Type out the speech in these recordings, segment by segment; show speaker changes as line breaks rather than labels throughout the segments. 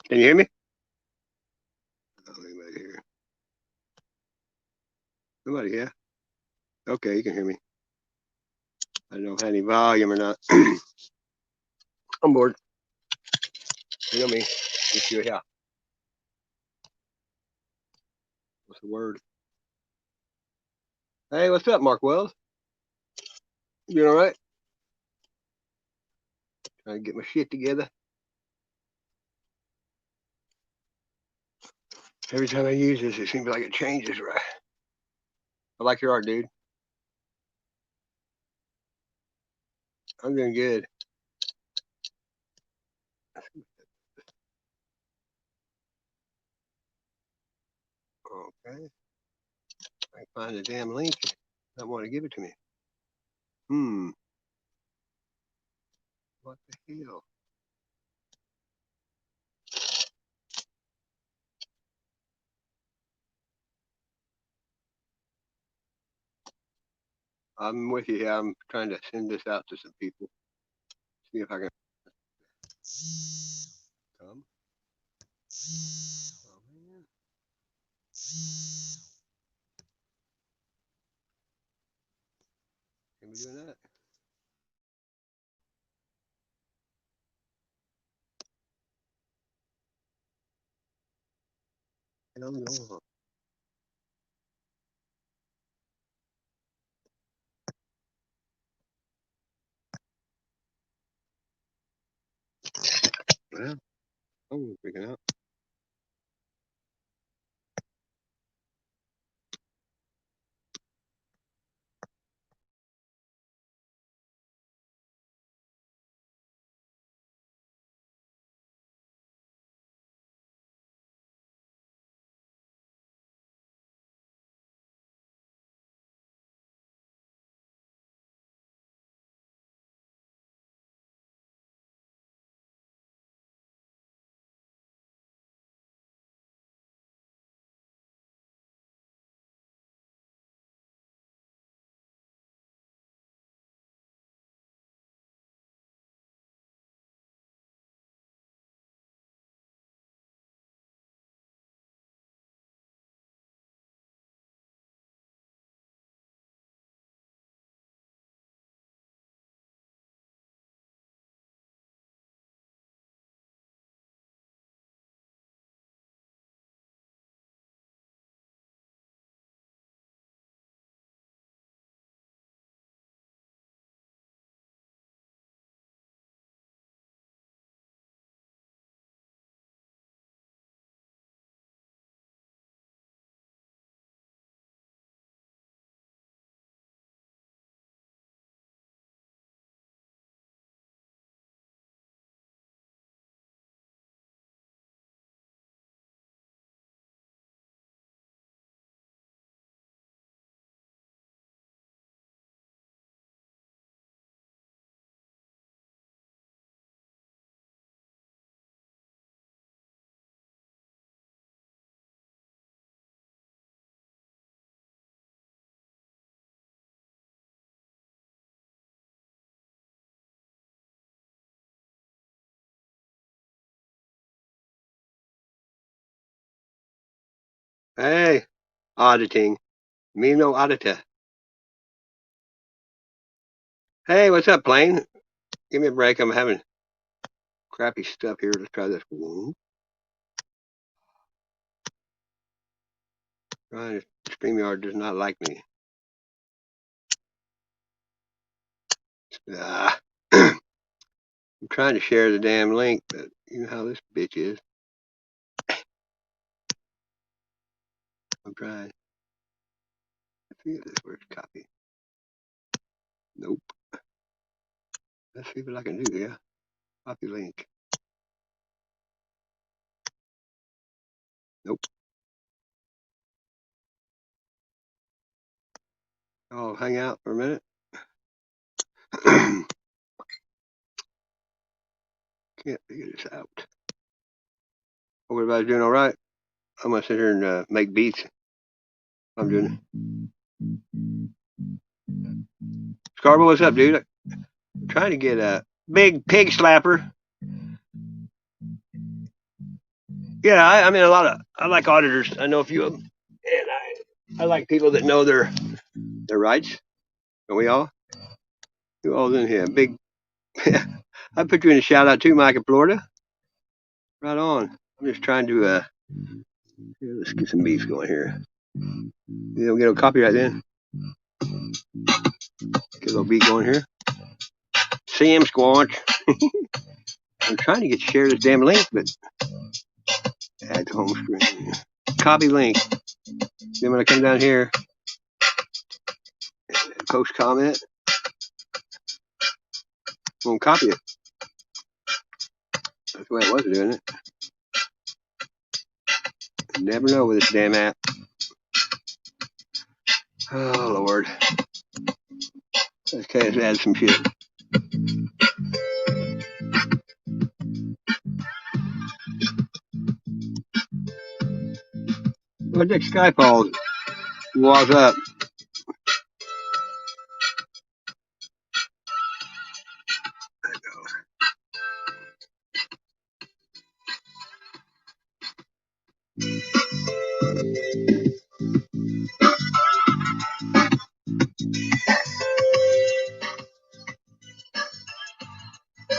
Can you hear me? Oh, anybody here? Nobody here? Okay, you can hear me. I don't know if I have any volume or not. I'm bored. You know me. Just you here. What's the word? Hey, what's up, Mark Wells? You all right? Trying to get my shit together. Every time I use this, it seems like it changes, right? I like your art, dude. I'm doing good. Okay. I can find the damn link. I want to give it to me. What the hell? I'm with you here. I'm trying to send this out to some people. See if I can come. Oh, man. Can we do that? Hell no. Well, I'm freaking out. Hey, auditing. Me no auditor. Hey, what's up, plane? Give me a break. I'm having crappy stuff here. Let's try this. StreamYard does not like me. Ah. I'm trying to share the damn link, but you know how this bitch is. I'm trying. Let's see if this works. Copy. Nope. Let's see what I can do. Yeah. Copy link. Nope. I'll hang out for a minute. Can't figure this out. Hope everybody's doing all right. I'm gonna sit here and make beats. I'm doing it. Scarborough, what's up, dude? I'm trying to get a big pig slapper. Yeah, I mean, I like auditors. I know a few of them, and I like people that know their rights. Don't we all? Who all's in here? Big. I put you in a shout out too, Mike in Florida. Right on. I'm just trying to here, let's get some beef going here. You don't get no copyright then. Get a little beat going here. Sam Squanch. I'm trying to get you to share this damn link, but add to home screen. Copy link. Then when I come down here, post comment, I'm gonna copy it. That's the way it was doing it. You never know with this damn app. Oh Lord. Okay, let's add some shit. Project Skyfall was up.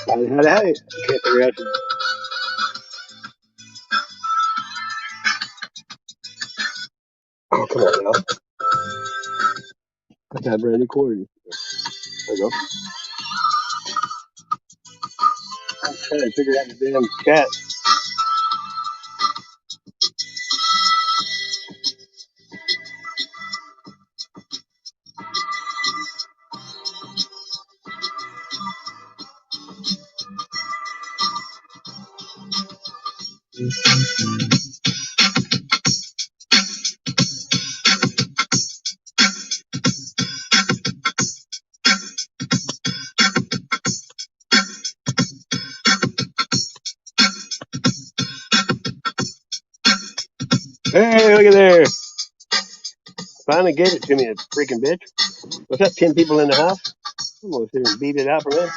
Howdy. I can't figure out. Oh, come on now. Got that brand new cord. There you go. I'm trying to figure out the damn cat. Hey, look at there. Finally gave it to me, that freaking bitch. What's up, 10 people in the house? I'm gonna sit here and beat it out for them.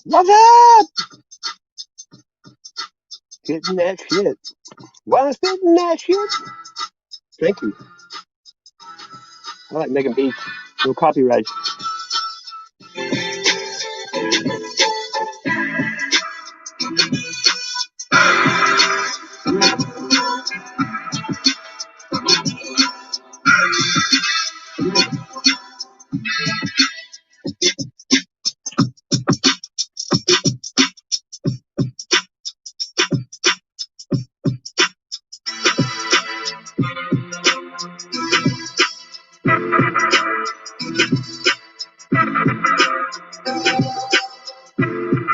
What's up? Hitting that shit. Why hitting that shit? Thank you. I like making beats. No copyright.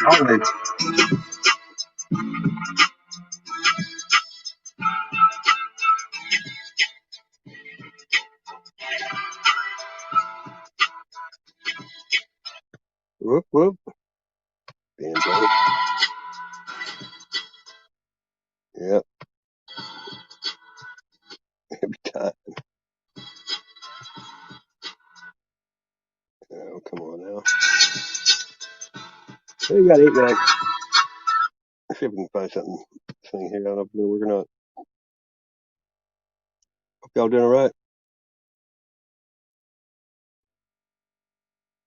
Always. Whoop, whoop. Damn, brother. Yep. Every time. Oh, come on now. Hey, you got 8 minutes. Let's see if we can find something here. I don't know if it'll work or not. Hope y'all doing all right.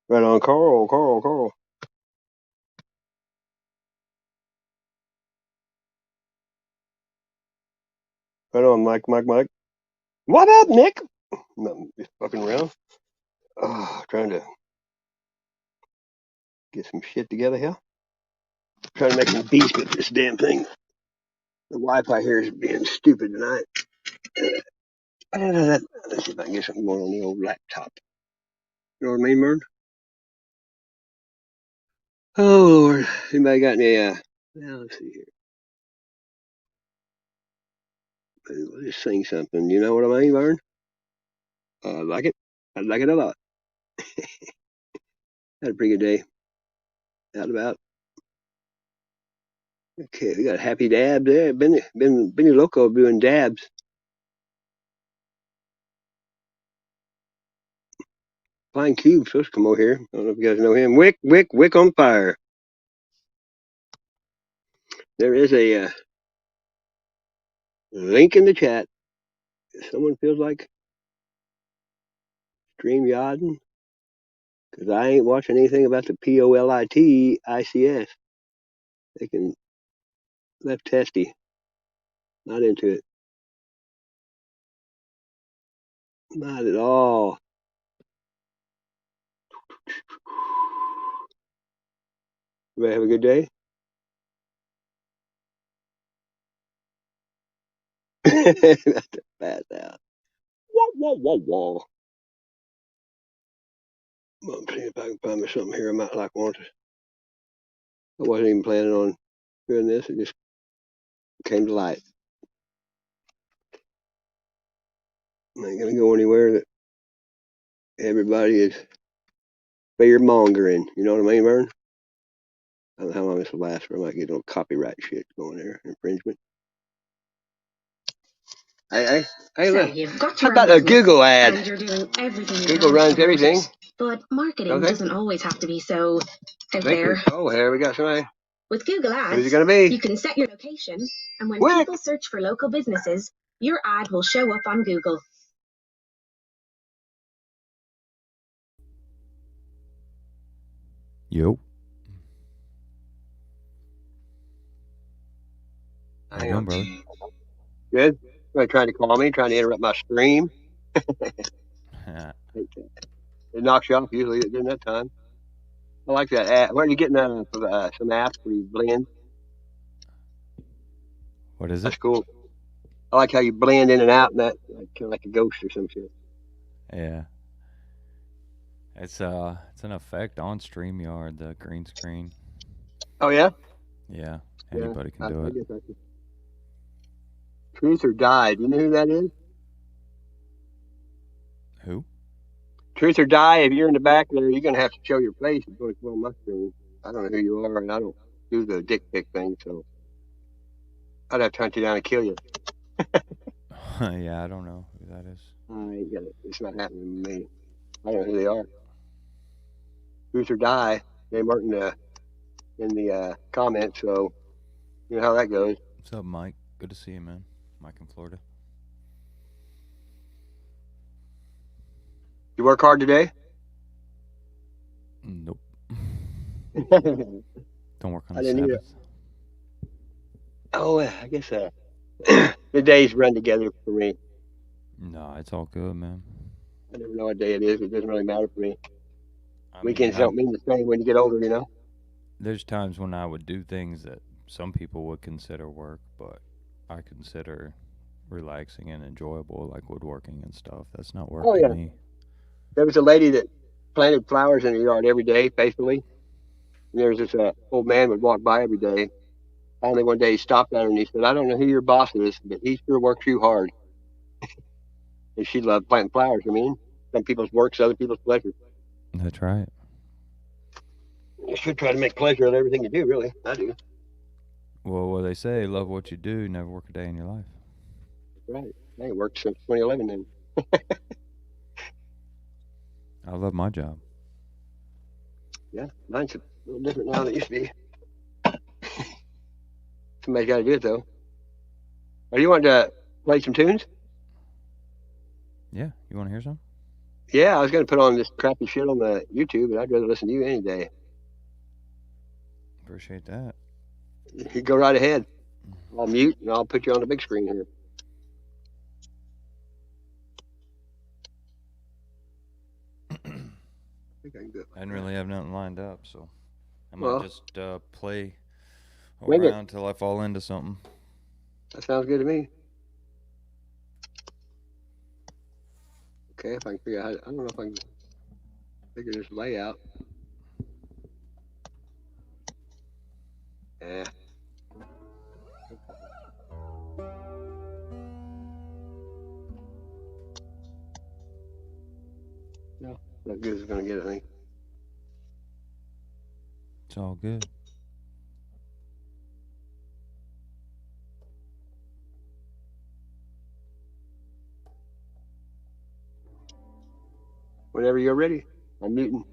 Right on, Carl. Right on, Mike. What up, Nick? Nothing, just fucking around. Oh, trying to get some shit together here. Trying to make some beats with this damn thing. The Wi-Fi here is being stupid tonight. Let's see if I can get something going on the old laptop. You know what I mean, Mern? Oh, Lord. Anybody got any, now let's see here. We'll just sing something. You know what I mean, Mern? I like it. I like it a lot. Had a pretty good day. Out about. Okay, we got Happy Dab there. Benny Loco doing dabs. Flying Cube supposed to come over here. I don't know if you guys know him. Wick on fire. There is a link in the chat. If someone feels like stream yodding, because I ain't watching anything about the POLITICS. They can left testy. Not into it. Not at all. Everybody have a good day? That's a bad out. Wah. I'm seeing if I can find me something here I might like want. I wasn't even planning on doing this. It just came to light. I ain't gonna go anywhere that everybody is fear mongering. You know what I mean, Vern? I don't know how long this will last, but I might get a little copyright shit going there, infringement. Hey,
So you've got
how
your
about
own
a Google ad?
and you're doing everything you
Google
can
runs
to promote
everything.
it. But marketing doesn't always have to be so out
Thank
there.
you. Oh, here we got somebody.
With Google
Who's it
Ads,
gonna be?
you can set your location, and when
Wick.
people search for local businesses, your ad will show up on Google.
Yo.
How
you doing, brother?
Good. Somebody trying to call me, trying to interrupt my stream. It knocks you off usually during that time. I like that app. Where are you getting that some apps where you blend?
What is it?
That's cool. I like how you blend in and out, and that like, kind of like a ghost or some shit.
Yeah. It's an effect on StreamYard, the green screen.
Oh yeah.
Yeah. Anybody can do
I
it.
guess I can. Truth or Die. Do you know who that is?
Who?
Truth or Die. If you're in the back there, you're gonna have to show your face. It's going to come on my screen. I don't know who you are, and I don't do the dick pic thing, so I'd have to hunt you down and kill you.
Yeah, I don't know who that is.
I ain't got it. It's not happening to me. I don't know who they are. Truth or Die. They weren't in the comments, so you know how that goes.
What's up, Mike? Good to see you, man. Mike in Florida.
You work hard today?
Nope.
I
Don't work on the
didn't either.
Sabbath.
Oh, I guess the days run together for me.
No, it's all good, man.
I never know what day it is. It doesn't really matter for me.
I
Weekends
mean,
don't mean the same when you get older, you know?
there's times when I would do things that some people would consider work, but I consider relaxing and enjoyable, like woodworking and stuff. That's not work
Oh,
to
yeah.
me.
There was a lady that planted flowers in her yard every day, faithfully. And there was this old man would walk by every day. Finally, one day he stopped at her and he said, I don't know who your boss is, but he sure works you hard. And she loved planting flowers. I mean, some people's work's other people's pleasure.
That's right.
You should try to make pleasure of everything you do, really. I do.
Well, what they say, love what you do, never work a day in your life.
That's right. I ain't worked since 2011 then.
I love my job.
Yeah, mine's a little different now than it used to be. Somebody's got to do it, though. Are you wanting to play some tunes?
Yeah, you want to hear some?
Yeah, I was going to put on this crappy shit on the YouTube, but I'd rather listen to you any day.
Appreciate that.
You go right ahead. I'll mute and I'll put you on the big screen here.
I didn't really have nothing lined up, so I might
Well,
just play
wing it.
around until I fall into something.
That sounds good to me. Okay, if I can figure out I don't know if I can figure this layout. Yeah. No, not good as it's going to get, I think.
It's all good.
Whenever you're ready. I'm muting.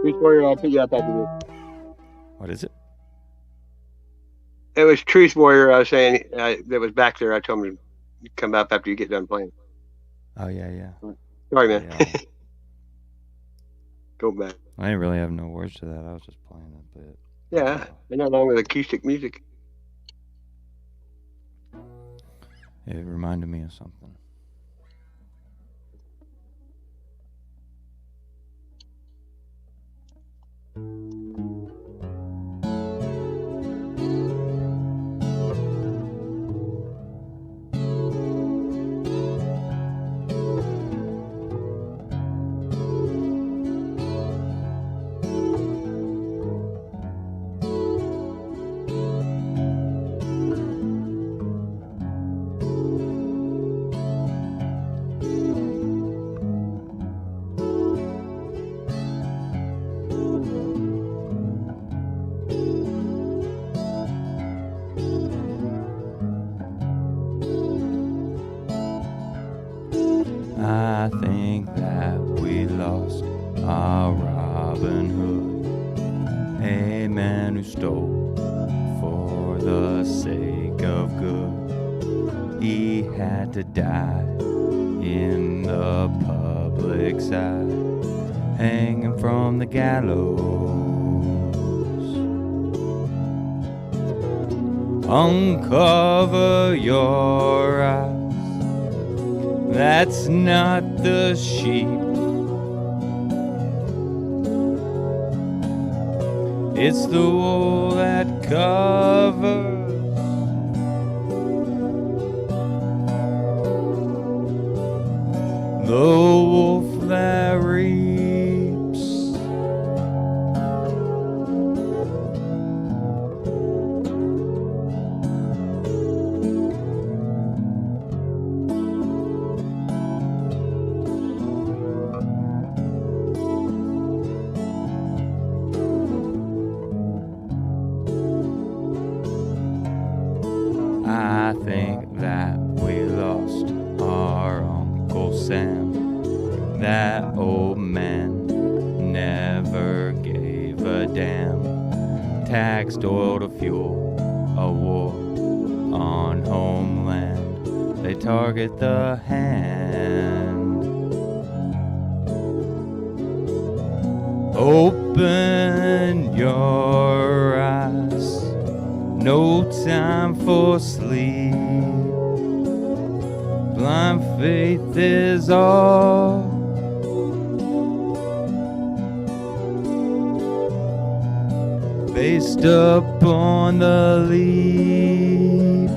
Truth Warrior, I'll put you up after this.
What is it?
It was Truth Warrior. I was saying that was back there. I told him to come up after you get done playing.
Oh, yeah.
Sorry, man.
Yeah.
Go back.
I didn't really have no words to that. I was just playing a bit.
Yeah, and along with acoustic music.
It reminded me of something. I think that we lost our Robin Hood, a man who stole for the sake of good. He had to die in the public's eye, hanging from the gallows. Uncover your eyes. That's not the sheep. It's the wool that covers. The wolf that reaps. I think that we lost our Uncle Sam, That old man never gave a damn. Taxed oil to fuel a war on homeland. They target the hand. Open your eyes, no time for sleep. Blind faith is all. Based upon the leaf.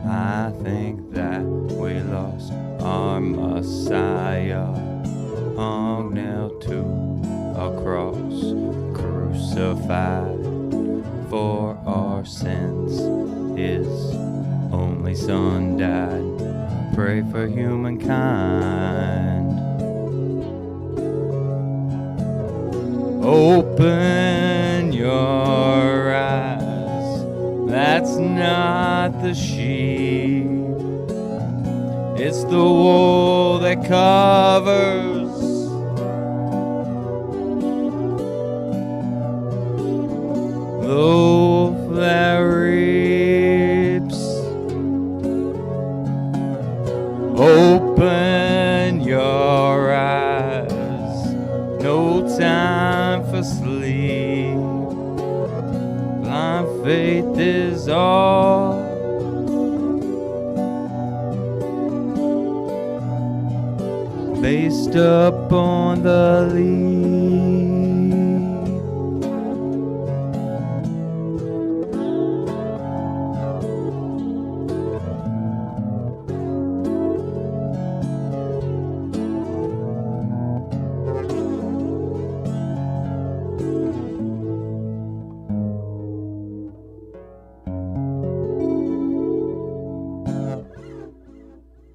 I think that we lost our Messiah, hung nailed to a cross, crucified for our sins. His only Son died. Pray for humankind. Open your eyes. That's not the sheep. It's the wool that covers. The wolf that reaps. Open your eyes. No time for sleep. Blind faith is all. Based upon the leaf.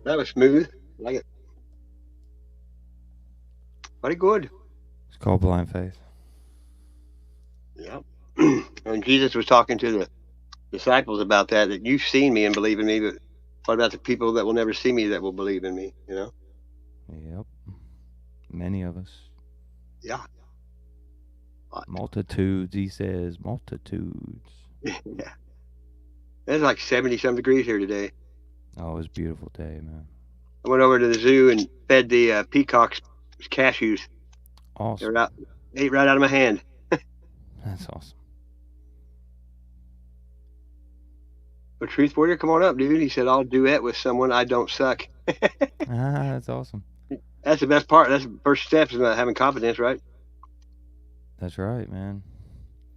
That was smooth. Like it. Very good.
It's called Blind Faith.
Yeah. And Jesus was talking to the disciples about that you've seen me and believe in me, but what about the people that will never see me that will believe in me, you know?
Yep. Many of us.
Yeah.
Multitudes, he says. Multitudes.
Yeah. It's like 70-some degrees here today.
Oh, it was a beautiful day, man.
I went over to the zoo and fed the peacocks cashews.
Awesome.
They ate right out of my hand.
That's awesome.
But Truth Warrior, come on up, dude. He said, I'll duet with someone I don't suck.
That's awesome.
That's the best part. That's the first step is having confidence, right?
That's right, man.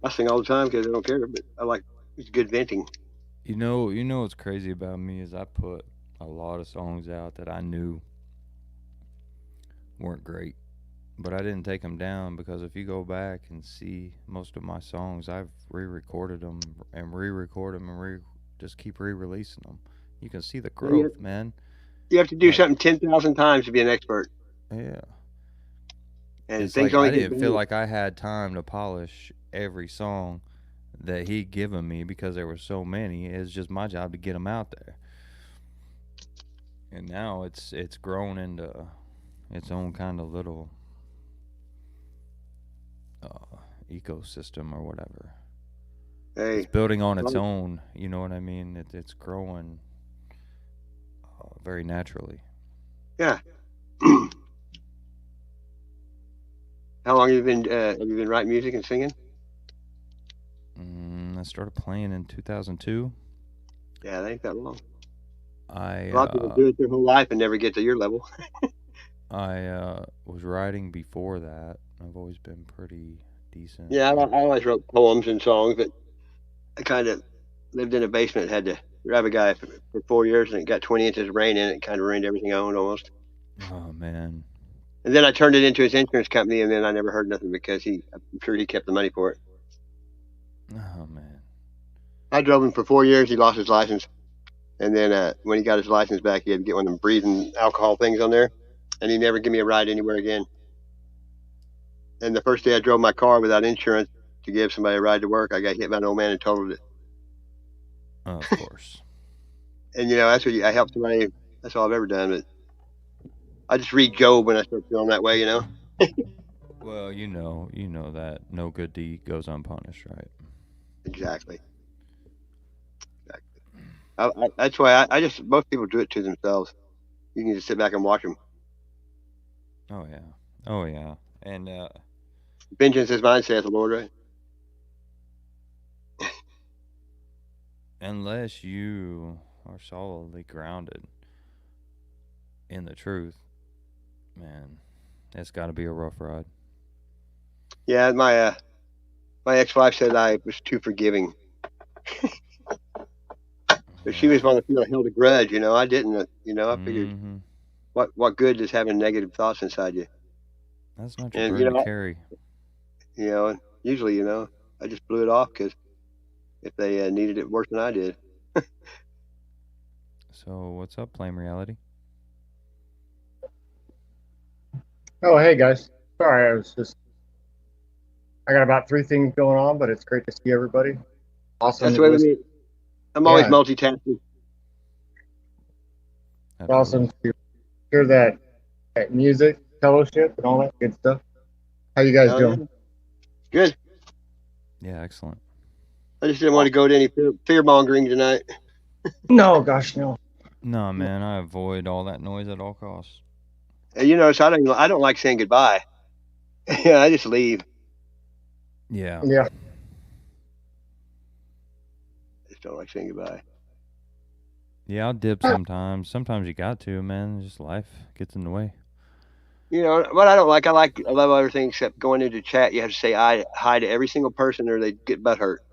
I sing all the time because I don't care, but I like it's good venting.
You know what's crazy about me is I put a lot of songs out that I knew weren't great, but I didn't take them down because if you go back and see most of my songs, I've re-recorded them and re-record them and just keep re-releasing them. You can see the growth, man.
You have to do something 10,000 times to be an expert.
Yeah.
And
it's
things
like
only
I
get
didn't
better.
feel like I had time to polish every song that he'd given me because there were so many. It's just my job to get them out there. And now it's grown into its own kind of little ecosystem or whatever.
Hey,
It's building on its own. You know what I mean? It's growing very naturally.
yeah. How long have you been writing music and singing?
I started playing in 2002.
Yeah, that ain't that long.
A
lot of people do it their whole life and never get to your level.
I was writing before that. I've always been pretty decent.
Yeah, I always wrote poems and songs, but I kind of lived in a basement, had to drive a guy for 4 years, and it got 20 inches of rain in it. It kind of ruined everything I owned almost.
Oh, man.
And then I turned it into his insurance company, and then I never heard nothing because I'm sure he kept the money for it.
Oh, man.
I drove him for 4 years. He lost his license, and then when he got his license back, he had to get one of them breathing alcohol things on there, and he never gave me a ride anywhere again. And the first day I drove my car without insurance to give somebody a ride to work, I got hit by an old man and totaled it.
Of course.
And that's what I helped somebody. That's all I've ever done. But I just read Job when I start feeling that way.
Well, you know that no good deed goes unpunished, right?
Exactly. That's why I just most people do it to themselves. You can just sit back and watch them.
Oh yeah. Oh yeah. And
Vengeance is mine, saith the Lord. Right?
unless you are solidly grounded in the truth, man, it's got to be a rough ride.
Yeah, my ex-wife said I was too forgiving. But she was one that held a grudge. I didn't. I figured
Mm-hmm.
what good is having negative thoughts inside you?
That's not your
And
burden to carry.
Usually, I just blew it off because if they needed it worse than I did.
So what's up, Flame Reality?
Oh, hey guys. Sorry, I got about 3 things going on, but it's great to see everybody. Awesome.
That's the way with me. I'm always multitasking.
Absolutely.
Awesome to hear that music, fellowship, and all that good stuff. How you guys doing?
Yeah. Good.
Yeah, excellent.
I just didn't want to go to any fear mongering tonight.
No, gosh, no.
No, man, I avoid all that noise at all costs.
And so I don't like saying goodbye. Yeah, I just leave.
Yeah.
Yeah.
I just don't like saying goodbye.
Yeah, I'll dip sometimes. Sometimes you got to, man. Just life gets in the way.
What I don't like, I love everything except going into chat. You have to say hi to every single person or they get butt hurt.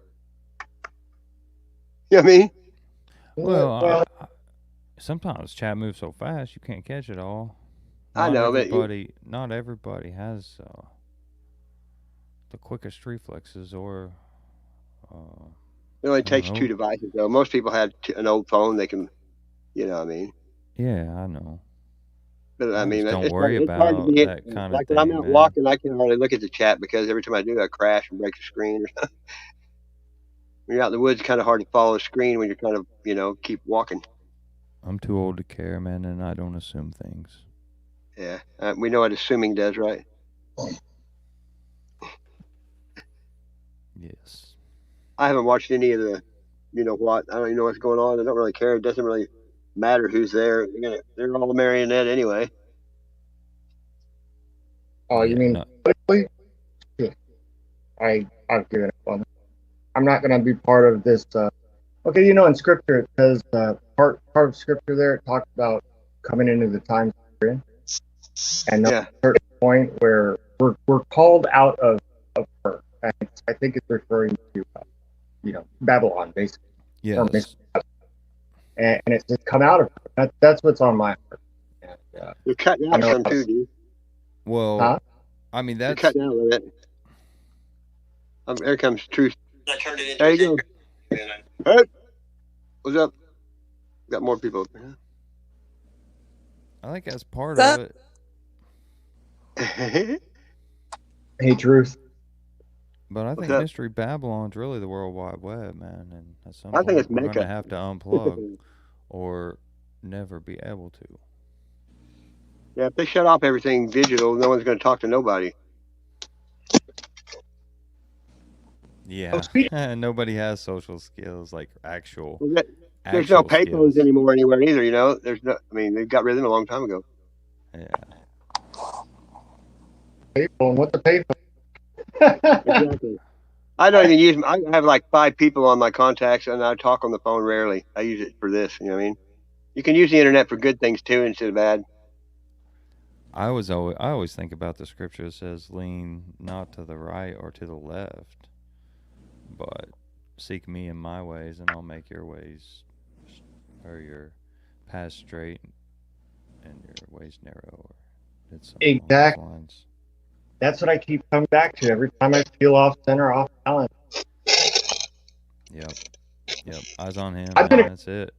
You know what I mean?
Well, sometimes chat moves so fast you can't catch it all.
I know,
not everybody has the quickest reflexes or.
It only takes 2 devices, though. Most people have an old phone. They can, what I mean?
Yeah, I know.
But I mean,
don't
it's
worry
hard
about
to be
that kind of
like
thing,
when I'm out
man.
walking, I can hardly look at the chat because every time I do, I crash and break the screen or something. When you're out in the woods, it's kind of hard to follow the screen when you're trying to, keep walking.
I'm too old to care, man, and I don't assume things.
Yeah, we know what assuming does, right?
Yes.
I haven't watched any of the, what. I don't even know what's going on. I don't really care. It doesn't really matter who's there. They're all a marionette anyway.
Oh, you mean politically? Yeah. I've given up on it. I'm not going to be part of this. Okay, in Scripture it says part of Scripture there it talks about coming into the times we're in, and a certain point where we're called out of her. And I think it's referring to Babylon, basically.
Yes.
And it's just come out of her. That's what's on my heart. And,
you're cutting out some too, dude.
Well, I mean that's.
You're cutting out a little bit. Here comes truth. There you go. Hey, what's up? Got more people.
I think that's part of
it.
Hey, truth.
But I think Mystery Babylon's really the World Wide Web, man. And at some
point, we're
going to have to unplug or never be able to.
Yeah, if they shut off everything digital, no one's going to talk to nobody.
Yeah, nobody has social skills like actual.
Well, there's no payphones anymore anywhere either. There's no. I mean, they got rid of them a long time ago.
Yeah.
Payphone? What's a payphone?
Exactly. I don't even use them. I have like 5 people on my contacts, and I talk on the phone rarely. I use it for this. You know what I mean? You can use the internet for good things too, instead of bad.
I always think about the scripture that says, "Lean not to the right or to the left, but seek me in my ways, and I'll make your ways or your path straight and your ways narrow."
Exactly. That's what I keep coming back to every time I feel off center, off balance.
Yep. Yep. Eyes on him,
I've
man.
been
That's it.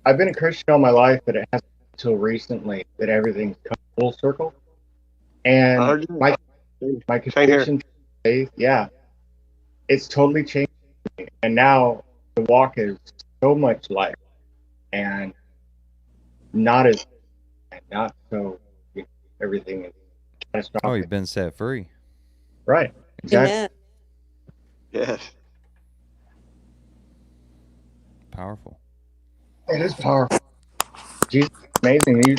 I've been a Christian all my life, but it hasn't been until recently that everything's come full circle.
I
And
heard you.
my
Same here.
conviction, faith, yeah, it's totally changed. And now the walk is so much lighter and not as not so everything is
Oh,
catastrophic.
you've been set free.
Right. Exactly.
Amen.
Yes.
Powerful.
It is powerful. Jesus is amazing.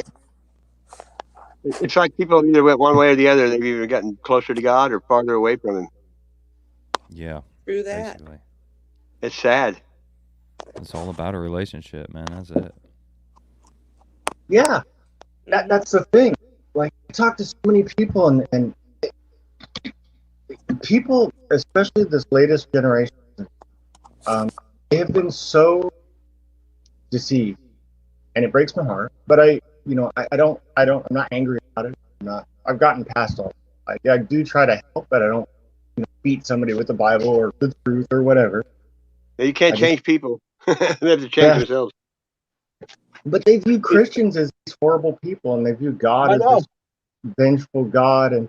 It's like people either went one way or the other. They've either gotten closer to God or farther away from Him.
Yeah.
Through that.
Basically.
It's sad.
It's all about a relationship, man. That's it.
Yeah. That's the thing. Like, I talk to so many people, and people, especially this latest generation, they have been so deceived, and it breaks my heart. But I don't, I'm not angry about it. I've gotten past all. I do try to help, but I don't beat somebody with the Bible or the truth or whatever.
You can't change people. They have to change themselves.
But they view Christians as these horrible people, and they view God as this vengeful God. And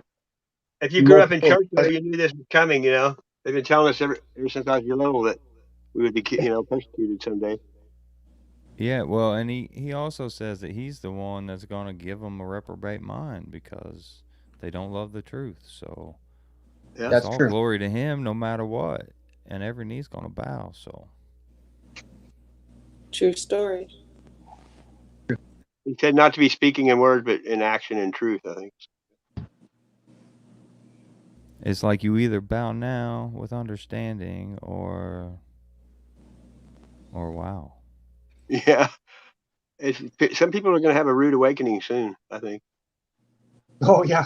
if you grew up in church, though, you knew this was coming. They've been telling us ever since I was little that we would be, persecuted someday.
Yeah, well, and he also says that he's the one that's going to give them a reprobate mind because they don't love the truth. So
that's
all
true.
glory to him no matter what. And every knee's going to bow. So
True story.
He said not to be speaking in words, but in action and truth, I think.
it's like you either bow now with understanding or wow.
Yeah. Some people are going to have a rude awakening soon, I think.
Oh, yeah.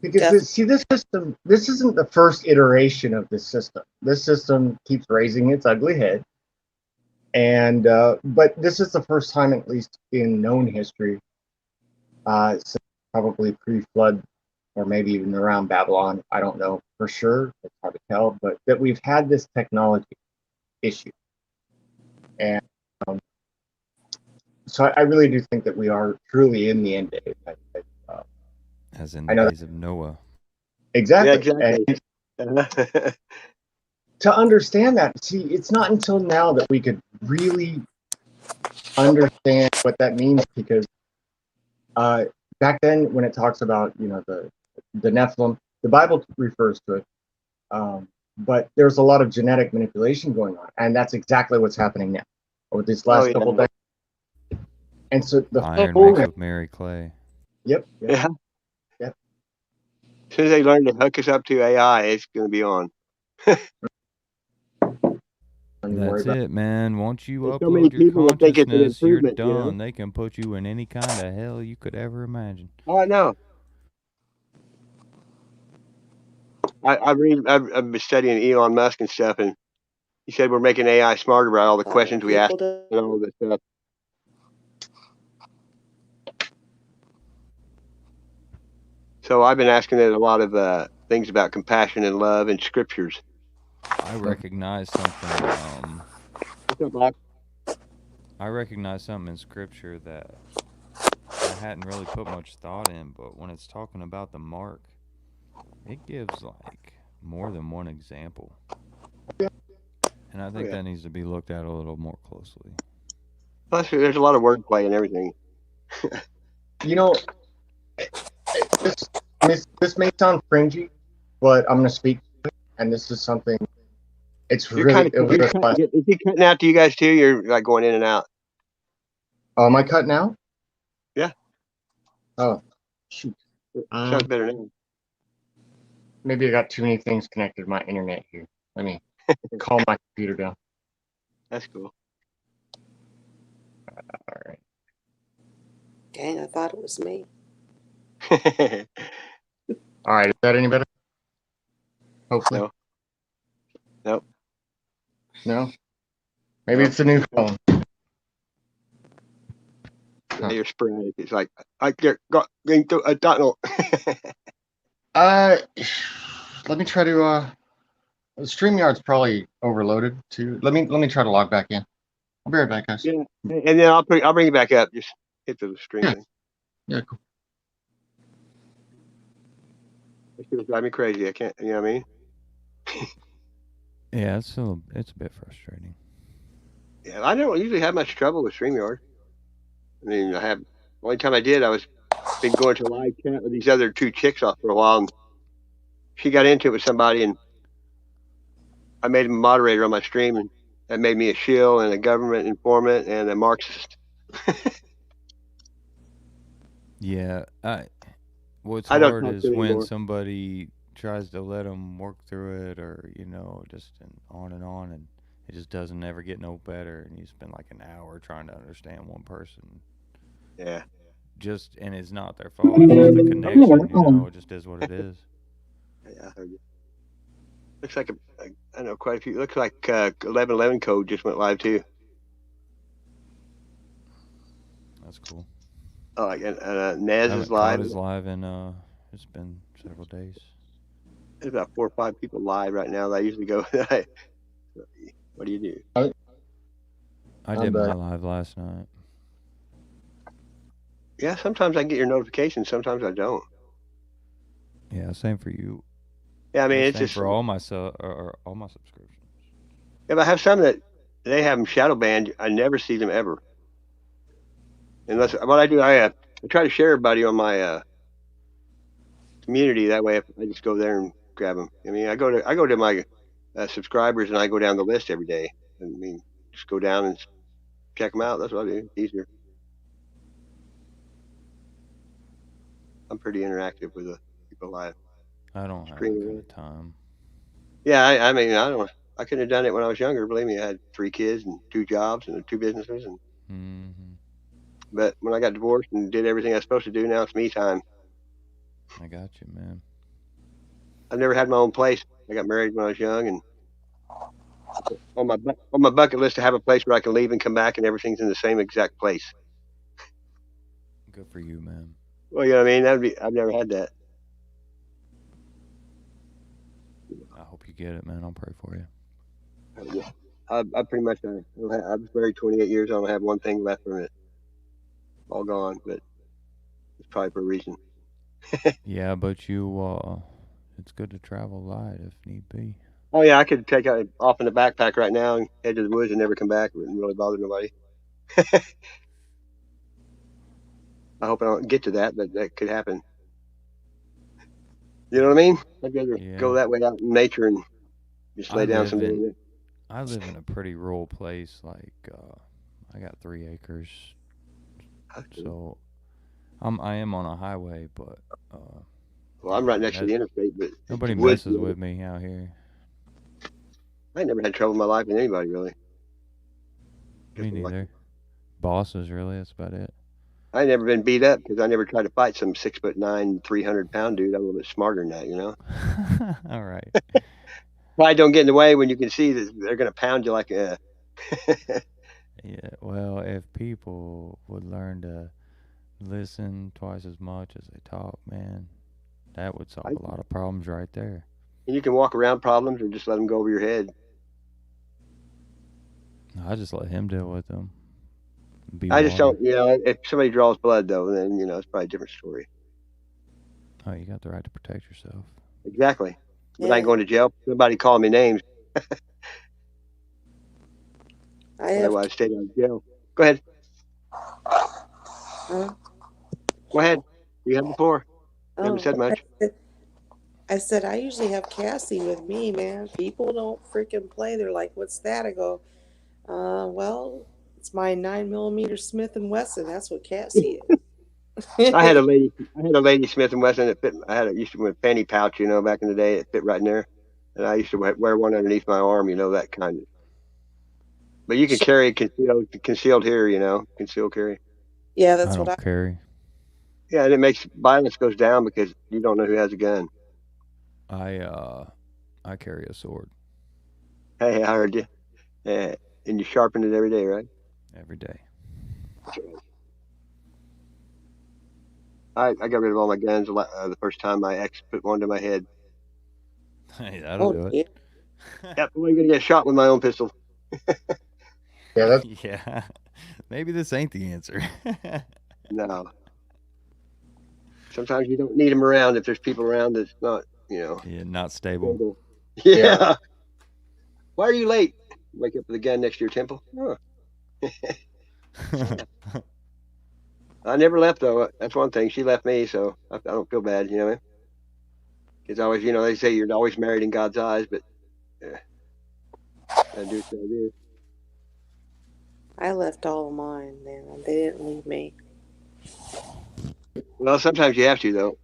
Because this system, this isn't the first iteration of this system. This system keeps raising its ugly head. And but this is the first time, at least in known history, since probably pre-flood or maybe even around Babylon. I don't know for sure. It's hard to tell, but that we've had this technology issue. And so I really do think that we are truly in the end days.
As in the days of Noah.
Exactly.
Yeah, exactly.
To understand that, see, it's not until now that we could really understand what that means, because back then when it talks about the Nephilim, the Bible refers to it, but there's a lot of genetic manipulation going on, and that's exactly what's happening now over these last couple decades. And so the
iron mixed with Mary Clay.
Yep.
Yeah. As soon as they learn to hook us up to AI, it's going to be on.
That's it, man. Once you upload your consciousness, you're done. They can put you in any kind of hell you could ever imagine.
Oh, I know. I've been studying Elon Musk and stuff, and he said we're making AI smarter about all the questions we ask and all this stuff. So I've been asking it a lot of things about compassion and love and scriptures.
I recognize something.
What's up, Bob?
I recognize something in scripture that I hadn't really put much thought in, but when it's talking about the mark, it gives like more than one example. And I think that needs to be looked at a little more closely.
Plus, there's a lot of wordplay and everything.
This may sound cringy, but I'm going to speak to it, and this is something. It's really.
Is he cutting out to you guys too? You're like going in and out.
Am I cutting out?
Yeah.
Oh, shoot.
Sounds better now.
Maybe I got too many things connected to my internet here. Let me calm my computer down.
That's cool.
All right.
Dang, I thought it was me.
All right. Is that any better? Hopefully.
No. Nope.
No? Maybe it's a new phone.
Yeah, you're sporadic. It's like I get going to a tunnel.
Let me try to StreamYard's probably overloaded too. Let me try to log back in. I'll be right back, guys.
Yeah, and then I'll bring you back up. Just hit the stream
Yeah.
thing.
Yeah, cool.
It's gonna drive me crazy. I can't. You know what I mean?
Yeah, it's a bit frustrating.
Yeah, I don't usually have much trouble with StreamYard. I mean, the only time I did, I was been going to live chat with these other two chicks off for a while, and she got into it with somebody, and I made him a moderator on my stream, and that made me a shill and a government informant and a Marxist.
Yeah, what's
I don't
hard
talk
is
to it
when
anymore.
somebody tries to let them work through it, or just on, and it just doesn't ever get no better, and you spend like an hour trying to understand one person.
Yeah.
And it's not their fault. It's just the connection. It just is what it is.
Yeah, I heard you. Looks like I know quite a few. Looks like 1111 code just went live too.
That's cool.
Oh, like Naz is live.
Is live, and it's been several days.
There's about 4 or 5 people live right now. I usually go. What do you do?
I did my live last night.
Yeah, sometimes I get your notifications. Sometimes I don't.
Yeah, same for you.
Yeah, I mean it's
same
just
for all my all my subscriptions.
Yeah, but I have some that they have them shadow banned. I never see them ever. Unless what I do, I try to share everybody on my community. That way, I just go there and grab them. I mean, I go to my subscribers and I go down the list every day. I mean, just go down and check them out. That's what I do. It's easier. I'm pretty interactive with the people live.
I don't have that kind of time.
Yeah, I mean, I couldn't have done it when I was younger. Believe me, I had 3 kids and 2 jobs and 2 businesses. But when I got divorced and did everything I was supposed to do, now it's me time.
I got you, man.
I've never had my own place. I got married when I was young, and on my bucket list to have a place where I can leave and come back, and everything's in the same exact place.
Good for you, man.
Well, you know what I mean? I've never had that.
I hope you get it, man. I'll pray for you.
I pretty much I was married 28 years. I don't have one thing left from it. All gone, but it's probably for a reason.
Yeah, but you it's good to travel light if need be.
Oh yeah, I could take it off in the backpack right now and head to the woods and never come back. It wouldn't really bother nobody. I hope I don't get to that, but that could happen. You know what I mean? I'd rather go that way out in nature and just lay down some days.
I live in a pretty rural place. Like I got 3 acres, so I am on a highway, but
well, I'm right next to the interstate, but
nobody messes with me out here.
I never had trouble in my life with anybody really.
Me neither. Bosses, really. That's about it.
I ain't never been beat up because I never tried to fight some 6'9", 300-pound dude. I'm a little bit smarter than that, you know.
All right.
Pride don't get in the way when you can see that they're going to pound you like a.
Yeah, well, if people would learn to listen twice as much as they talk, man, that would solve a lot of problems right there.
And you can walk around problems or just let them go over your head.
I just let him deal with them.
I just don't, if somebody draws blood, though, then, it's probably a different story.
Oh, you got the right to protect yourself.
Exactly. But I ain't going to jail. Nobody calling me names. Otherwise, stay out of jail. Go ahead. Go ahead. You had before. You haven't said much.
I said, I usually have Cassie with me, man. People don't freaking play. They're like, what's that? I go, well, it's my 9mm Smith & Wesson. That's what Cassie is.
I had a lady Smith & Wesson that fit. Used to wear a fanny pouch, back in the day. It fit right in there. And I used to wear one underneath my arm, that kind of. But you can carry concealed here, concealed carry.
Yeah, that's what I
carry.
Yeah, and it makes violence goes down because you don't know who has a gun.
I carry a sword.
Hey, I heard you. Yeah, and you sharpen it every day, right?
Every day.
That's right. I got rid of all my guns the first time my ex put one to my head.
Hey, that'll do it.
Yep, I'm gonna get shot with my own pistol.
Yeah, that's
Yeah. Maybe this ain't the answer.
No. Sometimes you don't need them around if there's people around that's not,
Yeah, not stable.
stable.
yeah.
Yeah. Why are you late? Wake up with a gun next to your temple. Oh, sad. I never left though. That's one thing. She left me, so I don't feel bad. You know what I mean? It's always, they say you're always married in God's eyes, but gotta do what you do.
I left all of mine, man. They didn't leave me.
Well, sometimes you have to though,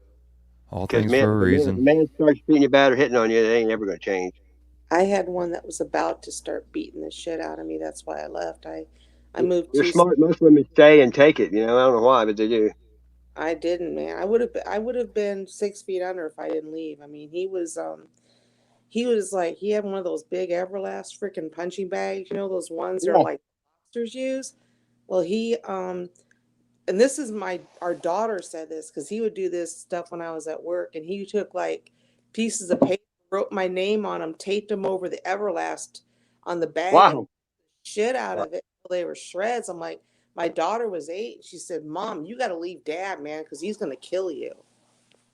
All
because
things for a
the minute
reason.
the man starts treating you bad or hitting on you, they ain't ever gonna change.
I had one that was about to start beating the shit out of me. That's why I left. I moved
They're
too.
smart. Most women stay and take it. I don't know why, but they do.
I didn't, man. I would have been 6 feet under if I didn't leave. I mean, he was like he had one of those big Everlast freaking punching bags. You know those ones that are
Yeah.
like boxers use. Well, and this is our daughter said this because he would do this stuff when I was at work, and he took like pieces of paper, wrote my name on them, taped them over the Everlast on the bag, and
Wow.
shit out of it till they were shreds. I'm like, my daughter was 8. She said, "Mom, you got to leave Dad, man, because he's gonna kill you."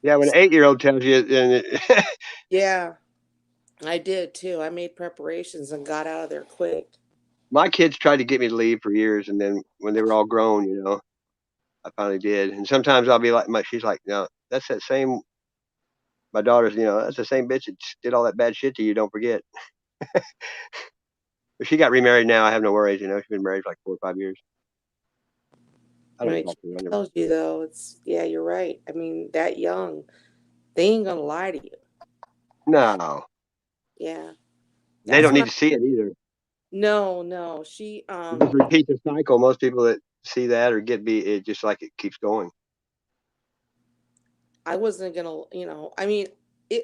Yeah, when an 8-year-old tells you, and
Yeah, I did too. I made preparations and got out of there quick.
my kids tried to get me to leave for years, and then when they were all grown, I finally did. And sometimes I'll be like, she's like, no, that's that same. My daughter's, that's the same bitch that did all that bad shit to you. Don't forget. But she got remarried now. I have no worries. She's been married for like 4 or 5 years. I don't
My
talk
kid
to her. I never.
tells you though, yeah, you're right. I mean, that young, they ain't gonna lie to you.
No,
Yeah,
they
that's
don't
when
need to see it either.
no, no. She
You just repeat the cycle. Most people that see that or get beat, it just like it keeps going.
I wasn't gonna, I mean,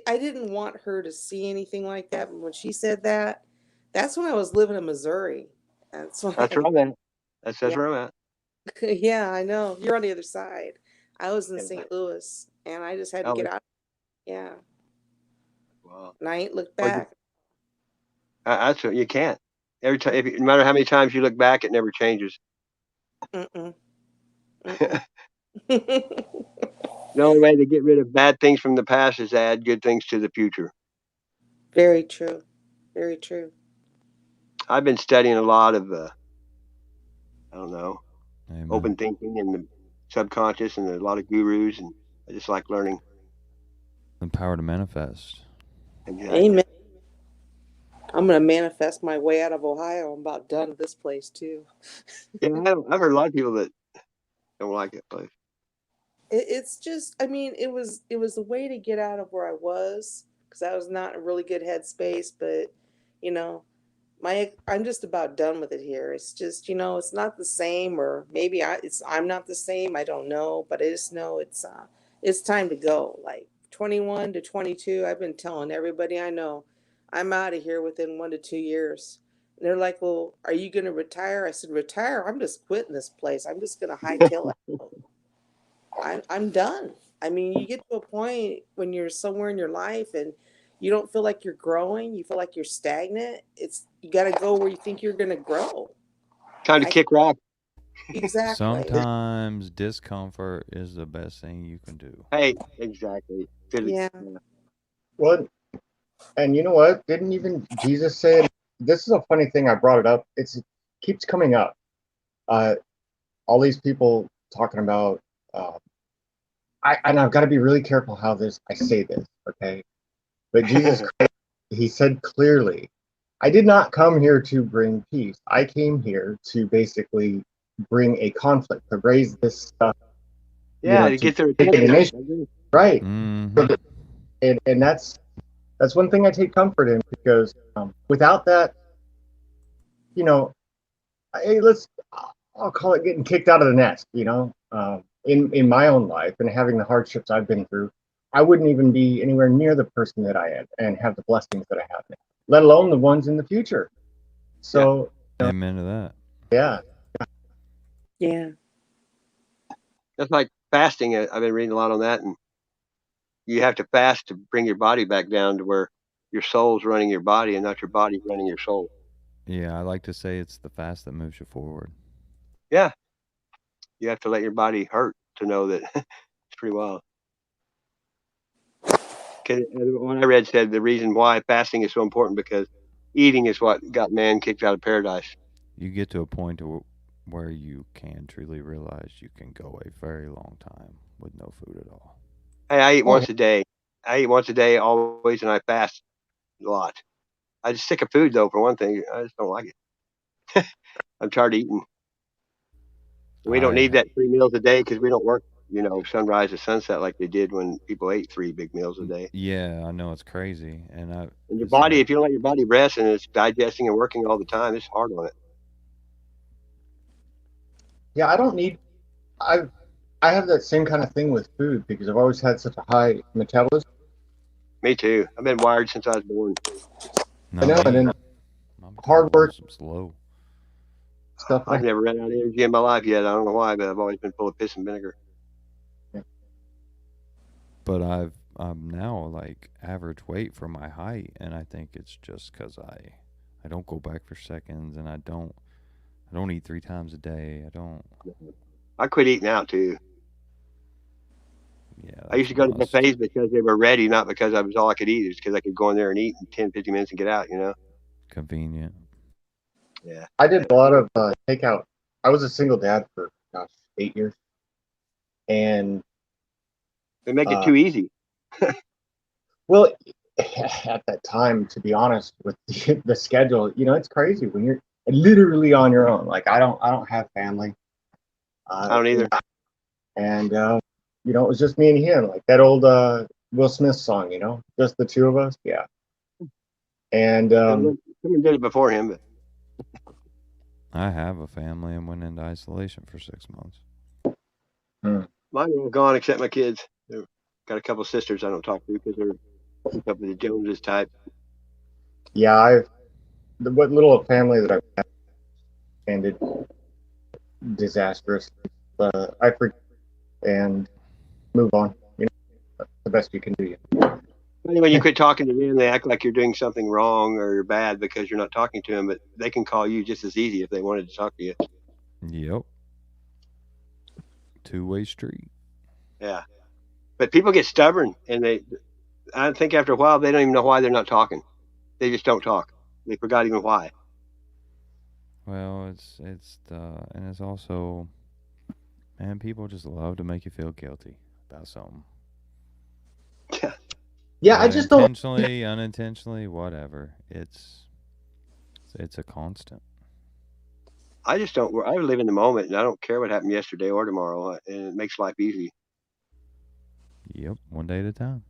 I didn't want her to see anything like that. But when she said that, that's when I was living in Missouri. That's
That's
why,
where I'm at. That's
yeah,
where I'm at.
yeah, I know. You're on the other side. I was in
Yeah.
St. Louis, and I just had to get
Oh,
out. Yeah,
wow.
and I ain't looked
Well,
back.
that's what you can't. Every time, no matter how many times you look back, it never changes.
Mm-mm, mm-mm.
The only way to get rid of bad things from the past is to add good things to the future.
Very true. Very true.
I've been studying a lot of, I don't know,
Amen.
open thinking and the subconscious, and there's a lot of gurus, and I just like learning.
The power to manifest.
Exactly.
Amen. I'm gonna manifest my way out of Ohio. I'm about done with this place too.
Yeah, I've heard a lot of people that don't like that place.
It's just, I mean, it was a way to get out of where I was because I was not in a really good headspace. But you know, I'm just about done with it here. It's just, it's not the same, or maybe I'm not the same. I don't know, but I just know it's time to go. Like 21 to 22, I've been telling everybody I know, I'm out of here within 1 to 2 years. And they're like, "Well, are you going to retire?" I said, "Retire? I'm just quitting this place. I'm just going to hightail it. I'm done." I mean, you get to a point when you're somewhere in your life and you don't feel like you're growing, you feel like you're stagnant. You got to go where you think you're going to grow.
Time to
I
kick rock.
exactly.
Sometimes discomfort is the best thing you can do.
Hey, exactly.
Yeah.
Yeah.
Well, and you know what? Didn't even Jesus say it? This is a funny thing. I brought it up. It keeps coming up. Uh, all these people talking about. Uh, and I've got to be really careful how I say this. Okay, but Jesus Christ, he said clearly, I did not come here to bring peace. I came here to basically bring a conflict, to raise this stuff,
Yeah, to
to
get their
make it an
attention.
issue. Right.
Mm-hmm.
And that's one thing I take comfort in, because without that, you know, hey, I'll call it getting kicked out of the nest. In my own life and having the hardships I've been through, I wouldn't even be anywhere near the person that I am and have the blessings that I have now, let alone the ones in the future.
Yeah.
So,
Amen to that.
yeah,
Yeah.
That's like fasting. I've been reading a lot on that, and you have to fast to bring your body back down to where your soul's running your body and not your body running your soul.
Yeah, I like to say it's the fast that moves you forward.
Yeah, you have to let your body hurt to know that it's pretty wild. 'Cause what I read said the reason why fasting is so important because eating is what got man kicked out of paradise.
You get to a point where you can truly realize you can go a very long time with no food at all.
Hey, I eat
Oh,
once a day. I eat once a day always, and I fast a lot. I just sick of food though. For one thing, I just don't like it. I'm tired of eating. We don't need
I
that 3 meals a day because we don't work, sunrise to sunset like they did when people ate 3 big meals a day.
yeah, I know it's crazy, and
And your
it's
body,
like
if you don't let your body rest and it's digesting and working all the time, it's hard on it.
yeah, I don't need. I have that same kind of thing with food because I've always had such a high metabolism.
Me too. I've been wired since I was born.
I
not
know, and
me.
then
My
hard work
metabolism's low.
stuff
I've
like
never ran out of energy in my life yet. I don't know why, but I've always been full of piss and vinegar.
that.
But I'm now like average weight for my height, and I think it's just because I don't go back for seconds, and I don't eat 3 times a day. I don't.
I quit eating out too.
Yeah,
I used
that's
to
a
go to
must.
buffets because they were ready, not because I was all I could eat. It's because I could go in there and eat in 10, 50 minutes and get out.
Convenient.
Yeah.
I did a lot of takeout. I was a single dad for 8 years, and
They make it
uh,
too easy.
well, at that time, to be honest, with the schedule, it's crazy when you're literally on your own. Like I don't have family,
I don't either.
and it was just me and him, like that old Will Smith song, just the two of us. Yeah, and
Someone did it before him, but
I have a family and went into isolation for 6 months.
mine are all gone except my kids. They've got a couple of sisters I don't talk to because they're hooked up with the Joneses type.
yeah, what little family that I've had ended disastrously. I forget and move on. That's the best you can do.
Funny when you quit talking to them, they act like you're doing something wrong or you're bad because you're not talking to them, but they can call you just as easy if they wanted to talk to you.
Yep. Two-way street.
Yeah. But people get stubborn and I think after a while, they don't even know why they're not talking. They just don't talk. They forgot even why.
Well, and it's also, man, people just love to make you feel guilty about something.
Yeah, I
Whether
just don't.
intentionally, unintentionally, whatever. It's a constant.
I just don't. I live in the moment, and I don't care what happened yesterday or tomorrow, and it makes life easy.
Yep, one day at a time.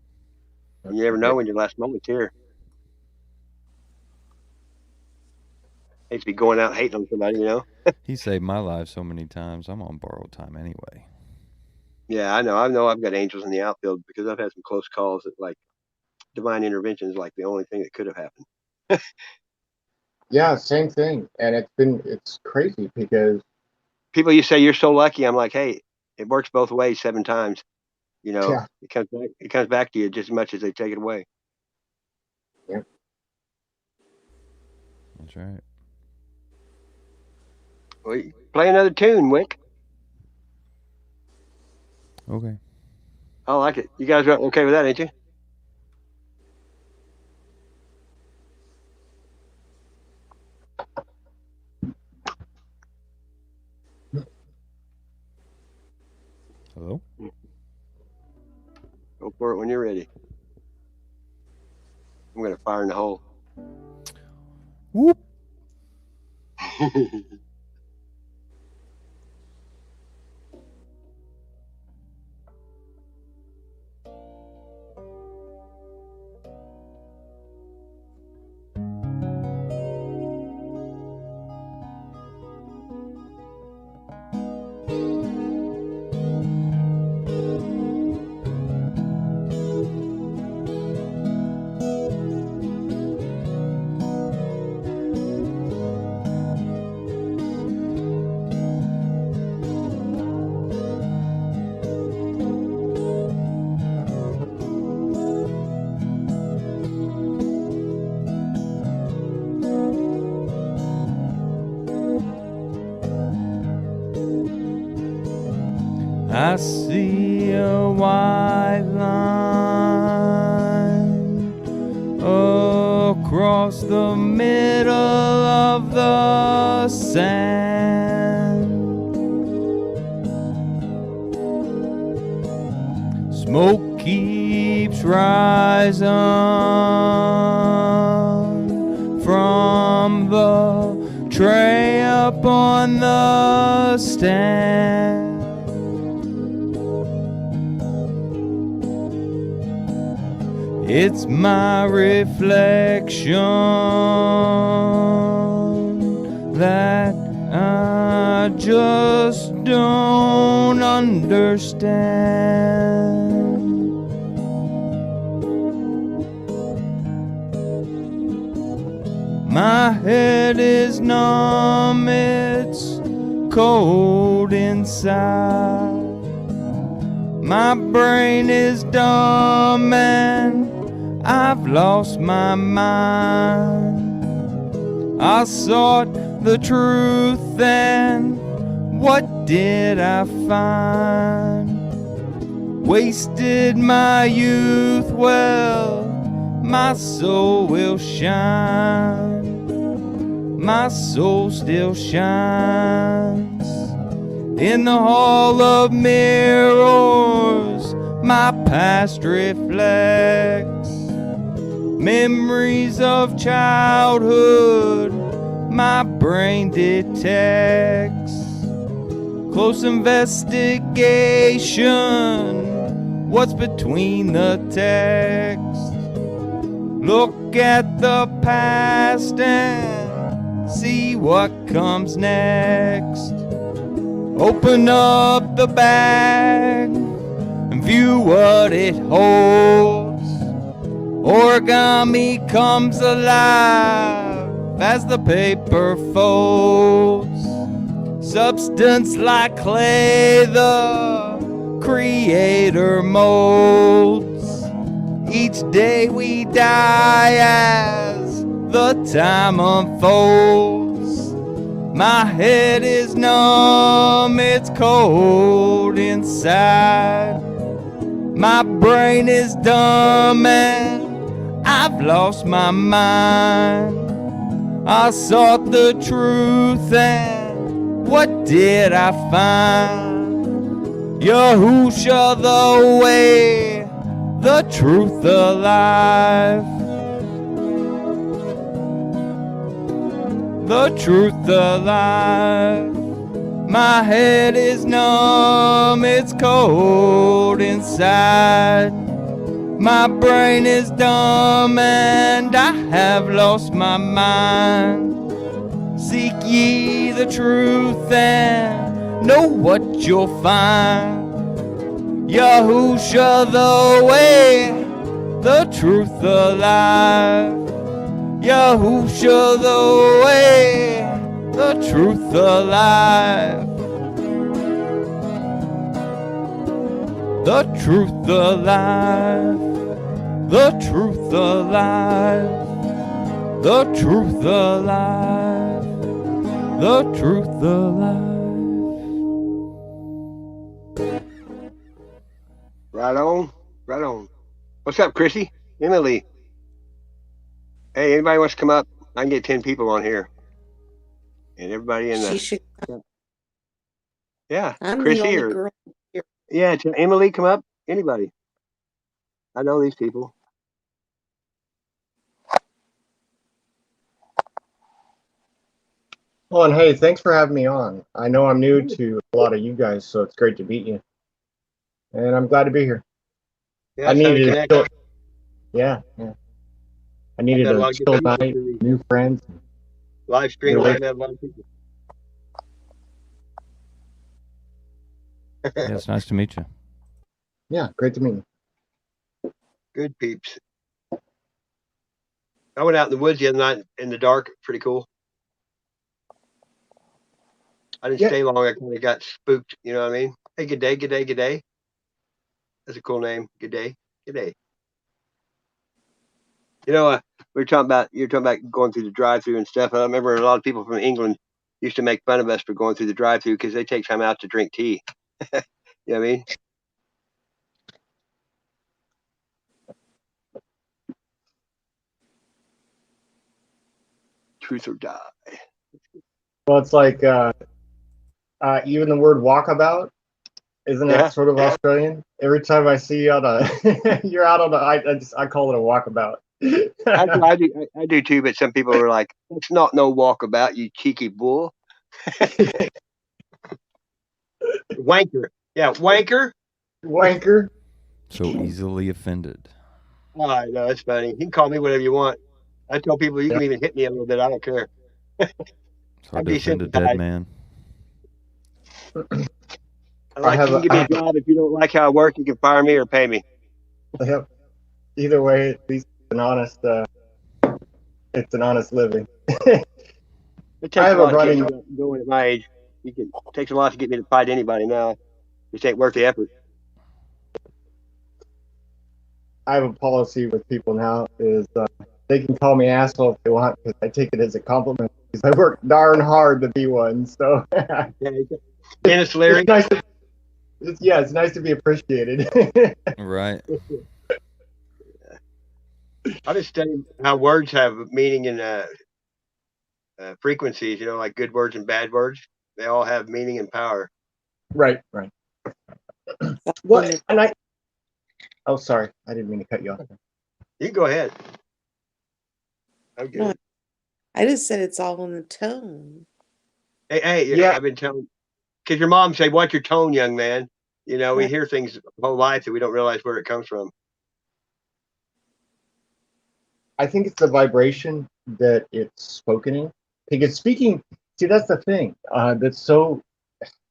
And you never know when your last moment's here. Hate to be going out hating on somebody.
He saved my life so many times. I'm on borrowed time anyway.
Yeah, I know. I know. I've got angels in the outfield because I've had some close calls that like divine intervention is like the only thing that could have happened.
Yeah, same thing, and it's crazy because
People, you say you're so lucky. I'm like, hey, it works both ways 7 times.
yeah,
It comes back. It comes back to you just as much as they take it away.
yeah.
That's right.
Well, play another tune, Wick.
Okay.
I like it. You guys are okay with that, ain't you?
Hello?
Go for it when you're ready. I'm gonna fire in the hole.
Whoop. I see a white line across the middle of the sand. Smoke keeps rising from the tray up on the stand. It's my reflection that I just don't understand. My head is numb, it's cold inside. My brain is dumb and I've lost my mind. I sought the truth and what did I find? Wasted my youth, well, my soul will shine. My soul still shines. In the hall of mirrors, my past reflects memories of childhood my brain detects. Close investigation, what's between the text? Look at the past and see what comes next. Open up the bag and view what it holds. Origami comes alive as the paper folds. Substance like clay the creator molds. Each day we die as the time unfolds. My head is numb, it's cold inside. My brain is dumb and I've lost my mind. I sought the truth and what did I find? Yahusha the way, the truth, the life. The truth, the life. My head is numb, it's cold inside. My brain is dumb and I have lost my mind. Seek ye the truth and know what you'll find. Yahusha the way, the truth, the life. Yahusha the way, the truth, the life. The truth, the life. The truth, the life. The truth, the life. The truth, the life.
Right on, right on. What's up, Chrissy? Emily. Hey, anybody wants to come up? I can get 10 people on here. And everybody in
She
the...
should.
Yeah,
I'm the
Chrissy
only
or...
girl here.
Yeah, Emily, come up. Anybody. I know these people.
Well, and hey, thanks for having me on. I know I'm new to a lot of you guys, so it's great to meet you. And I'm glad to be here.
Yeah,
I
it's time to
needed
connect.
to chill. Yeah. I needed
Got a
a
lot of good
chill
people
night,
through the
new friends.
live stream. I've had a lot of people.
Yeah, it's nice to meet you.
Yeah, great to meet you.
Good peeps. I went out in the woods the other night in the dark. Pretty cool. I didn't stay long. I kind of got spooked. You know what I mean? Hey, good day, good day, good day. That's a cool name. Good day, good day. You know, you're talking about going through the drive-through and stuff. I remember a lot of people from England used to make fun of us for going through the drive-through because they take time out to drink tea. You know what I mean? Truth or die.
Well, it's like even the word walkabout, isn't that
Yeah.
sort of Australian? Every time I see you on a, you're out on a, I call it a walkabout.
I do too, but some people are like, it's not no walkabout, you cheeky bull. Wanker. Yeah, wanker.
Wanker.
So easily offended.
Oh, I know, it's funny. You can call me whatever you want. I tell people you can even hit me a little bit. I don't care.
It's hard
I'm
to offend a dead
desensitized.
man.
Like, you can give me a job. If you don't like how I work, you can fire me or pay me.
Either way, at least it's an honest living.
It
I
takes a
have a
lot to get
running.
me going at my age. It takes a lot to get me to fight anybody now. It ain't worth the effort.
I have a policy with people now is they can call me asshole if they want because I take it as a compliment because I work darn hard to be one. So
Yeah, Dennis Leary.
it's nice. It's nice to be appreciated.
Right.
I just study how words have meaning and frequencies. You know, like good words and bad words. They all have meaning and power.
Right. What? And I. Oh, sorry. I didn't mean to cut you off.
You can go ahead. I'm good.
No, I just said it's all in the tone.
Hey,
Yeah.
I've been telling, because your mom said, "What's your tone, young man?" You know, we
Right.
hear things our whole life that we don't realize where it comes from.
I think it's the vibration that it's spoken in. Because speaking, see, that's the thing. That's so,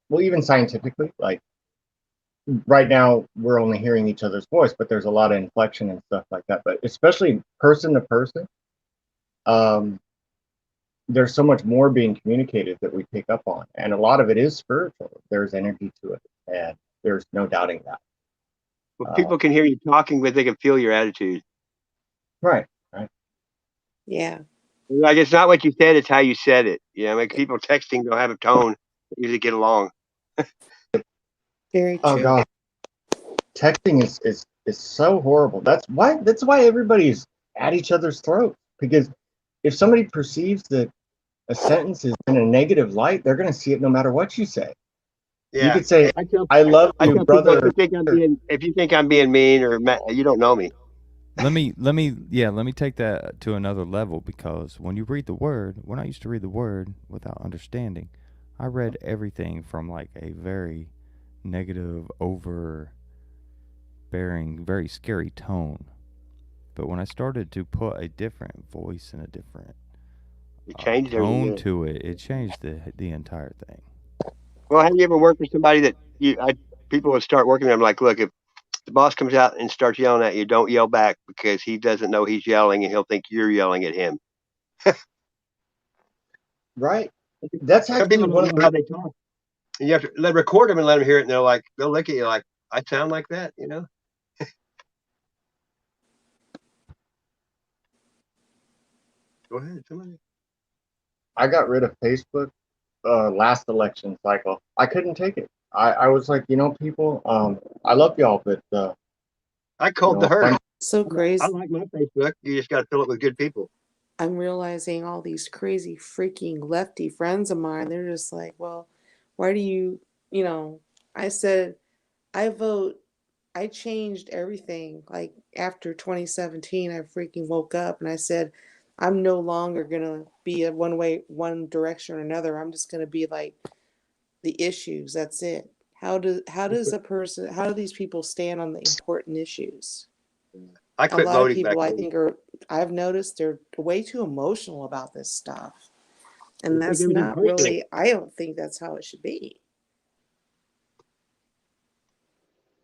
well, even scientifically, like right now, we're only hearing each other's voice, but there's a lot of inflection and stuff like that. But especially person to person, there's so much more being communicated that we pick up on. And a lot of it is spiritual. There's energy to it. And there's no doubting that.
Well, people can hear you talking, but they can feel your attitude.
Right.
Yeah.
Like, it's not what you said; it's how you said it. You know, like people texting don't have a tone. They usually get along.
Very true.
Oh God. Texting is so horrible. That's why everybody's at each other's throats. Because if somebody perceives that a sentence is in a negative light, they're going to see it no matter what you say.
Yeah.
You could say,
I
"I love you,
tell
brother."
people, if you think I'm being mean or you don't know me.
Let me take that to another level, because when you read the word, when I used to read the word without understanding, I read everything from like a very negative, overbearing, very scary tone. But when I started to put a different voice and a different
You changed
tone
everything.
to it, it changed the entire thing.
Well, have you ever worked with somebody that people would start working with them like, look, if the boss comes out and starts yelling at you, don't yell back because he doesn't know he's yelling and he'll think you're yelling at him.
Right. That's
Some
actually
people
one
don't
of
know how
the.
they talk. And you have to record them and let them hear it, and they'll look at you like, I sound like that, you know? Go ahead, somebody.
I got rid of Facebook last election cycle. I couldn't take it. I was like, people, I love y'all, but
I called the herd.
So crazy.
I like my Facebook. You just got to fill it with good people.
I'm realizing all these crazy freaking lefty friends of mine, they're just like, well, why do you I said, I changed everything. Like after 2017, I freaking woke up and I said, I'm no longer going to be a one direction or another. I'm just going to be like the issues. That's it. How do these people stand on the important issues?
I
A
quit
lot of
voting back
people,
then.
I've noticed they're way too emotional about this stuff. And
They think
that's
everything's
not
personal.
really, I don't think that's how it should be.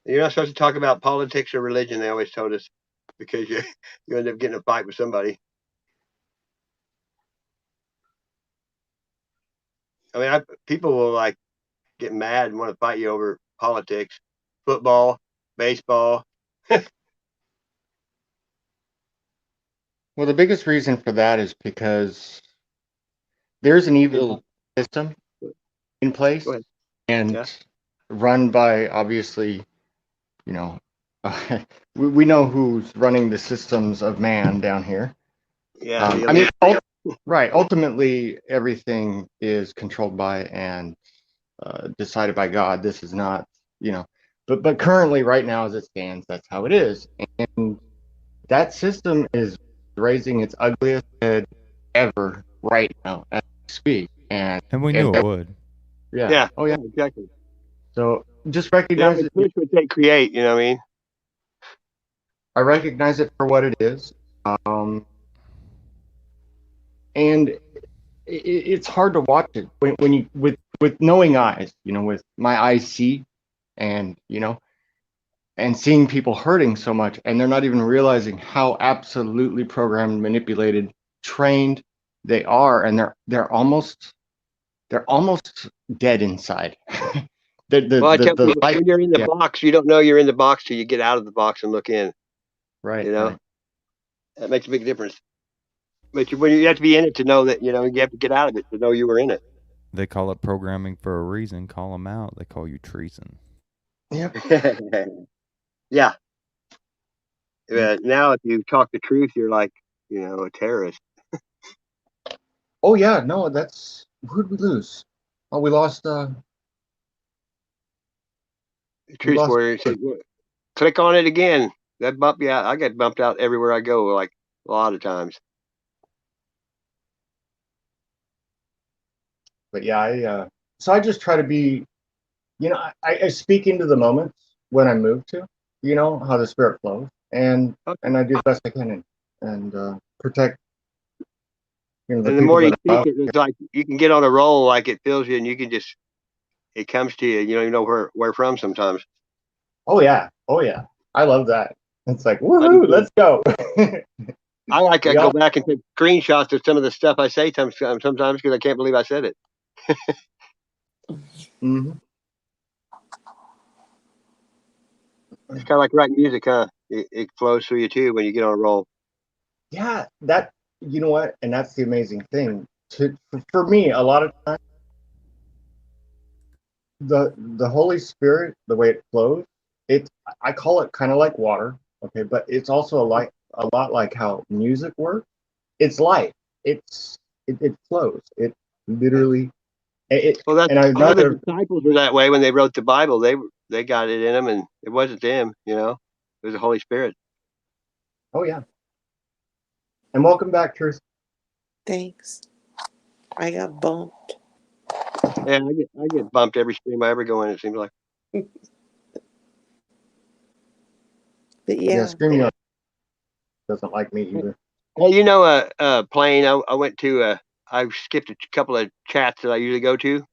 You're not supposed to talk about politics or religion, they always told us, because you end up getting a fight with somebody. I mean, people will like get mad and want to fight you over politics, football, baseball.
Well, the biggest reason for that is because there's an evil system in place,
Go ahead.
and
Yeah.
run by obviously, you know, we know who's running the systems of man down here.
Yeah,
I mean, right. Ultimately, everything is controlled by and decided by God. This is not, you know, but currently, right now, as it stands, that's how it is. And that system is raising its ugliest head ever right now as we speak. And
we knew it would.
Yeah. Oh yeah.
exactly.
So just recognize it.
Push what they create. You know what I mean?
I recognize it for what it is. And it's hard to watch it when you with knowing eyes, you know, with my eyes see, and you know, and seeing people hurting so much, and they're not even realizing how absolutely programmed, manipulated, trained they are, and they're almost dead inside.
Well, I tell people
life,
when you're in the box, you don't know you're in the box till you get out of the box and look in.
Right.
You know,
right.
That makes a big difference. But when you have to be in it to know that, you know, you have to get out of it to know you were in it.
They call it programming for a reason. Call them out. They call you treason.
Yep.
Yeah. Now, if you talk the truth, you're like, you know, a terrorist.
Oh yeah, no, that's who'd we lose? Oh, we lost.
Truth warrior said, click on it again. That bump, yeah, I get bumped out everywhere I go, like a lot of times.
But yeah, so I just try to be, you know, I speak into the moments when I move to, you know, how the spirit flows, and I do the best I can and protect, you know, the
And the
people
more you
that are
speak
out.
it, it's like you can get on a roll, like it fills you, and you can just, it comes to you. You don't even know where from sometimes.
Oh yeah, I love that. It's like
I do
woohoo,
too.
let's go.
I like to go back and take screenshots of some of the stuff I say sometimes because I can't believe I said it.
Mm-hmm.
It's kind of like writing music, huh? It flows through you too when you get on a roll.
Yeah, that, you know what, and that's the amazing thing. For me, a lot of times the Holy Spirit, the way it flows, it I call it kind of like water, okay, but it's also a lot like how music works. It's life. It flows. It literally
Well, that's
and I
all the
another.
disciples were that way when they wrote the Bible. They got it in them, and it wasn't them. You know, it was the Holy Spirit.
Oh yeah, and welcome back, Truth.
Thanks. I got bumped.
Yeah, I get bumped every stream I ever go in. It seems like.
But yeah.
Streaming doesn't like me either.
Well, you know, plane. I went to. I skipped a couple of chats that I usually go to,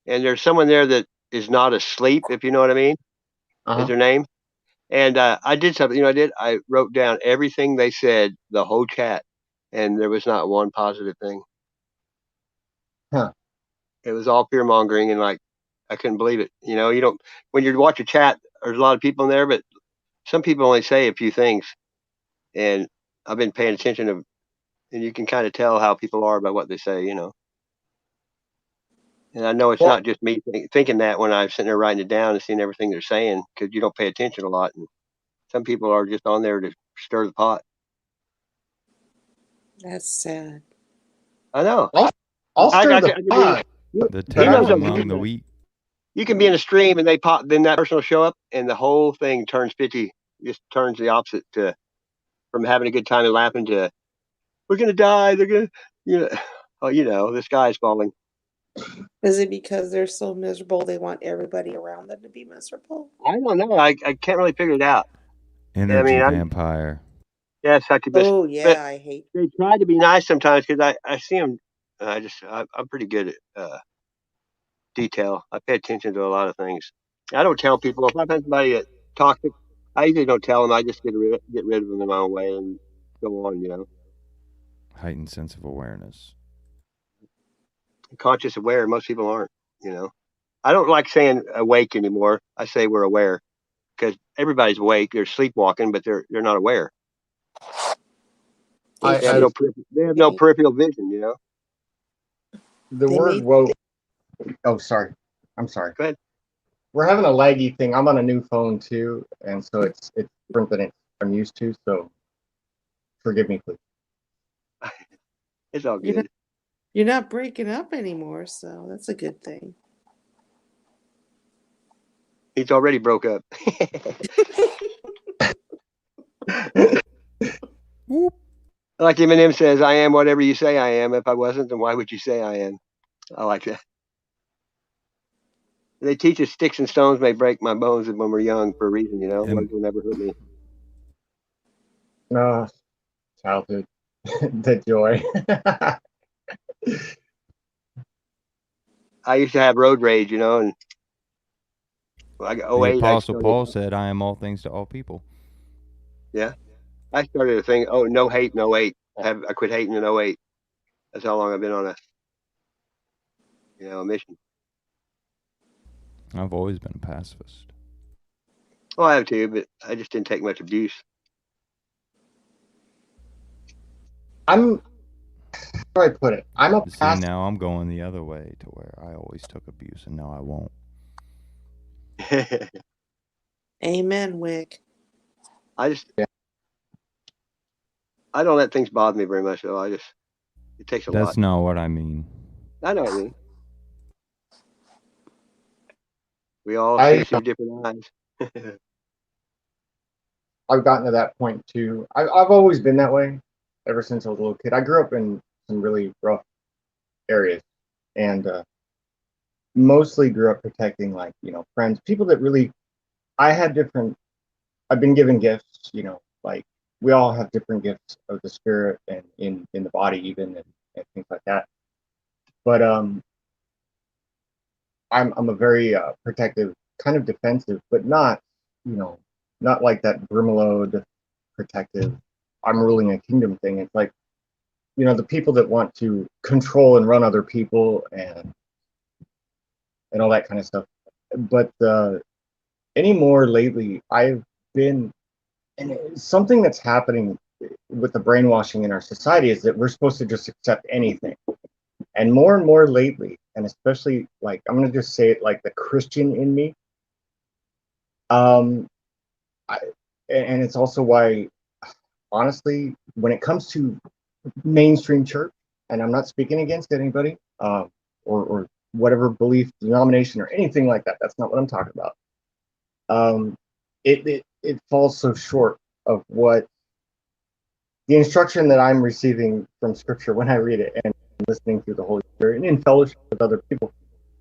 and there's someone there that is not asleep. If you know what I mean, is their name. And I did something. You know, I wrote down everything they said, the whole chat, and there was not one positive thing.
Huh.
It was all fear mongering, and like I couldn't believe it. You know, you don't when you watch a chat. There's a lot of people in there, but some people only say a few things, and I've been paying attention to, and you can kind of tell how people are by what they say. You know, and I know it's not just me thinking that when I'm sitting there writing it down and seeing everything they're saying because you don't pay attention a lot, and some people are just on there to stir the pot.
That's sad.
I know.
I'll stir the pot.
The tares among the wheat.
You can be in a stream and they pop, then that person will show up and the whole thing turns 50, just turns the opposite to from having a good time and laughing to we're gonna die. They're gonna, you know, oh, you know, the sky is falling.
Is it because they're so miserable they want everybody around them to be miserable?
I don't know. I can't really figure it out.
Energy vampire.
Yes, I could.
Oh yeah, I hate.
They try to be nice sometimes because I see them. I'm pretty good at detail. I pay attention to a lot of things. I don't tell people if I find somebody that toxic. I usually don't tell them. I just get rid of them in my own way and go on. You know,
Heightened sense of awareness.
conscious aware. Most people aren't. You know, I don't like saying awake anymore. I say we're aware because everybody's awake. They're sleepwalking, but they're not aware. They have no peripheral vision. You know.
The word woke. Oh, sorry. I'm sorry.
Go ahead.
we're having a laggy thing. I'm on a new phone too, and so it's different than I'm used to. So forgive me, please.
It's all
You're
good.
not, you're not breaking up anymore, so that's a good thing.
He's already broke up.
Whoop.
Like Eminem says, I am whatever you say I am. If I wasn't, then why would you say I am? I like that. They teach us sticks and stones may break my bones when we're young for a reason, Words
And
will never hurt me.
Childhood, the joy.
I used to have road rage, and like
the
08, I
Apostle
started,
Paul said, I am all things to all people.
yeah, I started a thing. Oh, no hate, no 08. I quit hating in 08. That's how long I've been on a mission.
I've always been a pacifist.
Well, I have too, but I just didn't take much abuse.
I'm how do I put it? I'm a
But see,
past.
now I'm going the other way to where I always took abuse and now I won't.
Amen, Wick.
I don't let things bother me very much, though. It takes a lot.
That's not what I mean.
I know what I mean. We all see
I
through different eyes.
I've gotten to that point too. I've always been that way ever since I was a little kid. I grew up in some really rough areas, and mostly grew up protecting friends, people that really. I had different. I've been given gifts, like we all have different gifts of the spirit and in the body even and things like that. But I'm a very protective, kind of defensive, but not you know not like that Brimelode protective. I'm ruling a kingdom thing. It's like the people that want to control and run other people and all that kind of stuff. But anymore lately, I've been and something that's happening with the brainwashing in our society is that we're supposed to just accept anything. And more lately, and especially like I'm gonna just say it like the Christian in me, um, I, and it's also why, honestly, when it comes to mainstream church, and I'm not speaking against anybody, or whatever belief, denomination, or anything like that. That's not what I'm talking about. Um, it falls so short of what the instruction that I'm receiving from Scripture when I read it and listening through the Holy Spirit and in fellowship with other people.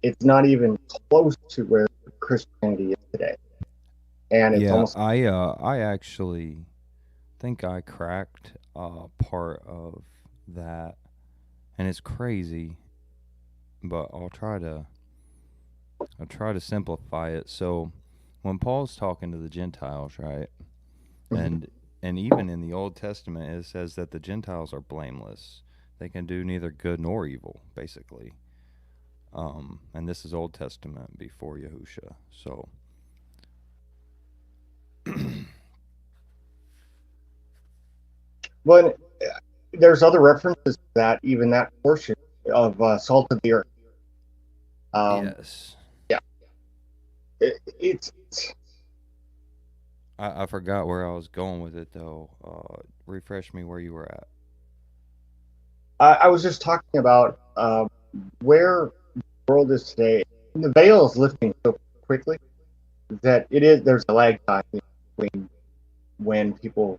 It's not even close to where Christianity is today, and it's
Yeah,
almost
I actually think I cracked part of that, and it's crazy, but I'll try to simplify it. So when Paul's talking to the Gentiles, right? And and even in the Old Testament it says that the Gentiles are blameless. They can do neither good nor evil, basically. And this is Old Testament before Yahusha. So
when there's other references to that, even that portion of salt of the earth.
yes.
Yeah, it's
I forgot where I was going with it though. Refresh me where you were at.
I was just talking about where the world is today. The veil is lifting so quickly that there's a lag time between when people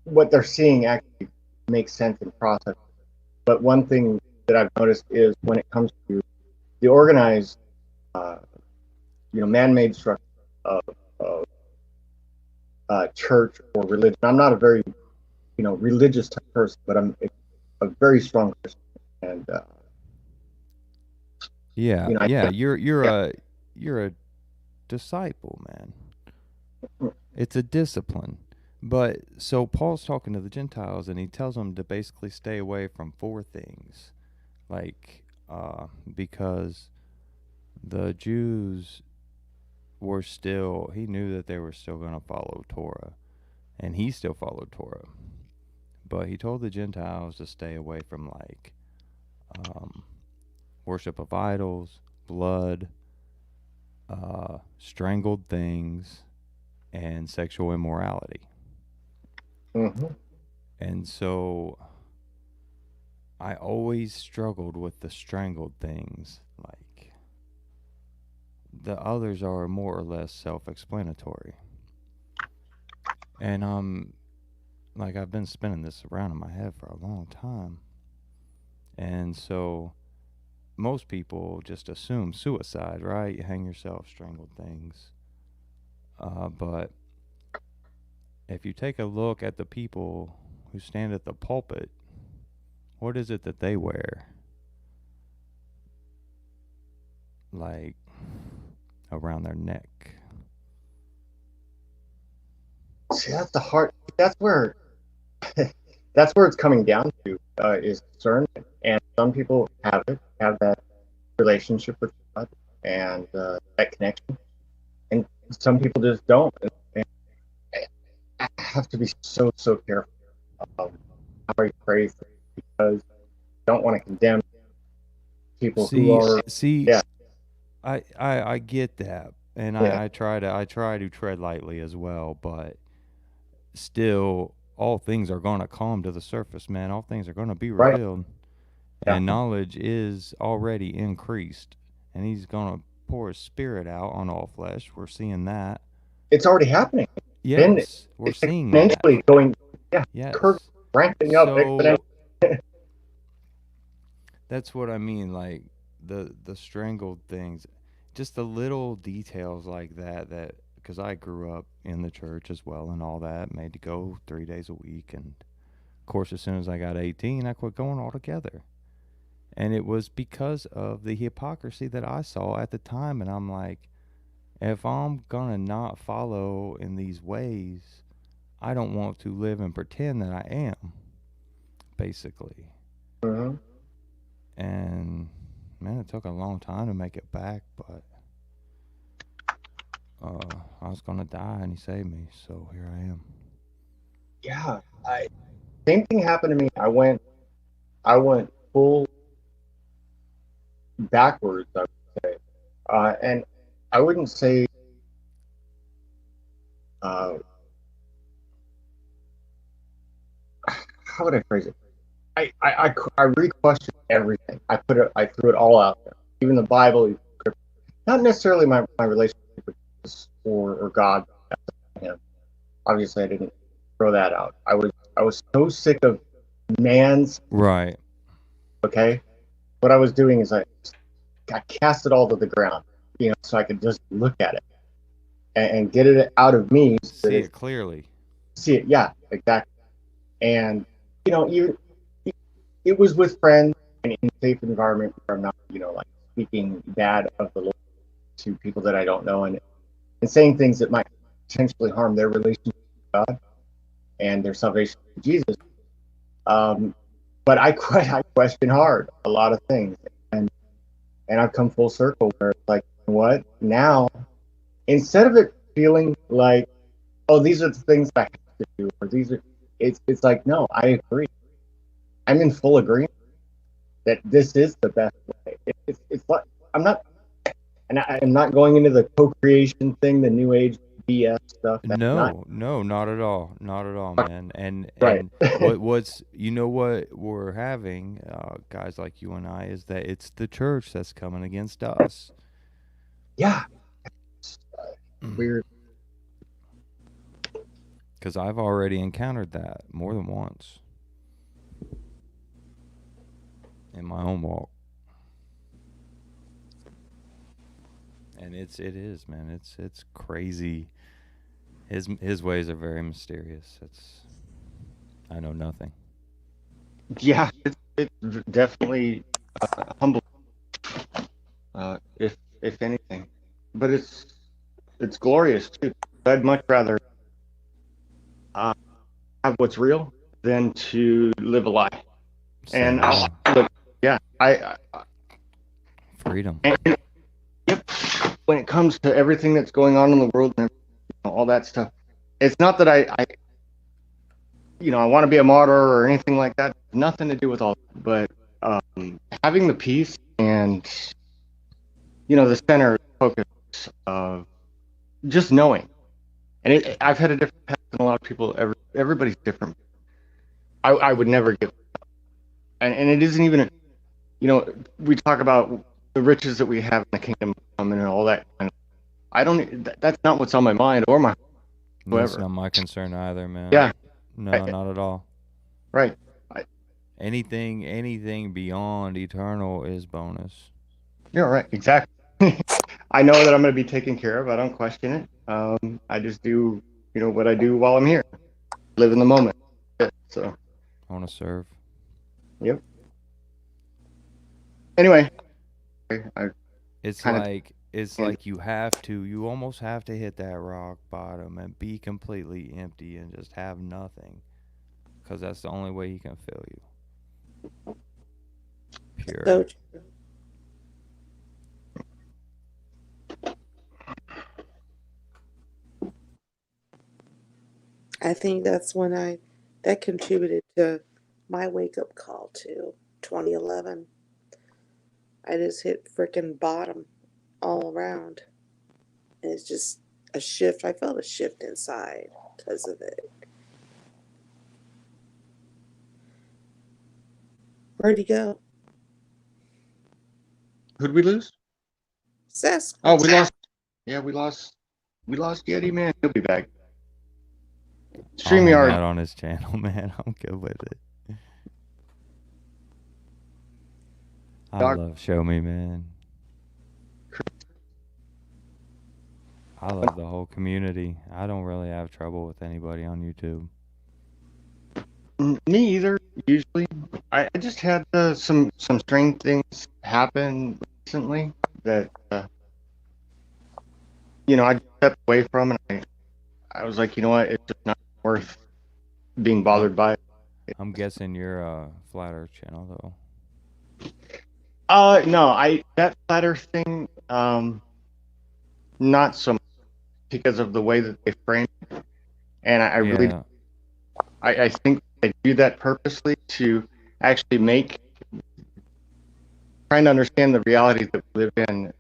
what they're seeing actually makes sense and process. But one thing that I've noticed is when it comes to the organized, uh, man-made structure of church or religion. I'm not a very, religious type person, but I'm a very strong Christian, and
Yeah,
I
yeah,
think, yeah,
you're a disciple, man. It's a discipline. But so Paul's talking to the Gentiles and he tells them to basically stay away from four things. Like because the Jews were still he knew that they were still going to follow Torah and he still followed Torah. But he told the Gentiles to stay away from like um, worship of idols, blood, strangled things, and sexual immorality.
Mm-hmm.
And so I always struggled with the strangled things. Like, the others are more or less self-explanatory. And like, I've been spinning this around in my head for a long time. And so most people just assume suicide, right? You hang yourself, strangled things. But if you take a look at the people who stand at the pulpit, what is it that they wear? Like, around their neck.
See, that's the heart. That's where that's where it's coming down to is discernment. And some people have that relationship with God and that connection, and some people just don't. And I have to be so careful how I pray for, because I don't want to condemn people who are. Yeah.
I get that, and
Yeah.
I try to tread lightly as well, but still, all things are gonna come to the surface, man. All things are gonna be
Right.
revealed,
Yeah.
and knowledge is already increased, and He's gonna pour His Spirit out on all flesh. We're seeing that.
It's already happening.
Yes, we're
It's
seeing that.
exponentially going. Yeah.
Yes.
Ramping up exponentially.
That's what I mean, like the strangled things, just the little details like that because I grew up in the church as well and all that, made to go 3 days a week, and of course as soon as I got 18 I quit going altogether. And it was because of the hypocrisy that I saw at the time, and I'm like, if I'm gonna not follow in these ways, I don't want to live and pretend that I am, basically.
Mm-hmm.
And man, it took a long time to make it back, but I was gonna die and He saved me, so here I am.
Yeah, same thing happened to me. I went full backwards, I would say, and I wouldn't say how would I phrase it? I re-questioned everything. I threw it all out there, even the Bible, even Scripture. Not necessarily my relationship with Jesus or God. Him. Obviously, I didn't throw that out. I was so sick of man's.
Right.
Okay, what I was doing is I cast it all to the ground, so I could just look at it and get it out of me. So
see it clearly.
See it, yeah, exactly. And it was with friends and in a safe environment where I'm not, like speaking bad of the Lord to people that I don't know, and saying things that might potentially harm their relationship with God and their salvation with Jesus. But I question hard a lot of things, and I've come full circle where it's like, you know what? Now, instead of it feeling like, oh, these are the things I have to do, or it's like, no, I agree. I'm in full agreement that this is the best way. It's like I'm not going into the co-creation thing, the New Age BS stuff.
No, not at all, man. And
right.
what's what we're having, guys like you and I, is that it's the church that's coming against us.
Yeah, weird.
Because I've already encountered that more than once in my own walk. And it is, man. It's crazy. His ways are very mysterious. I know nothing.
Yeah, it's definitely humble, if anything, but it's glorious too. I'd much rather have what's real than to live a lie.
Same
and I
freedom.
And, yep. When it comes to everything that's going on in the world and all that stuff, it's not that I want to be a martyr or anything like that. Nothing to do with all that. But having the peace and the center focus of just knowing. And I've had a different path than a lot of people. Everybody's different. I would never give, and it isn't even, we talk about the riches that we have in the kingdom and all that. And I don't. That's not what's on my mind or my
That's
whoever.
not my concern either, man.
Yeah.
No, not at all.
Right.
Anything beyond eternal is bonus.
You're right. Exactly. I know that I'm going to be taken care of. I don't question it. I just do, what I do while I'm here. Live in the moment. So.
I want to serve.
Yep. Anyway,
it's like you almost have to hit that rock bottom and be completely empty and just have nothing, because that's the only way he can fill you. Pure.
So true. I think that's when that contributed to my wake up call to 2011. I just hit freaking bottom all around. And it's just a shift. I felt a shift inside because of it. Where'd he go?
Who'd we lose?
Sasquatch.
Oh, we lost. Yeah, we lost Yeti, man. He'll be back.
I'll hang
StreamYard.
out on his channel, man. I'm good with it. I love Show Me, man. I love the whole community. I don't really have trouble with anybody on YouTube.
Me either. Usually, I just had some strange things happen recently that I stepped away from, and I was like, you know what, it's just not worth being bothered by it.
I'm guessing you're a Flat Earth channel though.
No, that Flat Earth thing, not so much because of the way that they frame it, and I really, I think they do that purposely to actually trying to understand the reality that we live in,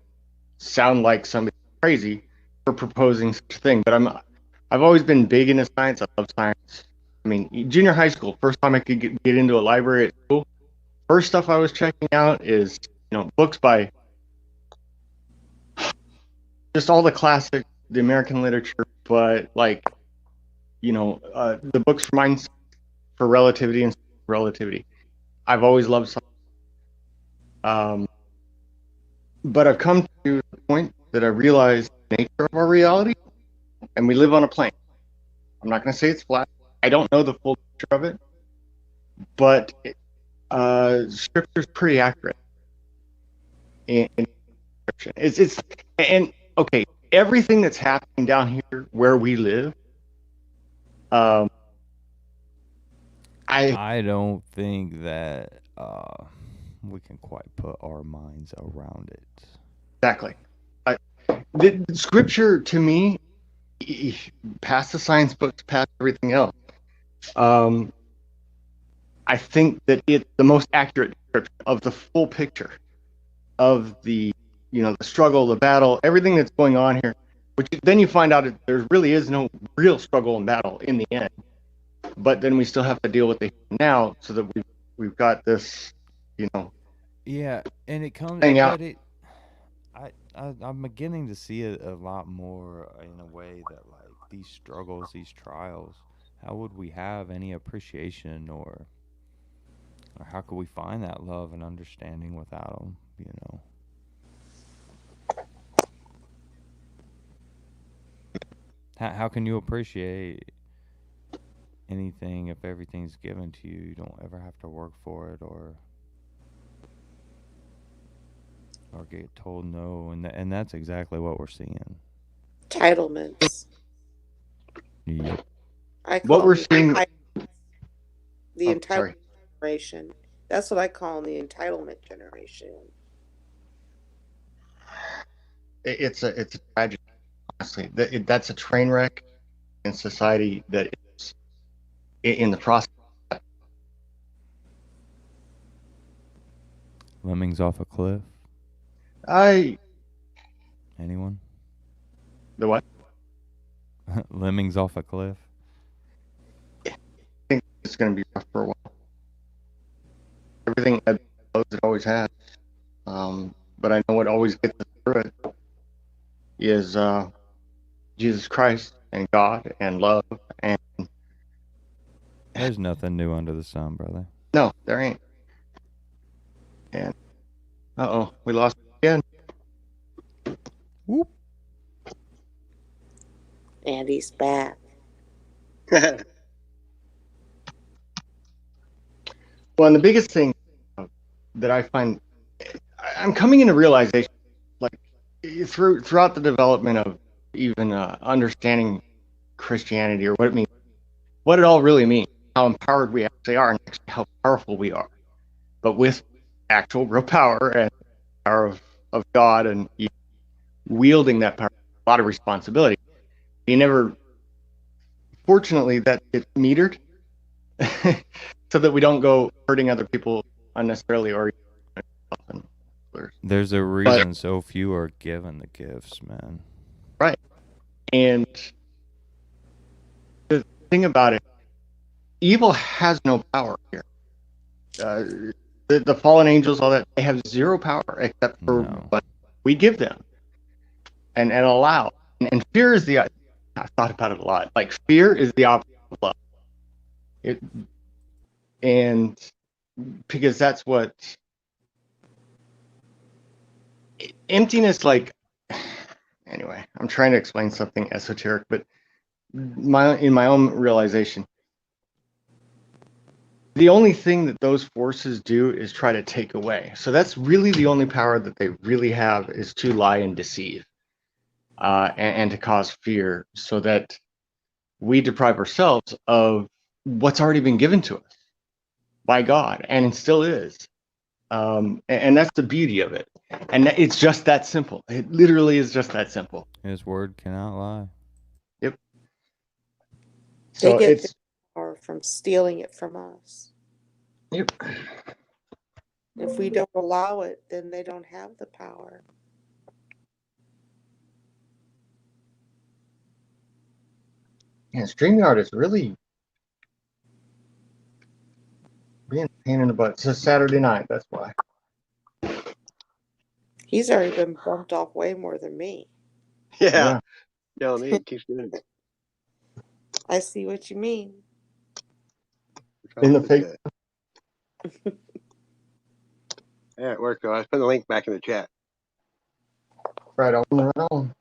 sound like somebody crazy for proposing such a thing. But I've always been big into science. I love science. I mean, junior high school, first time I could get into a library at school, first stuff I was checking out is, books by just all the classic, the American literature, but the books for Einstein, for relativity and relativity. I've always loved science. But I've come to the point that I realize the nature of our reality, and we live on a plane. I'm not going to say it's flat. I don't know the full picture of it, but Scripture's pretty accurate in description. And okay, everything that's happening down here where we live,
I don't think that we can quite put our minds around it.
Exactly. The Scripture, to me, past the science books, past everything else, I think that it's the most accurate description of the full picture of the struggle, the battle, everything that's going on here. Which then you find out that there really is no real struggle and battle in the end. But then we still have to deal with it now, so that we've got this,
Yeah, and it comes.
Hang out.
But I'm beginning to see it a lot more in a way that, like, these struggles, these trials, how would we have any appreciation or how could we find that love and understanding without them? How can you appreciate anything if everything's given to you? You don't ever have to work for it or get told no, and that's exactly what we're seeing.
Entitlements.
Yep.
What we're seeing.
The entitlement generation. That's what I call the entitlement generation.
It's a tragedy, honestly. That's a train wreck in society that is in the process.
Lemmings off a cliff. Anyone?
The what?
Lemmings off a cliff.
I think it's going to be rough for a while. Everything ebbs and flows, it always has. But I know what always gets us through it is Jesus Christ and God and love. And
There's nothing new under the sun, brother.
no, there ain't. And we lost again.
Whoop.
Andy's back.
Well, and the biggest thing that I find, I'm coming into realization, like throughout the development of even understanding Christianity or what it means, what it all really means, how empowered we actually are, and actually how powerful we are, but with actual real power and power of God, and wielding that power, a lot of responsibility. You never, fortunately, that it's metered, so that we don't go hurting other people unnecessarily or.
There's a reason so few are given the gifts, man.
Right. And the thing about it, evil has no power here. The fallen angels, all that, they have zero power except for what we give them and allow. And fear is the, I've thought about it a lot. Like, fear is the opposite of love. And because that's what emptiness, like, anyway, I'm trying to explain something esoteric, but in my own realization, the only thing that those forces do is try to take away. So that's really the only power that they really have, is to lie and deceive, and to cause fear, so that we deprive ourselves of what's already been given to us by God, and it still is. And that's the beauty of it. And it's just that simple. It literally is just that simple.
His word cannot lie.
Yep.
They
So
get
it's
the power from stealing it from us.
Yep.
If we don't allow it, then they don't have the power.
Yeah, StreamYard is really being a pain in the butt. It's a Saturday night, that's why.
He's already been bumped off way more than me.
Yeah. Telling me, it keeps doing it.
I see what you mean.
In the fake.
Yeah, it worked though. I put the link back in the chat.
Right on, right on.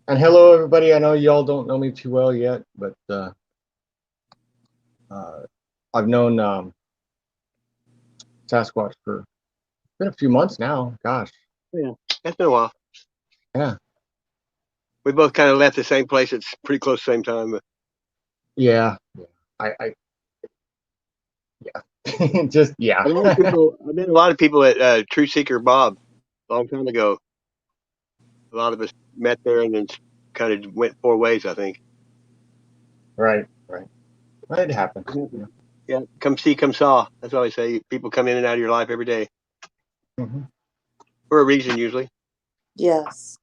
And hello, everybody. I know y'all don't know me too well yet, but I've known Sasquatch for, it's been a few months now. Gosh.
Yeah, it's been a while.
Yeah.
We both kind of left the same place. It's pretty close to the same time. But...
Yeah. Just, yeah.
I met a lot of people at True Seeker Bob a long time ago. A lot of us met there and then kind of went four ways, I think.
Right. It happens.
Yeah, come see, come saw. That's what I say. People come in and out of your life every day.
Mm-hmm.
For a reason, usually.
Yes.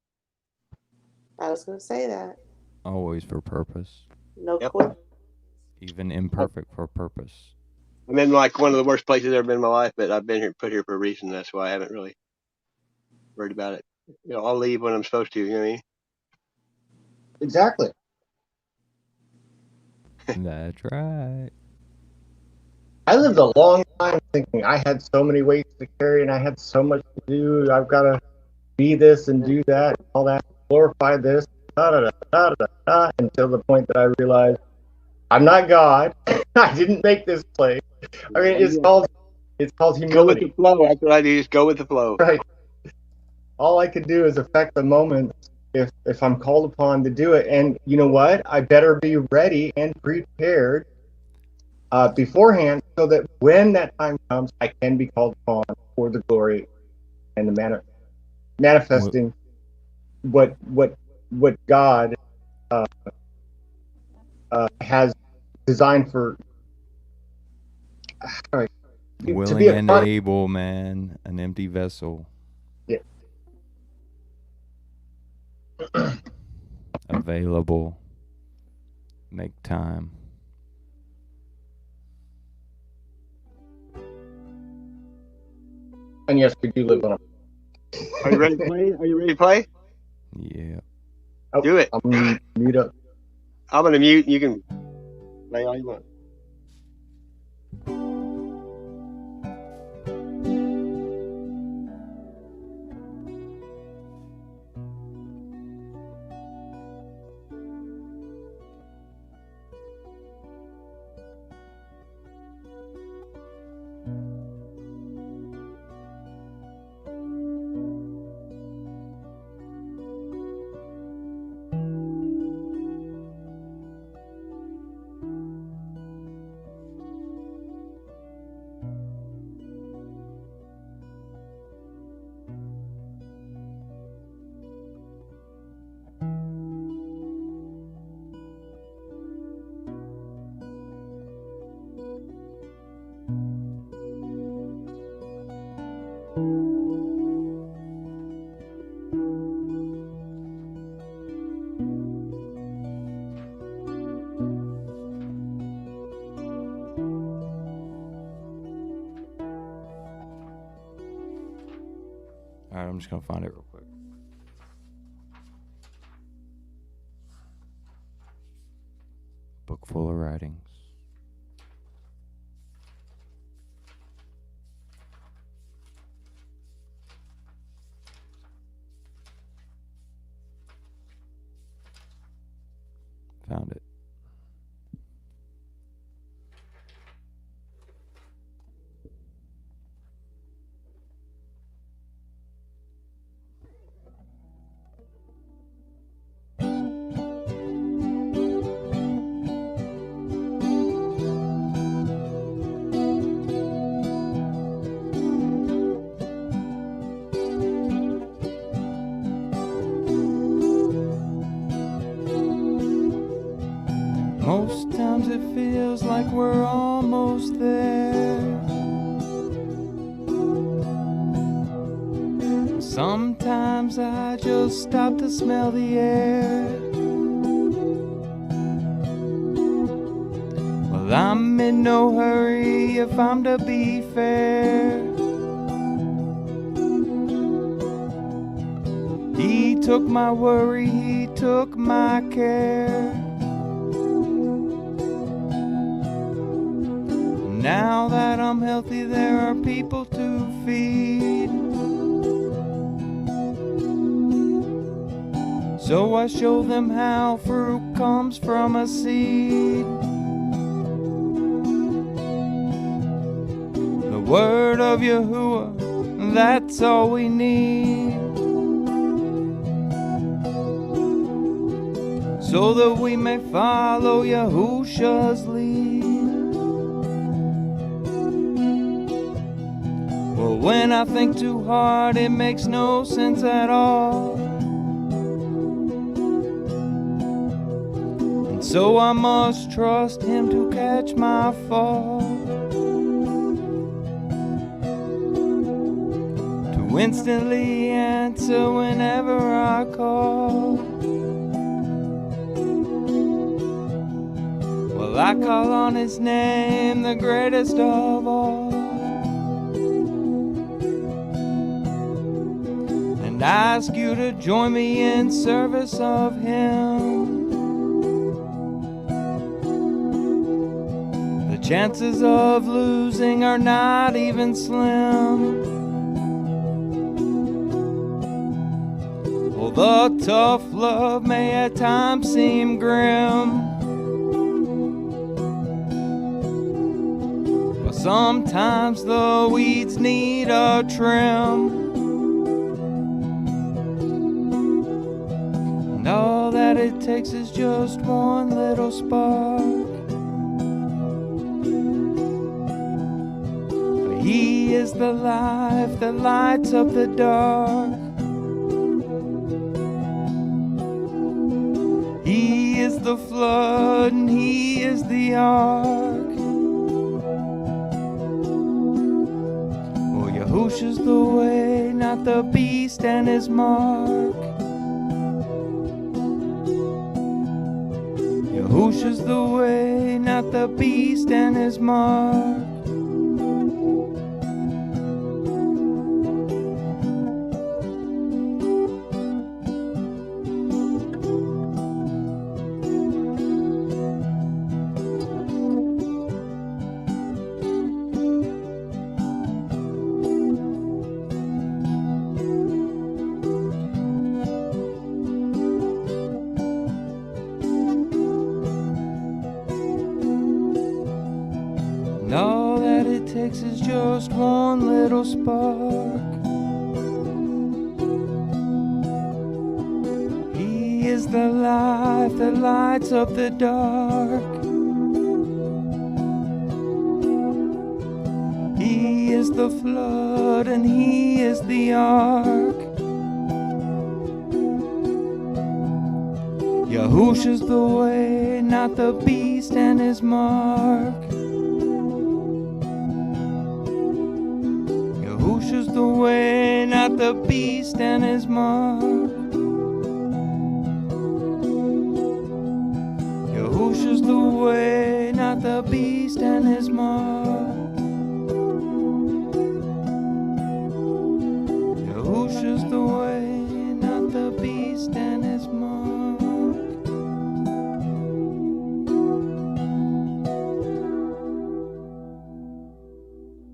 I was going to say that.
Always for purpose.
No
Yep.
question.
Even imperfect for purpose.
I'm in like one of the worst places I've ever been in my life, but I've been put here for a reason. That's why I haven't really worried about it. You know, I'll leave when I'm supposed to. You know what I mean?
Exactly.
That's right.
I lived a long time thinking I had so many weights to carry and I had so much to do. I've got to be this and do that, and all that, glorify this, until the point that I realized I'm not God. I didn't make this place. I mean, it's called humility.
Go with the flow. That's what I do. Just go with the flow.
Right. All I could do is affect the moment if I'm called upon to do it. And you know what? I better be ready and prepared beforehand, so that when that time comes, I can be called upon for the glory and the manifesting what God has designed for.
Willing and able, man. An empty vessel.
Yeah.
available. Make time.
And yes, we do live on a.
Are you ready to play? Are you ready to play?
Yeah.
Oh,
Do it.
I'm mute up.
I'm gonna mute. You can play all you want.
Alright, I'm just gonna find it real quick. Book full of writings. Found it. Most times it feels like we're almost there. Sometimes I just stop to smell the air. Well, I'm in no hurry if I'm to be fair. He took my worry, he took my care. Now that I'm healthy, there are people to feed. So I show them how fruit comes from a seed. The word of Yahuwah, that's all we need. So that we may follow Yahusha's lead. Well, when I think too hard, it makes no sense at all. And so I must trust him to catch my fall. To instantly answer whenever I call. Well, I call on his name, the greatest of all. And I ask you to join me in service of him. The chances of losing are not even slim. Well, the tough love may at times seem grim, but sometimes the weeds need a trim. And all that it takes is just one little spark. For he is the life that lights up the dark. He is the flood and he is the ark. Well, Yahusha's the way, not the beast and his mark. Yahusha is the way, not the beast and his mark. And all that it takes is just one little spark. He is the light that lights up the dark. He is the flood and he is the ark. Yahusha's the way, not the beast and his mark. Yahusha's the way, not the beast and his mark. Yahusha's the way, not the beast and his mark. Yahusha's the way, not the beast and his mark.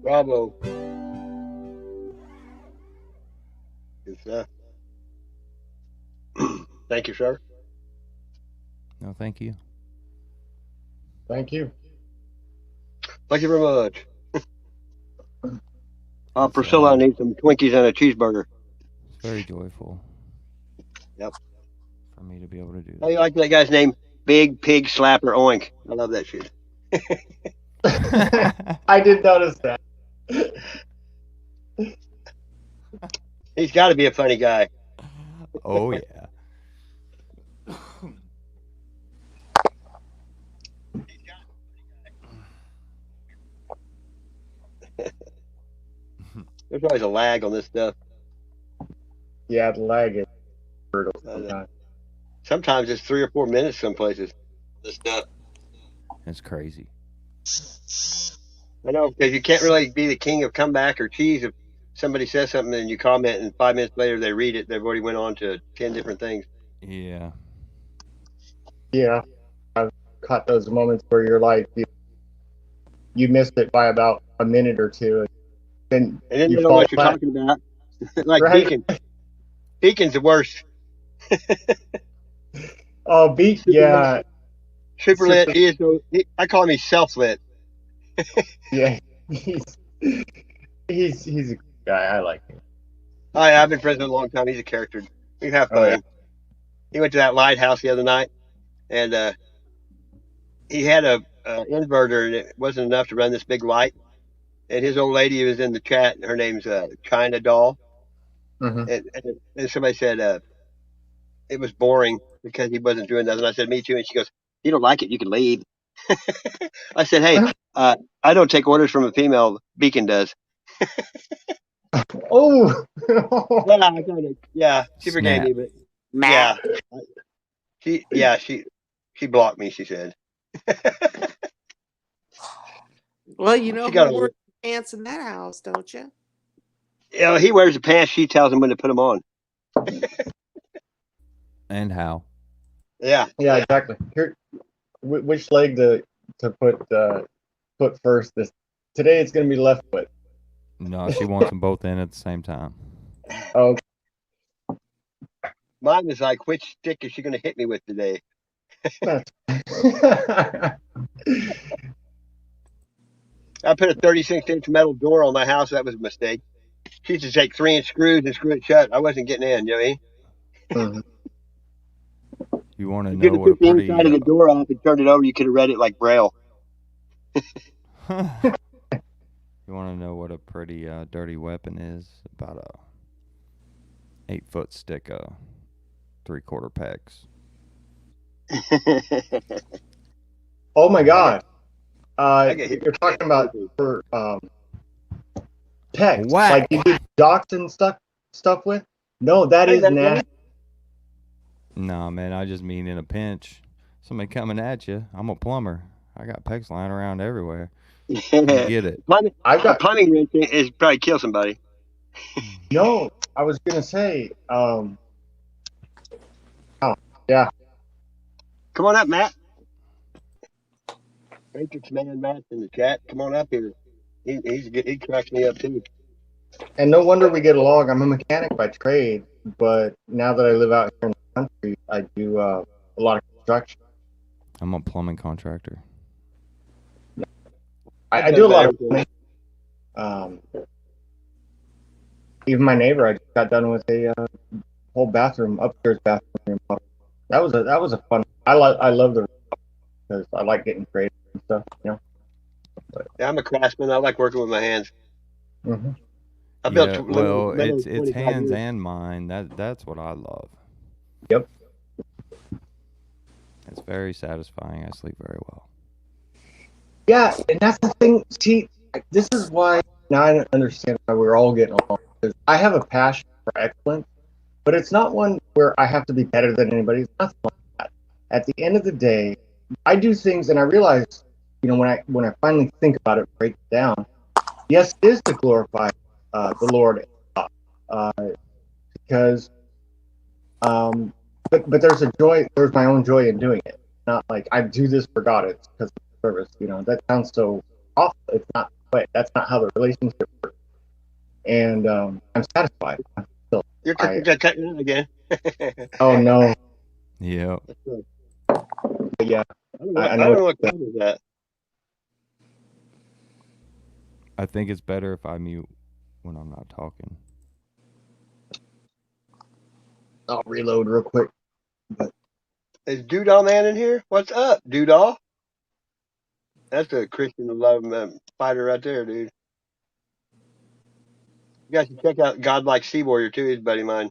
Bravo. Good stuff. Thank you, sir.
No, thank you.
Thank you.
Thank you very much.
It's,
Priscilla needs some Twinkies and a cheeseburger.
It's very joyful.
Yep.
For me to be able to do
How do you like that guy's name? Big Pig Slapper Oink. I love that shit.
that.
I did notice that.
He's got to be a funny guy.
Oh, yeah.
There's always a lag on this stuff.
Yeah, the lag is brutal sometimes.
Sometimes it's 3 or 4 minutes some places. This stuff.
It's crazy.
I know, because you can't really be the king of comeback or cheese if somebody says something and you comment and 5 minutes later they read it. They've already went on to 10 different things.
Yeah.
Yeah, I've caught those moments where you're like, you missed it by about a minute or two.
And then
you
you know
fall
what you're
back.
talking about. Like
Right.
Beacon. Beacon's the worst.
Oh, beat, yeah,
Super lit. He is I call him he's self-lit.
yeah. He's a good guy. I like him.
I've been friends with him a long time. He's a character. We have fun.
Oh, yeah.
He went to that lighthouse the other night, and he had a inverter, and it wasn't enough to run this big light. And his old lady was in the chat. Her name's China Doll,
Mhm.
and somebody said it was boring because he wasn't doing nothing. I said, me too. And she goes, "You don't like it? You can leave." I said, "Hey, I don't take orders from a female. Beacon does."
Oh,
Yeah, she forgave me, but yeah, she blocked me. She said,
Well, you know
She got
who
a-
wears pants in that house, don't you?
he wears the pants. She tells him when to put them on.
And how?
Yeah,
yeah, exactly. Here, which leg to put first? Today it's gonna be left foot.
No, she wants them both in at the same time.
Oh,
mine was like, which stick is she going to hit me with today? I put a 36-inch metal door on my house. That was a mistake. She used to take 3-inch screws and screw it shut. I wasn't getting in. You know what I mean?
Mhm.
You want to
You
know
could
what a
have took the
pretty
inside of the door off and turned it over. You could have read it like Braille.
You want to know what a pretty dirty weapon is? About a 8-foot stick of 3/4 pegs.
Oh my God!
get hit
You're talking about for pecs,
Whack.
like you do docks and stuff with. No, that
Hey,
is
that's
nasty.
right.
Nah, man, I just mean in a pinch. Somebody coming at you. I'm a plumber. I got pecs lying around everywhere. Come get it.
I've
The
got
plumbing wrench is probably kill somebody.
no. I was gonna say, oh yeah,
Come on up, Matt. Matrix Man Matt's in the chat. Come on up here. He cracks me up too.
and no wonder we get along. I'm a mechanic by trade, but now that I live out here in the country, I do a lot of construction.
I'm a plumbing contractor.
I do a lot of plumbing. Even my neighbor, I just got done with a whole bathroom, upstairs bathroom remodel. That was a fun. I love the because I like getting creative and stuff. You know. But,
Yeah, I'm a craftsman. I like working with my hands.
mm-hmm.
I built
Yeah, well,
literally
it's
25
hands
years.
and mind. That's what I love.
Yep.
It's very satisfying. I sleep very well.
Yeah, and that's the thing. See, this is why now I understand why we're all getting along. Because I have a passion for excellence, but it's not one where I have to be better than anybody. It's nothing like that. At the end of the day, I do things, and I realize, you know, when I finally think about it, break it down. Yes, it is to glorify the Lord, uh, because, but there's a joy. There's my own joy in doing it. Not like I do this for God. It's because of the service. You know, that sounds so awful. It's not. But that's not how the relationship works. And I'm satisfied.
You're cutting out again.
Oh no.
Yep.
But yeah.
I don't know what causes that.
I think it's better if I mute when I'm not talking.
I'll reload real quick. But
Is Doodall Man in here? What's up, Doodall? That's a Christian love fighter right there, dude. You guys should check out Godlike Sea Warrior too. He's a buddy of mine.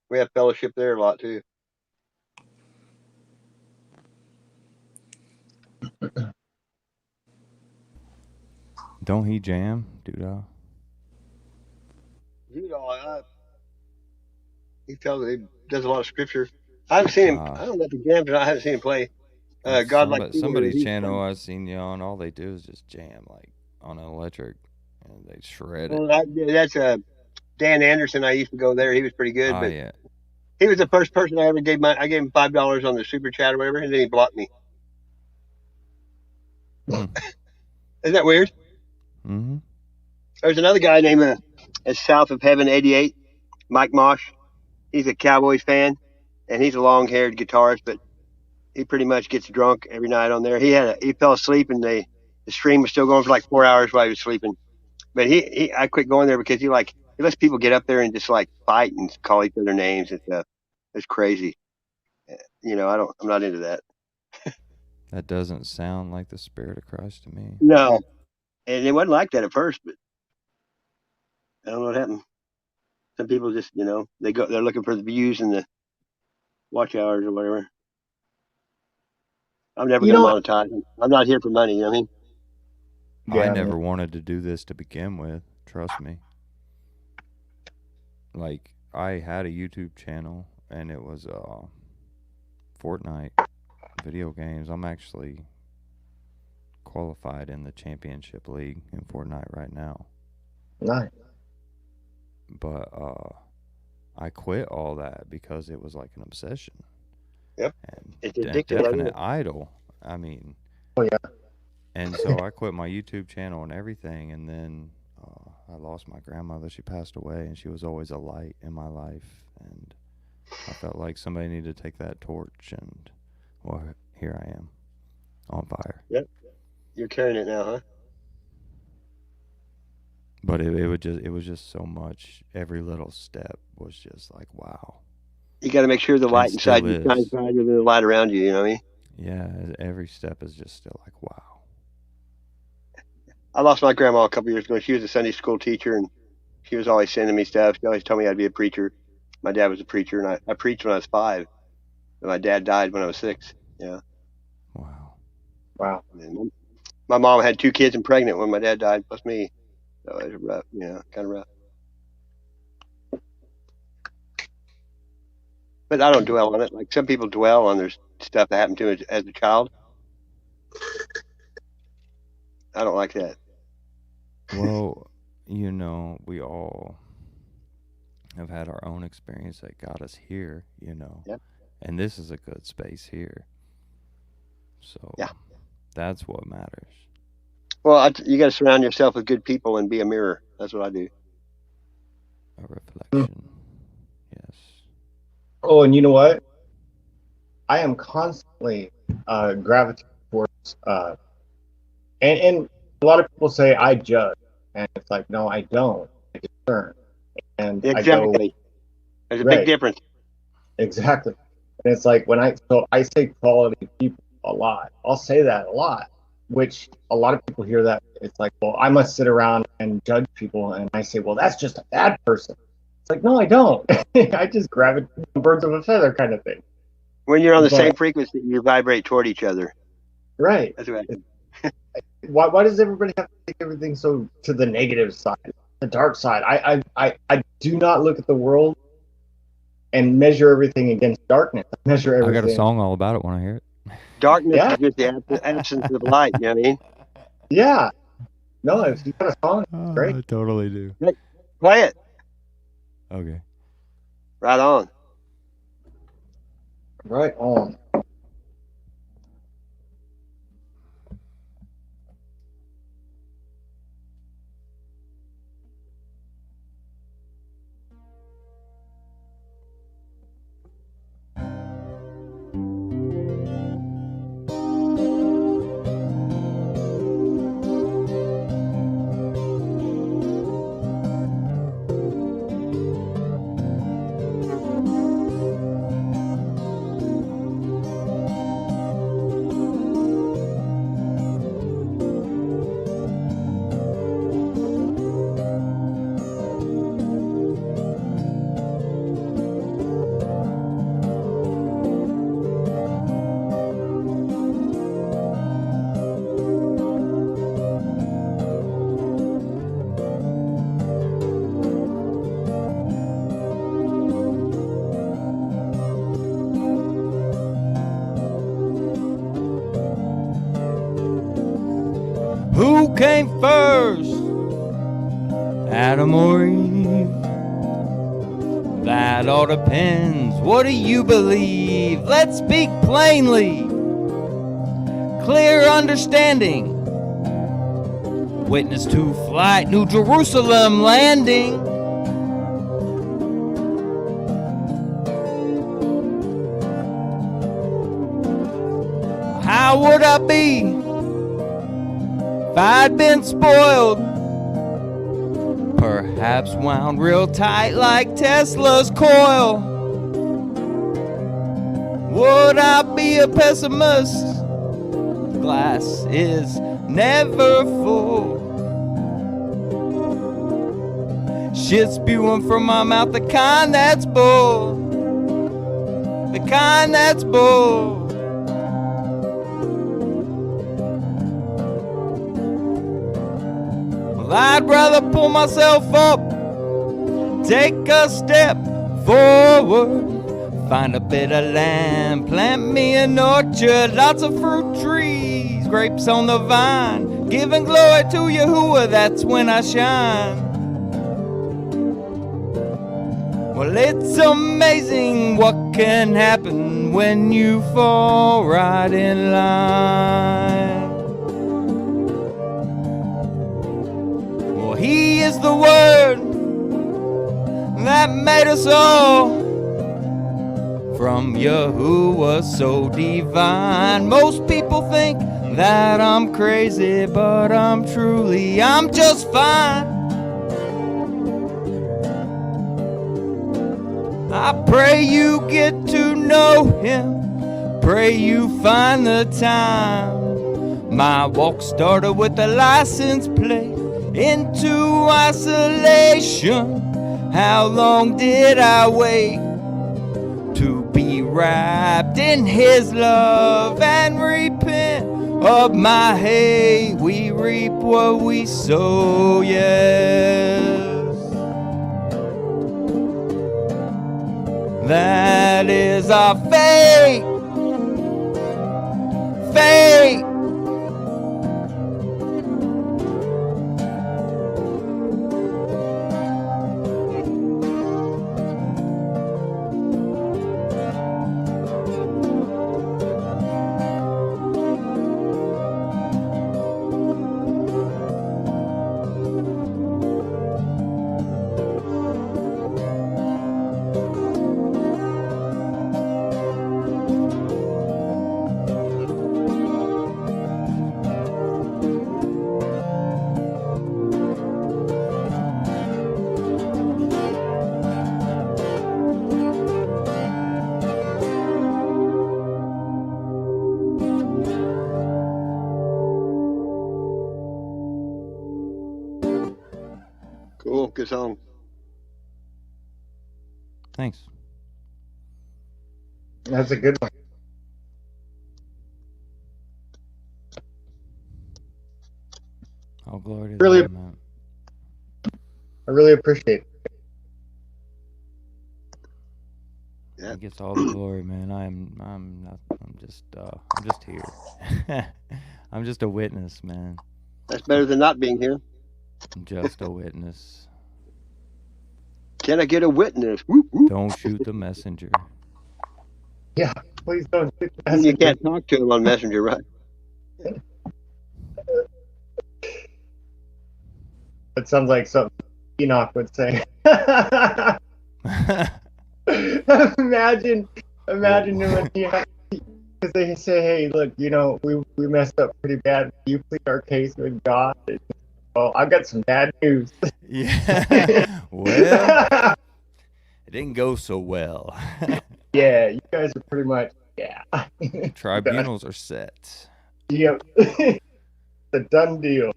We have fellowship there a lot too.
Don't he jam, dude?
Doodall, he does a lot of scripture. I haven't seen him. I don't know if he jams or not. I haven't seen him play. Godlike Sea Warrior.
Somebody's channel I've seen you on. All they do is just jam like on an electric, and they shred it.
Well, that's Dan Anderson. I used to go there. He was pretty good, but
yeah.
he was the first person I ever gave I gave him $5 on the super chat or whatever, and then he blocked me. Isn't that weird?
Mm-hmm.
There's another guy named South of Heaven 88, Mike Mosh. He's a Cowboys fan, and he's a long-haired guitarist, but he pretty much gets drunk every night on there. He fell asleep, and the stream was still going for like 4 hours while he was sleeping. But I quit going there because he lets people get up there and just like fight and call each other names and stuff. It's crazy. You know, I'm not into that.
That doesn't sound like the Spirit of Christ to me.
No, and it wasn't like that at first, but I don't know what happened. Some people just, you know, they're looking for the views and the watch hours or whatever. I'm never going to monetize. I'm not here for money. You know what I mean?
Yeah, I never wanted to do this to begin with. Trust me. Like, I had a YouTube channel, and it was Fortnite video games. I'm actually qualified in the championship league in Fortnite right now.
Nice.
But I quit all that because it was like an obsession.
Yep.
And
it's
a
addictive.
Definite idol. I mean.
Oh yeah.
And so I quit my YouTube channel and everything, and then I lost my grandmother. She passed away, and she was always a light in my life, and I felt like somebody needed to take that torch, and well, here I am, on fire.
Yep. You're carrying it now, huh?
But it was just so much. Every little step was just like, wow.
You got to make sure the light inside you shines brighter than the light around you. You know what I mean?
Yeah. Every step is just still like, wow.
I lost my grandma a couple years ago. She was a Sunday school teacher, and she was always sending me stuff. She always told me I'd be a preacher. My dad was a preacher, and I preached when I was 5. And my dad died when I was 6. Yeah.
Wow.
And my mom had 2 kids and pregnant when my dad died, plus me. So it was rough. Yeah, kind of rough. But I don't dwell on it. Like some people dwell on there's stuff that happened to him as a child. I don't like that.
Well, you know, we all have had our own experience that got us here, you know.
Yep.
And this is a good space here. So
Yeah.
that's what matters.
Well, you got to surround yourself with good people and be a mirror. That's what I do.
A reflection. Yes.
Oh, and you know what? I am constantly gravitating towards, and a lot of people say I judge, and it's like, no, I don't. I discern, and
Exactly. There's a
Right.
big difference.
Exactly. And it's like so I say quality people a lot. I'll say that a lot, which a lot of people hear that. It's like, well, I must sit around and judge people. And I say, well, that's just a bad person. It's like, no, I don't. I just gravitate birds of a feather kind of thing.
When you're on the
But-
same frequency, you vibrate toward each other.
Right.
That's what I do.
Why does everybody have to take everything so to the negative side, the dark side? I do not look at the world and measure everything against darkness. I measure everything.
I got a song all about it when I hear it.
Darkness
Yeah.
is just the absence of light. You know what I mean?
Yeah. No, if you got a song, great.
I totally do.
Play it.
Okay.
Right on.
Right on.
Who came first? Adam or Eve? That all depends. What do you believe? Let's speak plainly. Clear understanding. Witness to flight, New Jerusalem landing. How would I be if I'd been spoiled? Perhaps wound real tight like Tesla's coil. Would I be a pessimist? Glass is never full. Shit spewing from my mouth, the kind that's bull. The kind that's bull. Well, I'd rather pull myself up, take a step forward, find a bit of land, plant me an orchard, lots of fruit trees, grapes on the vine, giving glory to Yahuwah, that's when I shine. Well, it's amazing what can happen when you fall right in line. Well, He is the Word that made us all. From Yahuwah so divine. Most people think that I'm crazy, but I'm just fine. I pray you get to know Him, pray you find the time. My walk started with a license plate into isolation. How long did I wait to be wrapped in His love and repent of my hate? We reap what we sow, yes. That is our fate. fate.
Cool, good song.
Thanks.
That's a good one.
All glory to
Really-
God, man.
I really appreciate it.
Yeah.
He gets all the glory, man. I'm just here. I'm just a witness, man.
That's better than not being here.
I'm just a witness.
Can I get a witness? Whoop, whoop.
Don't shoot the messenger.
Yeah, please don't shoot the
And you
messenger.
can't talk to him on Messenger, right?
That sounds like something Enoch would say. imagine him and Enoch, because they say, "Hey, look, we messed up pretty bad. Will you plead our case with God?" Well, I've got some bad news.
Yeah. Well, it didn't go so well.
Yeah, you guys are pretty much
Tribunals are set.
Yep. It's a done deal.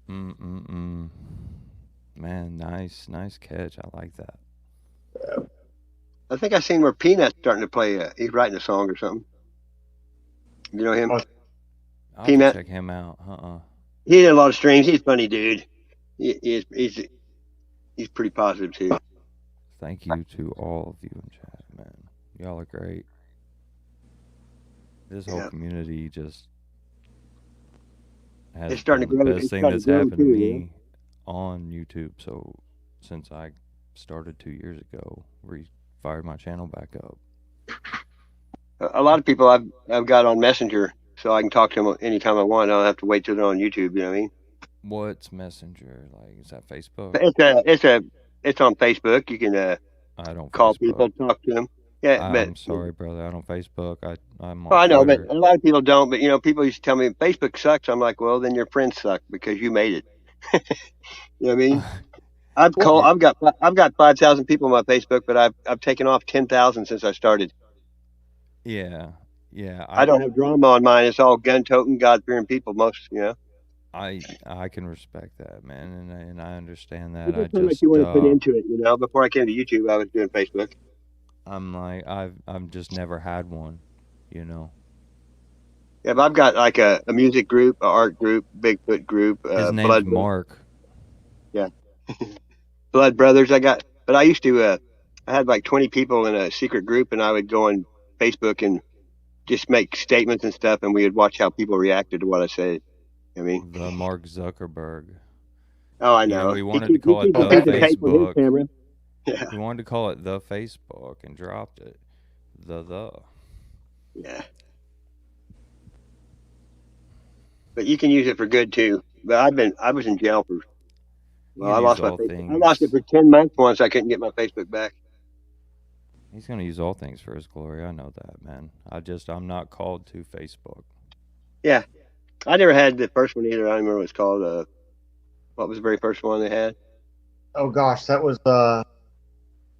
Man, nice catch. I like that.
I think I seen where Peanut's starting to play. He's writing a song or something. You know him?
Oh.
I'll have
Peanut.
to check him out.
He did a lot of streams. He's a funny dude. He's pretty positive too.
Thank you to all of you in chat, man. Y'all are great. This whole community just has
It's starting
been
to
the
grow.
best
It's
thing
starting
that's
to grow
happened
too,
to
you know?
me on YouTube. So since I started 2 years ago, fired my channel back up.
A lot of people I've got on Messenger, so I can talk to them anytime I want. I don't have to wait till they're on YouTube. You know what I mean?
What's Messenger? Like, is that Facebook?
It's on Facebook. You can
I don't
call
Facebook.
people, talk to them. Yeah,
I'm sorry, brother. I don't Facebook. I'm on
Well, I know,
Twitter.
but a lot of people don't. But people used to tell me Facebook sucks. I'm like, well, then your friends suck because you made it. You know what I mean? I've got 5,000 people on my Facebook, but I've taken off 10,000 since I started.
Yeah.
I don't have drama on mine. It's all gun toting, God fearing people.
I can respect that, man, and I understand that.
It just seemed like you want to put into it. Before I came to YouTube, I was doing Facebook.
I'm like I've just never had one,
Yeah, but I've got like a music group, an art group, Bigfoot group,
His name's
Blood.
Mark.
Yeah, Blood Brothers. But I used to. I had like 20 people in a secret group, and I would go on Facebook and just make statements and stuff, and we would watch how people reacted to what I said. I mean,
The Mark Zuckerberg.
oh, I know.
He wanted to call it the Facebook.
Yeah.
He wanted to call it the Facebook and dropped it. The.
Yeah. But you can use it for good too. But I was in jail for. Well, I lost my Facebook. I lost it for 10 months once. I couldn't get my Facebook back.
He's gonna use all things for his glory. I know that, man. I'm not called to Facebook.
Yeah, I never had the first one either. I don't remember what it's called. What was the very first one they had?
Oh gosh, that was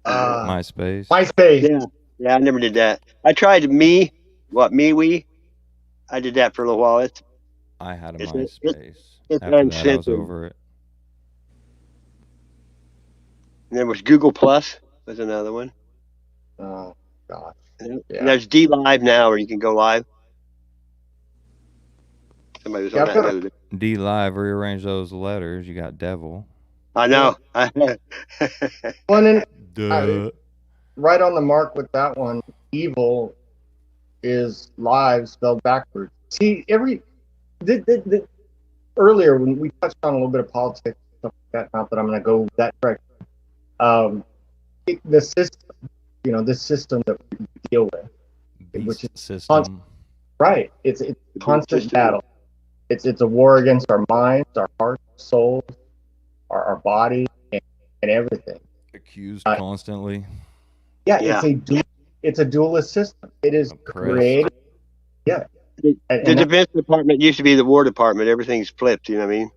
MySpace.
MySpace.
Yeah, I never did that. I tried MeWe. I did that for a little while.
I had a
it's
MySpace.
it's
After that, I was
uncensored.
over it.
And there was Google Plus. Was another one.
Oh gosh.
And there's D Live now, where you can go live. Somebody was on that the other day.
D Live, rearrange those letters. You got devil.
I know.
One
Duh.
right on the mark with that one. evil is live spelled backwards. See, earlier when we touched on a little bit of politics and stuff like that, not that I'm going to go that direction. The system, this system that we deal with, which is
system.
Right. It's a constant battle. It's a war against our minds, our hearts, souls, our body, and everything.
Accused constantly.
Yeah, it's a dualist system. It is created. Yeah.
The Defense Department used to be the War Department. Everything's flipped. You know what I mean?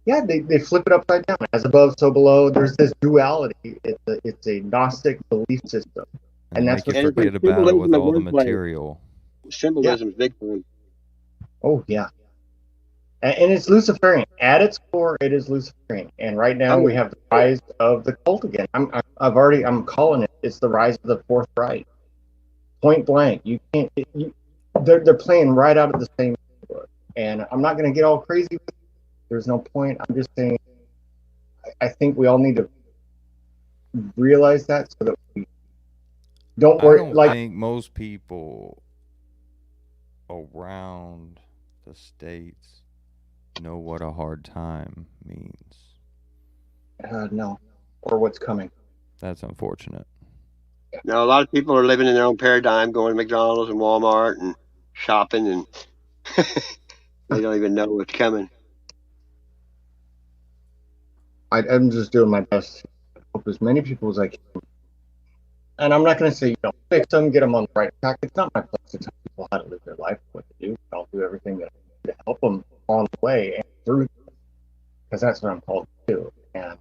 Yeah, they flip it upside down. As above, so below. There's this duality. It's a Gnostic belief system,
and that's what forget about it with all the material.
Symbolism's big time.
Oh yeah, and it's Luciferian. At its core, it is Luciferian. And right now we have the rise of the cult again. I'm calling it. It's the rise of the Fourth Reich. Point blank. You can't. They're playing right out of the same book. And I'm not going to get all crazy with it. There's no point. I'm just saying, I think we all need to realize that so that we don't worry.
I don't think most people around the States know what a hard time means.
No. Or what's coming.
That's unfortunate.
No, a lot of people are living in their own paradigm, going to McDonald's and Walmart and shopping, and they don't even know what's coming.
I'm just doing my best to help as many people as I can. And I'm not going to say, fix them, get them on the right track. It's not my place to tell people how to live their life, what to do. I'll do everything that I can to help them on the way and through, because that's what I'm called to do. And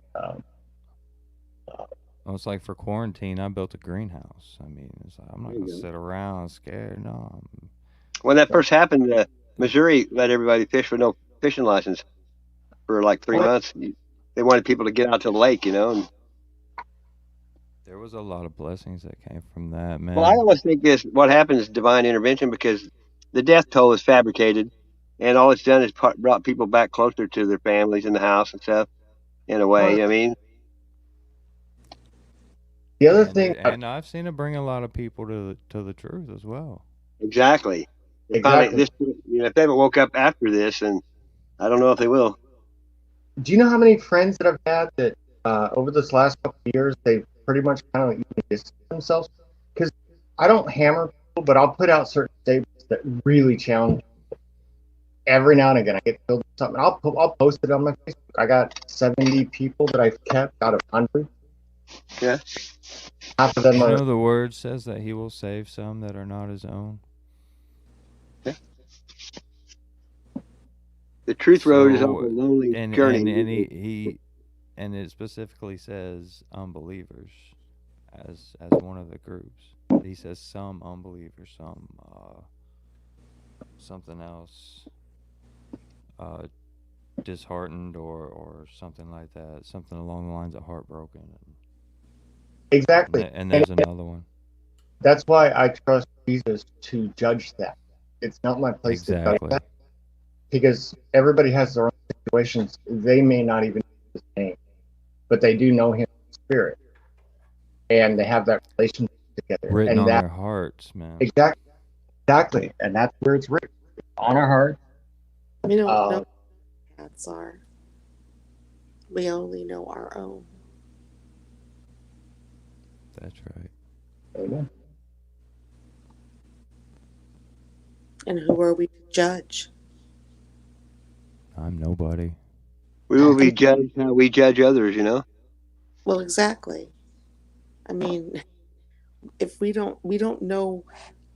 well, it's like for quarantine, I built a greenhouse. I mean, it's like, I'm not going to sit around scared. No.
When that first happened, Missouri let everybody fish with no fishing license for like 3 months. They wanted people to get out to the lake, And
there was a lot of blessings that came from that, man.
Well, I always think what happens is divine intervention, because the death toll is fabricated, and all it's done is brought people back closer to their families in the house and stuff, in a way. I mean,
the other thing,
and I've seen it bring a lot of people to the truth as well.
Exactly. Finally, if they haven't woke up after this, and I don't know if they will.
Do you know how many friends that I've had that over this last couple of years, they've pretty much kind of even distanced themselves? Because I don't hammer people, but I'll put out certain statements that really challenge people. Every now and again, I get filled with something. I'll post it on my Facebook. I got 70 people that I've kept out of 100.
Yeah.
Half of them are.
The word says that he will save some that are not his own.
Yeah. The truth road is a lonely journey.
And it specifically says unbelievers as one of the groups. He says some unbelievers, some something else, disheartened or something like that, something along the lines of heartbroken.
Exactly.
And there's another one.
That's why I trust Jesus to judge that. It's not my place to judge that, because everybody has their own situations. They may not even know his name, but they do know him in spirit, and they have that relationship together.
Written on their hearts, man.
Exactly, and that's where it's written on our hearts.
We don't know what paths are. We only know our own.
That's right.
Amen.
And who are we to judge?
I'm nobody.
We will be judged how we judge others,
Well, exactly. I mean, if we don't know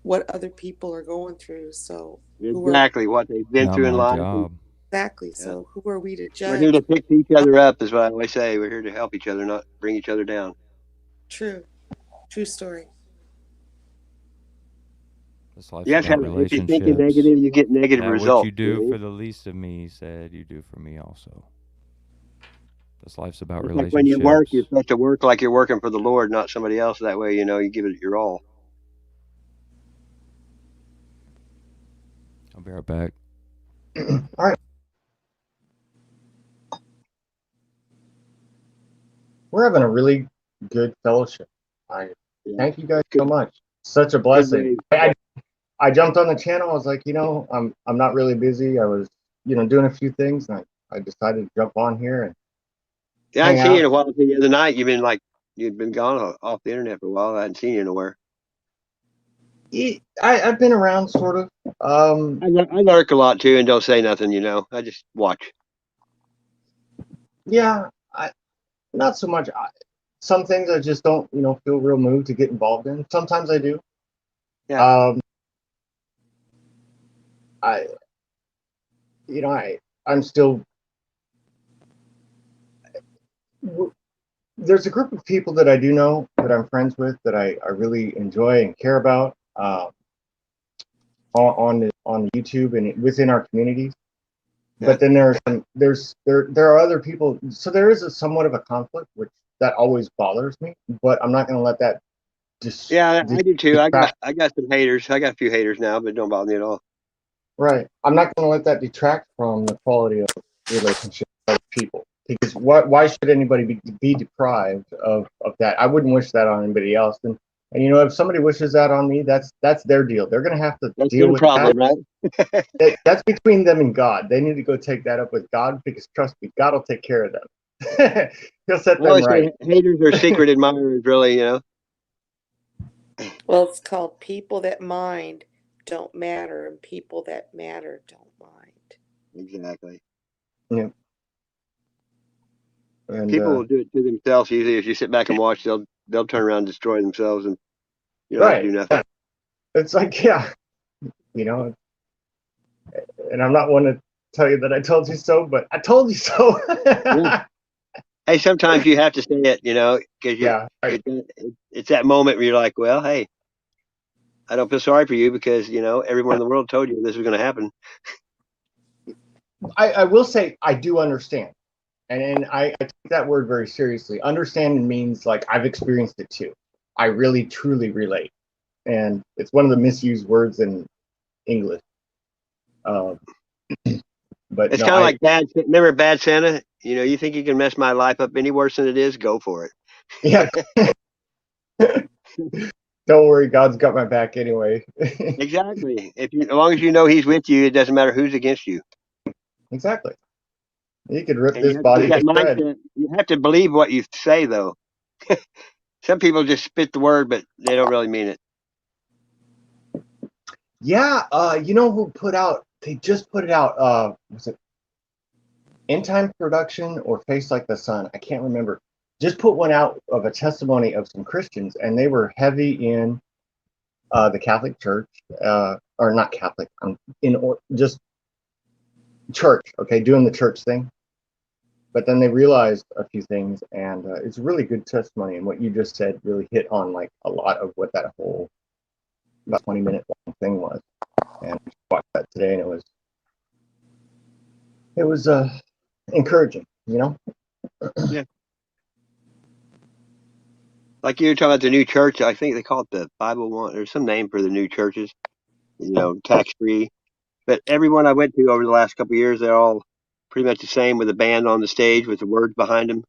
what other people are going through, so
exactly what they've been through in life.
Exactly. So who are we to judge?
We're here to pick each other up, is what I always say. We're here to help each other, not bring each other down.
True story.
This life's about relationships.
If you're thinking negative, you get negative results.
What you do for the least of me, he said, you do for me also. This life's about relationships.
Like when you work, you're supposed to work like you're working for the Lord, not somebody else. That way, you give it your all.
I'll be right back.
All right. We're having a really good fellowship. I thank you guys so much. such a blessing.
way.
I jumped on the channel. I was like, I'm not really busy. I was, doing a few things, and I decided to jump on here and
Yeah, I
hang
hadn't seen you
out.
in a while. The other night, you'd been gone off the internet for a while. I hadn't seen you nowhere.
I've been around, sort of.
I lurk a lot too, and don't say nothing. I just watch.
Yeah, not so much. Some things I just don't, feel real moved to get involved in. Sometimes I do.
Yeah.
I, I'm still. There's a group of people that I do know that I'm friends with that I really enjoy and care about on YouTube and within our communities.
Yeah.
But then there are other people. So there is somewhat of a conflict, which that always bothers me. But I'm not going to let that
Yeah, I do too. I got
detract.
I got some haters. I got a few haters now, but don't bother me at all.
Right. I'm not going to let that detract from the quality of relationships with people. Because why should anybody be deprived of that? I wouldn't wish that on anybody else. And if somebody wishes that on me, that's their deal. They're going to have to
That's
deal
their
with that.
problem, right?
That's between them and God. They need to go take that up with God, because trust me, God will take care of them. He'll set
I
them
always
right.
say haters are secret admirers, really.
Well, it's called people that mind don't matter, and people that matter don't mind.
Exactly.
Yeah. And
People will do it to themselves. Usually, if you sit back and watch, they'll turn around and destroy themselves, and you don't have to
right.
do nothing.
It's like, yeah, you know, and I'm not one to tell you that I told you so, but I told you so.
Yeah. Hey, sometimes you have to say it, because
Yeah. Right.
it's that moment where you're like, well, hey, I don't feel sorry for you because everyone in the world told you this was going to happen.
I will say I do understand. And I take that word very seriously. Understanding means like I've experienced it too. I really truly relate. And it's one of the misused words in English. Um, but
It's
no,
kind of like remember Bad Santa? You think you can mess my life up any worse than it is? Go for it.
yeah, don't worry, God's got my back anyway.
Exactly. As long as you know He's with you, it doesn't matter who's against you.
Exactly. You could rip
And you
this
have to keep
body
that
to shreds.
mindset. You have to believe what you say, though. Some people just spit the word, but they don't really mean it.
Yeah, you know who put out? They just put it out. Was it End Time Production or Face Like the Sun? I can't remember. Just put one out of a testimony of some Christians, and they were heavy in the Catholic Church, or not Catholic, just church. Okay, doing the church thing. But then they realized a few things, and it's a really good testimony. And what you just said really hit on like a lot of what that whole about 20-minute long thing was. And I watched that today, and it was encouraging.
Yeah. Like you were talking about the new church, I think they call it the Bible One. There's some name for the new churches, tax free. But everyone I went to over the last couple of years, they're all pretty much the same with a band on the stage with the words behind them.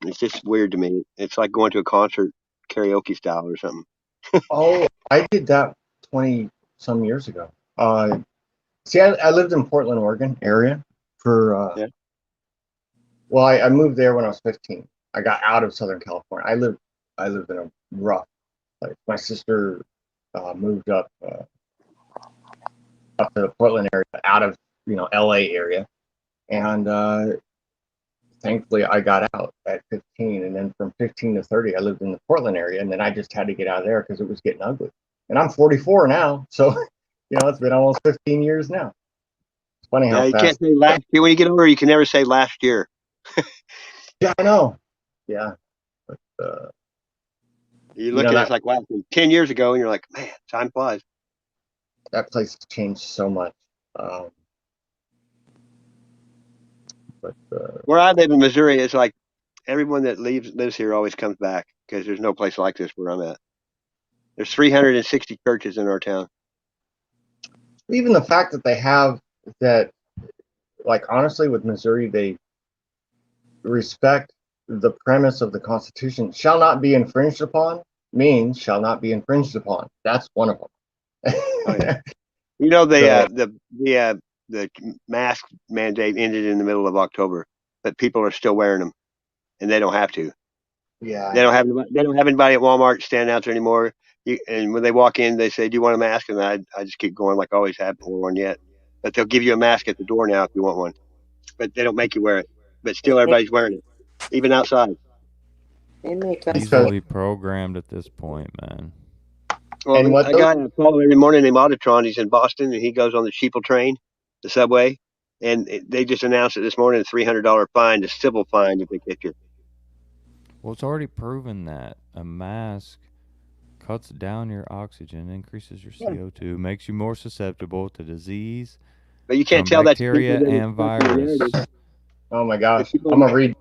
It's just weird to me. It's like going to a concert, karaoke style or something.
Oh, I did that 20 some years ago. See, I lived in Portland, Oregon area for,
Yeah.
well, I moved there when I was 15. I got out of Southern California. I lived in a rough place. My sister moved up to the Portland area, out of, LA area. And thankfully I got out at 15. And then from 15 to 30, I lived in the Portland area. And then I just had to get out of there because it was getting ugly. And I'm 44 now. So, it's been almost 15 years now. It's funny
Yeah,
how
you can't
fast.
say last year. When you get older, you can never say last year.
Yeah, I know. Yeah. But,
You look at it, it's
that,
like, wow, from 10 years ago, and you're like, man, time flies.
that place has changed so much. But
Where I live in Missouri, it's like everyone that lives here always comes back because there's no place like this where I'm at. There's 360 churches in our town.
even the fact that they have that, like, honestly, with Missouri, they respect the premise of the Constitution shall not be infringed upon. means shall not be infringed upon. That's one of them.
Oh, yeah. You know, the mask mandate ended in the middle of October, but people are still wearing them, and they don't have to.
Yeah.
They don't have anybody at Walmart standing out there anymore. And when they walk in, they say, "Do you want a mask?" And I just keep going like I always have, not worn one yet. But they'll give you a mask at the door now if you want one. But they don't make you wear it. But still, everybody's wearing it, even outside.
They make us.
Easily programmed at this point, man.
Well,
And what
a guy I follow every morning named Autotron, he's in Boston, and he goes on the Sheeple train, the subway, and they just announced it this morning, a $300 fine, a civil fine if they catch you.
Well, it's already proven that a mask cuts down your oxygen, increases your CO2, makes you more susceptible to disease
But you can't
from
tell that to
bacteria
people that
and virus.
Oh my gosh,
People,
I'm gonna read.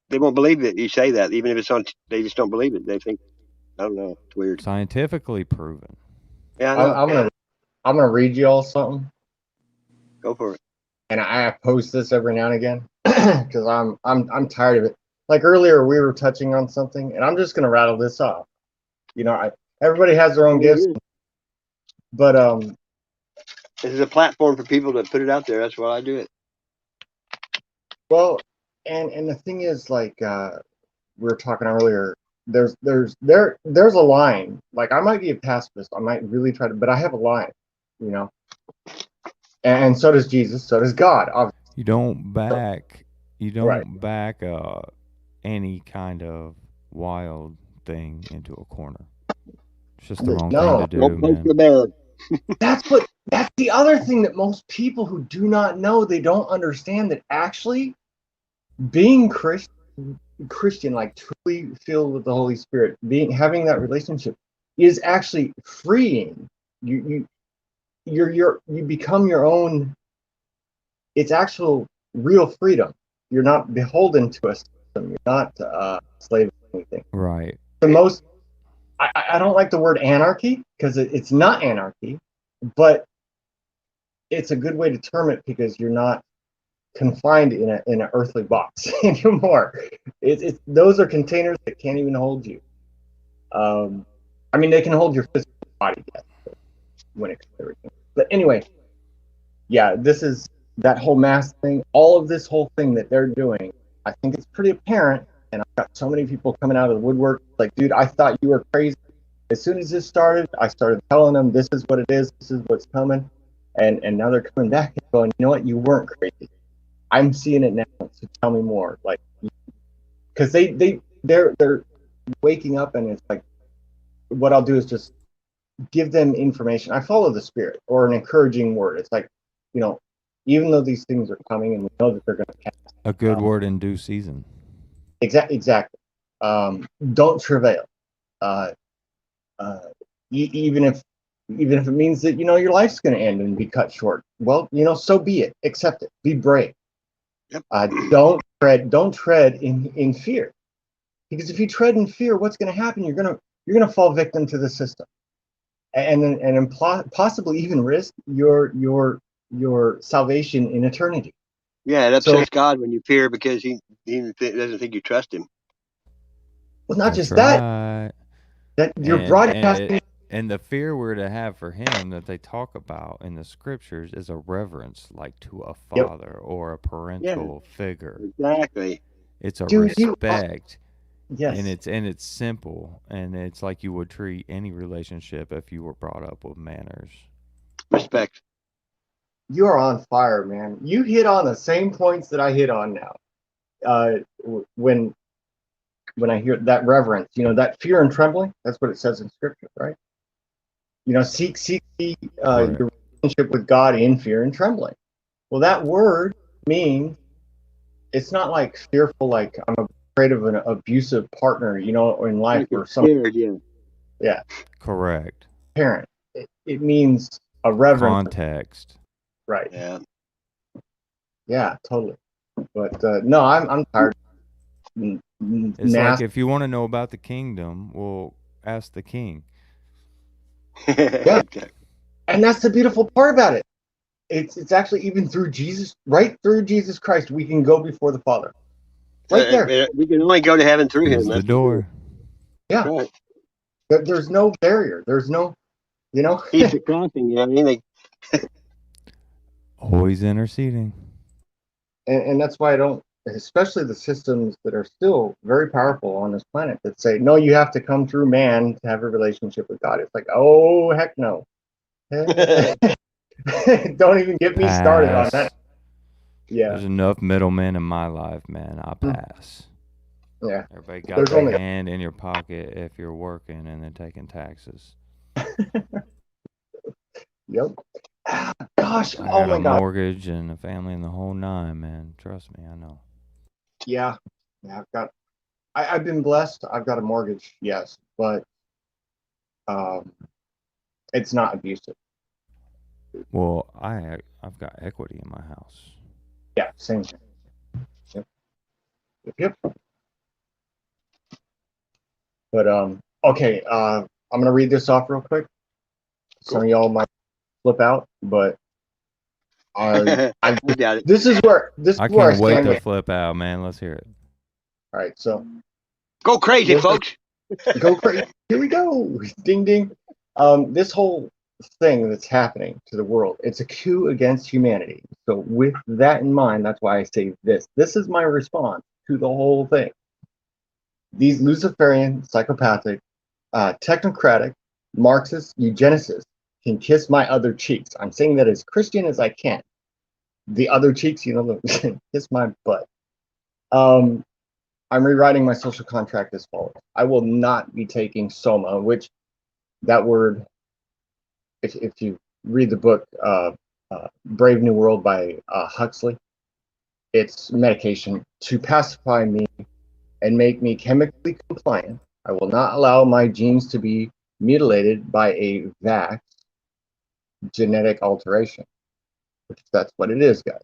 They won't believe that you say that, even if it's on. They just don't believe it. They think, I don't know, it's weird.
Scientifically proven.
Yeah, I know.
I'm gonna read you all something.
Go for it.
And I post this every now and again because I'm tired of it. Like earlier, we were touching on something, and I'm just gonna rattle this off. You know, everybody has their own gifts, but
This is a platform for people to put it out there. That's why I do it.
well, and the thing is, like we were talking earlier, there's a line. Like I might be a pacifist, I might really try to, but I have a line, you know. And so does Jesus, so does God. Obviously.
You don't back
Right.
back any kind of wild thing into a corner. It's just the wrong
No.
thing to do,
Don't poke
man.
the bear.
That's the other thing that most people who do not know, they don't understand that actually being Christian, like truly filled with the Holy Spirit, having that relationship is actually freeing. You become your own. It's actual real freedom. You're not beholden to a system. You're not a slave to anything.
Right.
The most. I don't like the word anarchy because it's not anarchy, but it's a good way to term it because you're not confined in an earthly box anymore. Those are containers that can't even hold you. I mean, they can hold your physical body, yes, when it comes to everything. But anyway, yeah, this is that whole mask thing. All of this whole thing that they're doing, I think it's pretty apparent. And I've got so many people coming out of the woodwork, like, dude, I thought you were crazy. As soon as this started, I started telling them this is what it is, this is what's coming. And now they're coming back and going, you know what, you weren't crazy. I'm seeing it now, so tell me more. Like, because they're waking up, and it's like, what I'll do is just give them information. I follow the Spirit or an encouraging word. It's like, you know, even though these things are coming and we know that they're going to pass.
A good word in due season.
Exactly. Don't travail. Even if it means that, you know, your life's going to end and be cut short. Well, you know, so be it. Accept it. Be brave.
Yep.
Don't tread in fear, because if you tread in fear, what's going to happen? You're going to fall victim to the system, and possibly even risk your salvation in eternity.
Yeah, it upsets God when you fear because he doesn't think you trust him.
Well, not
That's
just
right.
that you're broadcasting.
And the fear we're to have for him that they talk about in the scriptures is a reverence, like to a father or a parental figure.
Exactly.
It's a respect.
Yes.
And it's simple, and it's like you would treat any relationship if you were brought up with manners.
Respect.
You're on fire, man. You hit on the same points that I hit on now. When I hear that reverence, you know, that fear and trembling, that's what it says in scripture, right? You know, seek your relationship with God in fear and trembling. Well, that word means it's not like fearful, like I'm afraid of an abusive partner, you know, in life or something. Yeah.
Correct.
Parent. It means a reverence.
Context.
Right.
Yeah.
Yeah, totally. But no, I'm tired.
It's like if you want to know about the kingdom, well, ask the king.
Yeah. And that's the beautiful part about it. It's actually even through Jesus, right through Jesus Christ, we can go before the Father. Right there.
We can only go to heaven through him.
That's the door.
Yeah.
Right.
There's no barrier. There's no,
He's the crossing, you know what I mean? Like,
Always interceding.
and that's why I don't, especially the systems that are still very powerful on this planet that say, no, you have to come through man to have a relationship with God. It's like, oh, heck no. Don't even get me started on that.
Pass.
Yeah,
There's enough middlemen in my life, man. I pass.
yeah.
Everybody got
There's
their
only,
hand in your pocket if you're working and then taking taxes.
yep. Ah, gosh,
I
oh
got a
my God.
mortgage and a family and the whole nine, man. Trust me, I know.
Yeah, yeah. I've been blessed. I've got a mortgage, yes, but um, it's not abusive.
Well, I've got equity in my house.
Yeah, same thing. Yep, yep, yep. But okay. I'm gonna read this off real quick. Some of y'all might flip out, but I
we got it.
this is where
I
I
can't wait
stand
to
with.
flip out, man. Let's hear it.
All right, so
Go crazy,
this is,
folks.
go crazy. Here we go. Ding ding. This whole thing that's happening to the world, it's a coup against humanity. So with that in mind, that's why I say this. This is my response to the whole thing. These Luciferian, psychopathic, technocratic, Marxist eugenicists can kiss my other cheeks. I'm saying that as Christian as I can. The other cheeks, kiss my butt. Um, I'm rewriting my social contract as follows. I will not be taking soma, which that word, if you read the book Brave New World by Huxley, it's medication to pacify me and make me chemically compliant. I will not allow my genes to be mutilated by a vax genetic alteration, which that's what it is, guys.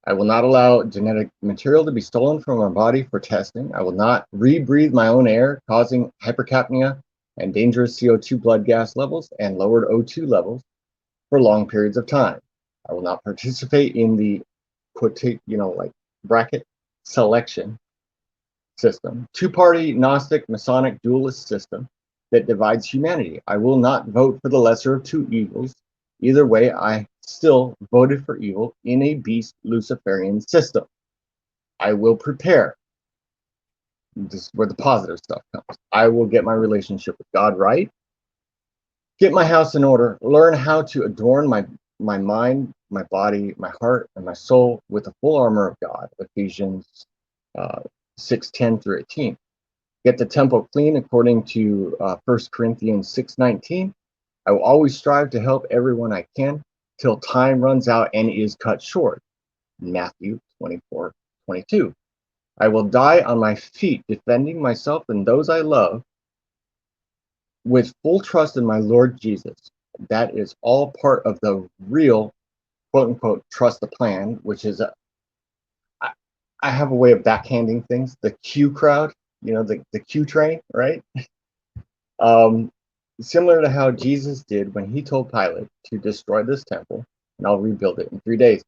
I will not allow genetic material to be stolen from my body for testing. I will not rebreathe my own air, causing hypercapnia and dangerous CO2 blood gas levels and lowered O2 levels for long periods of time. I will not participate in the bracket selection system, two-party Gnostic Masonic dualist system that divides humanity. I will not vote for the lesser of two evils. Either way, I still voted for evil in a beast Luciferian system. I will prepare. This is where the positive stuff comes. I will get my relationship with God right, get my house in order, learn how to adorn my mind, my body, my heart, and my soul with the full armor of God. Ephesians 6:10 through 18. Get the temple clean according to 1 Corinthians 6:19. I will always strive to help everyone I can till time runs out and is cut short. Matthew 24:22. I will die on my feet defending myself and those I love with full trust in my Lord Jesus. That is all part of the real quote unquote trust the plan, which is I have a way of backhanding things. The Q crowd, the Q train, right? Similar to how Jesus did when he told Pilate to destroy this temple and I'll rebuild it in 3 days.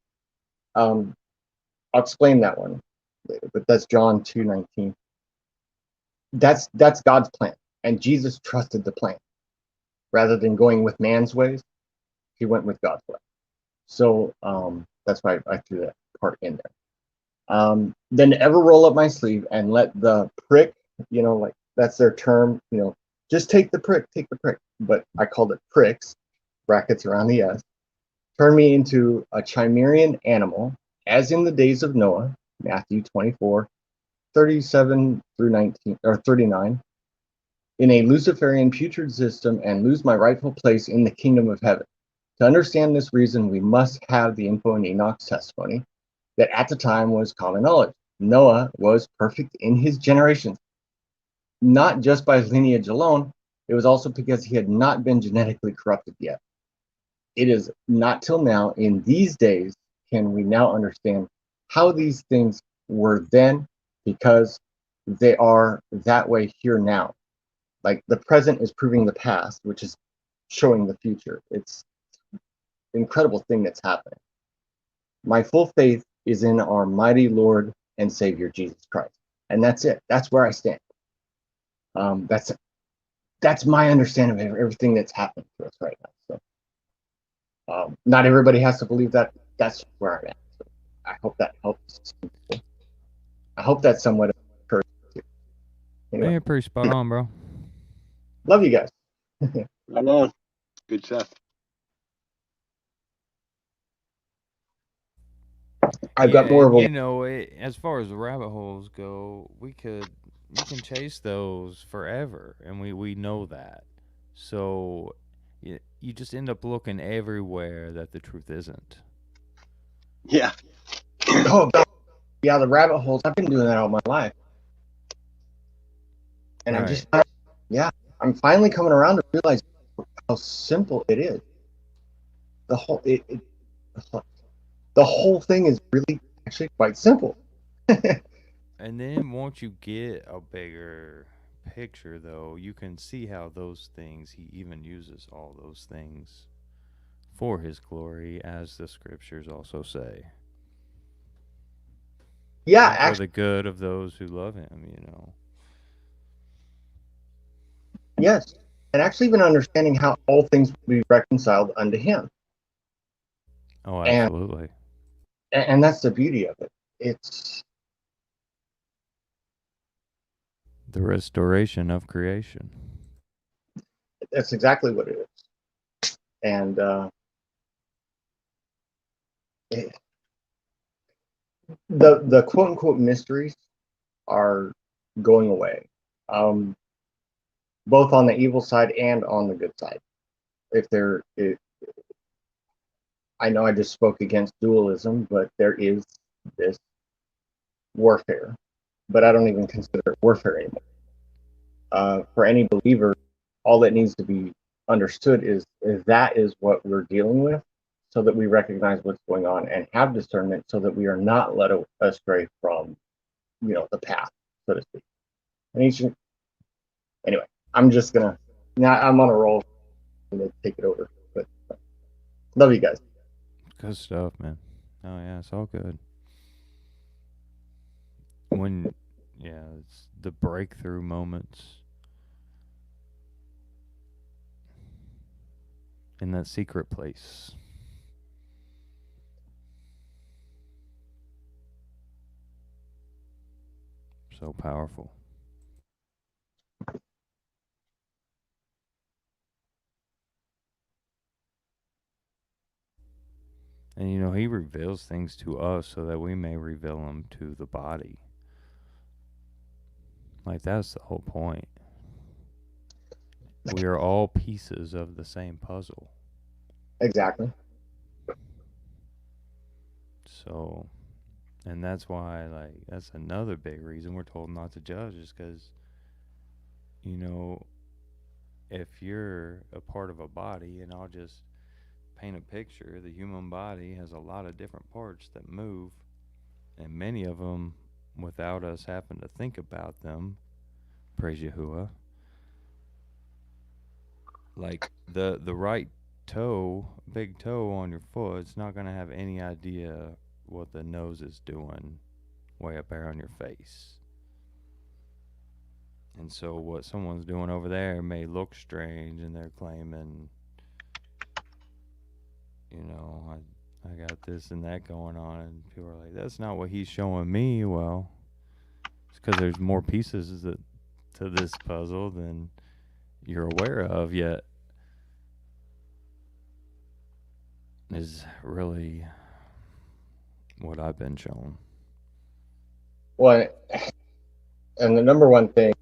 I'll explain that one later, but that's John 2:19. That's God's plan, and Jesus trusted the plan rather than going with man's ways. He went with God's way. So that's why I threw that part in there. Then ever roll up my sleeve and let the prick, like that's their term, just take the prick, but I called it pricks, brackets around the S, turn me into a chimerian animal, as in the days of Noah, Matthew 24:37 through 19 or 39, in a Luciferian putrid system and lose my rightful place in the kingdom of heaven. To understand this reason, we must have the info in Enoch's testimony that at the time was common knowledge. Noah was perfect in his generations, not just by lineage alone, it was also because he had not been genetically corrupted yet. It is not till now, in these days, can we now understand how these things were then, because they are that way here now. Like the present is proving the past, which is showing the future. It's an incredible thing that's happening. My full faith is in our mighty Lord and Savior, Jesus Christ. And that's it. That's where I stand. That's that's my understanding of everything that's happening to us right now. So not everybody has to believe that. That's where I'm at. So I hope that helps. I hope that's somewhat encouraging too. Anyway,
Yeah, pretty spot on, bro.
love you guys.
Right on. Good stuff.
I've got more of a.
You know, as far as the rabbit holes go, you can chase those forever, and we know that. So you just end up looking everywhere that the truth isn't.
Yeah.
Oh God. Yeah, the rabbit holes. I've been doing that all my life, and
Right.
I'm finally coming around to realize how simple it is. The whole the whole thing is really actually quite simple.
And then once you get a bigger picture, though, you can see how those things, he even uses all those things for his glory, as the scriptures also say.
Yeah,
And for
actually,
the good of those who love him, you know.
yes, and actually even understanding how all things will be reconciled unto Him,
Oh,
and
absolutely.
and that's the beauty of it. It's
The restoration of creation.
that's exactly what it is, and it, the quote unquote mysteries are going away, um, both on the evil side and on the good side. If there, I know I just spoke against dualism, but there is this warfare, but I don't even consider it warfare anymore. For any believer, all that needs to be understood is that is what we're dealing with, so that we recognize what's going on and have discernment, so that we are not led astray from, the path, so to speak. And anyway, I'm just gonna. Now I'm on a roll. I'm gonna take it over, but love you guys.
Good stuff, man. Oh, yeah, it's all good. When, yeah, it's the breakthrough moments in that secret place. So powerful. And you know, he reveals things to us so that we may reveal them to the body. Like, that's the whole point. We are all pieces of the same puzzle.
Exactly.
So, and that's why, like, that's another big reason we're told not to judge, is because, you know, if you're a part of a body, and I'll just paint a picture, the human body has a lot of different parts that move, and many of them, without us having to think about them, praise Yahuwah, like the right toe, big toe on your foot, it's not going to have any idea what the nose is doing way up there on your face. And so what someone's doing over there may look strange, and they're claiming, I got this and that going on, and people are like, that's not what he's showing me. Well, it's because there's more pieces to this puzzle than you're aware of yet. Is really what I've been shown.
Well, and the number one thing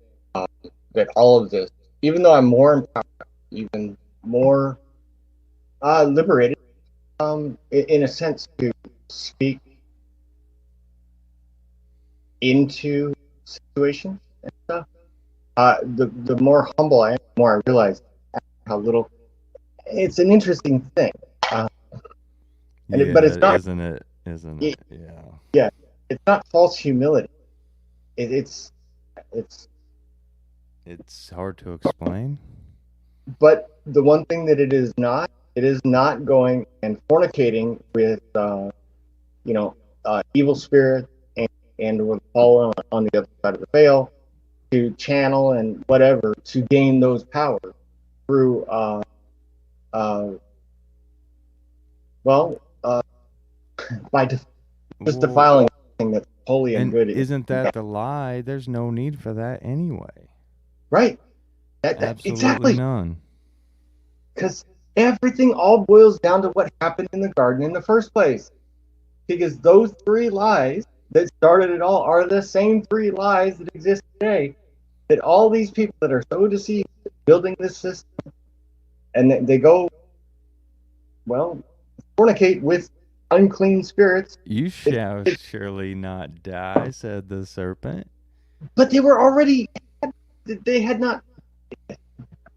that all of this, even though I'm more empowered, even more liberated, in a sense, to speak into situations and stuff, the more humble I am, the more I realize how little. It's an interesting thing, but it's not.
Isn't it? Isn't it? Yeah.
Yeah, it's not false humility. It's
It's hard to explain.
But the one thing that it is not going and fornicating with, evil spirit and with fallen on the other side of the veil, to channel and whatever to gain those powers through by just defiling anything that's holy and good.
Isn't that the lie? There's no need for that anyway.
Right.
Absolutely
exactly.
none.
Because everything all boils down to what happened in the garden in the first place. Because those three lies that started it all are the same three lies that exist today. That all these people that are so deceived building this system, and they go, fornicate with unclean spirits.
You shall surely not die, said the serpent.
But they were already, they had not.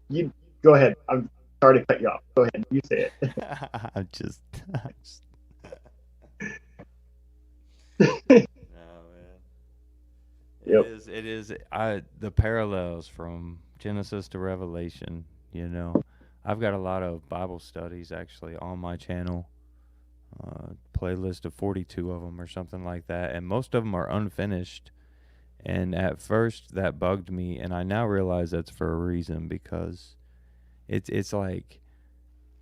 You go ahead. I'm sorry to cut you off. Go ahead. You say it.
I'm just.
Yep.
It is the parallels from Genesis to Revelation, you know. I've got a lot of Bible studies actually on my channel. Playlist of 42 of them or something like that, and most of them are unfinished. And at first that bugged me, and I now realize that's for a reason, because it's like,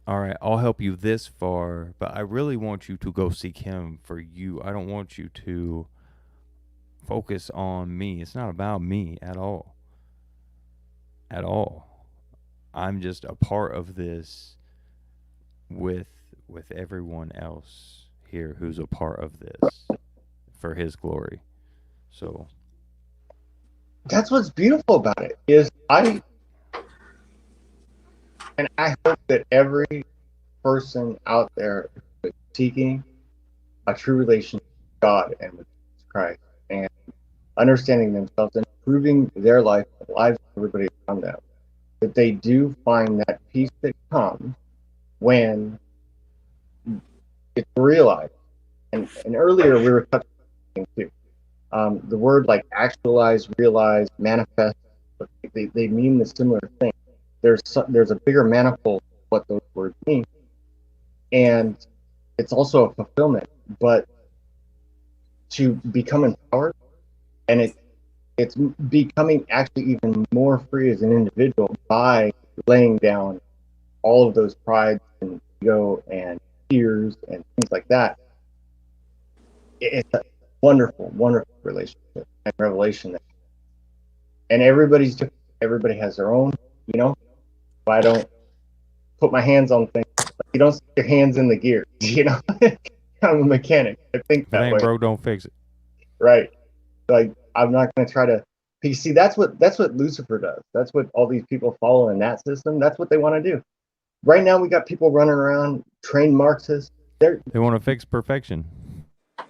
all right, I'll help you this far, but I really want you to go seek him for you. I don't want you to focus on me. It's not about me at all. At all. I'm just a part of this with everyone else here who's a part of this for his glory. So
that's what's beautiful about it, is I hope that every person out there is seeking a true relationship with God and with Jesus Christ, and understanding themselves and improving their life, the lives of everybody around them, that they do find that peace that comes when it's realized. And earlier we were touching on too. The word like actualize, realize, manifest, they mean the similar thing. There's a bigger manifold of what those words mean, and it's also a fulfillment. But to become empowered, and it's becoming actually even more free as an individual by laying down all of those prides and ego and fears and things like that. It's a wonderful, wonderful relationship and revelation. And everybody has their own, you know. If I don't put my hands on things, you don't stick your hands in the gears, you know. I'm a mechanic. I think that way. If it ain't
broke, don't fix it.
Right. Like, I'm not going to try to. You see, that's what Lucifer does. That's what all these people follow in that system. That's what they want to do. Right now, we got people running around, trained Marxists. They
want to fix perfection.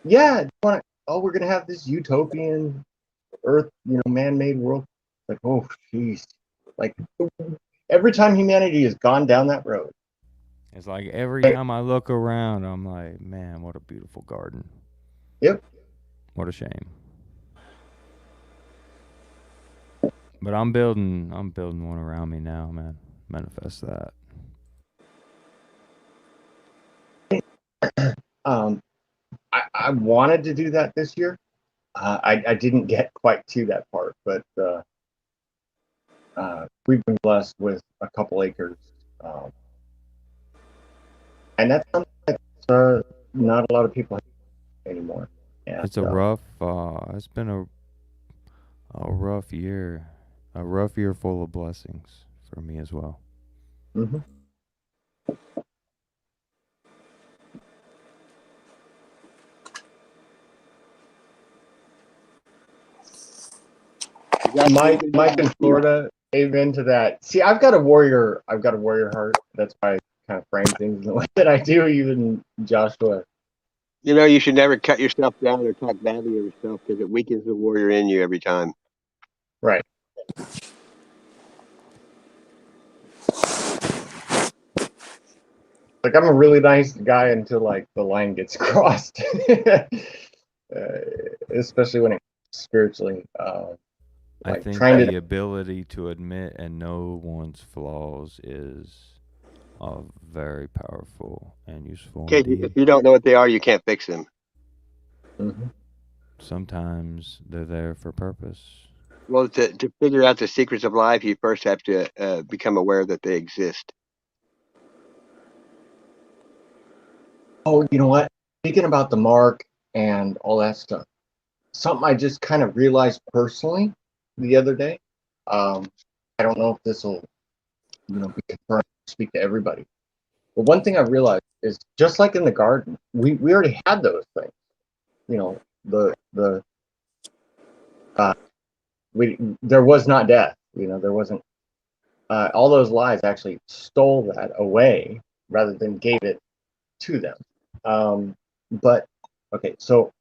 Yeah. We're going to have this utopian Earth, man-made world. Like, oh, jeez. Like, every time humanity has gone down that road.
It's like every time I look around, I'm like, man, what a beautiful garden.
Yep.
What a shame. But I'm building one around me now, man. Manifest that.
I wanted to do that this year. I didn't get quite to that part, but we've been blessed with a couple acres, and that's something that's not a lot of people have anymore. And,
it's a rough. It's been a rough year. A rough year full of blessings for me as well.
Mm-hmm. Mike in Florida, amen to that. See, I've got a warrior heart. That's why I kind of frame things in the way that I do, even Joshua.
You should never cut yourself down or talk badly of yourself, because it weakens the warrior in you every time.
Right. Like, I'm a really nice guy until like the line gets crossed, especially when it's spiritually.
I think the ability to admit and know one's flaws is very powerful and useful.
Okay, if you don't know what they are, you can't fix them.
Mm-hmm.
Sometimes they're there for purpose.
Well, to figure out the secrets of life, you first have to become aware that they exist.
Oh, you know what? Speaking about the mark and all that stuff, something I just kind of realized personally the other day. I don't know if this will, be confirmed, speak to everybody. But one thing I realized is just like in the garden, we already had those things. You know, the there was not death. There wasn't. All those lies actually stole that away rather than gave it to them. But okay, so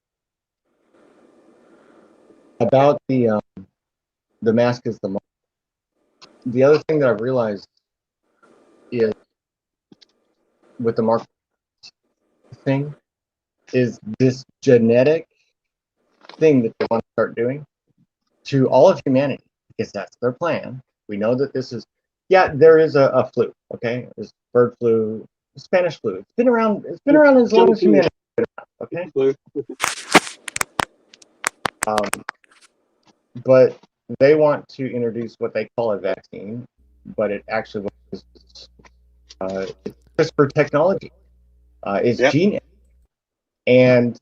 about the mask is the mark. The other thing that I've realized is with the mark thing is this genetic thing that they want to start doing to all of humanity because that's their plan. We know that this is, yeah, there is a flu, okay? There's bird flu, Spanish flu. It's been around. It's been around as long as humanity. Okay. But they want to introduce what they call a vaccine, but it actually was CRISPR technology. It's gene, and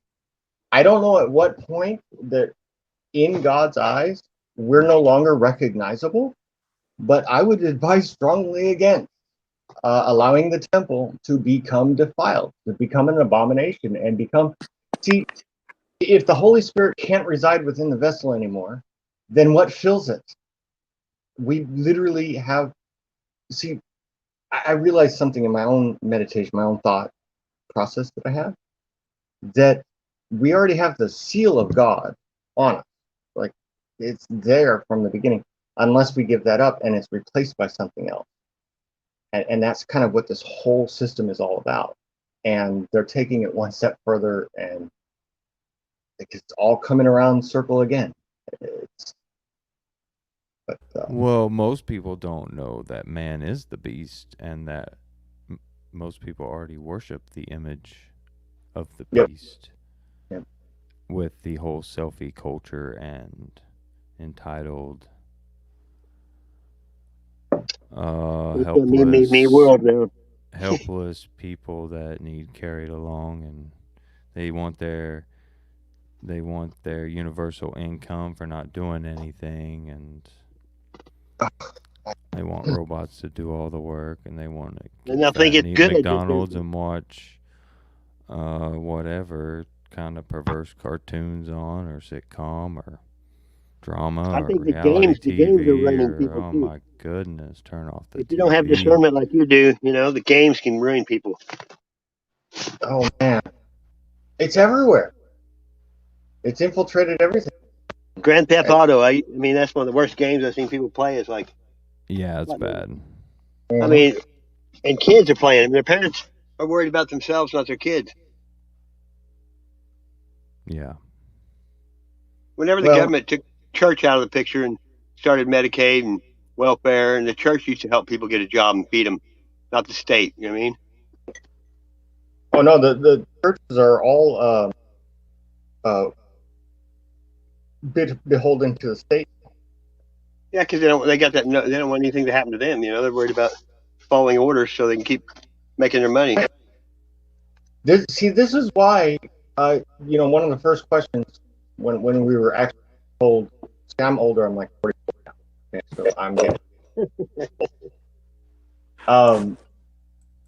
I don't know at what point that in God's eyes we're no longer recognizable. But I would advise strongly against allowing the temple to become defiled, to become an abomination, and become. See, if the Holy Spirit can't reside within the vessel anymore, then what fills it? We literally have. See, I realized something in my own meditation, my own thought process that I have, that we already have the seal of God on us. Like it's there from the beginning, unless we give that up and it's replaced by something else. And that's kind of what this whole system is all about. And they're taking it one step further, and it's all coming around circle again.
Well, most people don't know that man is the beast, and that most people already worship the image of the beast.
Yep.
With the whole selfie culture and entitled helpless
me world now.
helpless people that need carried along, and they want their universal income for not doing anything, and they want robots to do all the work, and they want to get fat and eat McDonald's and watch whatever kind of perverse cartoons on, or sitcom, or drama, or reality TV.
The games are running people
oh
too.
my goodness, turn off the
If you don't have discernment like you do, the games can ruin people.
Oh man, it's everywhere. It's infiltrated everything.
Grand Theft Auto. I mean, that's one of the worst games I've seen people play. It's like,
yeah, it's bad.
I mean, and kids are playing. And their parents are worried about themselves, not their kids.
Yeah.
Whenever the government took church out of the picture and started Medicaid and welfare, and the church used to help people get a job and feed them, not the state. You know what I mean?
Oh no, the churches are all beholden to the state.
Yeah, because they got that. They don't want anything to happen to them. They're worried about following orders so they can keep making their money.
This is why one of the first questions when we were actually told. See, I'm older. I'm like 44 now, so I'm getting.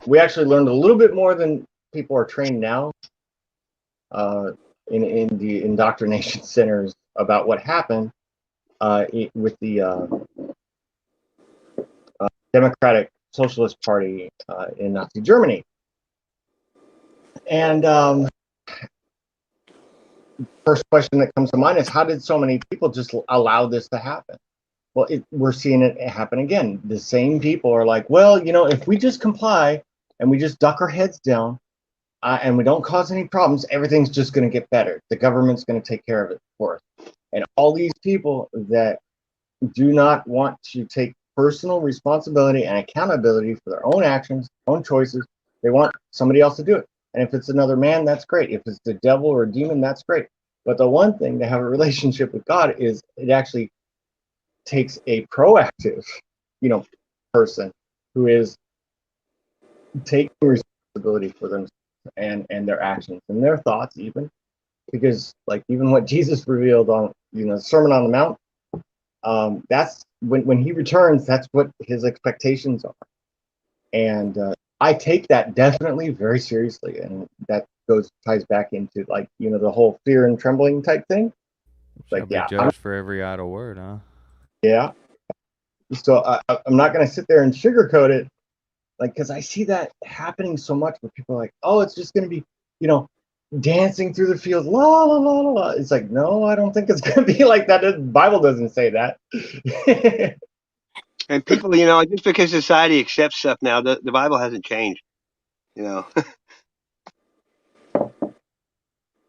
We actually learned a little bit more than people are trained now in the indoctrination centers about what happened with the Democratic Socialist Party in Nazi Germany. And first question that comes to mind is, how did so many people just allow this to happen? Well, we're seeing it happen again. The same people are like, well, if we just comply and we just duck our heads down and we don't cause any problems, everything's just going to get better. The government's going to take care of it for us. And all these people that do not want to take personal responsibility and accountability for their own actions, own choices, they want somebody else to do it. And if it's another man, that's great. If it's the devil or a demon, that's great. But the one thing to have a relationship with God is it actually takes a proactive, person who is taking responsibility for them and their actions and their thoughts even, because like even what Jesus revealed on the Sermon on the Mount, that's when he returns, that's what his expectations are. And I take that definitely very seriously, and that ties back into like the whole fear and trembling type thing.
Shall
Like
be judged for every idle word, huh?
yeah. So I'm not gonna sit there and sugarcoat it, like because I see that happening so much where people are like, oh, it's just gonna be dancing through the field, la la la la la. It's like, no, I don't think it's gonna be like that. The Bible doesn't say that.
And people, just because society accepts stuff now, the Bible hasn't changed.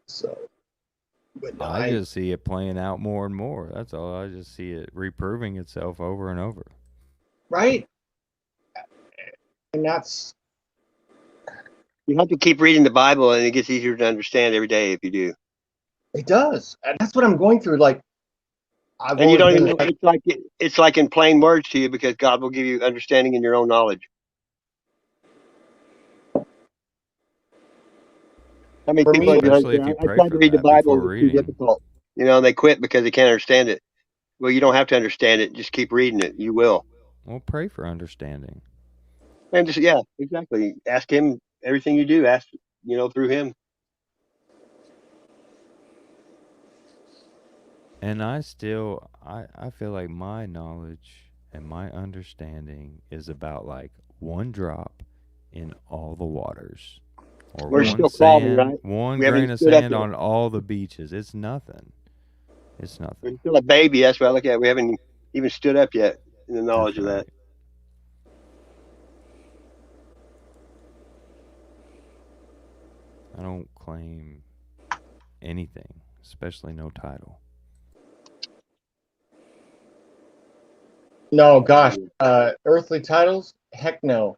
So, but no,
I just see it playing out more and more. That's all. I just see it reproving itself over and over.
Right, and that's
You have to keep reading the Bible, and it gets easier to understand every day if you do.
it does, and that's what I'm going through. Like I've
And you
always
don't even
been
know. It's like in plain words to you because God will give you understanding in your own knowledge. How many
for
people
me.
have you heard
Especially
say,
if you
I
pray
tried to
for
read the
that
Bible
before
and it's too
reading.
difficult. They quit because they can't understand it. Well, you don't have to understand it. Just keep reading it. You will.
Well, pray for understanding.
And just, yeah, exactly. Ask him everything you do. Ask, through him.
And I feel like my knowledge and my understanding is about like one drop in all the waters. Or
We're
one
still crawling,
sand,
right?
one
We haven't
grain of
stood up
sand
yet.
on all the beaches. It's nothing. It's
We're
nothing.
still a baby. That's what I look at. We haven't even stood up yet in the
That's
knowledge of that.
right. I don't claim anything, especially no title.
No, gosh, earthly titles, heck no.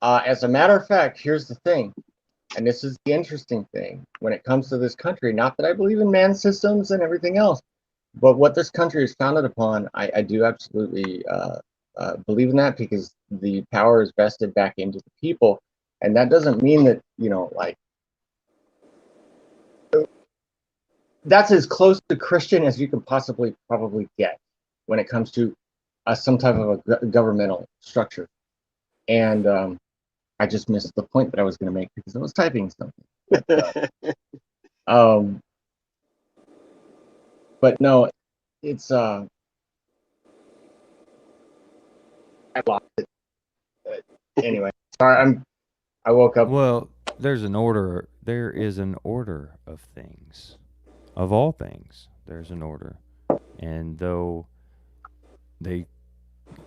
As a matter of fact, here's the thing, and this is the interesting thing when it comes to this country. Not that I believe in man systems and everything else, but what this country is founded upon, I do absolutely believe in that, because the power is vested back into the people, and that doesn't mean that like that's as close to Christian as you can possibly probably get when it comes to some type of a governmental structure. And I just missed the point that I was going to make because I was typing something. Um, but no, it's I lost it. Anyway, sorry. I woke up.
Well, there is an order of things. Of all things, there's an order. And though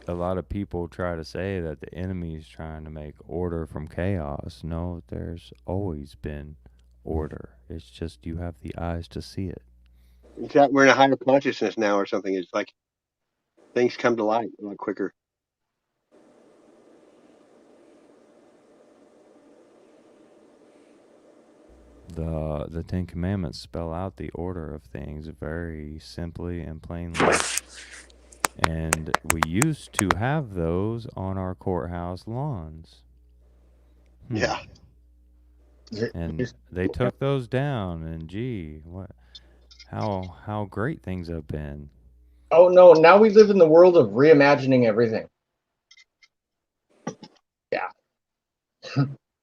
a lot of people try to say that the enemy is trying to make order from chaos, no, there's always been order. It's just you have the eyes to see it.
It's that we're in a higher consciousness now or something. It's like things come to light a lot quicker.
The Ten Commandments spell out the order of things very simply and plainly. And we used to have those on our courthouse lawns.
Yeah.
And they took those down, and gee, how great things have been.
Oh no! Now we live in the world of reimagining everything. Yeah.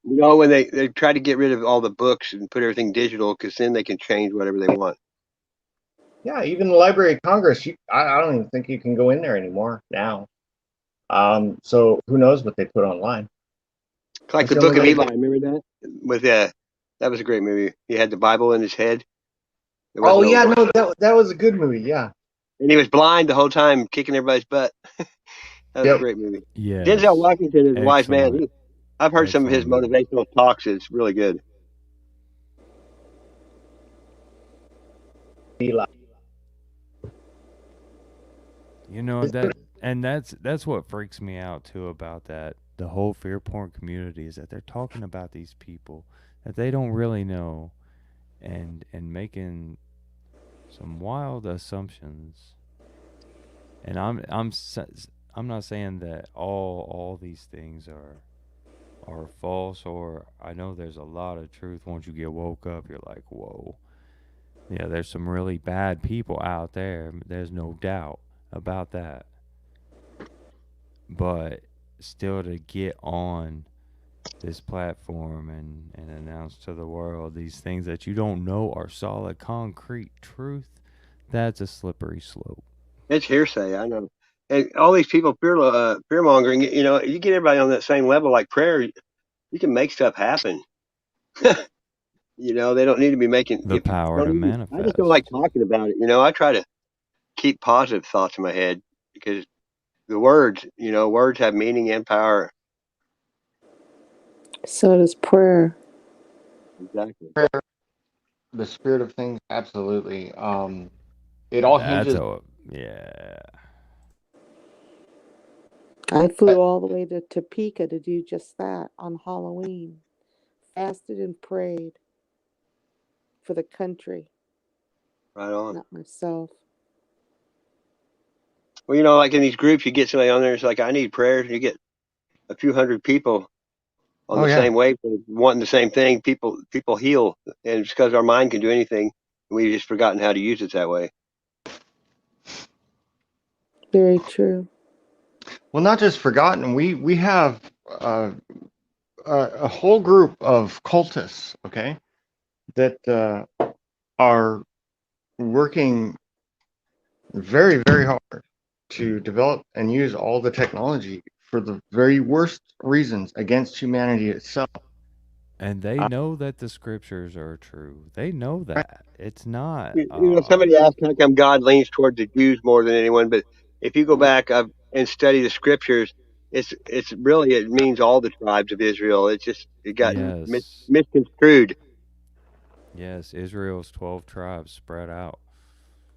When they try to get rid of all the books and put everything digital, because then they can change whatever they want.
Yeah, even the Library of Congress, I don't even think you can go in there anymore now. So who knows what they put online?
Like the Book of Eli, remember that? With that was a great movie. He had the Bible in his head.
Oh yeah, no, that was a good movie. Yeah.
And he was blind the whole time, kicking everybody's butt. That was a great movie.
Yes.
Denzel Washington is a wise man.
Excellent.
I've heard some of his motivational talks. It's really good.
Eli.
That's what freaks me out too about that. The whole fear porn community is that they're talking about these people that they don't really know, and making some wild assumptions And I'm not saying that all these things are false, or I know there's a lot of truth. Once you get woke up, you're like, whoa. Yeah, there's some really bad people out there. There's no doubt about that. But still, to get on this platform and announce to the world these things that you don't know are solid, concrete truth, that's a slippery slope.
It's hearsay, I know. And all these people fear mongering. You know, you get everybody on that same level like prayer. You can make stuff happen. You know, they don't need to be making.
The power to
I just don't like
manifest.
talking about it. You know, I try to keep positive thoughts in my head because the words, you know, words have meaning and power.
So does prayer.
Exactly.
The spirit of things, absolutely. It all
That's
hinges.
a yeah.
I flew all the way to Topeka to do just that on Halloween. Fasted and prayed for the country,
Right on.
not myself.
Well, you know, like in these groups, you get somebody on there. It's like I need prayers. And you get a few hundred people on
Oh
the
yeah,
same wavelength, wanting the same thing. People heal, and it's because our mind can do anything. We've just forgotten how to use it that way.
Very true.
well, not just forgotten. We have uh, a whole group of cultists, okay, that are working very, very hard to develop and use all the technology for the very worst reasons against humanity itself.
And they
Uh,
know that the scriptures are true. They know
right.
that. It's not
You know, somebody asked how come God leans toward the Jews more than anyone, but if you go back and study the scriptures, it's really it means all the tribes of Israel. It's just it got
yes.
misconstrued.
Yes, Israel's 12 tribes spread out.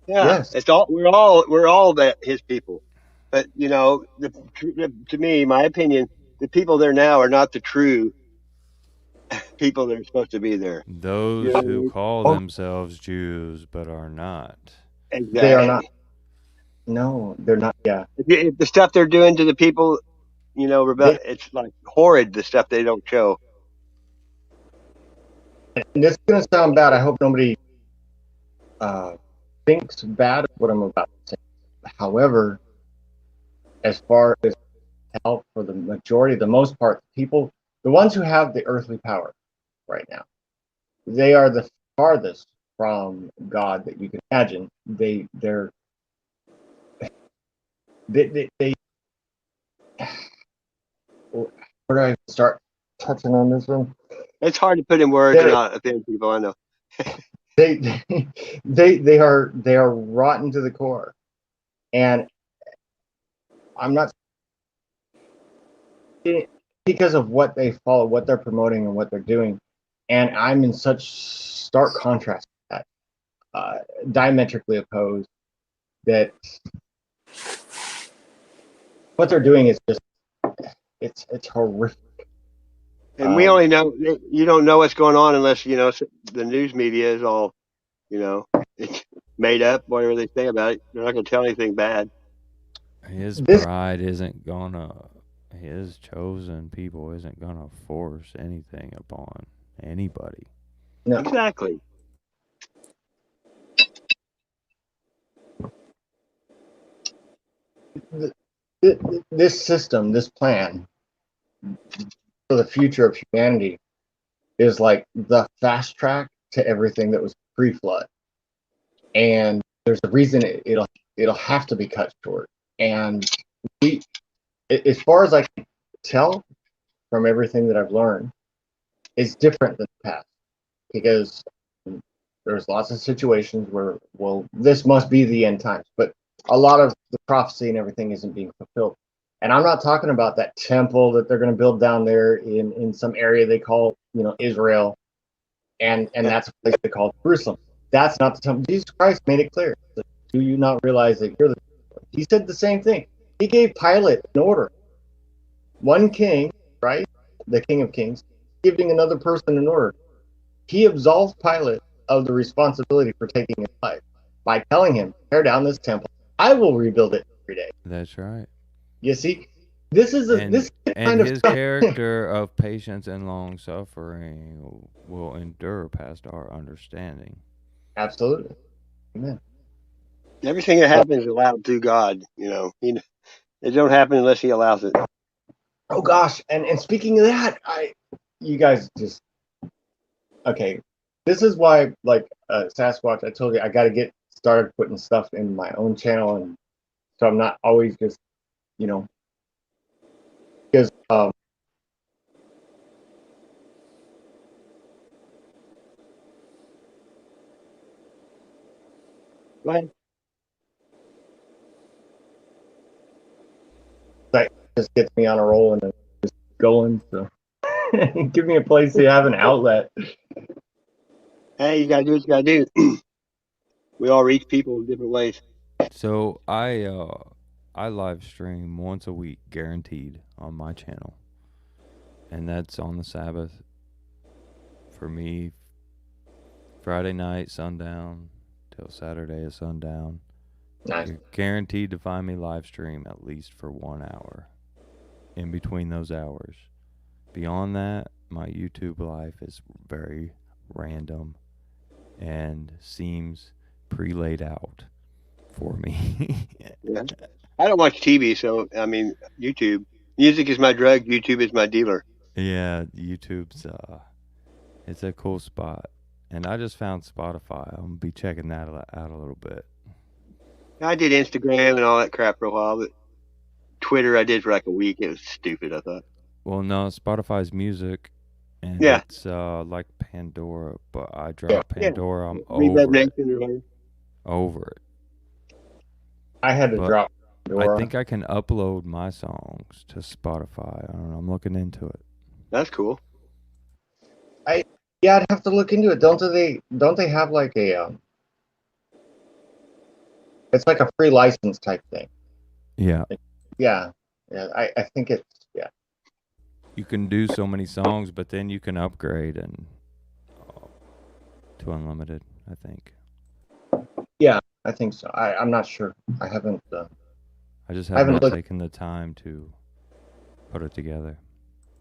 Yeah,
Yes,
it's all we're all that his people. But you know, to me, my opinion, the people there now are not the true people that are supposed to be there. You know
Those
what I
who
mean?
call
oh,
themselves Jews but are not.
they are not.
Exactly.
No, they're not. Yeah,
If the stuff they're doing to the people, you know,
they.
it's like horrid. The stuff they don't show.
And this is gonna sound bad. I hope nobody uh, thinks bad of what I'm about to say. However, as far as help for the majority, the most part, people, the ones who have the earthly power right now, they are the farthest from God that you can imagine. They where do I start touching on this one?
It's hard to put in words and
They're,
not offend people. I know.
they they are rotten to the core, and I'm not because of what they follow, what they're promoting, and what they're doing, and I'm in such stark contrast to that, diametrically opposed. That what they're doing is just it's horrific.
And we
Um,
only know you don't know what's going on unless you know the news media is all you know it's made up. Whatever they say about it, they're not going to tell anything bad.
His
this
pride isn't gonna, his chosen people isn't gonna force anything upon anybody.
no,
Exactly.
this system, this plan for the future of humanity is like the fast track to everything that was pre-flood, and there's a reason it'll have to be cut short. And we, as far as I can tell from everything that I've learned, it's different than the past because there's lots of situations where, well, this must be the end times, but a lot of the prophecy and everything isn't being fulfilled. And I'm not talking about that temple that they're going to build down there in some area they call, Israel, and
Yeah.
that's a place they call Jerusalem. That's not the temple. Jesus Christ made it clear. Do you not realize that you're the? He said the same thing. He gave Pilate an order. One king, right, the King of Kings, giving another person an order. He absolved Pilate of the responsibility for taking his life by telling him, tear down this temple. I will rebuild it every day.
That's right.
You see, this is
And
this
and
kind of
his
stuff.
character of patience and long suffering will endure past our understanding.
Absolutely. Amen.
Everything that happens is allowed through God. It don't happen unless He allows it.
Oh gosh, and speaking of that, you guys just okay. This is why, like Sasquatch, I told you I got to get started putting stuff in my own channel, and so I'm not always just, because
Go ahead.
that just gets me on a roll and just going. So give me a place to have an outlet.
Hey, you gotta do what you gotta do. We all reach people in different ways.
So I live stream once a week, guaranteed, on my channel, and that's on the Sabbath. For me, Friday night sundown till Saturday at sundown.
Nice.
You're guaranteed to find me live stream at least for 1 hour. In between those hours, beyond that, my YouTube life is very random and seems pre-laid out for me.
Yeah. I don't watch TV, so I mean, YouTube. Music is my drug. YouTube is my dealer.
Yeah, YouTube's it's a cool spot, and I just found Spotify. I'm gonna be checking that out a little bit.
I did Instagram and all that crap for a while, but Twitter I did for like a week. It was stupid, I thought.
Well, no, Spotify's music, and
Yeah.
it's like Pandora, but I drop Pandora. I'm
Reverb
over it.
Nation or whatever.
Over it.
I had to
But
drop.
I think I can upload my songs to Spotify. I don't know. I'm looking into it.
That's cool.
Yeah, I'd have to look into it. Don't they have like a it's like a free license type thing.
Yeah.
Yeah. I think it's
You can do so many songs, but then you can upgrade and to unlimited, I think.
Yeah, I think so. I'm not sure. I haven't.
I just
haven't
haven't
looked-
taken the time to put it together.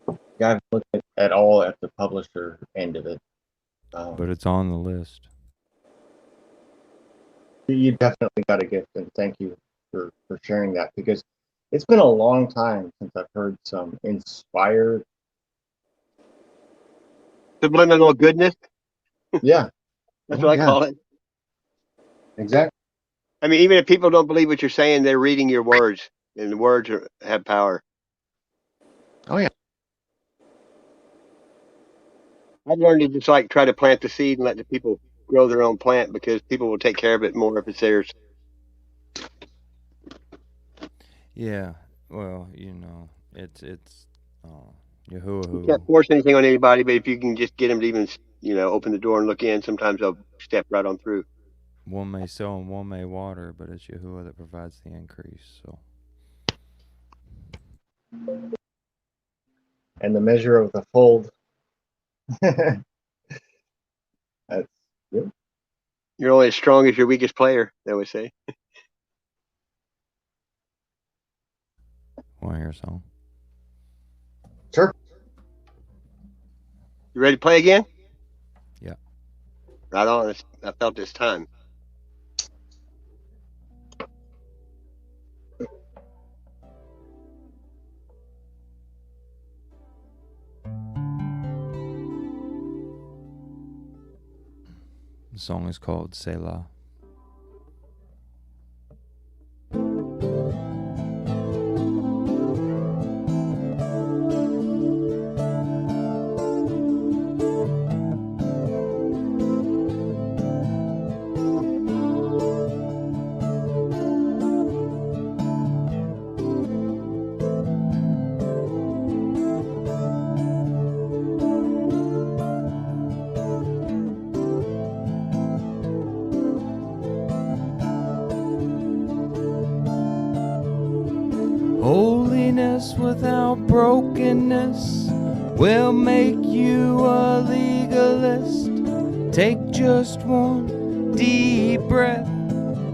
I haven't looked at all at the publisher end of it.
But it's on the list.
You definitely got a gift, and thank you for sharing that, because it's been a long time since I've heard some inspired.
Subliminal goodness.
Yeah,
That's what I call it.
exactly.
I mean, even if people don't believe what you're saying, they're reading your words, and the words have power.
Oh yeah.
I've learned to just like try to plant the seed and let the people grow their own plant, because people will take care of it more if it's theirs.
Yeah. Well, it's Yahuwah.
You can't force anything on anybody, but if you can just get them to even, open the door and look in, sometimes they'll step right on through.
One may sow and one may water, but it's Yahuwah that provides the increase. So.
And the measure of the fold. That's good.
You're only as strong as your weakest player, they always say.
Want to hear a song?
Sure.
You ready to play again?
Yeah.
Right on. I felt this time.
The song is called Selah. Holiness without brokenness will make you a legalist. Take just one deep breath.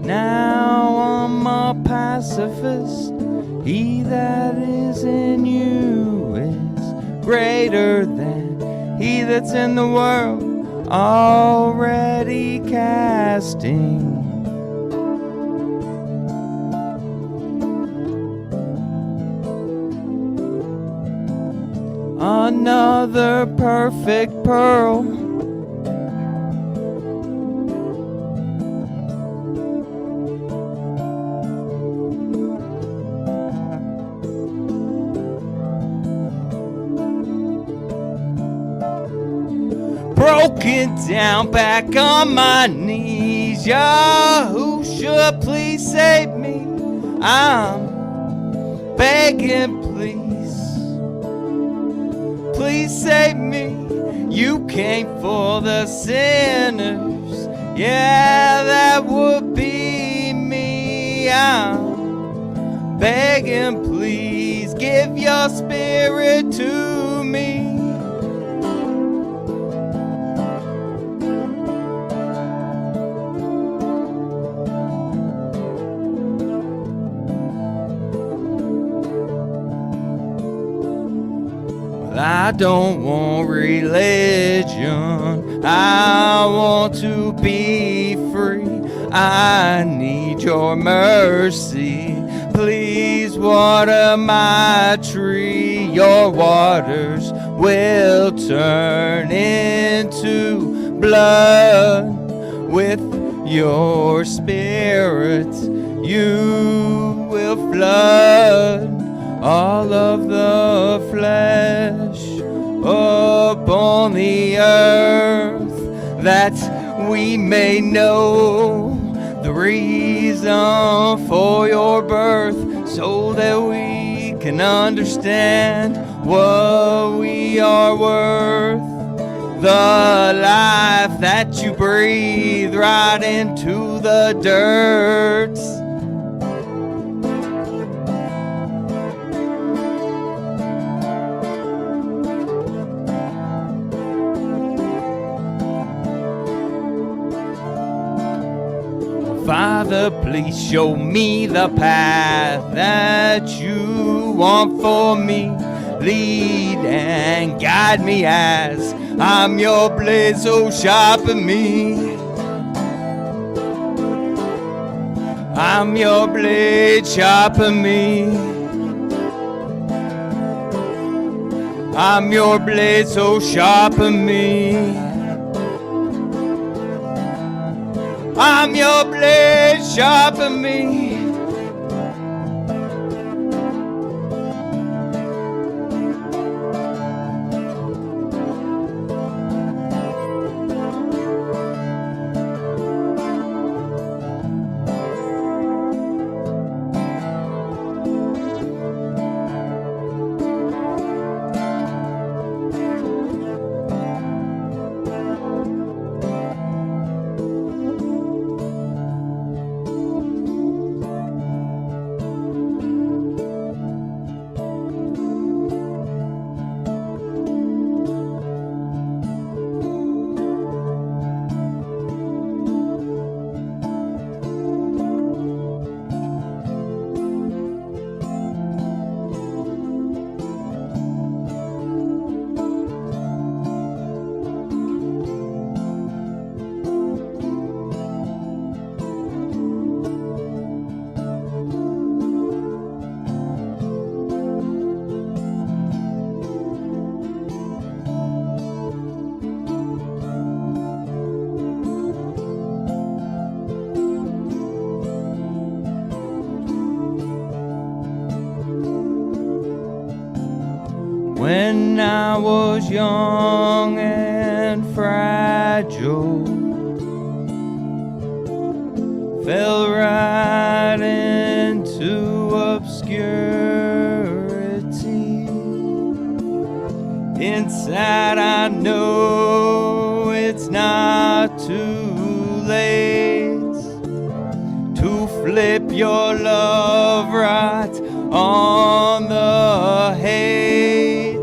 Now on my path pacifist. He that is in you is greater than he that's in the world, already casting another perfect pearl. Broken down back on my knees, Yahushua, please save me. I'm begging, please save me. You came for the sinners, yeah, that would be me. I'm begging, please give your spirit to me. I don't want religion, I want to be free. I need your mercy, please water my tree. Your waters will turn into blood. With your spirit you will flood all of the flesh upon the earth, that we may know the reason for your birth, so that we can understand what we are worth. The life that you breathe right into the dirt. Father, please show me the path that you want for me. Lead and guide me as I'm your blade so sharp in me. I'm your blade sharp in me. I'm your blade so sharp in me. I'm your blade, sharpen me. When I was young and fragile, fell right into obscurity. Inside I know it's not too late to flip your love right on the hate.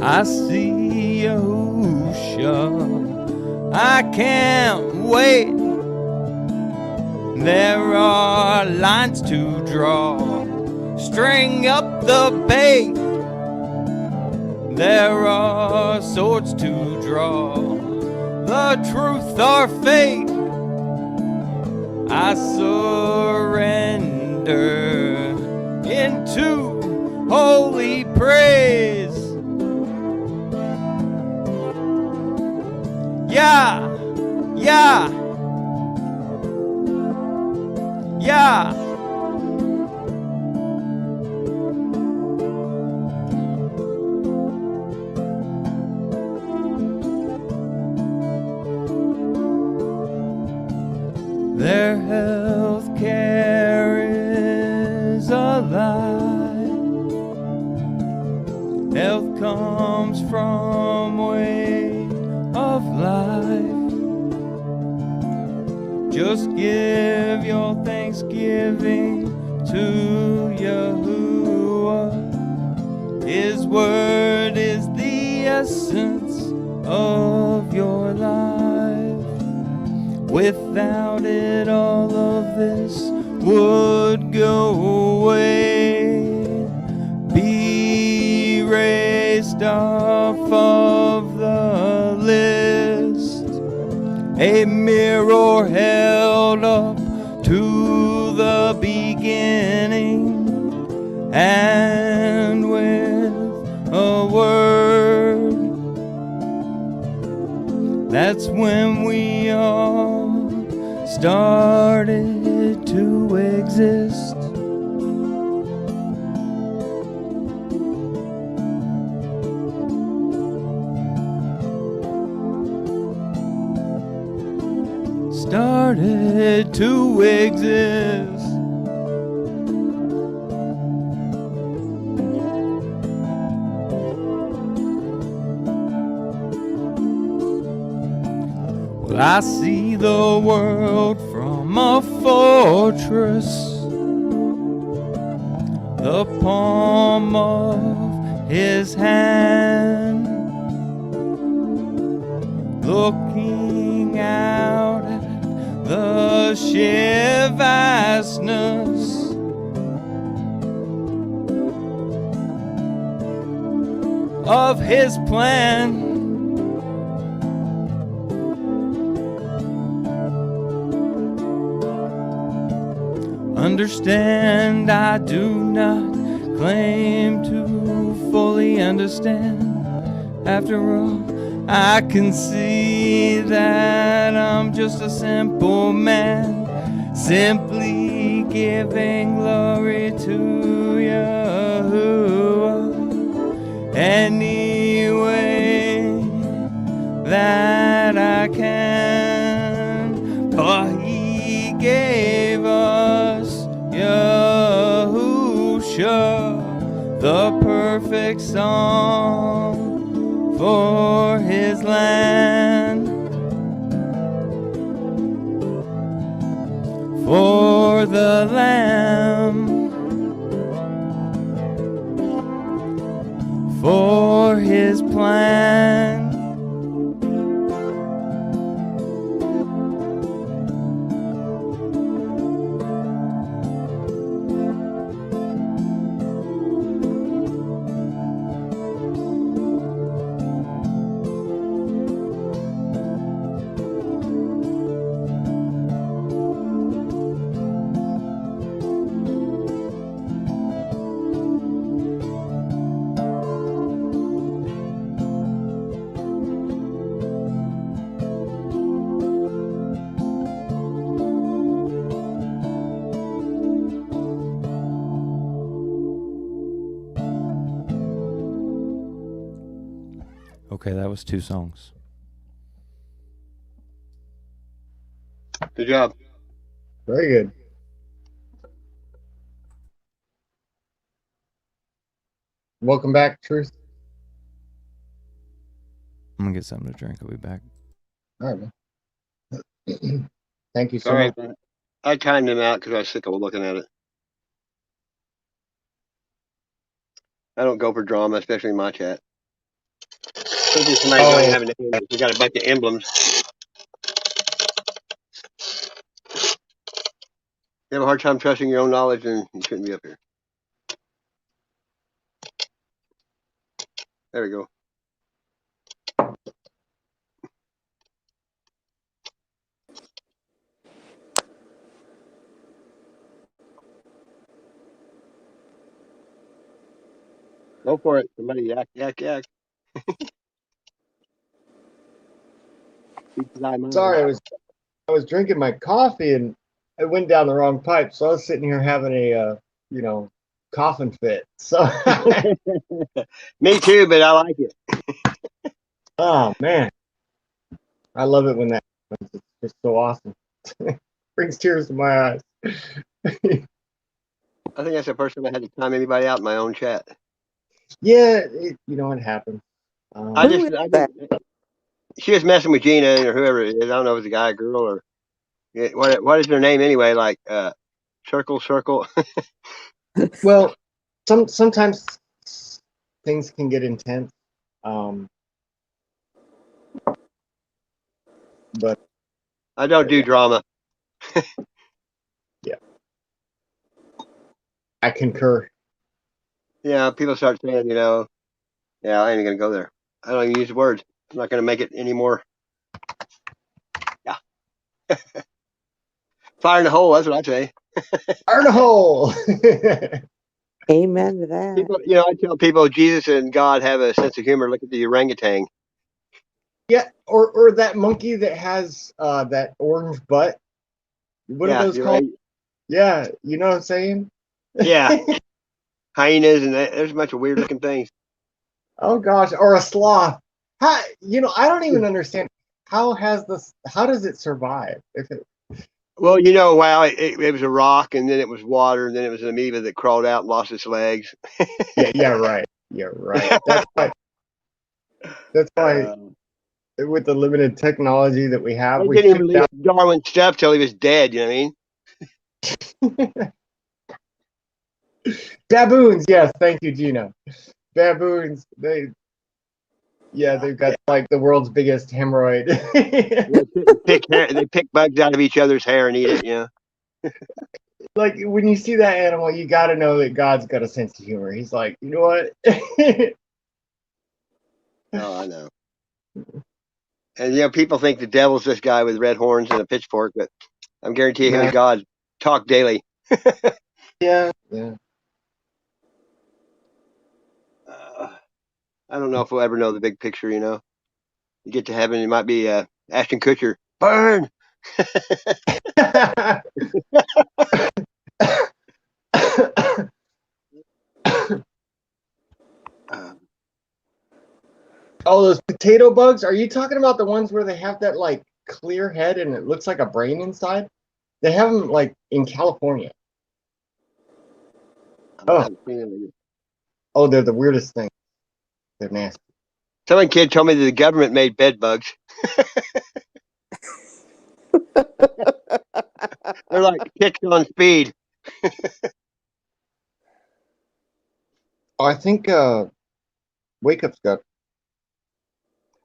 I see Yahusha. I can't wait. There are lines to draw. String up the bait. There are swords to draw. The truth or fate. I surrender into holy praise. Yeah, yeah, yeah. Their health care is a lie. Health comes from way of life. Just give your thanksgiving to Yahuwah. His word is the essence of your life. Without it, all of this would go away. Be raised off of the list. A mirror held up to the beginning, and with a word, that's when we all started to exist. Started to exist. Well, I see the world from a fortress, the palm of his hand, looking out at the sheer vastness of his plan. Understand, I do not claim to fully understand. After all, I can see that I'm just a simple man, simply giving glory to Yahuwah any way that I can. For he gave us Yahusha, the perfect song for his land, for the Lamb, for his plan. Okay, that was 2 songs.
Good job.
Very good. Welcome back, Truth.
I'm gonna get something to drink. I'll be back.
All right, man. Thank you so
Sorry,
much.
I timed him out because I was sick of looking at it. I don't go for drama, especially in my chat. Sometimes somebody don't have a name. We got a bunch of emblems. You have a hard time trusting your own knowledge, and you shouldn't be up here. There we go. Go for it. Somebody yak, yak, yak. Speak to thy mind.
Sorry, I was drinking my coffee and it went down the wrong pipe, so I was sitting here having a coughing fit. So
Me too, but I like it.
oh man, I love it when that happens. It's just so awesome. Brings tears to my eyes.
I think that's the first time I had to time anybody out in my own chat.
Yeah, it happens.
I
Who is that?
she was messing with Gina or whoever it is. I don't know if it's a guy or girl or what is their name anyway? Like circle.
Well, sometimes things can get intense. But
I don't do drama.
yeah, I concur.
Yeah, people start saying, yeah, I ain't gonna go there. I don't even use the words. I'm not gonna make it anymore. Yeah. Fire in the hole, that's what I say.
Fire in the hole.
Amen to that.
People, I tell people Jesus and God have a sense of humor. Look at the orangutan.
Yeah, or that monkey that has that orange butt. What are those called?
Right.
Yeah, you know what I'm saying?
Yeah. Hyenas and there's a bunch of weird looking things.
Oh gosh, or a sloth. I don't even understand how does it survive?
Well, wow, it was a rock, and then it was water, and then it was an amoeba that crawled out and lost its legs.
yeah, right. That's why with the limited technology that we have,
They
we
didn't even
figured
release Darwin's stuff till he was dead. You know what I mean?
Baboons, yes, thank you, Gina. Baboons, they've got like the world's biggest hemorrhoid.
They pick bugs out of each other's hair and eat it.
Like when you see that animal, you got to know that God's got a sense of humor. He's like, you know what?
Oh, I know. And people think the devil's this guy with red horns and a pitchfork, but I'm guaranteeing him and God talk daily.
Yeah.
I don't know if we'll ever know the big picture. You get to heaven, it might be Ashton Kutcher. Burn.
Oh, those potato bugs? Are you talking about the ones where they have that like clear head and it looks like a brain inside? They have them like in California. Oh, they're the weirdest thing. They're nasty.
Some kid told me that the government made bed bugs. They're like ticks on speed.
I think Wake Up's got.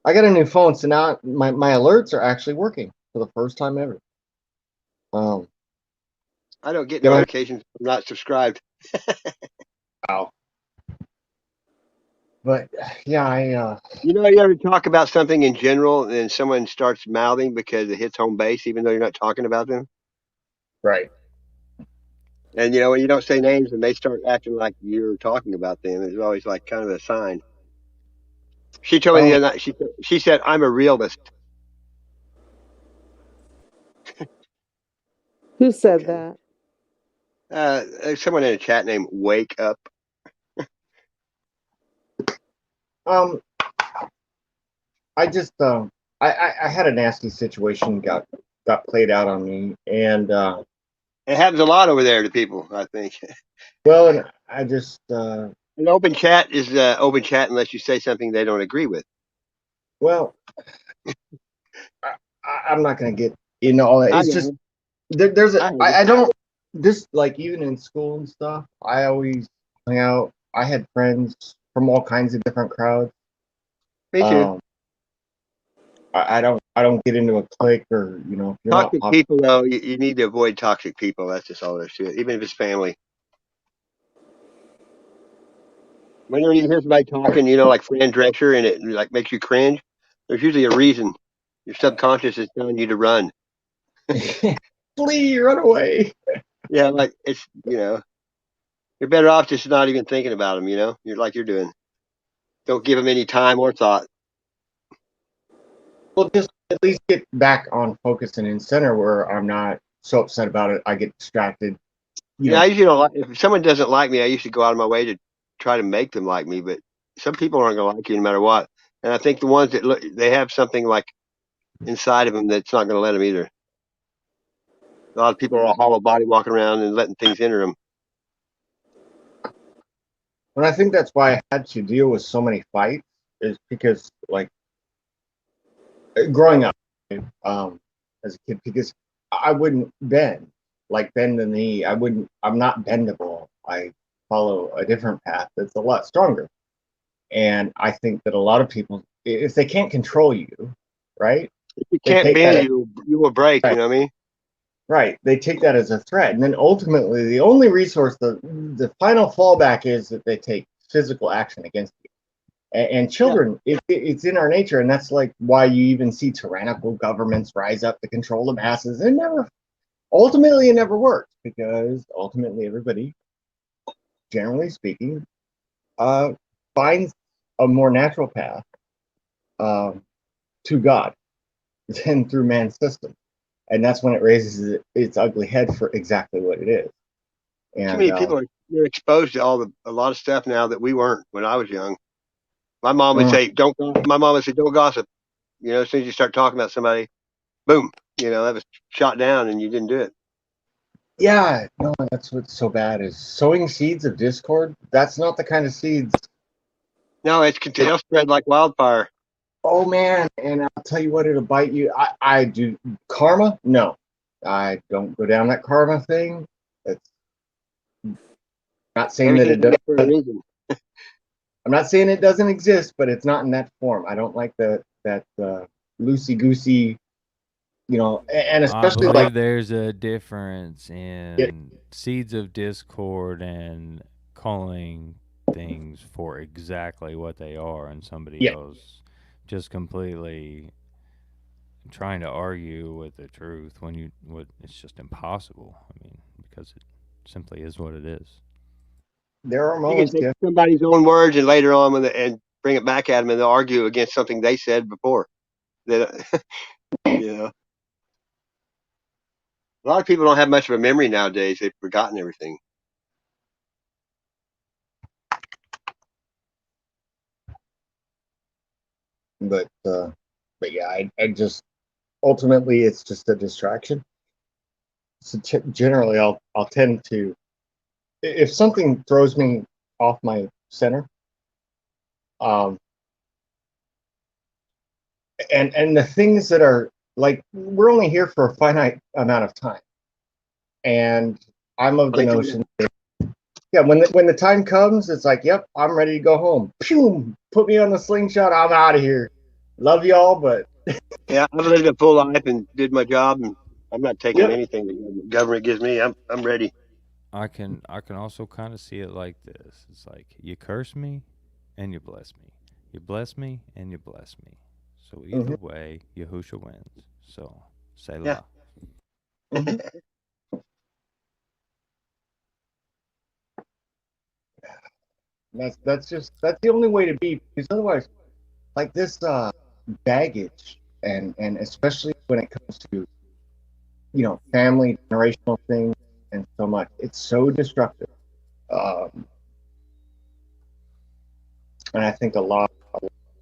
I got a new phone, so now my alerts are actually working for the first time ever.
I don't get notifications. I'm not subscribed.
Wow. But yeah,
you ever talk about something in general and then someone starts mouthing because it hits home base, even though you're not talking about them?
Right.
And when you don't say names and they start acting like you're talking about them, it's always like kind of a sign. She told me the other night. She said, "I'm a realist."
Who said that?
There's someone in a chat named Wake Up.
I just I had a nasty situation got played out on me, and
it happens a lot over there to people, I think.
Well, and I just
an open chat is open chat unless you say something they don't agree with.
Well, I'm not gonna get into all that. It's just I don't this like even in school and stuff. I always hung out. I had friends from all kinds of different crowds.
Me too.
I don't get into a clique or, you know, if you're not
Toxic people, though, you need to avoid toxic people. That's just all there is to it, even if it's family. Whenever you hear somebody talking, you know, like Fran Drescher, and it like makes you cringe, there's usually a reason. Your subconscious is telling you to run.
flee, run away.
Yeah, like it's, you know, you're better off just not even thinking about them. You know, you're like you're doing. Don't give them any time or thought.
Well, just at least get back on focus and in center where I'm not so upset about it. I get distracted. You
Yeah,
know,
I usually don't like if someone doesn't like me. I usually go out of my way to try to make them like me. But some people aren't going to like you no matter what. And I think the ones that look, they have something like inside of them that's not going to let them either. A lot of people are a hollow body walking around and letting things enter them.
and I think that's why I had to deal with so many fights is because, like, growing up as a kid, because I wouldn't bend the knee. I'm not bendable. I follow a different path that's a lot stronger. And I think that a lot of people, if they can't control you, right,
If you
they
can't
take that
bend,
as,
you will break. You
right,
know what I mean?
right. They take that as a threat, and then ultimately, the only resource, the final fallback is that they take physical action against you. And
Yeah.
children, it's in our nature, and that's like why you even see tyrannical governments rise up to control the masses. And ultimately, it never works because ultimately, everybody, generally speaking, finds a more natural path um, to God than through man's system. And that's when it raises its ugly head for exactly what it is.
Too
And
many people are you're exposed to a lot of stuff now that we weren't when I was young. My mom would
mm,
say, "Don't." My mom would say, "Don't gossip." You know, as soon as you start talking about somebody, boom. You know, that was shot down, and you didn't do it.
yeah, no, that's what's so bad is sowing seeds of discord. That's not the kind of seeds.
No, it'll spread like wildfire.
Oh man, and I'll tell you what, it'll bite you. I do karma. No, I don't go down that karma thing. It's not saying that
Everything's
it
there
does.
for a reason.
I'm not saying it doesn't exist, but it's not in that form. I don't like that loosey goosey, you know, and
I
especially like
believe there's a difference
yeah,
in seeds of discord and calling things for exactly what they are, and somebody
yeah.
else just completely trying to argue with the truth when it's just impossible. I mean, because it simply is what it is.
There are
You can
moments,
take
yeah.
somebody's own words and later on and bring it back at them, and they'll argue against something they said before. That you know, a lot of people don't have much of a memory nowadays. They've forgotten everything.
But yeah, I just ultimately it's just a distraction. So generally, I'll tend to if something throws me off my center, um, and the things that are like we're only here for a finite amount of time, and I'm of the
Blink of an eye.
notion, yeah, when the time comes, it's like, yep, I'm ready to go home. Pew, put me on the slingshot. I'm out of here. Love y'all, but
Yeah, I've lived a full life and did my job, and I'm not taking
yep.
anything the government gives me. I'm ready.
I can also kind of see it like this. It's like you curse me and you bless me. You bless me and you bless me. So either
Hmm.
way, Yahusha wins. So say
Yeah.
la.
Hmm. That's the only way to be because otherwise, like this baggage and especially when it comes to family generational things and so much, it's so destructive. Um, and I think well,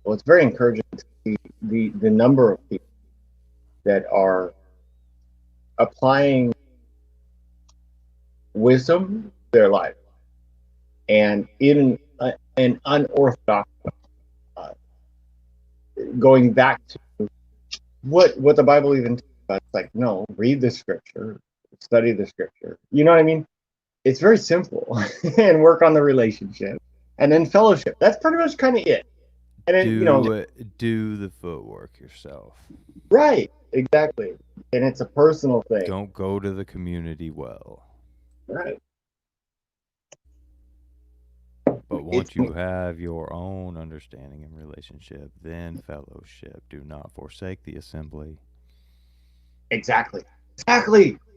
it's very encouraging to see the number of people that are applying wisdom to their life and in an unorthodox uh, going back to what the Bible even talks about. It's like, no, read the scripture, study the scripture. You know what I mean? It's very simple and work on the relationship and then fellowship. That's pretty much kind of it. And then,
do the footwork yourself.
right, exactly. And it's a personal thing.
Don't go to the community well.
Right.
But once you have your own understanding and relationship, then fellowship. Do not forsake the assembly.
Exactly.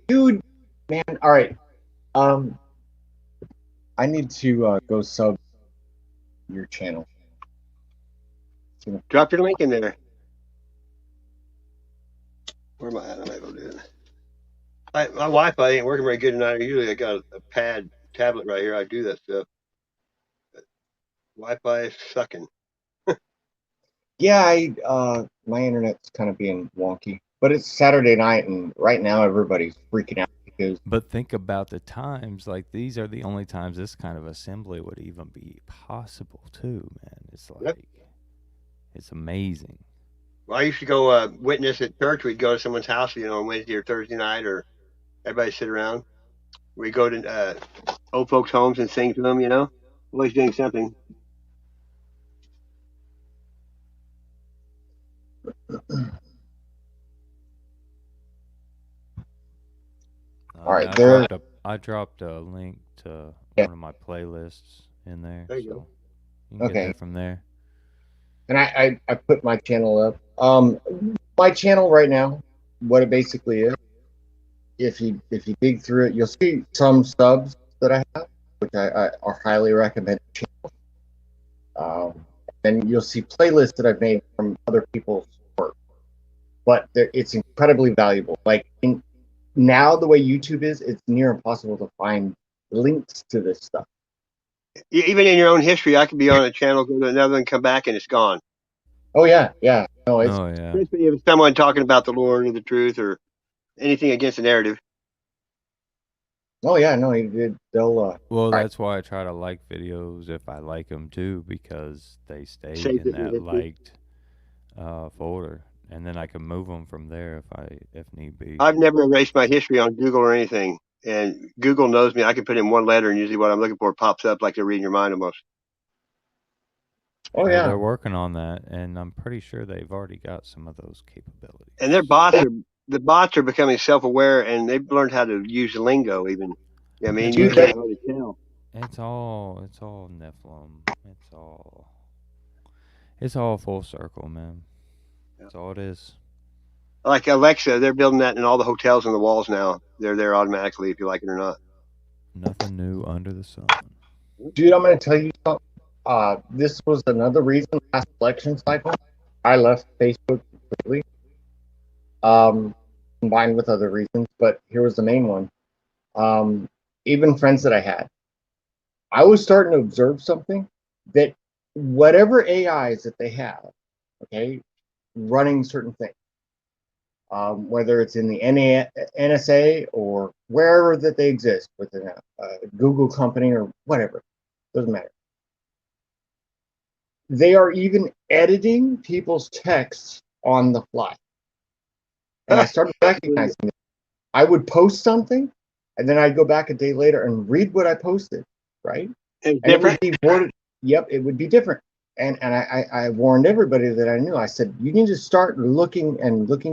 Dude, man. All right. I need to go sub your channel.
Drop your link in there. Where am I at? I'm able to do it. My Wi-Fi ain't working very good tonight. Usually I got a tablet right here. I do that stuff. But Wi-Fi is sucking.
Yeah, my internet's kind of being wonky, but it's Saturday night, and right now everybody's freaking out because.
But think about the times. Like, these are the only times this kind of assembly would even be possible, too, man. It's like, it's amazing.
Well, I used to go witness at church. We'd go to someone's house, on Wednesday or Thursday night, or everybody sit around. We go to old folks' homes and sing to them. Always doing something.
All right,
I dropped a link to one of my playlists in there.
There you go.
You can get that from there.
And I put my channel up. My channel right now, what it basically is, if you dig through it, you'll see some subs that I have, which I highly recommend. And you'll see playlists that I've made from other people's work, but it's incredibly valuable. Like now, the way YouTube is, it's near impossible to find links to this stuff.
Even in your own history, I could be on a channel, go to another, and come back, and it's gone.
Oh yeah. No,
especially if it's someone talking about the Lord or the truth or anything against the narrative.
Oh yeah, no, they'll.
Well, that's why I try to like videos if I like them too, because they stay in that liked folder, and then I can move them from there if need be.
I've never erased my history on Google or anything, and Google knows me. I can put in one letter, and usually what I'm looking for pops up like they're reading your mind almost.
Oh yeah,
they're working on that, and I'm pretty sure they've already got some of those capabilities.
And the bots are becoming self-aware, and they've learned how to use lingo even. I mean, you can't really tell.
It's all Nephilim. It's all full circle, man. That's all it is.
Like Alexa, they're building that in all the hotels and the walls now. They're there automatically if you like it or not.
Nothing new under the sun.
Dude, I'm going to tell you something. This was another reason last election cycle I left Facebook completely. Combined with other reasons, but here was the main one. Even friends that I had, I was starting to observe something that whatever AIs that they have, okay, running certain things, whether it's in the NSA or wherever that they exist within a Google company or whatever, doesn't matter. They are even editing people's texts on the fly. And I started recognizing it. I would post something, and then I'd go back a day later and read what I posted, right?
And it would
be worded. Yep, it would be different. And I warned everybody that I knew. I said, you need to start looking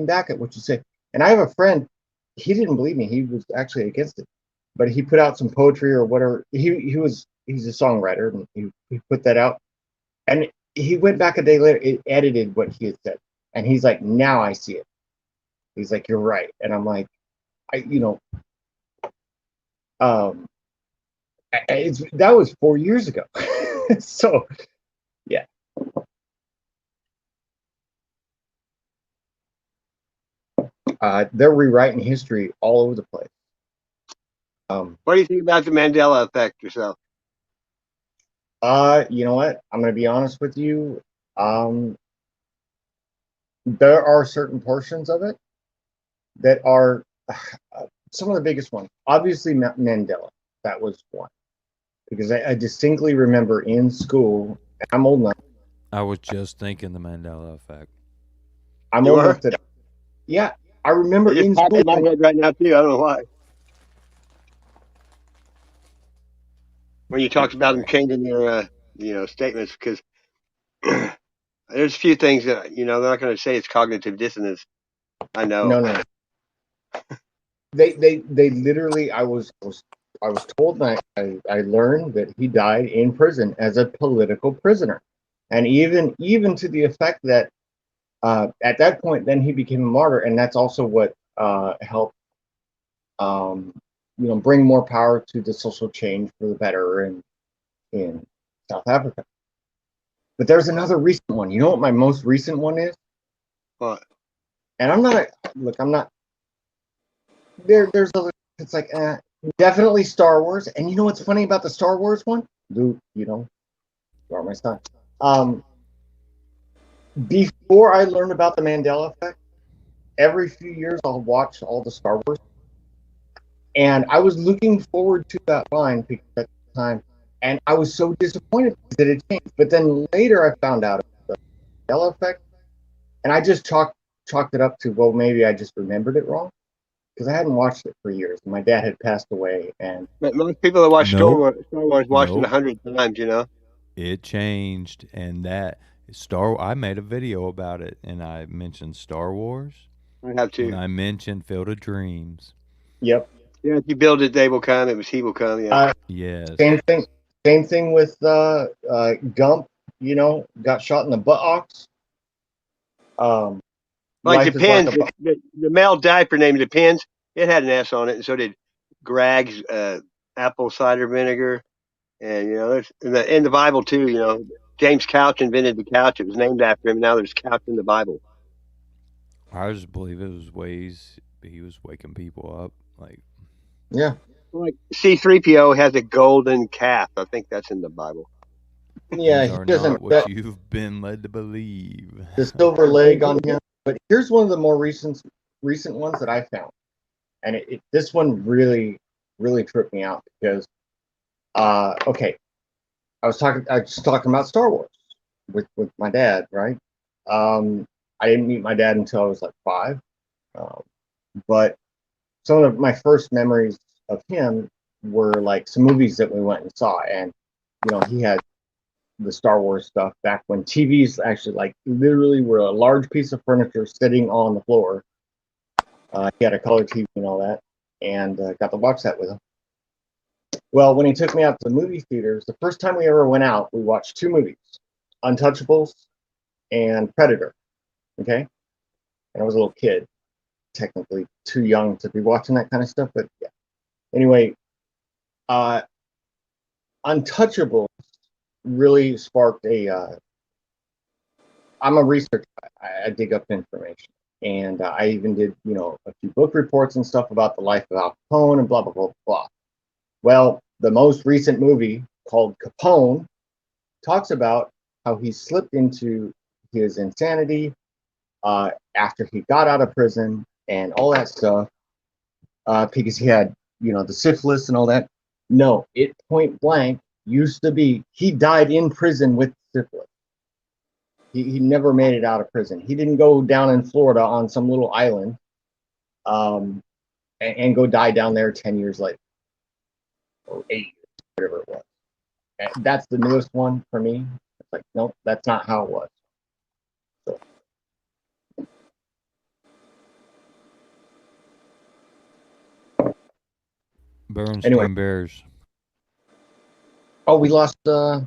back at what you say. And I have a friend, he didn't believe me. He was actually against it. But he put out some poetry or whatever. He's a songwriter, and he put that out. And he went back a day later, it edited what he had said. And he's like, now I see it. He's like, you're right. And I'm like, that was 4 years ago. So, yeah. They're rewriting history all over the place.
What do you think about the Mandela effect yourself?
You know what? I'm going to be honest with you. There are certain portions of it that are some of the biggest ones. Obviously, Mandela. That was one. Because I distinctly remember in school, I'm old enough.
I was just thinking the Mandela effect.
I'm old enough that, yeah, I remember in school.
In my head right now too. I don't know why. When you talked about them changing their, statements, because There's a few things that they're not going to say it's cognitive dissonance. I know.
No. They literally. I was told that I learned that he died in prison as a political prisoner, and even to the effect that at that point then he became a martyr, and that's also what helped bring more power to the social change for the better in South Africa. But there's another recent one. You know what my most recent one is?
What?
And I'm not there's other. It's like definitely Star Wars. And you know what's funny about the Star Wars one? Luke, you are my son. Before I learned about the Mandela effect, every few years I'll watch all the Star Wars, and I was looking forward to that line because at the time, and I was so disappointed that it changed. But then later I found out about the Mandela effect, and I just chalked it up to, well, maybe I just remembered it wrong because I hadn't watched it for years. My dad had passed away, and
But most people that watch Star
Nope.
Wars watched it
Nope.
100 times.
It changed, and that I made a video about it, and I mentioned Star Wars,
I have
and
to.
I mentioned Field of Dreams.
yep.
Yeah, if you build it, they will come. It was he will come. Yeah.
Yes.
Same thing with Gump. Got shot in the buttocks.
Like
Life is like
Depends. The male diaper name Depends. It had an S on it, and so did Greg's apple cider vinegar. And there's in the Bible too. James Couch invented the couch. It was named after him. Now there's couch in the Bible.
I just believe it was ways he was waking people up. Like,
Yeah.
Like C-3PO has a golden calf. I think that's in the Bible.
Yeah,
these
he
are
doesn't
not what you've been led to believe.
the silver leg on him. But here's one of the more recent ones that I found, and this one really tripped me out because okay, I was just talking about Star Wars with my dad, right? I didn't meet my dad until I was like 5, but some of my first memories of him were like some movies that we went and saw, and he had the Star Wars stuff back when TVs actually like literally were a large piece of furniture sitting on the floor. He had a color TV and all that, and got the box set with him. Well, when he took me out to the movie theaters, the first time we ever went out, we watched 2 movies, Untouchables and Predator. Okay, and I was a little kid, technically too young to be watching that kind of stuff, but yeah. Anyway, Untouchables really sparked I'm a researcher. I dig up information, and I even did a few book reports and stuff about the life of Al Capone and blah blah blah blah. Well, the most recent movie called Capone talks about how he slipped into his insanity after he got out of prison and all that stuff because he had the syphilis and all that. No, it point blank used to be he died in prison with syphilis. He never made it out of prison. He didn't go down in Florida on some little island and go die down there 10 years later or 8 years, whatever it was. And that's the newest one for me. It's like, nope, that's not how it was. So.
Bernstein
Anyway.
Bears.
Oh, we lost Yeti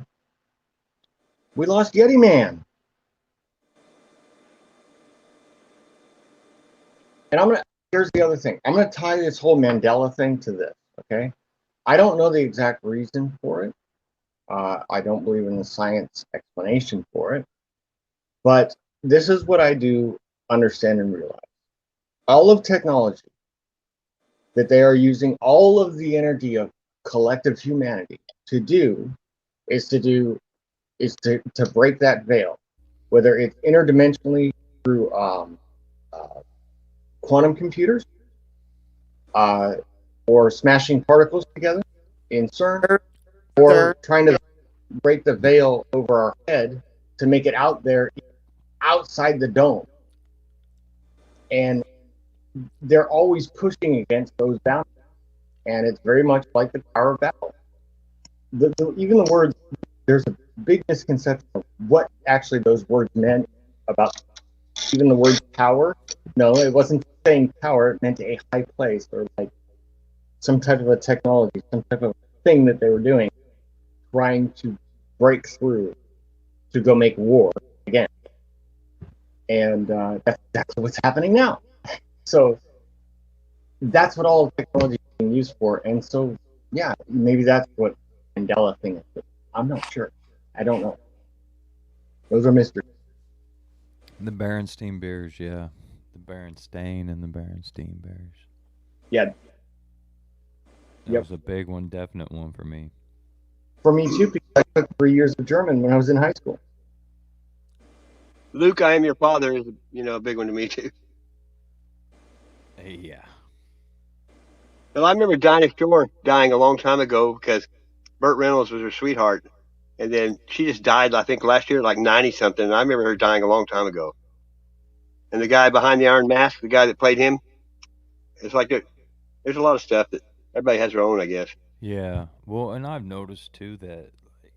Man. And here's the other thing. I'm gonna tie this whole Mandela thing to this, okay? I don't know the exact reason for it. I don't believe in the science explanation for it. But this is what I do understand and realize. All of technology that they are using all of the energy of collective humanity to do is to break that veil, whether it's interdimensionally through quantum computers or smashing particles together in CERN, or trying to break the veil over our head to make it out there outside the dome. And they're always pushing against those boundaries. And it's very much like the Tower of Babel. Even the words, there's big misconception of what actually those words meant about even the word power. No, it wasn't saying power. It meant a high place or like some type of a technology, some type of thing that they were doing, trying to break through to go make war again. And that's exactly what's happening now. So that's what all technology is being used for. And so, yeah, maybe that's what Mandela thing is. But I'm not sure. I don't know. Those are mysteries.
The Berenstein Bears, yeah. The Berenstain and the Berenstein Bears.
Yeah.
That was a big one, definite one for me.
For me too, because I took 3 years of German when I was in high school.
Luke, I Am Your Father is, a big one to me too.
Yeah.
Well, I remember Dinah Shore dying a long time ago because Burt Reynolds was her sweetheart. And then she just died, I think, last year, like 90 something. And I remember her dying a long time ago. And the guy behind the Iron Mask, the guy that played him, it's like there's a lot of stuff that everybody has their own, I guess.
Yeah. Well, and I've noticed too that like,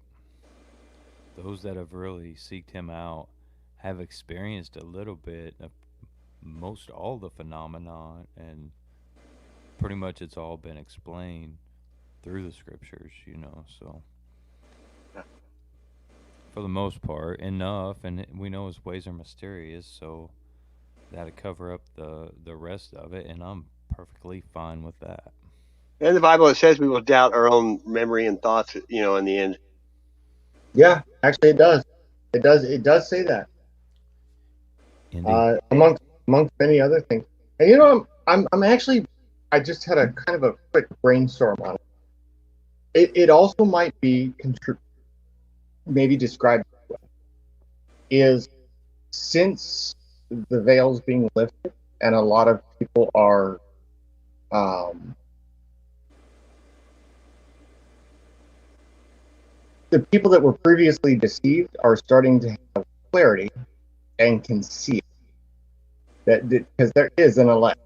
those that have really seeked him out have experienced a little bit of most all the phenomenon, and pretty much it's all been explained through the scriptures, so for the most part enough, and we know his ways are mysterious, so that'd cover up the rest of it, and I'm perfectly fine with that.
In the Bible, it says we will doubt our own memory and thoughts, in the end.
Yeah, actually, it does. It does say that. Amongst many other things. And I'm actually, I just had a kind of a quick brainstorm on it. It also might be maybe described this way, is since the veil's being lifted and a lot of people are the people that were previously deceived are starting to have clarity and can see it. That because there is an elect.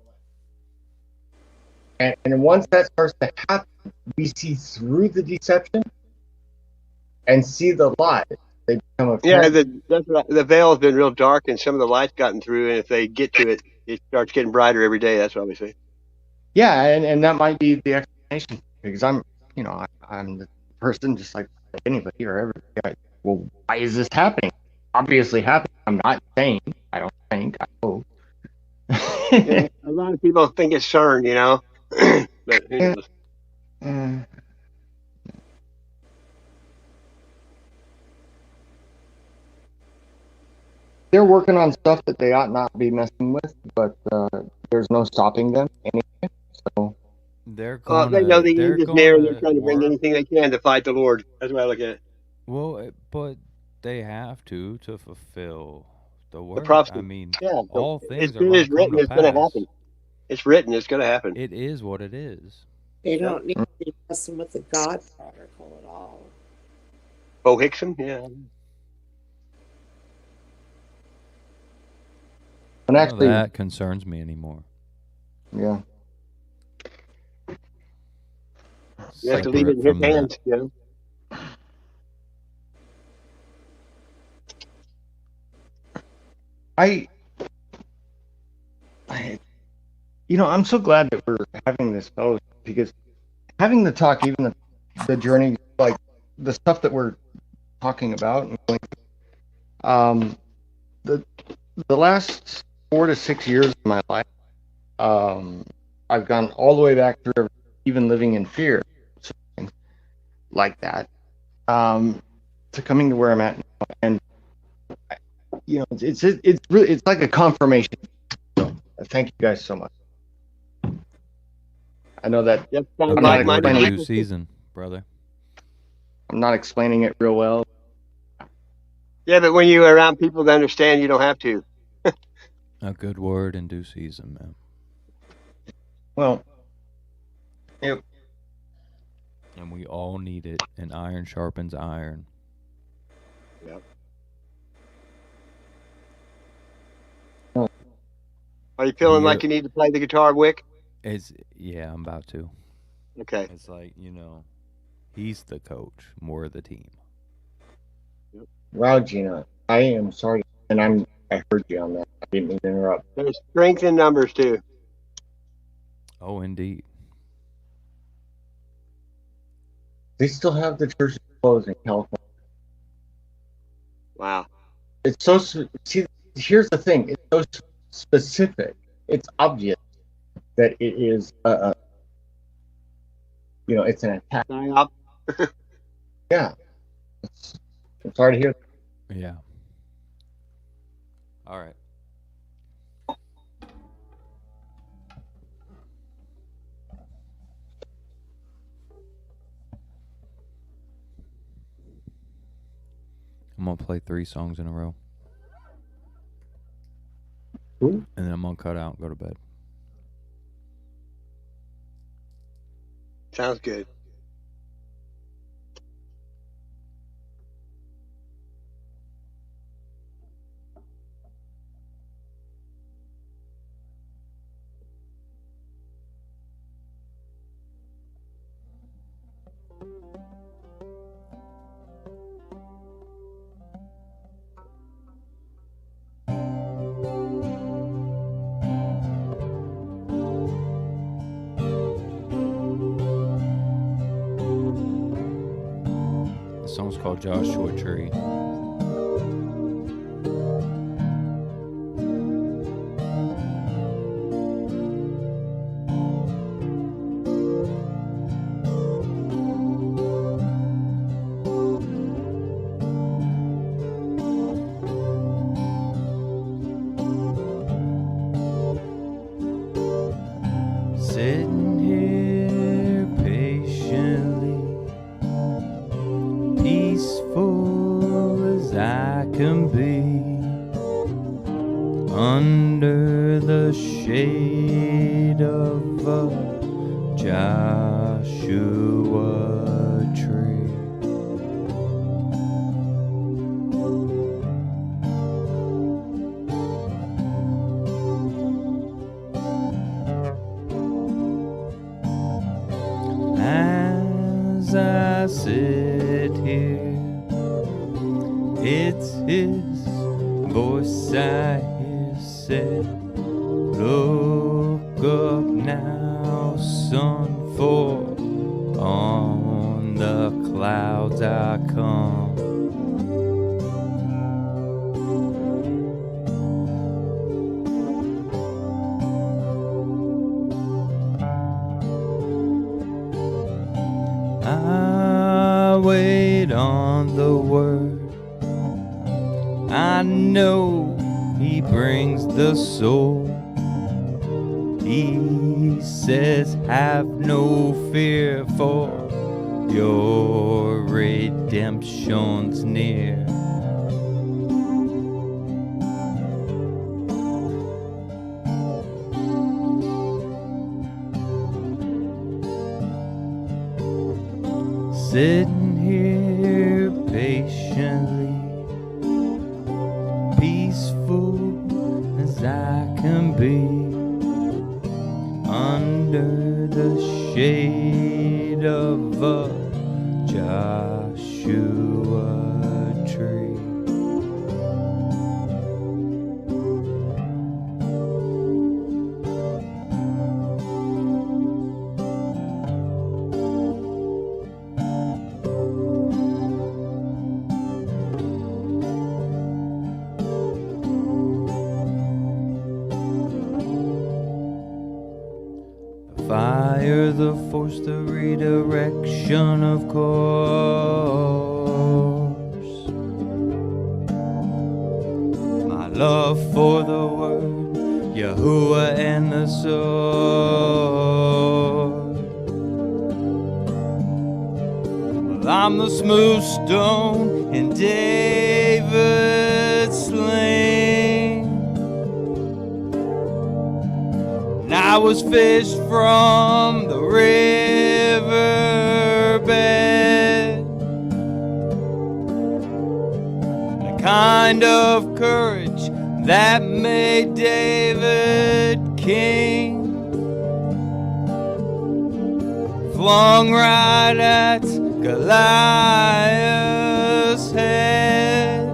And once that starts to happen, we see through the deception and see the light. They become apparent.
Yeah, the veil has been real dark, and some of the light's gotten through. And if they get to it, it starts getting brighter every day. That's what we say.
Yeah, and that might be the explanation, because I'm the person just like anybody or everybody. Well, why is this happening? Obviously happening. I'm not saying. I don't think. I hope.
A lot of people think it's CERN, but who knows?
They're working on stuff that they ought not be messing with, but there's no stopping them anyway. So
they're going
they know the end is near, and they're trying to bring
work.
anything they can to fight the Lord. That's what I look at it.
Well, but they have to fulfill the word.
The prophecy.
I mean,
yeah,
all things
it's
are going to come
written.
to
It's going to
pass.
happen. It's written. It's going to happen.
It is what it is.
They don't need to be messing with the God particle at all.
Bo Hickson, yeah.
And actually,
that concerns me anymore.
Yeah.
You have to leave it in his hands,
I'm so glad that we're having this fellowship, because having the talk, even the journey, like the stuff that we're talking about, the last 4 to 6 years of my life, I've gone all the way back through even living in fear, something like that, to coming to where I'm at now. And it's like a confirmation. So thank you guys so much. I know that
I'm not explaining
due season, brother.
I'm not explaining it real well.
Yeah, but when you're around people that understand, you don't have to.
A good word in due season, man.
Well,
and we all need it, and iron sharpens iron.
Yep. Are you feeling like you need to play the guitar, Wick?
I'm about to.
Okay.
It's like, he's the coach, more of the team.
Wow, Gina, I am sorry, and I heard you on that. I didn't mean to interrupt.
There's strength in numbers too.
Oh, indeed.
They still have the churches closed in California.
Wow.
It's so see. Here's the thing. It's so specific. It's obvious that it is it's an attack. Yeah. I'm sorry to hear.
Yeah. All right. I'm gonna play 3 songs in a row.
Ooh.
And then I'm gonna cut out and go to bed.
Sounds good.
The song's called Joshua Tree. Sitting here patiently, peaceful as I can be, under the shade of a Joshua tree. As I sit here, it's his voice I hear say, look up now, son, for on the clouds I come. I wait on the word. I know he brings the soul. He says, have no fear, for your redemption's near. Sitting here patiently, peaceful as I can be, under the shade of a Joshua tree. Fire, the force, the redirection, of course. My love for the word, Yahuwah and the sword. Well, I'm the smooth stone in David's sling. I was fished from the riverbed, the kind of courage that made David king, flung right at Goliath's head.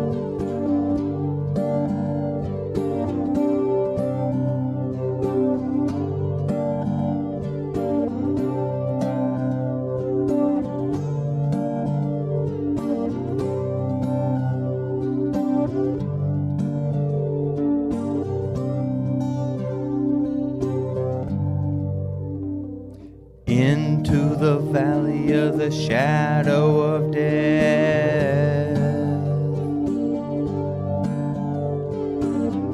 valley of the shadow of death.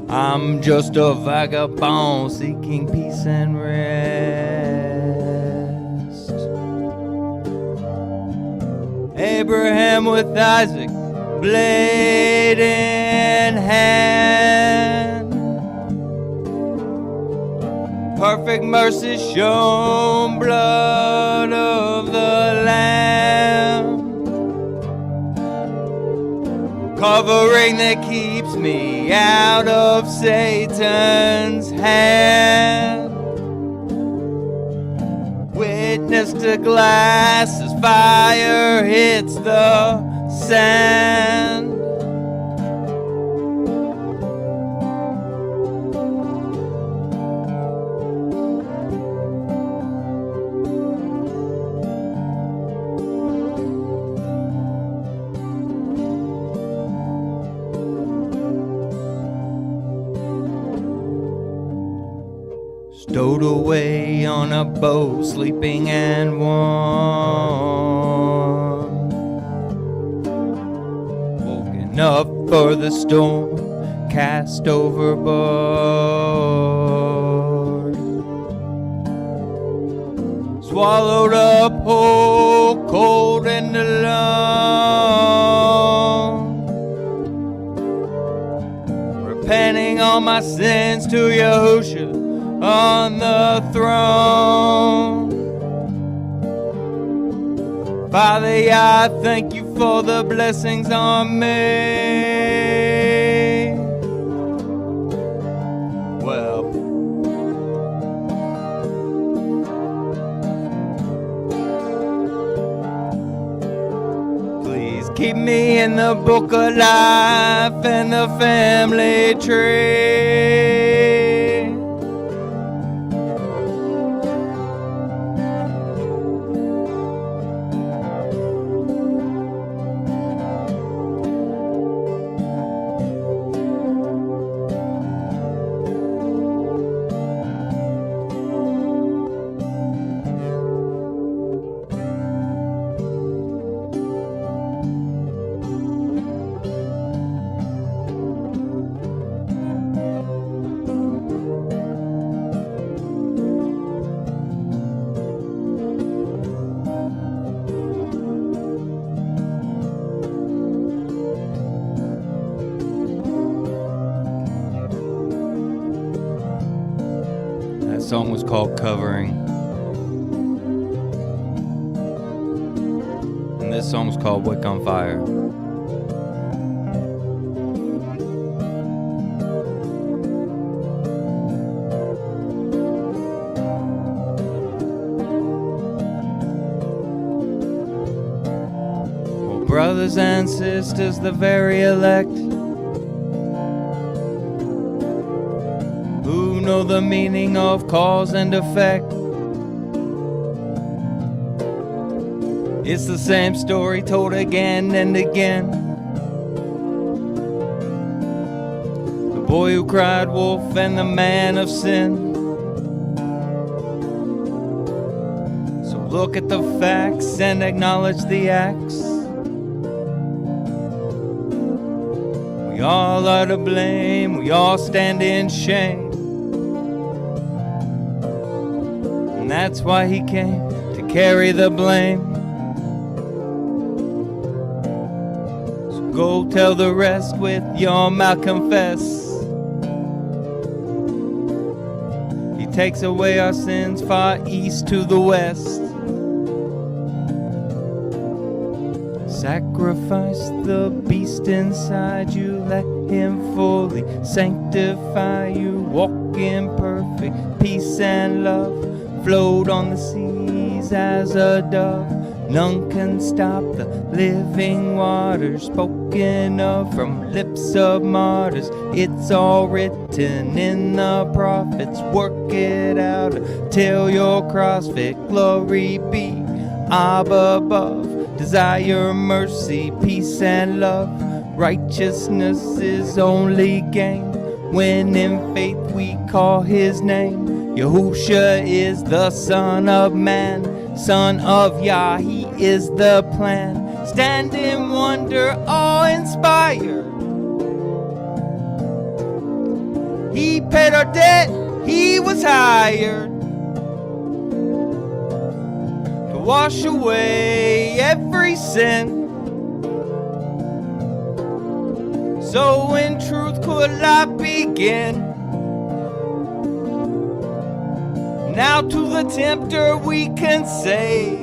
I'm just a vagabond seeking peace and rest. Abraham with Isaac, blade in hand, perfect mercy shown, blood of the Lamb, covering that keeps me out of Satan's hand. Witness to glass as fire hits the sand. Stowed away on a boat, sleeping and warm, woken up for the storm, cast overboard, swallowed up whole, cold and alone, repenting all my sins to Yahusha on the throne. Father, I thank you for the blessings on me. Well, please keep me in the book of life and the family tree. That song was called Covering. And this song's called Wick on Fire. Well, brothers and sisters, the very elect, who know the meaning of cause and effect. It's the same story told again and again. The boy who cried wolf and the man of sin. So look at the facts and acknowledge the acts. We all are to blame, we all stand in shame. And that's why he came, to carry the blame. So go tell the rest, with your mouth confess. He takes away our sins far east to the west. Sacrifice the beast inside you, let him fully sanctify you. Walk in perfect peace and love, float on the seas as a dove. None can stop the living waters, spoken of from lips of martyrs. It's all written in the prophets. Work it out till your cross fit. Glory be up above. Desire mercy, peace and love. Righteousness is only gain when in faith we call his name. Yahusha is the Son of Man, Son of Yah, he is the plan. Stand in wonder, awe-inspired. He paid our debt, he was hired to wash away every sin. So in truth could I begin. Now to the tempter we can say,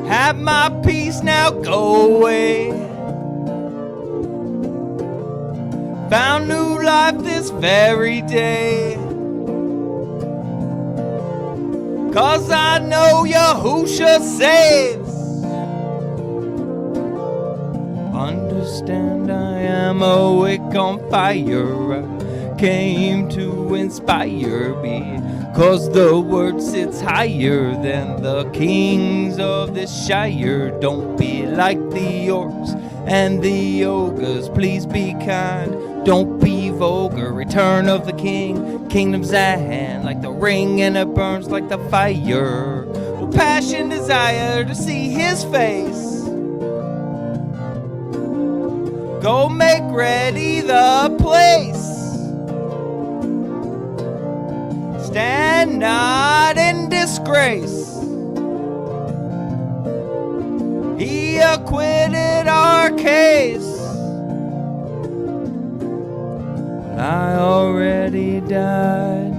have my peace, now go away. Found new life this very day, 'cause I know Yahusha saves. Understand I am a wick on fire. I came to inspire me, 'cause the word sits higher than the kings of this shire. Don't be like the orcs and the ogres, please be kind. Don't be vulgar. Return of the king, kingdom's at hand, like the ring and it burns like the fire. Oh, passion, desire to see his face. Go make ready the place. Stand not in disgrace. He acquitted our case. I already died,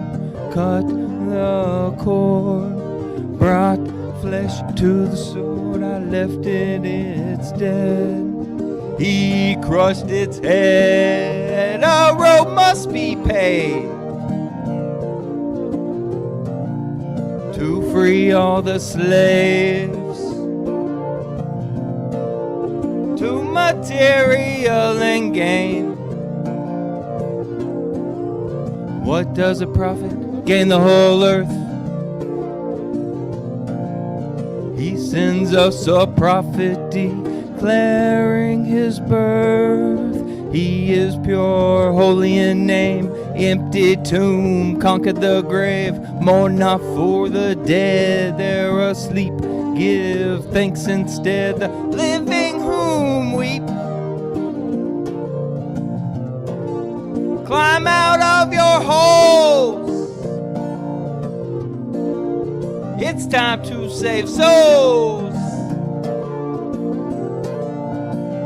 cut the cord, brought flesh to the sword. I left it's dead. He crushed its head. A robe must be paid to free all the slaves to material and gain. What does a prophet gain the whole earth? He sends us a prophet declaring his birth. He is pure, holy in name, empty tomb, conquered the grave. Mourn not for the dead, they're asleep. Give thanks instead, the living whom weep. Climb out of your holes. It's time to save souls.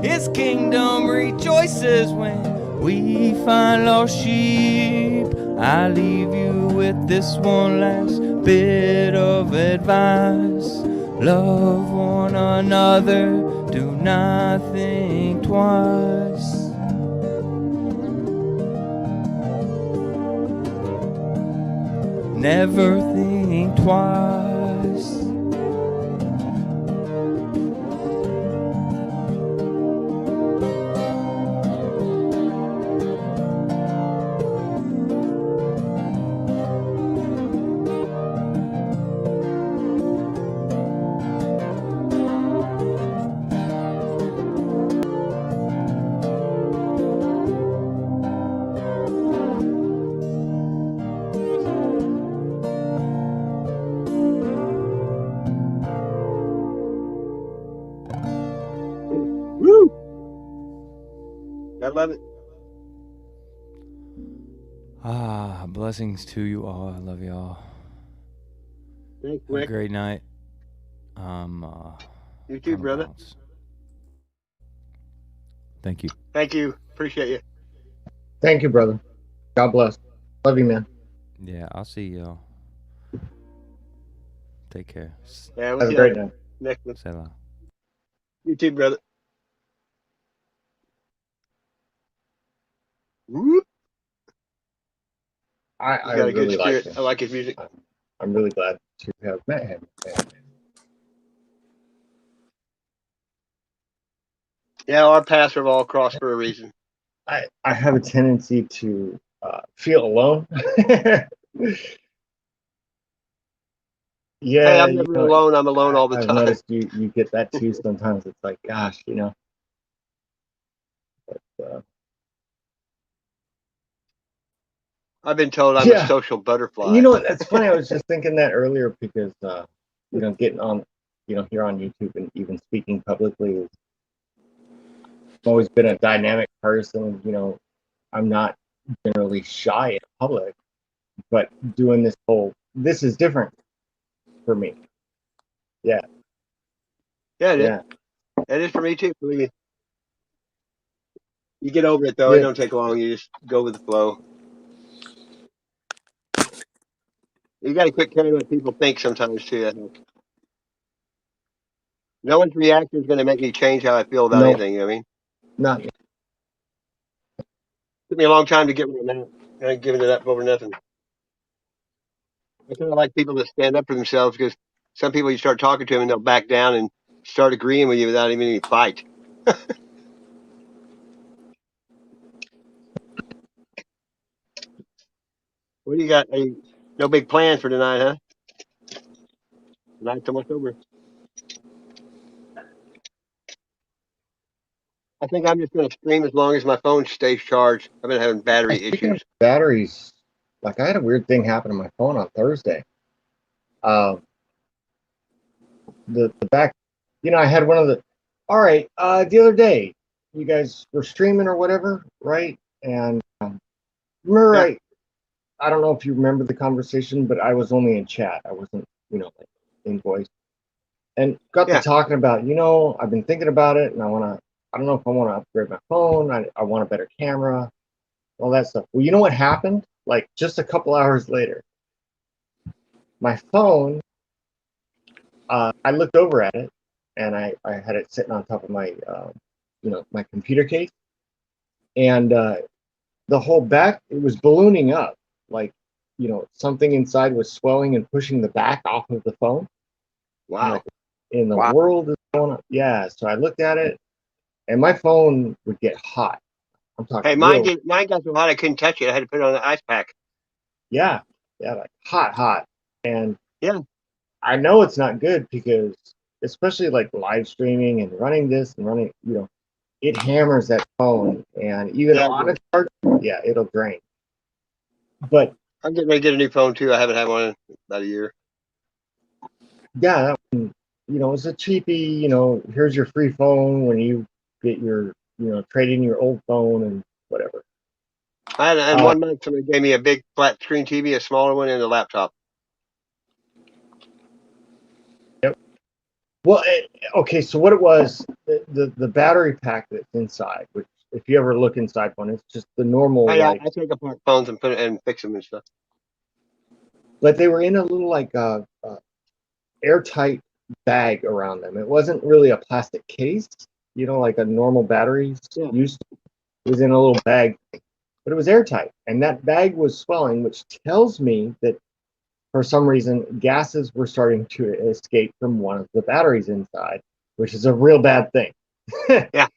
His kingdom rejoices when we find lost sheep. I leave you with this one last bit of advice. Love one another, do not think twice. Never think twice.
Woo! I love it.
Blessings to you all. I love y'all.
Thanks,
Have a
Rick.
great night.
You too,
I'm
brother.
bounced. Thank you.
Thank you. Appreciate you.
Thank you, brother. God bless. Love you, man.
Yeah, I'll see y'all. Take care.
Yeah, we'll
Have a
see
great
you
night.
next one.
Selah.
You too, brother. Whoop.
I
He's got a good
really like
spirit.
him.
I like his music.
I'm really glad to have met him.
Yeah, our paths have all crossed for a reason.
I have a tendency to feel alone. Yeah,
Hey, I'm never alone. I'm alone all the
I've
time.
noticed you get that too sometimes. It's like, gosh, But,
I've been told I'm a social butterfly.
You know what? That's funny. I was just thinking that earlier because, getting on, here on YouTube and even speaking publicly, I've always been a dynamic person. I'm not generally shy in public, but doing this is different for me. Yeah.
Yeah, it is.
Yeah.
It is for me too. Believe me. You get over it though. It
Yeah.
don't take long. You just go with the flow. You got to quit caring what people think sometimes too. That helps. No one's reaction is going to make me change how I feel about
No,
anything. You know what I mean?
not me.
Took me a long time to get where I'm at. I ain't giving it up over nothing. I kind of like people that stand up for themselves because some people you start talking to them and they'll back down and start agreeing with you without even any fight. What do you got? No big plans for tonight, huh? Tonight's almost over. I think I'm just going to stream as long as my phone stays charged. I've been having battery
Speaking of
issues.
batteries, like I had a weird thing happen on my phone on Thursday. The back, I had one of the. All right, the other day, you guys were streaming or whatever, right? And remember,
Yeah.
I don't know if you remember the conversation, but I was only in chat. I wasn't, like in voice. And got to talking about, I've been thinking about it, and I don't know if I want to upgrade my phone. I want a better camera, all that stuff. Well, you know what happened? Like just a couple hours later, my phone, I looked over at it, and I had it sitting on top of my, my computer case, and the whole back, it was ballooning up, like, something inside was swelling and pushing the back off of the phone.
Wow.
Like, in the world is going on. Yeah, so I looked at it, and my phone would get hot. I'm talking.
Hey, mine got so hot I couldn't touch it. I had to put it on the ice pack.
Yeah, like hot, and
yeah,
I know it's not good because, especially like live streaming and running this and running, it hammers that phone, and even on a charge, it'll drain. But
I'm getting ready to get a new phone too. I haven't had one in about a year.
Yeah, that one, it's a cheapie. Here's your free phone when you get your, trade in your old phone and whatever.
I had in 1 month somebody gave me a big flat screen TV, a smaller one, and a laptop.
Yep. Well, okay. So what it was, the battery pack that's inside, which if you ever look inside one, it's just the normal.
I take apart phones and put it and fix them and stuff.
But they were in a little airtight bag around them. It wasn't really a plastic case, like a normal batteries used to. It was in a little bag, but it was airtight, and that bag was swelling, which tells me that for some reason gases were starting to escape from one of the batteries inside, which is a real bad thing.
Yeah.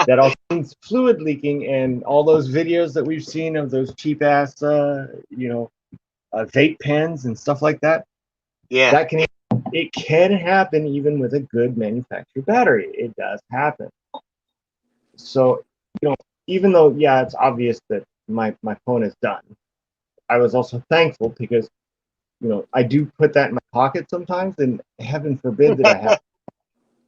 That also means fluid leaking, and all those videos that we've seen of those cheap ass vape pens and stuff like that.
Yeah.
It can happen even with a good manufactured battery. It does happen. So, even though, it's obvious that my phone is done, I was also thankful because, I do put that in my pocket sometimes, and heaven forbid that I have.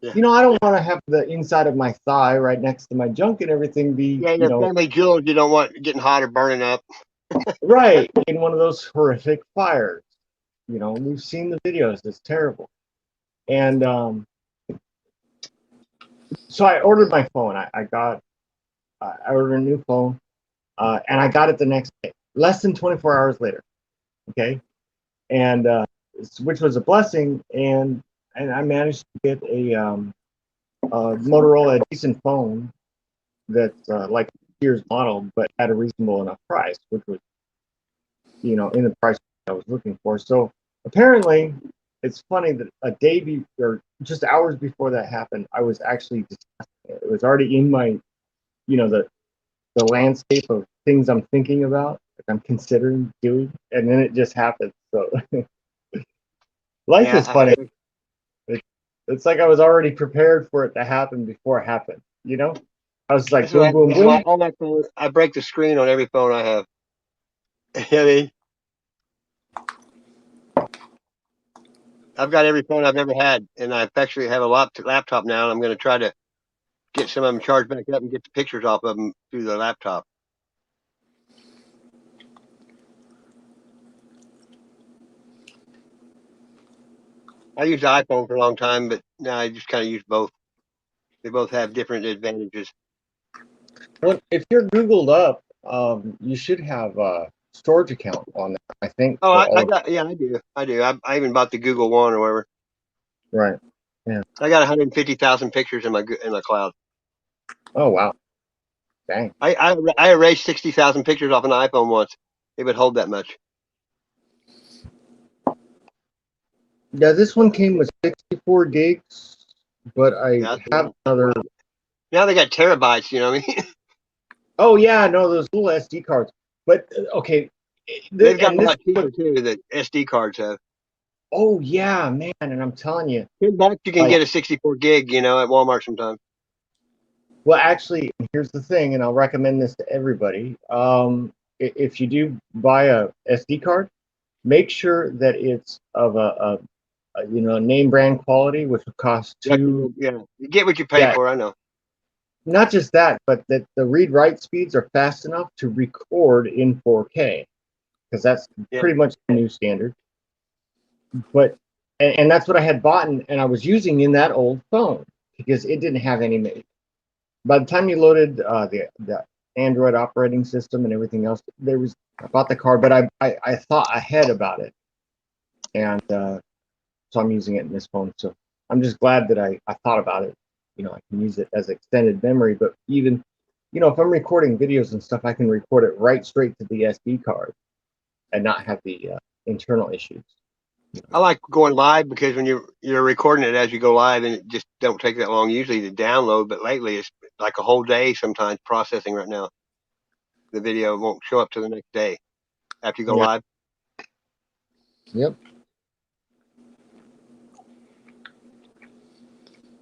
I don't want to have the inside of my thigh right next to my junk and everything be.
Yeah, your family jewels you don't want getting hot or burning up.
Right, in one of those horrific fires. We've seen the videos. It's terrible. And so I ordered my phone. I ordered a new phone, and I got it the next day, less than 24 hours later. Okay, and which was a blessing. And I managed to get a Motorola, a decent phone that's like years model, but at a reasonable enough price, which was in the price I was looking for. So apparently, it's funny that a day or just hours before that happened, I was actually discussing it. It was already in my, the landscape of things I'm thinking about, like I'm considering doing, and then it just happened. So life is funny. It's like I was already prepared for it to happen before it happened. I was like, boom, boom, boom.
All my phones, I break the screen on every phone I have. I mean, I've got every phone I've ever had, and I actually have a laptop now, and I'm going to try to get some of them charged back up and get the pictures off of them through the laptop. I used the iPhone for a long time, but now I just kind of use both. They both have different advantages.
Well, if you're Googled up, you should have a storage account on there. I think.
Oh,
For all
I got, yeah, I do. I even bought the Google One or whatever.
right. Yeah.
I got 150,000 pictures in my cloud.
Oh wow. Dang.
I erased 60,000 pictures off an iPhone once. It would hold that much.
Yeah, this one came with 64 gigs, but I
Yeah,
have another.
now they got terabytes. You know what I mean?
Oh yeah, no, those little SD cards. But okay,
They've gotten a
this.
lot cheaper too. The SD cards have.
Oh yeah, man, and I'm telling you,
$10 you can
like,
get a 64 gig. You know, at Walmart sometimes.
well, actually, here's the thing, and I'll recommend this to everybody. If you do buy a SD card, make sure that it's of a name brand quality, which will cost two.
Yeah, you get what you pay
Yeah,
for. I know.
not just that, but that the read write speeds are fast enough to record in 4K, because that's
Yeah.
pretty much the new standard. But and that's what I had bought, and I was using in that old phone because it didn't have any. By the time you loaded the Android operating system and everything else, I bought the card, but I thought ahead about it, and so I'm using it in this phone. So I'm just glad that I thought about it. You know, I can use it as extended memory, but even, if I'm recording videos and stuff, I can record it right straight to the SD card and not have the internal issues.
I like going live because when you're recording it as you go live, and it just don't take that long usually to download. But lately, it's like a whole day sometimes processing. Right now, the video won't show up till the next day after you go
Yeah.
live.
Yep.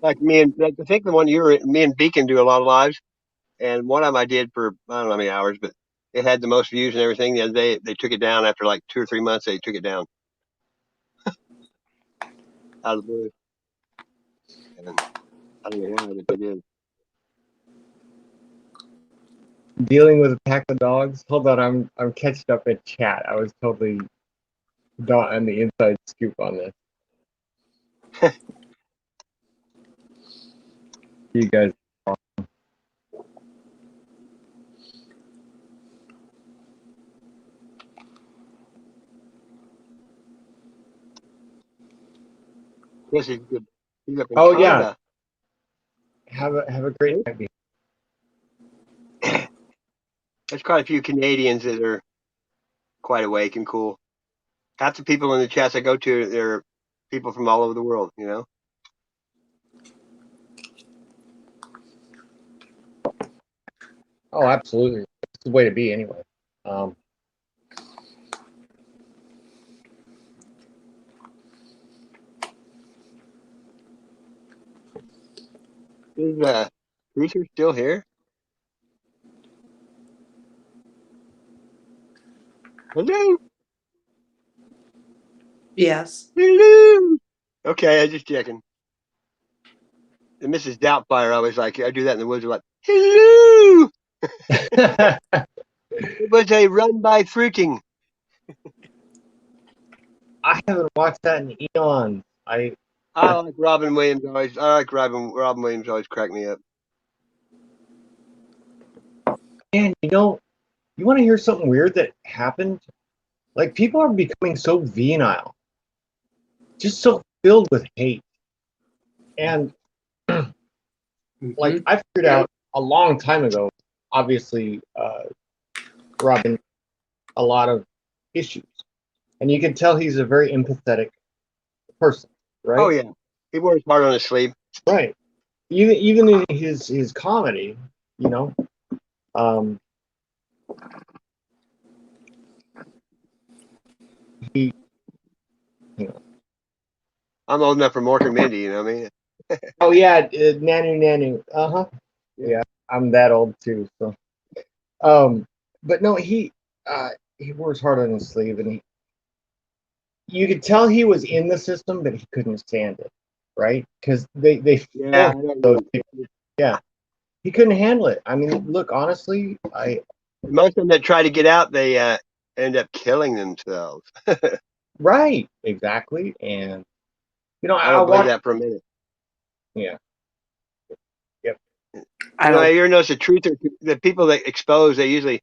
Like I think the one me and Beacon do a lot of lives, and one of them I did for I don't know how many hours, but it had the most views and everything. The other day, they took it down after like 2 or 3 months. They took it down out of the blue, and I don't know why, but they did.
Dealing with a pack of dogs. Hold on, I'm catching up in chat. I was totally not on the inside scoop on this. You guys.
Yes, he's good. He's up in
Oh yeah.
Canada.
Have a great night.
There's quite a few Canadians that are quite awake and cool. Half the people in the chats I go to, they're people from all over the world. You know.
Oh, absolutely. It's the way to be anyway.
Is Cruiser still here? Hello.
Yes.
Hello. Okay, I just checking. And Mrs. Doubtfire always like I do that in the woods. Like hello. It was a run by fruiting.
I haven't watched that in eons.
I like Robin Williams always. I like Robin Williams always crack me up.
And you want to hear something weird that happened? Like, people are becoming so venile, just so filled with hate. And like, I figured out a long time ago, obviously, Robin, a lot of issues, and you can tell he's a very empathetic person, right?
Oh yeah, he wore his heart on his sleeve.
Right. Even in his comedy, he,
I'm old enough for Mork and Mindy. You know what I mean?
oh yeah, Nanu. Uh-huh. Yeah, I'm that old too. So, but no, he wears heart on his sleeve, and you could tell he was in the system, but he couldn't stand it, right? Because they
Yeah,
forced those people. Yeah, he couldn't handle it. I mean, look, honestly,
most of them that try to get out, they end up killing themselves.
right, exactly, and
I
I
don't believe
watched.
that for a minute.
Yeah, yep.
I
You
don't.
ever notice the people that expose, they usually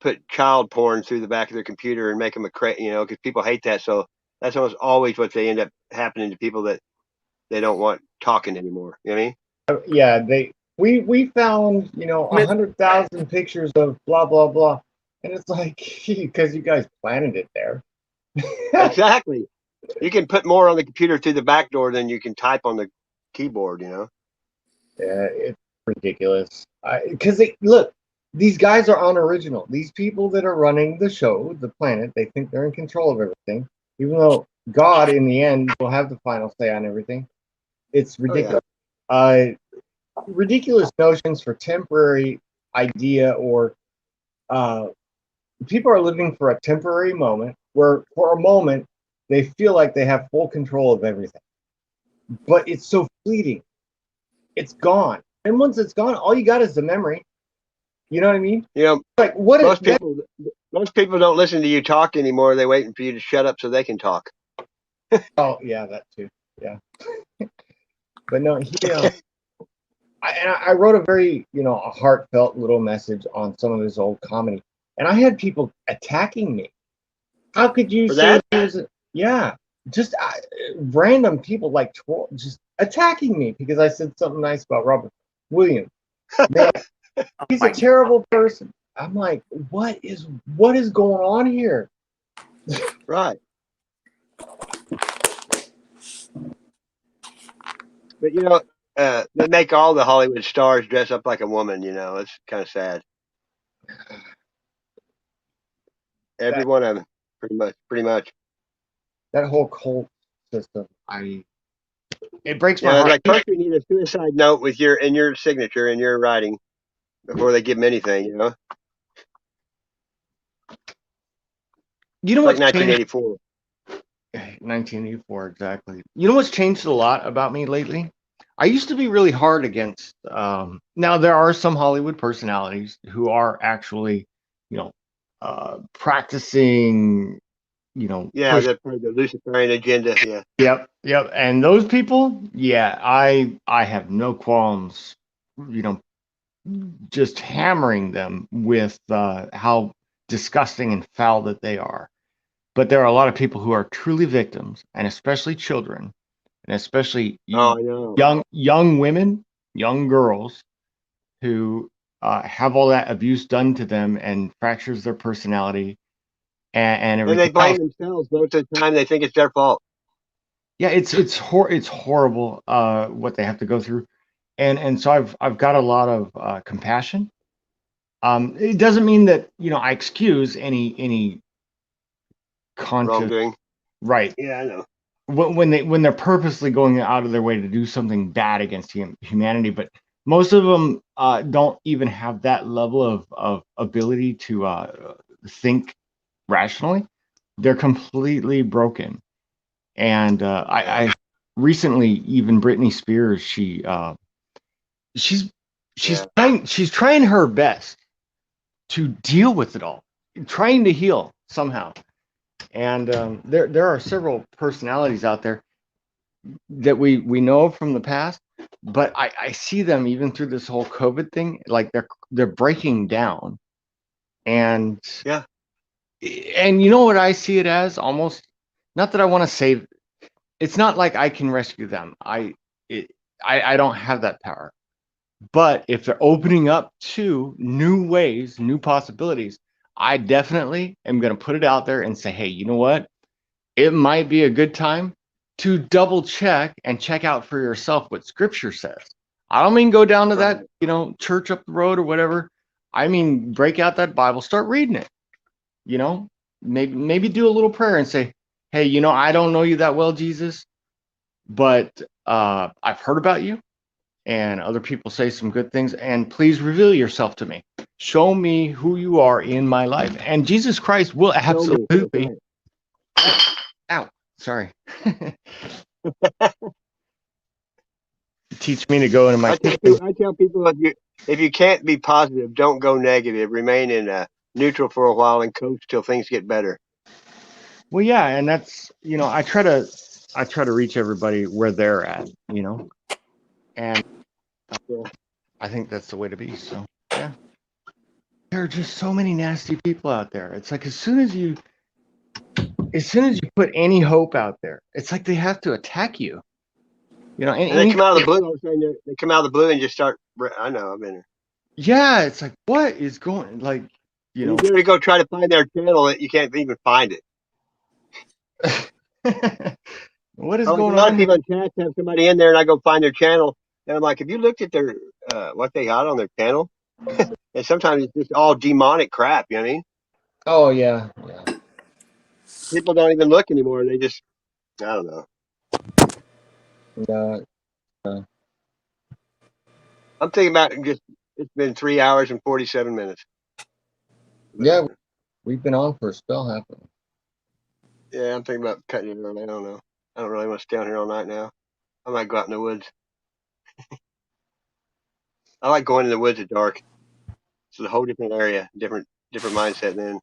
put child porn through the back of their computer and make them because people hate that. So that's almost always what they end up happening to people that they don't want talking anymore. You know what I mean?
Yeah, we found 100,000 pictures of blah blah blah, and it's like because you guys planted it there.
Exactly. You can put more on the computer through the back door than you can type on the keyboard.
Yeah, it's ridiculous. Because look, these guys are unoriginal. These people that are running the show, the planet, they think they're in control of everything, even though God, in the end, will have the final say on everything. It's
Oh yeah.
ridiculous. Ridiculous notions for temporary idea, or uh, people are living for a temporary moment where, for a moment, they feel like they have full control of everything, but it's so fleeting. It's gone, and once it's gone, all you got is the memory. You know what I mean?
You know,
Like what is
most people most people don't listen to you talk anymore. They're waiting for you to shut up so they can talk.
Oh yeah, that too. Yeah, but no, I wrote a very a heartfelt little message on some of his old comedy, and I had people attacking me. How could you
For
say
that,
he was? Yeah, just random people like just attacking me because I said something nice about Robert Williams. Man, he's a terrible person. I'm like, what is going on here?
right. But they make all the Hollywood stars dress up like a woman. It's kind of sad. Every
That
one of them, pretty much, pretty much.
that whole cult system, it breaks my
It's
heart.
like first you need a suicide note with your signature and your writing before they give them anything.
You know
It's like
what's changed?
1984.
1984, exactly. You know what's changed a lot about me lately? I used to be really hard against. Now there are some Hollywood personalities who are actually, practicing,
Yeah,
push.
that's part of the Luciferian agenda. Yeah,
Yep, yep. And those people, yeah, I have no qualms, you know, just hammering them with how disgusting and foul that they are. But there are a lot of people who are truly victims, and especially children, and especially
oh, I know.
young women, young girls who have all that abuse done to them and fractures their personality and
And they
everything
blame
else.
themselves most of the time. They think it's their fault.
Yeah, it's horrible what they have to go through, and so I've got a lot of compassion. It doesn't mean that I excuse any conscious,
Wrongdoing.
right.
Yeah, I know.
When they're purposely going out of their way to do something bad against humanity, but most of them don't even have that level of ability to think rationally. They're completely broken, and
Yeah,
I recently, even Britney Spears, she's
yeah.
she's trying her best to deal with it all, trying to heal somehow. And there are several personalities out there that we know from the past, but I see them even through this whole COVID thing, like they're breaking down, and
Yeah.
you know what I see it as? Almost, not that I want to save. It's not like I can rescue them. It, I don't have that power. But if they're opening up to new ways, new possibilities, I definitely am going to put it out there and say, hey, you know what? It might be a good time to double check and check out for yourself what scripture says. I don't mean go down to
Right.
that, church up the road or whatever. I mean, break out that Bible, start reading it, you know, maybe do a little prayer and say, hey, I don't know you that well, Jesus, but I've heard about you, and other people say some good things, and please reveal yourself to me. Show me who you are in my life, and Jesus Christ will absolutely. Ow, sorry. Teach me to go into my
I tell people if you can't be positive, don't go negative. Remain in neutral for a while and coach till things get better.
Well, yeah, and that's I try to reach everybody where they're at, and I think that's the way to be. So yeah, there are just so many nasty people out there. It's like as soon as you put any hope out there, it's like they have to attack you.
And they come out of the blue. They come out of the blue and just start. I know, I've been there.
Yeah, it's like what is going
You to go try to find their channel, you can't even find it.
What is going on?
A lot of people in chat have somebody in there, and I go find their channel, and I'm like, have you looked at their what they got on their channel? And sometimes it's just all demonic crap. You know what I mean?
Oh yeah.
People don't even look anymore. They just, I don't know. I'm thinking about it's been 3 hours and 47 minutes.
Yeah, we've been on for a spell, haven't we?
Yeah, I'm thinking about cutting it early. I don't know. I don't really want to stay down here all night now. I might go out in the woods. I like going in the woods at dark. It's a whole different area, different mindset then.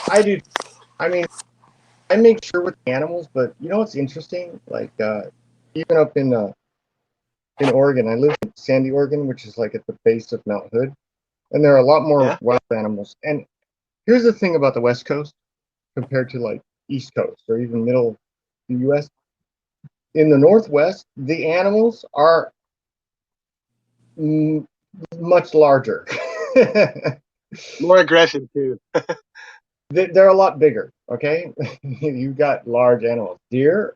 I do. I mean, I make sure with animals, but you know what's interesting? Like even up in Oregon, I live in Sandy, Oregon, which is like at the base of Mount Hood, and there are a lot more wild animals. And here's the thing about the West Coast compared to like East Coast or even middle U.S. In the Northwest, the animals are much larger.
More aggressive too.
They're a lot bigger. Okay, you've got large animals. Deer,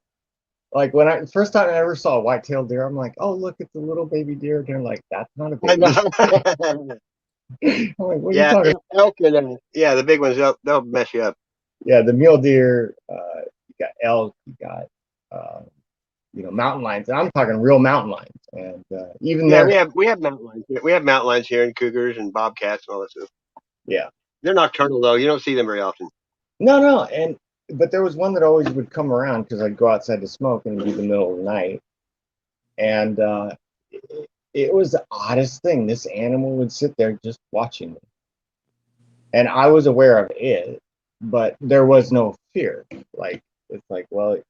like first time I ever saw a white-tailed deer, I'm like, oh, look, it's a little baby deer. They're like, that's not a baby. I'm like, what are you talking about?
Elk and the big ones, they'll mess you up.
Yeah, the mule deer, you got elk, you got mountain lions, and I'm talking real mountain lions. And even there,
we have mountain lions. We have mountain lions here, and cougars and bobcats and all that stuff.
Yeah,
they're nocturnal though. You don't see them very often.
No, but there was one that always would come around because I'd go outside to smoke and it'd be the middle of the night, and it was the oddest thing. This animal would sit there just watching me, and I was aware of it, but there was no fear. Like it's like, well,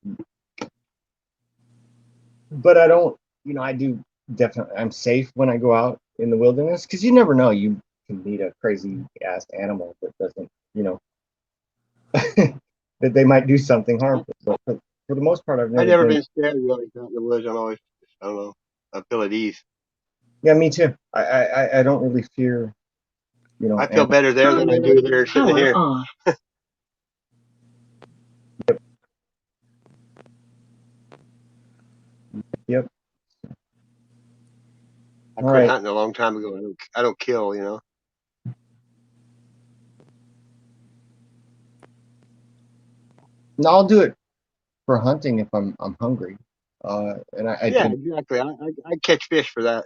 but I don't. I do definitely. I'm safe when I go out in the wilderness because you never know. You can meet a crazy ass animal that doesn't, that they might do something harmful. But for the most part, I've never
been scared really out in the woods. I'm always, I don't know, I feel at ease.
Yeah, me too. I don't really fear.
I feel better there than I do there sitting here.
Yep.
I quit hunting a long time ago. I don't kill, No,
I'll do it for hunting if I'm hungry. And I
exactly. I catch fish for that,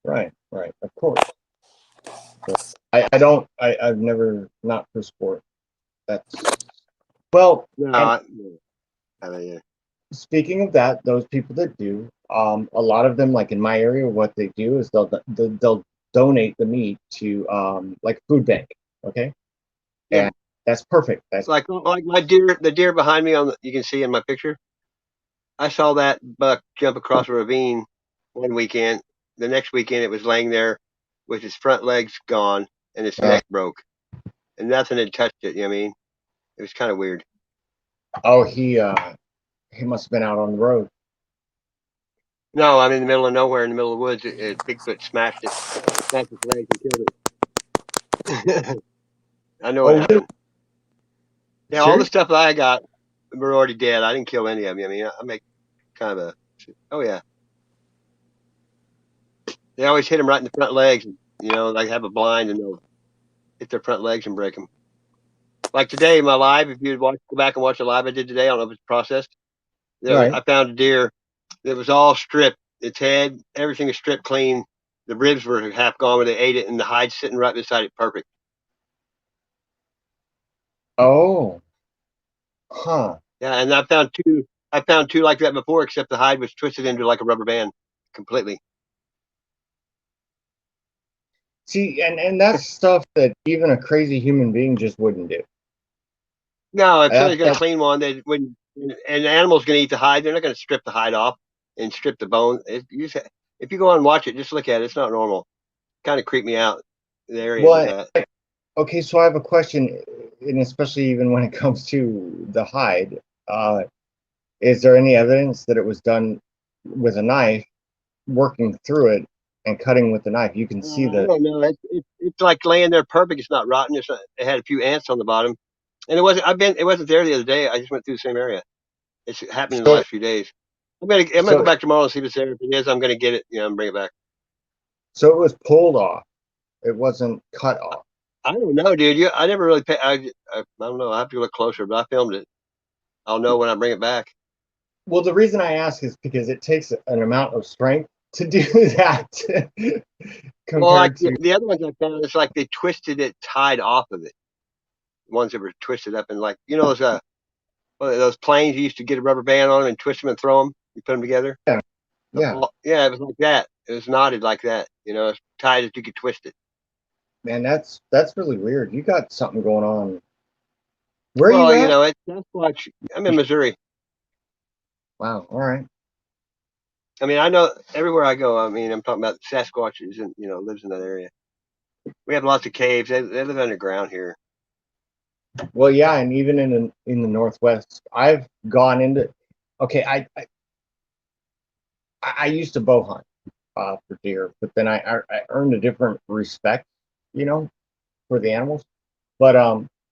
Right, of course. But I've never, not for sport. That's well.
No.
Speaking of that, those people that do, a lot of them, like in my area, what they do is they'll donate the meat to like food bank. Okay. Yeah. And that's perfect. That's
like my deer, the deer behind me you can see in my picture. I saw that buck jump across a ravine one weekend. The next weekend, it was laying there with his front legs gone and his neck broke, and nothing had touched it. You know what I mean? It was kind of weird.
Oh, he must have been out on the road.
No, I'm in the middle of nowhere, in the middle of the woods. Bigfoot smashed his legs and killed it. I know what happened. Yeah, all the stuff that I got were already dead. I didn't kill any of them. I mean, I make kind of they always hit them right in the front legs. Like have a blind and they'll hit their front legs and break them. Like today, my live, if you go back and watch the live I did today, I don't know if it's processed. I found a deer It was all stripped. Its head, everything was stripped clean. The ribs were half gone when they ate it, and the hide sitting right beside it, perfect.
Oh, huh.
Yeah, and I found two. I found two like that before, except the hide was twisted into like a rubber band completely.
See, and that's stuff that even a crazy human being just wouldn't do.
No, if
That,
somebody's going to
that,
clean one, they when and the animal's going to eat the hide, they're not going to strip the hide off and strip the bone. If you go on and watch it, just look at it. It's not normal. Kind of creeped me out. The area it was
well,
at.
okay, so I have a question, and especially even when it comes to the hide, uh, is there any evidence that it was done with a knife, working through it and cutting with the knife? You can see
I
the.
don't know. It's like laying there perfect. It's not rotten. It had a few ants on the bottom, and it wasn't. It wasn't there the other day. I just went through the same area. It's happened in the
So,
last few days. I'm gonna go
so,
back tomorrow and see if it's there. If it is, I'm gonna get it. And bring it back.
so it was pulled off. It wasn't cut off.
I don't know, dude. I never really pay. I don't know. I have to look closer, but I filmed it. I'll know when I bring it back.
Well, the reason I ask is because it takes an amount of strength to do that
Well, like
compared to.
the other ones I found, it's like they twisted it tied off of it. The ones that were twisted up and like those planes you used to get a rubber band on them and twist them and throw them. You put them together.
Yeah, yeah,
Yeah, it was like that. It was knotted like that. It's tied that you could twist it.
man, that's really weird. You got something going on. Where are you
Well,
at?
it's Sasquatch. I'm in Missouri.
Wow. All right.
I mean, I know everywhere I go. I mean, I'm talking about Sasquatches and lives in that area. We have lots of caves. They live underground here.
Well, yeah, and even in the Northwest, I've gone into. Okay, I used to bow hunt for deer, but then I earned a different respect, you know, for the animals. But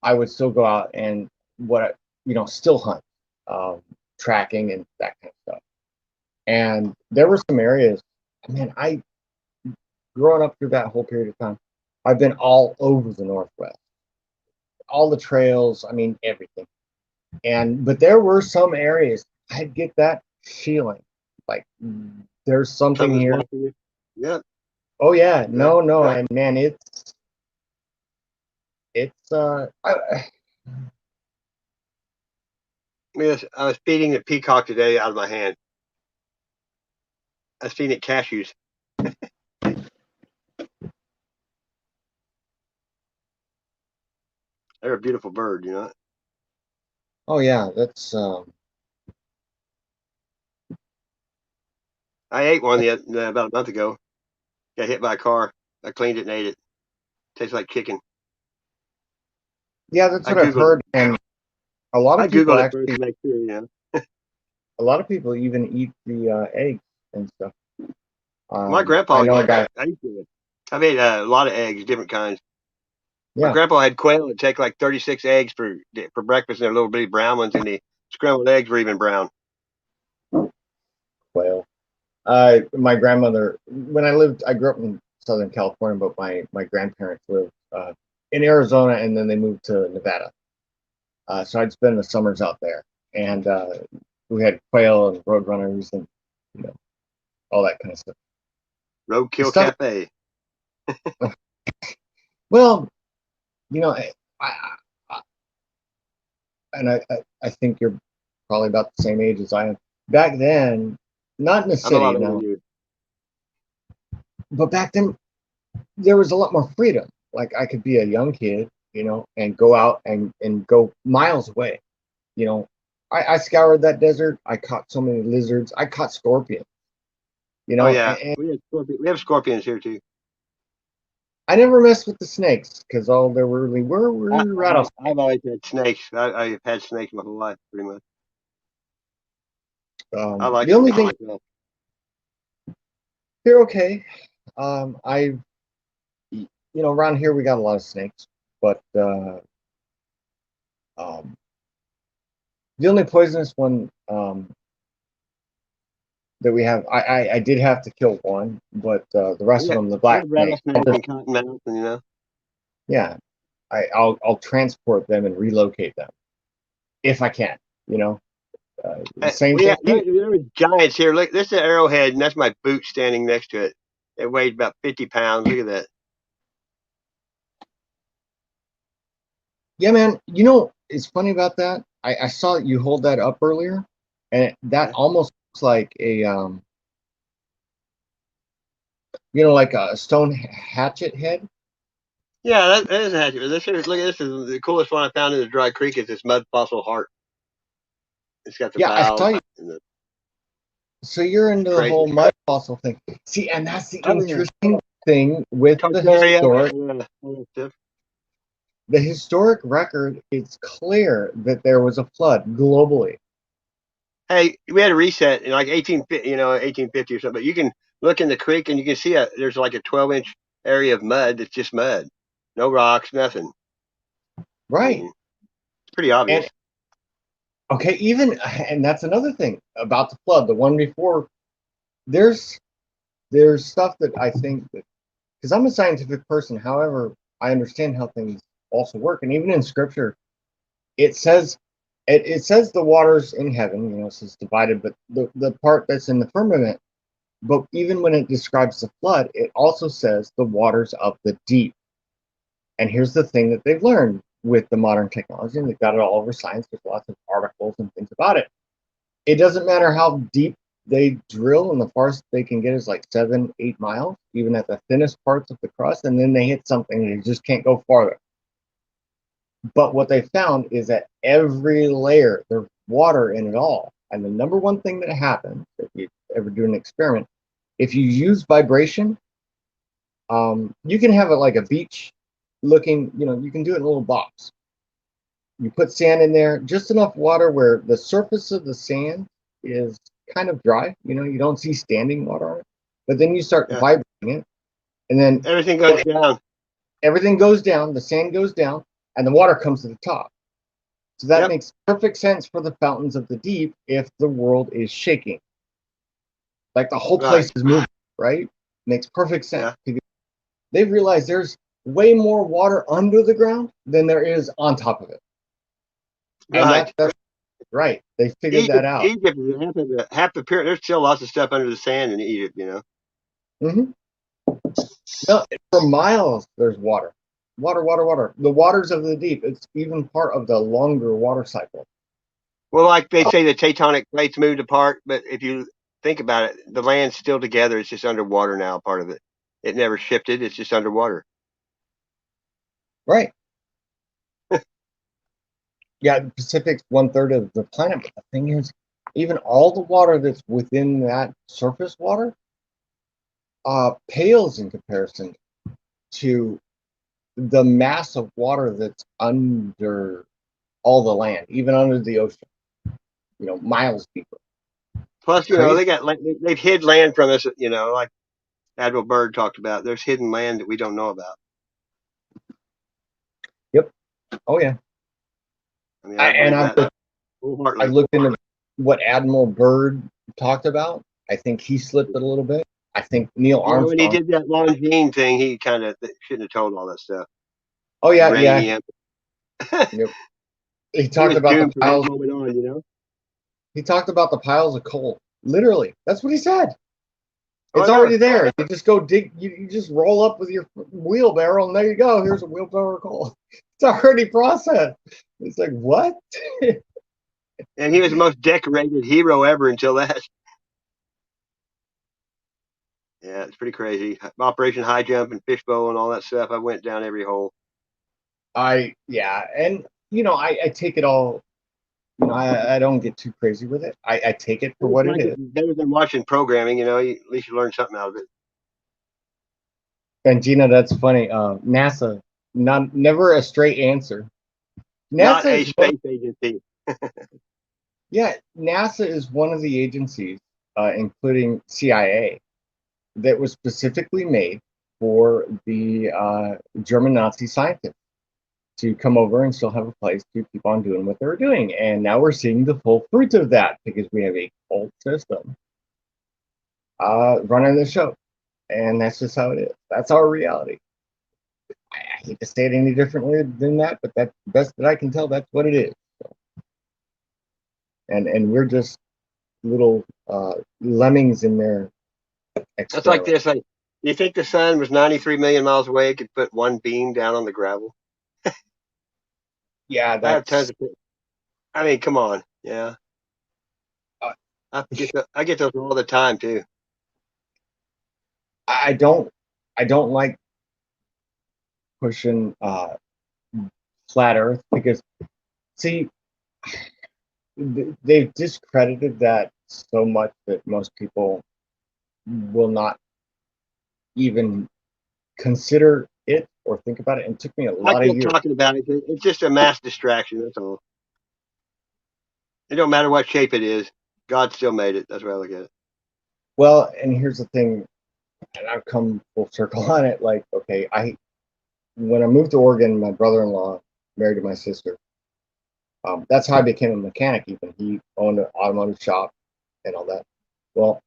I would still go out and still hunt, tracking and that kind of stuff. And there were some areas, man, I growing up through that whole period of time, I've been all over the Northwest, all the trails, I mean, everything. But there were some areas I'd get that feeling like there's something
Something's
here.
watching you. Yeah,
Oh yeah,
yeah.
no, and man, it's
Yes, I was feeding the peacock today out of my hand. I was feeding it cashews. They're a beautiful bird.
oh yeah, that's
I ate one about a month ago. Got hit by a car. I cleaned it and ate it. Tastes like chicken.
yeah, that's
I
what I've
googled it.
heard, and a lot
I
of people
googled it first
actually,
to make sure.
a lot of people even eat the eggs and stuff.
My
I
grandpa,
know a guy.
I used to. I've ate a lot of eggs, different kinds. My
Yeah,
grandpa had quail that take like 36 eggs for breakfast, and they're little bitty brown ones, and the scrambled eggs were even brown.
quail. My grandmother, when I grew up in Southern California, but my grandparents lived in Arizona, and then they moved to Nevada. So I'd spend the summers out there, and we had quail and roadrunners and you know all that kind of stuff. The
Roadkill
stuff.
Cafe.
Well, you know, I and I think you're probably about the same age as I am. Back then, not in the
I'm a
city,
lot older than
no,
you.
but back then there was a lot more freedom. Like I could be a young kid, and go out and go miles away. You know, I scoured that desert. I caught so many lizards. I caught scorpions.
Oh
And,
yeah,
and
we have scorpions here too.
I never messed with the snakes because all there really were rattlesnakes.
I've always had snakes. I've had snakes my whole life, pretty much. I like
The only
snakes
thing
myself.
they're okay. Around here we got a lot of snakes, but um, the only poisonous one that we have, I did have to kill one, but the rest of them, the
We
black
have
snake,
rattlesnakes and cottonmouths, and
yeah, I'll transport them and relocate them if I can, you know. Same thing.
There were giants here. Look, this is an arrowhead, and that's my boot standing next to it. It weighed about 50 pounds. Look at that.
Yeah, man. It's funny about that. I saw you hold that up earlier, and that almost looks like a like a stone hatchet head.
Yeah, that is a hatchet. Look at this. Is the coolest one I found in the dry creek is this mud fossil heart. It's got the
I saw
valve.
you. So you're into the whole mud fossil thing. See, and that's the interesting thing with the historic record. It's clear that there was a flood globally.
Hey, we had a reset in like 1850 or something. But you can look in the creek and you can see there's like a 12-inch area of mud that's just mud, no rocks, nothing.
Right.
It's pretty obvious.
And that's another thing about the flood. The one before, there's stuff that I think that, because I'm a scientific person, however, I understand how things also work. And even in scripture, it says the waters in heaven, it says divided, but the part that's in the firmament, but even when it describes the flood, it also says the waters of the deep. And here's the thing that they've learned with the modern technology, and they've got it all over science. There's lots of articles and things about it. It doesn't matter how deep they drill, and the farthest they can get is like 7-8 miles, even at the thinnest parts of the crust, and then they hit something and they just can't go farther. But what they found is that every layer, there's water in it all. And the number one thing that happens, if you ever do an experiment, if you use vibration, you can have it like a beach looking, you can do it in a little box. You put sand in there, just enough water where the surface of the sand is kind of dry. You don't see standing water on it. But then you start vibrating it, and then
everything goes down.
Everything goes down, the sand goes down, and the water comes to the top. So that makes perfect sense for the fountains of the deep if the world is shaking. Like the whole place is moving, right? Makes perfect sense. They've realized there's way more water under the ground than there is on top of it.
Right.
That's right. They figured that out.
Egypt is half the pyramid. There's still lots of stuff under the sand in Egypt,
Mm-hmm. No, for miles there's water. Water. The waters of the deep. It's even part of the longer water cycle.
Well, like they say, the tectonic plates moved apart, but if you think about it, the land's still together. It's just underwater now, part of it. It never shifted. It's just underwater.
Right. Yeah, the Pacific's 1/3 of the planet. But the thing is, even all the water that's within that surface water pales in comparison to the mass of water that's under all the land, even under the ocean. Miles deeper.
Plus, they've hid land from us. Like Admiral Byrd talked about. There's hidden land that we don't know about.
Yep. Oh yeah. I looked into what Admiral Byrd talked about. I think he slipped it a little bit. I think Neil Armstrong.
When he did that Longines thing, he kind of shouldn't have told all that stuff.
Oh yeah, yeah. Yep. He talked about the piles. He talked about the piles of coal. Literally, that's what he said. It's already there. You just go dig. You just roll up with your wheelbarrow, and there you go. Here's a wheelbarrow of coal. It's already processed. It's like, what?
And he was the most decorated hero ever until that. Yeah, it's pretty crazy. Operation High Jump and Fishbowl and all that stuff. I went down every hole.
And I take it all. I don't get too crazy with it. I take it for what it is.
Better than watching programming, at least you learn something out of it.
And Gina, that's funny. NASA, never a straight answer.
Not a space agency.
Yeah, NASA is one of the agencies, including CIA, that was specifically made for the German Nazi scientists to come over and still have a place to keep on doing what they were doing. And now we're seeing the full fruits of that because we have a cult system running the show. And that's just how it is. That's our reality. I hate to say it any differently than that, but that's the best that I can tell. That's what it is. So. and we're just little lemmings in their
That's like
experiment.
this. Like, you think the sun was 93 million miles away? It could put one beam down on the gravel.
Yeah,
I have tons
that's.
of. I mean, come on. Yeah,
Uh,
I get those all the time too.
I don't. I don't like pushing flat Earth because, see, they've discredited that so much that most people will not even consider it or think about it. And it took me a
I
lot of
quit
years.
talking about it. It's just a mass distraction. That's all. It don't matter what shape it is. God still made it. That's why I look at it.
Well, and here's the thing, and I've come full circle on it. Like, okay, when I moved to Oregon, my brother-in-law married to my sister. That's how I became a mechanic. Even he owned an automotive shop and all that. Well,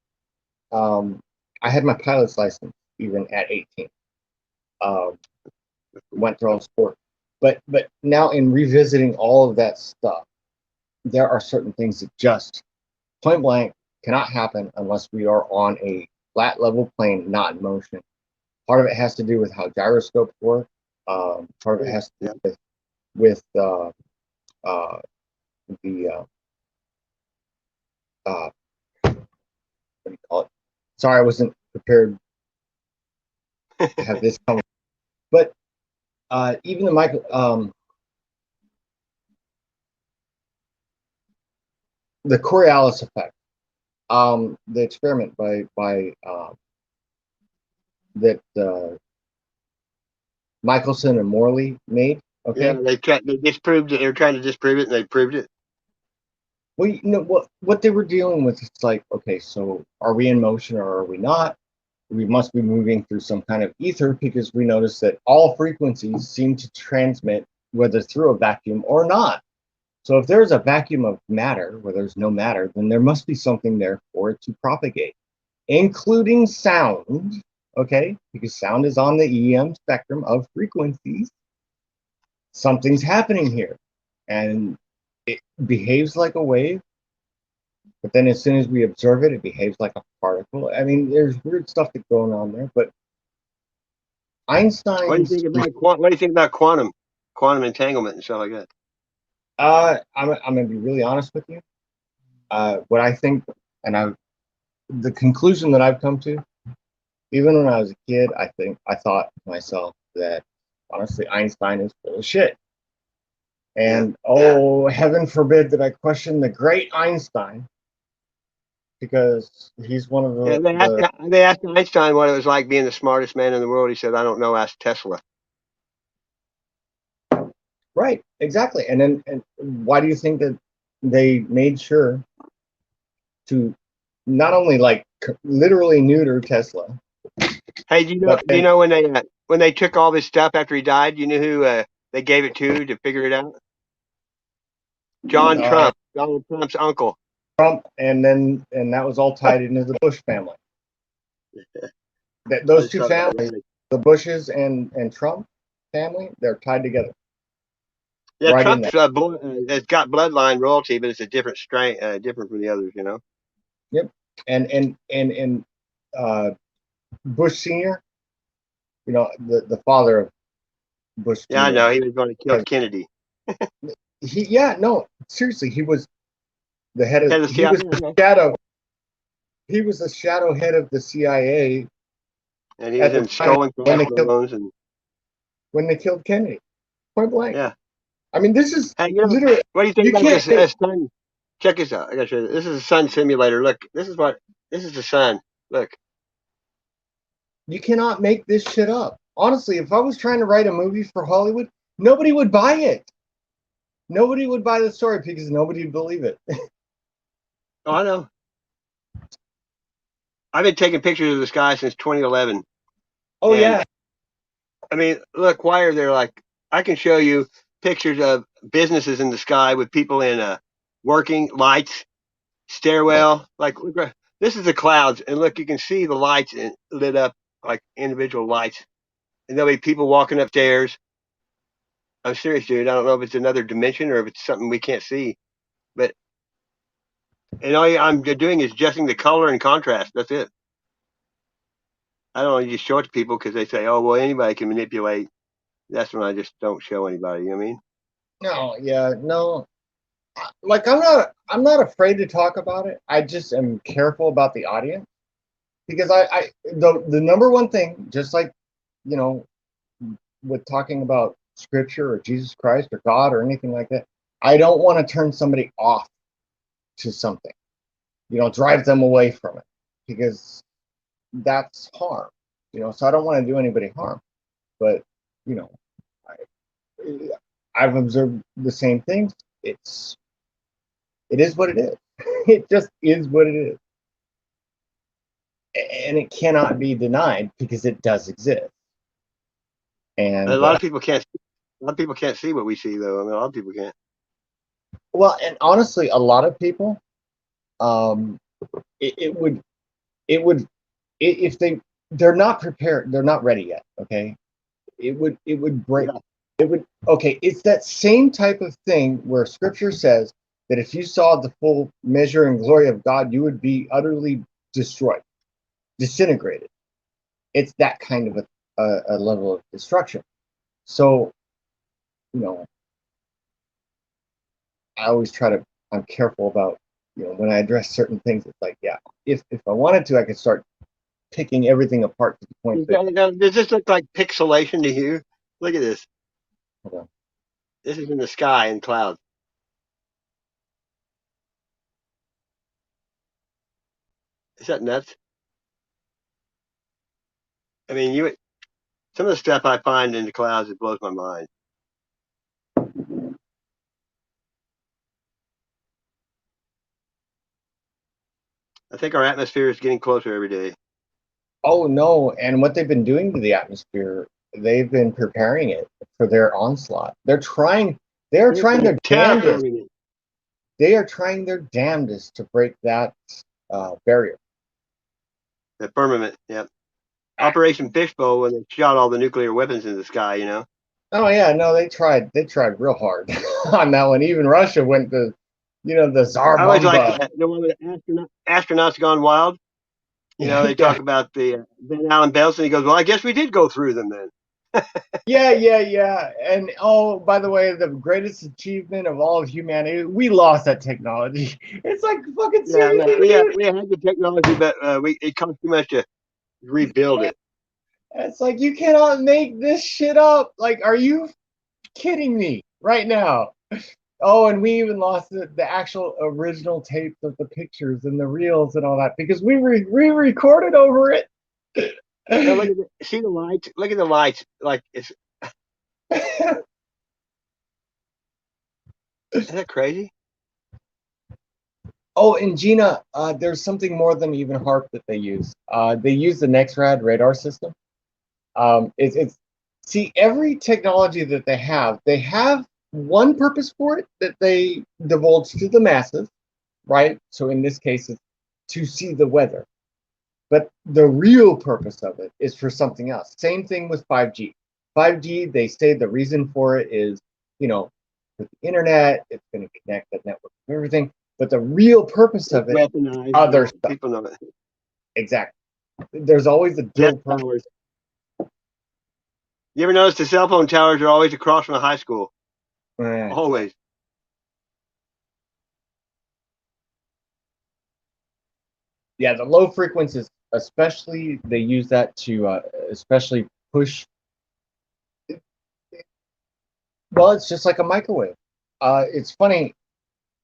I had my pilot's license even at 18. Um, went through all the sport, but now in revisiting all of that stuff, there are certain things that just point blank cannot happen unless we are on a flat level plane, not in motion. Part of it has to do with how gyroscopes work. Part of it has to do with uh, the what do you call it? Sorry, I wasn't prepared to have this conversation. But even the the Coriolis effect, the experiment by that Michelson and Morley made.
Yeah,
Okay.
they disproved it. They were trying to disprove it, and they proved it.
Well, you know what they were dealing with. It's like, okay, so are we in motion or are we not? We must be moving through some kind of ether because we notice that all frequencies seem to transmit whether through a vacuum or not. So if there's a vacuum of matter where there's no matter, then there must be something there for it to propagate, including sound, okay? Because sound is on the EM spectrum of frequencies. Something's happening here. And it behaves like a wave, but then as soon as we observe it, it behaves like a particle. I mean, there's weird stuff that's going on there, but
What do you
Einstein's
think about What do you think about quantum entanglement and stuff like that?
I'm gonna be really honest with you. What I think, and the conclusion that I've come to, even when I was a kid, I thought to myself that honestly Einstein is full of shit. And oh, heaven forbid that I question the great Einstein, because he's one of
Yeah, they asked Einstein what it was like being the smartest man in the world. He said, "I don't know. Ask Tesla."
right, exactly. And why do you think that they made sure to not only like literally neuter Tesla,
Hey,
but
do you
then
know when they took all this stuff after he died? You knew who they gave it to figure it out? John
uh,
Trump, Donald Trump's uncle.
Trump, and that was all tied into the Bush family.
I
Those
just
two
thought about
families,
that.
the Bushes and Trump family, they're tied together
Yeah,
right in there.
Trump's has got bloodline royalty, but it's a different strain, different from the others. You know.
Yep. And Bush Senior, the father of Bush
Yeah, I
Jr.
know. He was going to kill Kennedy.
Yeah, no, seriously, he was the head of
Head of the
he was the
CIA,
shadow he was the shadow head of the CIA
and he was
at the
in
time
stolen
when they killed
crossbones and
Kennedy, point blank.
yeah.
I mean, this is
Hey,
literally
what do you think
you
about
can't
this
make
sun? Check this out. I got to show you. This is a sun simulator. Look, this is the sun. Look.
you cannot make this shit up. Honestly, if I was trying to write a movie for Hollywood, nobody would buy it. Nobody would buy the story because nobody would believe it.
Oh, I know. I've been taking pictures of the sky since 2011,
Oh
and
yeah,
I mean, look, why are there like? I can show you pictures of businesses in the sky with people in working lights, stairwell. Like, this is the clouds, and look, you can see the lights lit up like individual lights, and there'll be people walking upstairs. I'm serious, dude. I don't know if it's another dimension or if it's something we can't see, but And all I'm doing is adjusting the color and contrast. That's it. I don't just show it to people because they say, "Oh, well, anybody can manipulate." That's when I just don't show anybody. You know what I mean?
No, yeah, no. Like I'm not afraid to talk about it. I just am careful about the audience because the number one thing, just like you know, with talking about scripture or Jesus Christ or God or anything like that, I don't want to turn somebody off to something. Drive them away from it because that's harm. So I don't want to do anybody harm. But you know, I, I've observed the same things. It is what it is. It just is what it is, and it cannot be denied because it does exist.
A
And
lot of people can't. A lot of people can't see what we see, though. I mean, a lot of people can't.
well, and honestly, a lot of people, um, it would if they're not prepared, they're not ready yet. Okay, it would break.
Yeah.
It would okay. It's that same type of thing where Scripture says that if you saw the full measure and glory of God, you would be utterly destroyed, disintegrated. It's that kind of a level of destruction. So, you know, I always try to, I'm careful about, when I address certain things, it's like, yeah, if I wanted to, I could start picking everything apart to the point that,
Does this look like pixelation to you? Look at this.
hold on.
This is in the sky and clouds. Is that nuts? I mean, some of the stuff I find in the clouds, it blows my mind. I think our atmosphere is getting closer every day.
Oh no. And what they've been doing to the atmosphere, they've been preparing it for their onslaught. They're trying
They're
their damnedest.
terraforming it.
They are trying their damnedest to break that barrier.
The firmament, yeah. Operation Fishbowl when they shot all the nuclear weapons in the sky.
Oh yeah, no, they tried real hard on that one. Even Russia went to, the Tsar
I always like
Bomba.
the one with the astronauts gone wild. They
Yeah,
talk about the Van Allen belts, and he goes, "Well, I guess we did go through them then."
yeah. And oh, by the way, the greatest achievement of all of humanity, we lost that technology. It's like fucking
Yeah,
seriously, dude.
we had the technology, but it cost too much to rebuild it.
It's like you cannot make this shit up. Like, are you kidding me right now? Oh, and we even lost the actual original tapes of the pictures and the reels and all that because we re-recorded over it.
Now look at see the lights. Look at the lights. Like isn't that crazy?
Oh, and Gina, there's something more than even HARP that they use. They use the NexRad radar system. It's see every technology that they have one purpose for it that they divulge to the masses, right? So in this case, it's to see the weather. But the real purpose of it is for something else. Same thing with 5G. 5G, they say the reason for it is, with the internet, it's going to connect the network and everything. But the real purpose
It's
of it,
weaponized.
other stuff.
People know it.
Exactly. There's always a
Jet
dual purpose.
towers. You ever notice the cell phone towers are always across from a high school? Always.
Yeah, the low frequencies, especially, they use that to especially push. Well, it's just like a microwave. It's funny.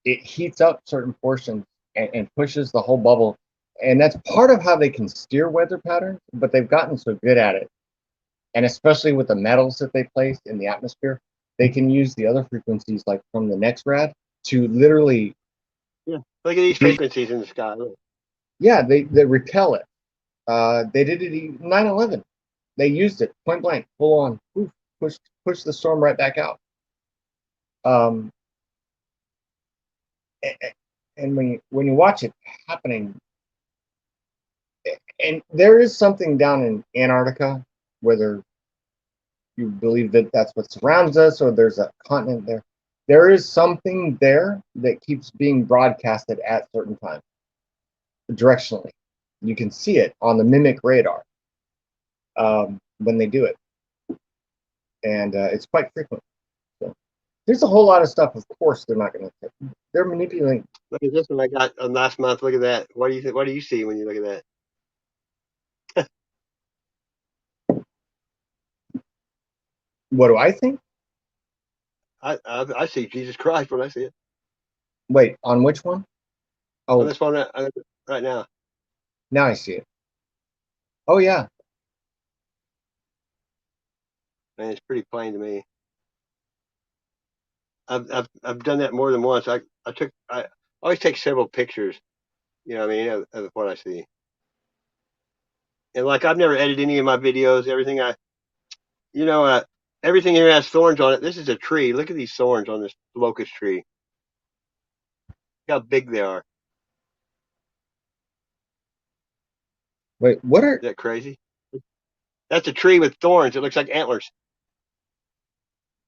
It heats up certain portions and pushes the whole bubble, and that's part of how they can steer weather patterns. But they've gotten so good at it, and especially with the metals that they place in the atmosphere, they can use the other frequencies, like from the NexRad, to literally.
Yeah. Look at these frequencies in the sky. Look.
Yeah, they repel it. They did it in 9/11. They used it point blank, full on, poof, push the storm right back out. Um, and when you watch it happening, and there is something down in Antarctica, whether you believe that that's what surrounds us or there's a continent there, there is something there that keeps being broadcasted at certain times, directionally. You can see it on the mimic radar when they do it, and it's quite frequent. So there's a whole lot of stuff. Of course, they're not going to. They're manipulating.
Look at this one I got last month. Look at that. What do you think? What do you see when you look at that?
What do I think?
I see Jesus Christ when I see it.
Wait, on which one?
On
Oh,
this one right now.
now I see it. Oh yeah.
Man, it's pretty plain to me. I've done that more than once. I always take several pictures. You know what I mean, of what I see. And like I've never edited any of my videos. Everything everything here has thorns on it. This is a tree. Look at these thorns on this locust tree. Look how big they are.
Wait, what are?
Is that crazy? That's a tree with thorns. It looks like antlers.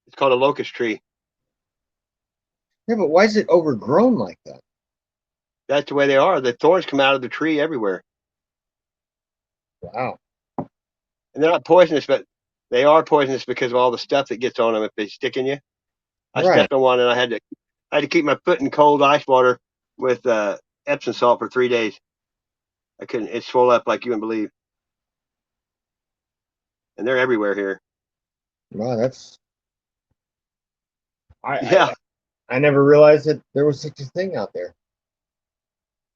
It's called a locust tree.
Yeah, but why is it overgrown like that?
That's the way they are. The thorns come out of the tree everywhere.
Wow.
And they're not poisonous, but they are poisonous because of all the stuff that gets on them if they stick in you. I
Right.
stepped on one and I had to keep my foot in cold ice water with Epsom salt for 3 days. I couldn't. It swelled up like you wouldn't believe. And they're everywhere here.
Wow, that's.
Yeah.
I never realized that there was such a thing out there.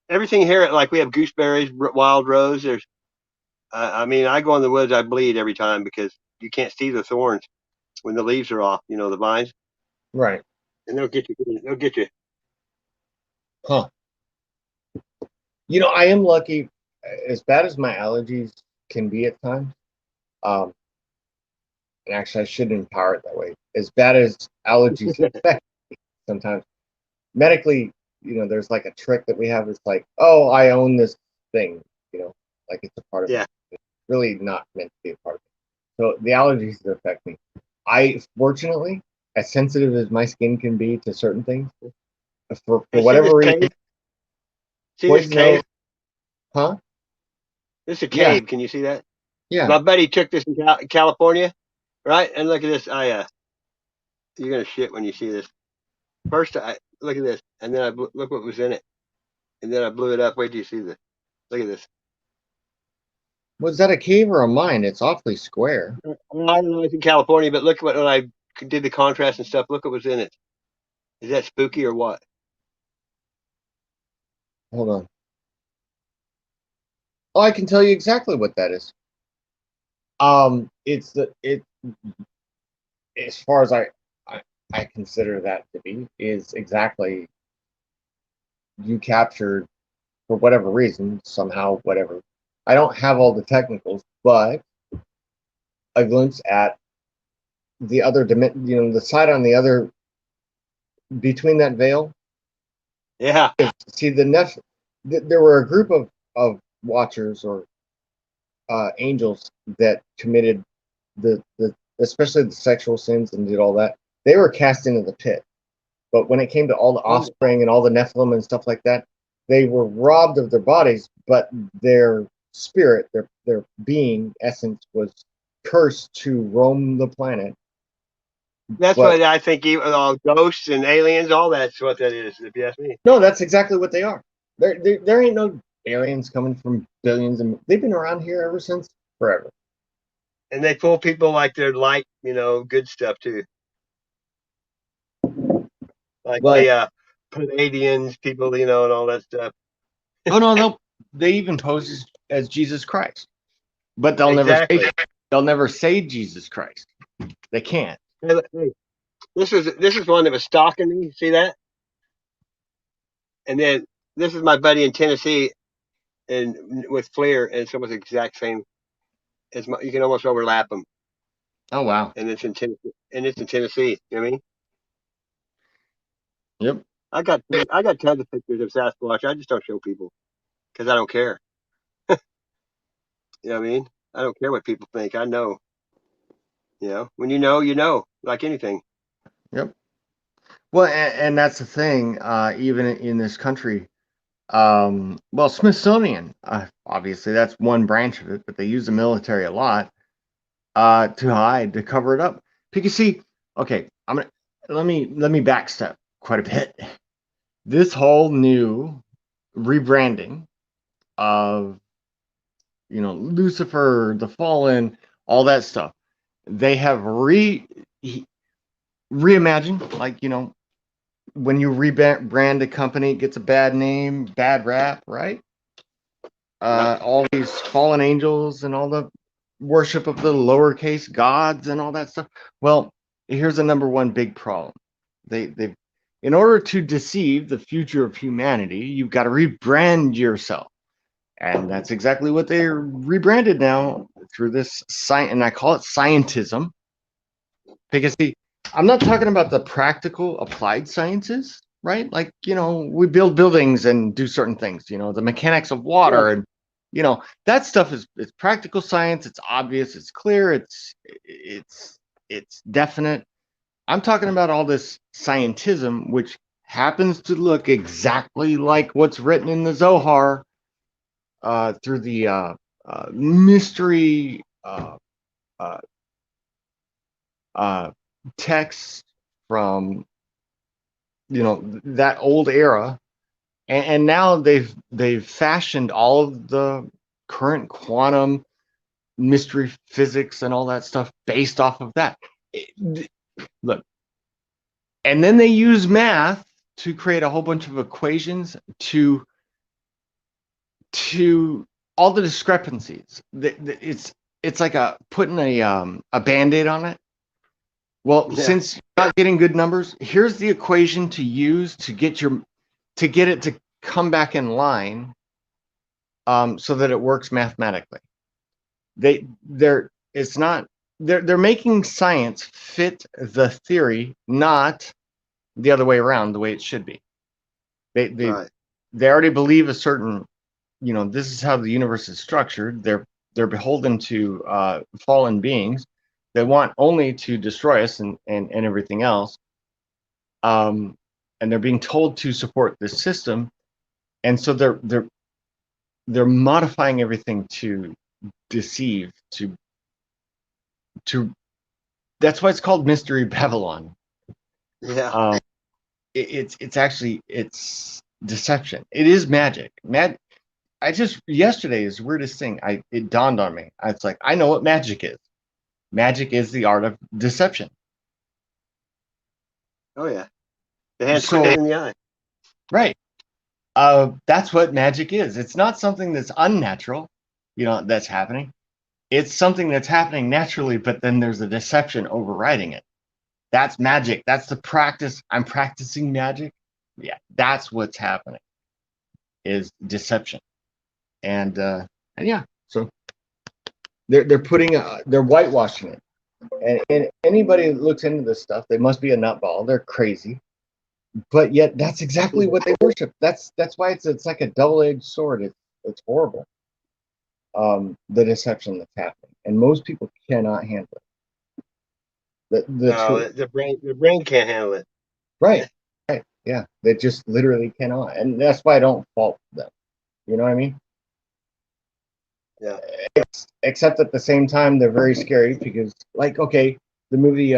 Everything here, like we have gooseberries, wild rose. There's, I mean, I go in the woods, I bleed every time because you can't see the thorns when the leaves are off. You know, the vines,
Right.
and they'll get you. They'll get you.
Huh. You know, I am lucky. As bad as my allergies can be at times, um, and actually I shouldn't empower it that way. As bad as allergies affect me sometimes, medically, you know, there's like a trick that we have. It's like, oh, I own this thing, you know, like it's a part of
Yeah.
me. It's really not meant to be a part of me. So the allergies that affect me, I fortunately, as sensitive as my skin can be to certain things, for
Hey, see
whatever
this
reason,
cave? See this
poison
cave?
oak, huh?
This is a
Yeah,
cave. Can you see that?
yeah.
My buddy took this in California, right? And look at this. You're gonna shit when you see this. First, I look at this, and then look what was in it, and then I blew it up. Wait till you see this. Look at this.
Was that a cave or a mine? It's awfully square.
I don't know if it's in California, but look when I did the contrast and stuff. Look what was in it. Is that spooky or what?
Hold on. Oh, I can tell you exactly what that is. It's as far as I consider that to be is exactly you captured for whatever reason somehow whatever. I don't have all the technicals, but a glimpse at the other dimension. You know, the side on the other between that veil.
Yeah.
See there were a group of watchers or angels that committed the especially the sexual sins and did all that. They were cast into the pit. But when it came to all the offspring and all the Nephilim and stuff like that, they were robbed of their bodies, but their spirit, their being essence was cursed to roam the planet.
That's
But
what I think. Even all ghosts and aliens, all that's what that is. If you ask me.
no, that's exactly what they are. There ain't no aliens coming from billions, and they've been around here ever since forever.
And they fool people like they're light, good stuff too. Like
But
Palladians, people, and all that stuff.
oh no, they even pose as Jesus Christ, but
Exactly.
they'll never say Jesus Christ. They can't.
Hey, this is one that was stalking me. See that? And then this is my buddy in Tennessee, and with Flair, and it's almost the exact same. You can almost overlap them.
Oh wow.
And it's in Tennessee. You know what I mean?
Yep.
I got tons of pictures of Sasquatch. I just don't show people because I don't care. You know what I mean? I don't care what people think. I know. When you know, like anything.
Yep. Well, and that's the thing. Even in this country, well, Smithsonian, obviously that's one branch of it, but they use the military a lot to hide, to cover it up. Because see, okay, let me backstep quite a bit. This whole new rebranding of Lucifer, the Fallen, all that stuff, they have reimagined, like when you rebrand a company, it gets a bad name, bad rap, right? All these fallen angels and all the worship of the lowercase gods and all that stuff. Well, here's the number one big problem. They in order to deceive the future of humanity, you've got to rebrand yourself. And that's exactly what they're rebranded now through this science, and I call it scientism. Because see, I'm not talking about the practical applied sciences, right? Like, we build buildings and do certain things, the mechanics of water, and that stuff is practical science. It's obvious, it's clear, it's definite. I'm talking about all this scientism, which happens to look exactly like what's written in the Zohar, through the mystery text from that old era, and now they've fashioned all of the current quantum mystery physics and all that stuff based off of that. Look, and then they use math to create a whole bunch of equations to all the discrepancies. It's like putting a band-aid on it. Well, since you're not getting good numbers, here's the equation to use to get it to come back in line, so that it works mathematically. They're making science fit the theory, not the other way around, the way it should be. They already believe a certain, this is how the universe is structured. They're beholden to fallen beings. They want only to destroy us and everything else. And they're being told to support this system, and so they're modifying everything to deceive. To That's why it's called Mystery Babylon.
Yeah.
It's actually deception. It is magic. Yesterday is the weirdest thing. It dawned on me. It's like, I know what magic is. Magic is the art of deception.
Oh yeah. The hand twinkles in the eye.
Right. That's what magic is. It's not something that's unnatural, that's happening. It's something that's happening naturally, but then there's a deception overriding it. That's magic. That's the practice. I'm practicing magic. Yeah, that's what's happening, is deception. And yeah, so they're whitewashing it. And anybody that looks into this stuff, they must be a nutball. They're crazy. But yet that's exactly what they worship. That's why it's like a double-edged sword. It's horrible. The deception that's happening, and most people cannot handle it.
The brain can't handle it.
Right. Yeah, they just literally cannot, and that's why I don't fault them. You know what I mean?
Yeah.
Except at the same time, they're very scary because, like, okay, the movie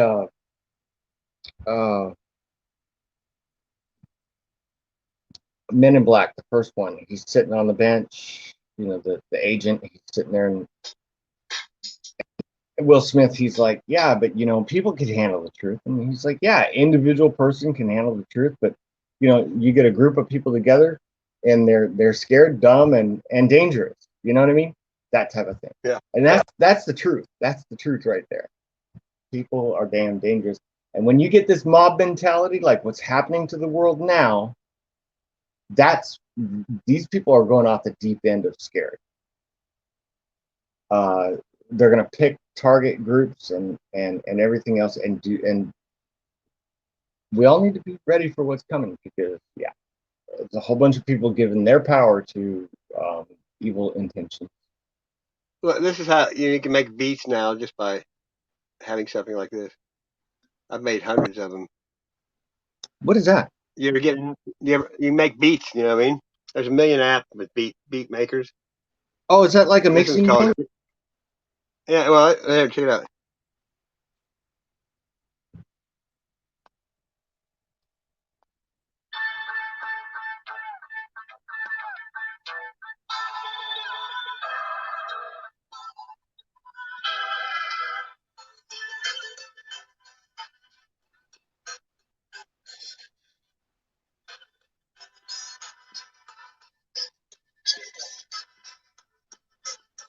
Men in Black, the first one, he's sitting on the bench, the agent, he's sitting there, and Will Smith, he's like, yeah, but people can handle the truth. And he's like, yeah, individual person can handle the truth, but you get a group of people together and they're scared, dumb, and dangerous. You know what I mean? That type of thing.
Yeah.
And that's the truth. That's the truth right there. People are damn dangerous. And when you get this mob mentality, like what's happening to the world now, these people are going off the deep end of scared. They're going to pick target groups and everything else, and we all need to be ready for what's coming, because there's a whole bunch of people giving their power to evil intentions.
Well, this is how you can make beats now just by having something like this. I've made hundreds of them.
What is that?
You ever get? You make beats? You know what I mean? There's a million apps with beat makers.
Oh, is that like a
This one's
mixing
called.
bowl?
Yeah, well, here, check it out.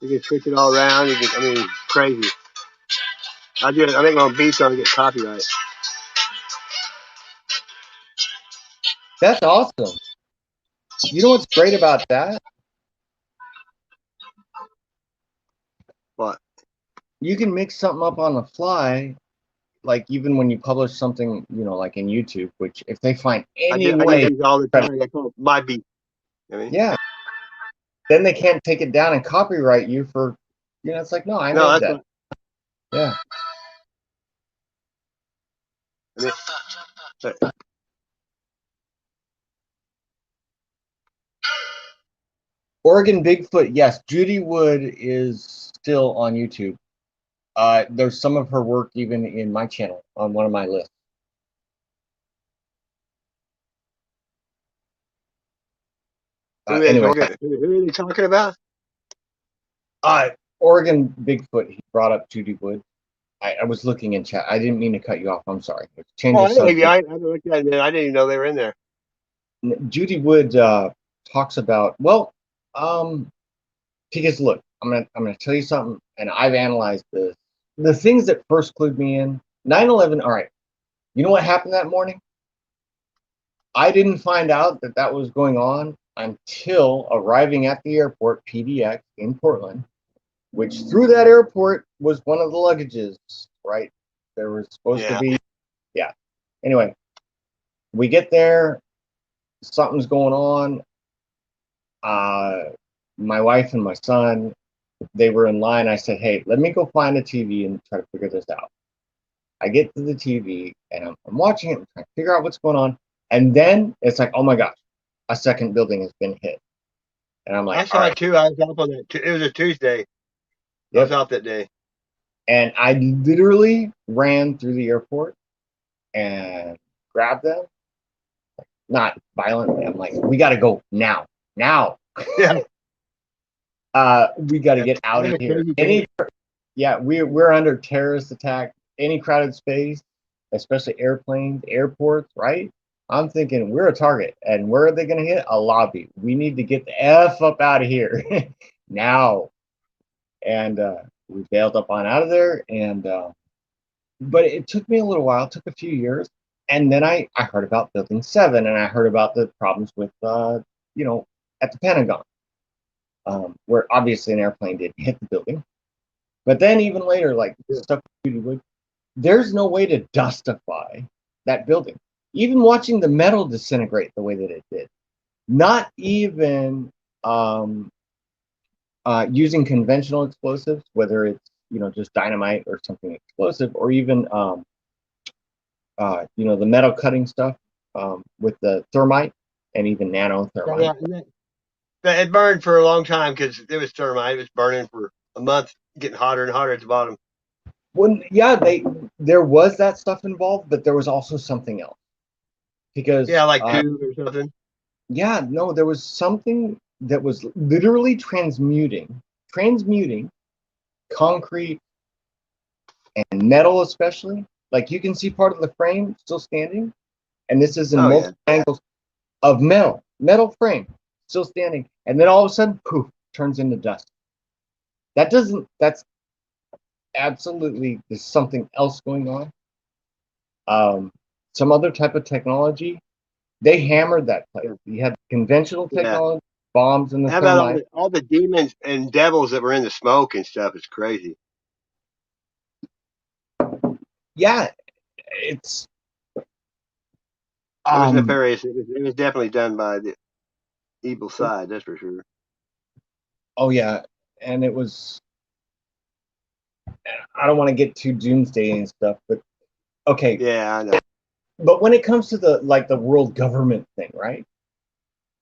You can switch it all around. You can, I mean, crazy. I make my own beats so I don't get copyright.
That's awesome. You know what's great about that?
What?
You can mix something up on the fly, like even when you publish something, like in YouTube, which if they find any
I do
way,
these all the time. I call it my beat. You know what I mean,
yeah, then they can't take it down and copyright you for, it's like, no, I
no,
made
that's
that.
what.
Yeah.
I mean, but,
Oregon Bigfoot, yes, Judy Wood is still on YouTube. There's some of her work even in my channel on one of my lists. Anyway,
who are they talking about?
Oregon Bigfoot, he brought up Judy Wood. I was looking in chat. I didn't mean to cut you off. I'm sorry. Change
Oh,
of subject.
I looked at it. I didn't even know they were in there.
Judy Wood talks about, well, because look, I'm gonna tell you something, and I've analyzed this. The things that first clued me in, 9/11. All right, you know what happened that morning? I didn't find out that was going on until arriving at the airport, PDX in Portland, which through that airport was one of the luggages, right? There was supposed to be, yeah. Anyway, we get there, something's going on. My wife and my son, they were in line. I said, hey, let me go find a TV and try to figure this out. I get to the TV and I'm watching it, and trying to figure out what's going on. And then it's like, oh my gosh, a second building has been hit. And I'm like,
I saw it too. I was up on that. It was a Tuesday. I was out that day.
And I literally ran through the airport and grabbed them. Not violently. I'm like, we got to go now.
Yeah.
We got to get out of here. We're under terrorist attack. Any crowded space, especially airplanes, airports, right? I'm thinking we're a target, and where are they going to hit? A lobby. We need to get the F up out of here now. And we bailed up on out of there. And but it took me a little while. It took a few years, and then I heard about Building 7, and I heard about the problems with at the Pentagon, where obviously an airplane didn't hit the building. But then even later, like stuff, there's no way to dustify that building. Even watching the metal disintegrate the way that it did, not even using conventional explosives, whether it's just dynamite or something explosive, or even the metal cutting stuff with the thermite and even nano thermite.
Yeah, it burned for a long time because it was thermite. It was burning for a month, getting hotter and hotter at the bottom.
Well, yeah, there was that stuff involved, but there was also something else. Because
like tube or something.
Yeah, no, there was something that was literally transmuting concrete and metal, especially. Like you can see part of the frame still standing, and this is in multiple angles of metal frame still standing, and then all of a sudden, poof, turns into dust. That's absolutely, there's something else going on. Some other type of technology. They hammered that place. You had conventional technology, bombs in the
How about all the demons and devils that were in the smoke and stuff? It's crazy.
Yeah, it's
it was nefarious. It was definitely done by the evil side, that's for sure.
Oh yeah, and it was. I don't want to get too doomsday and stuff, but okay.
Yeah, I know.
But when it comes to the world government thing, right?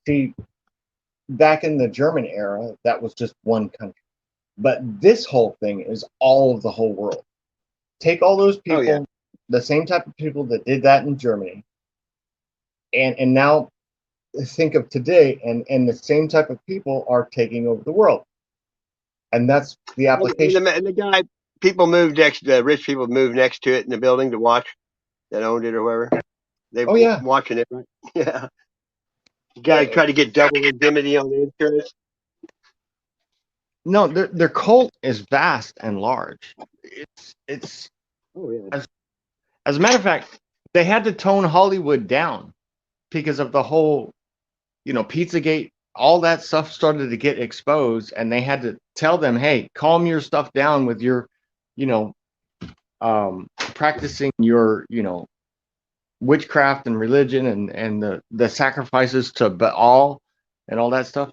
See, back in the German era, that was just one country. But this whole thing is all of the whole world. Take all those people,
Oh yeah.
the same type of people that did that in Germany, and now think of today, and the same type of people are taking over the world, and that's the application.
And the guy, people moved next. The rich people moved next to it in the building to watch that owned it or whoever. They
Oh yeah,
watching it, right? Yeah. The guy
yeah.
tried to get double indemnity on the insurance.
No, their cult is vast and large. It's
Oh yeah.
as a matter of fact, they had to tone Hollywood down because of the whole, Pizzagate. All that stuff started to get exposed, and they had to tell them, "Hey, calm your stuff down with your, you know, practicing your, witchcraft and religion and the sacrifices to Baal and all that stuff."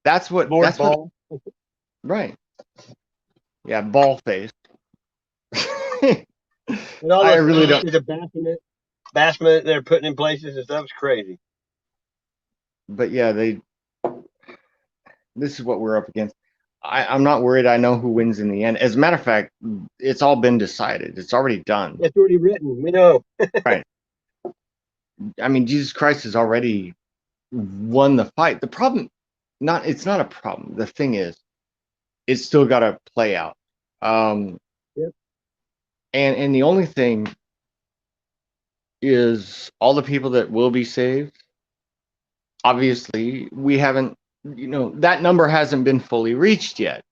That's what.
Lord
That's what.
Ball.
Right. Yeah, ball face.
And all
I
those
really don't.
policies of Bassman they're putting in places and stuff's crazy.
But yeah, this is what we're up against. I'm not worried. I know who wins in the end. As a matter of fact, it's all been decided. It's already done.
It's already written. We know.
Right. I mean, Jesus Christ has already won the fight. The problem, it's not a problem. The thing is, it's still got to play out.
Yep.
And the only thing is all the people that will be saved. Obviously, we haven't, that number hasn't been fully reached yet,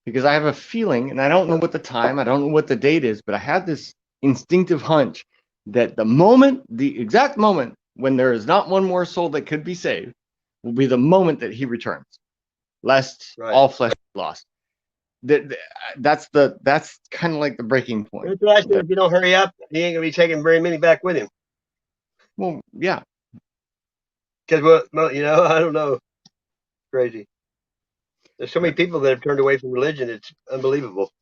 because I have a feeling, and I don't know what the time, I don't know what the date is, but I have this instinctive hunch that the exact moment when there is not one more soul that could be saved will be the moment that he returns, lest all flesh be lost. That's kind of like the breaking point.
That's what I said. If you don't hurry up, he ain't gonna be taking very many back with him.
Well, yeah.
Because I don't know. Crazy. There's so many people that have turned away from religion. It's unbelievable.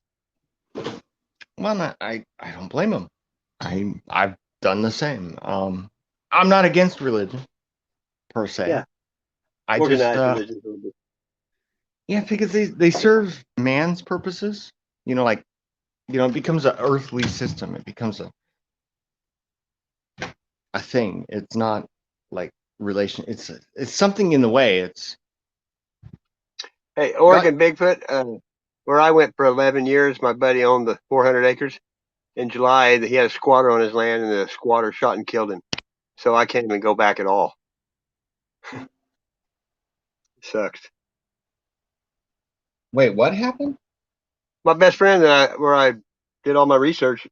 Well, I don't blame them. I've done the same. I'm not against religion per se.
Yeah.
I
Organized
just
religion.
yeah, because they serve man's purposes. It becomes an earthly system. It becomes a thing. It's not like relation. It's something in the way. It's
Hey, Oregon Bigfoot, where I went for 11 years, my buddy owned the 400 acres. In July, he had a squatter on his land, and the squatter shot and killed him. So I can't even go back at all. Sucks.
Wait, what happened?
My best friend where I did all my research,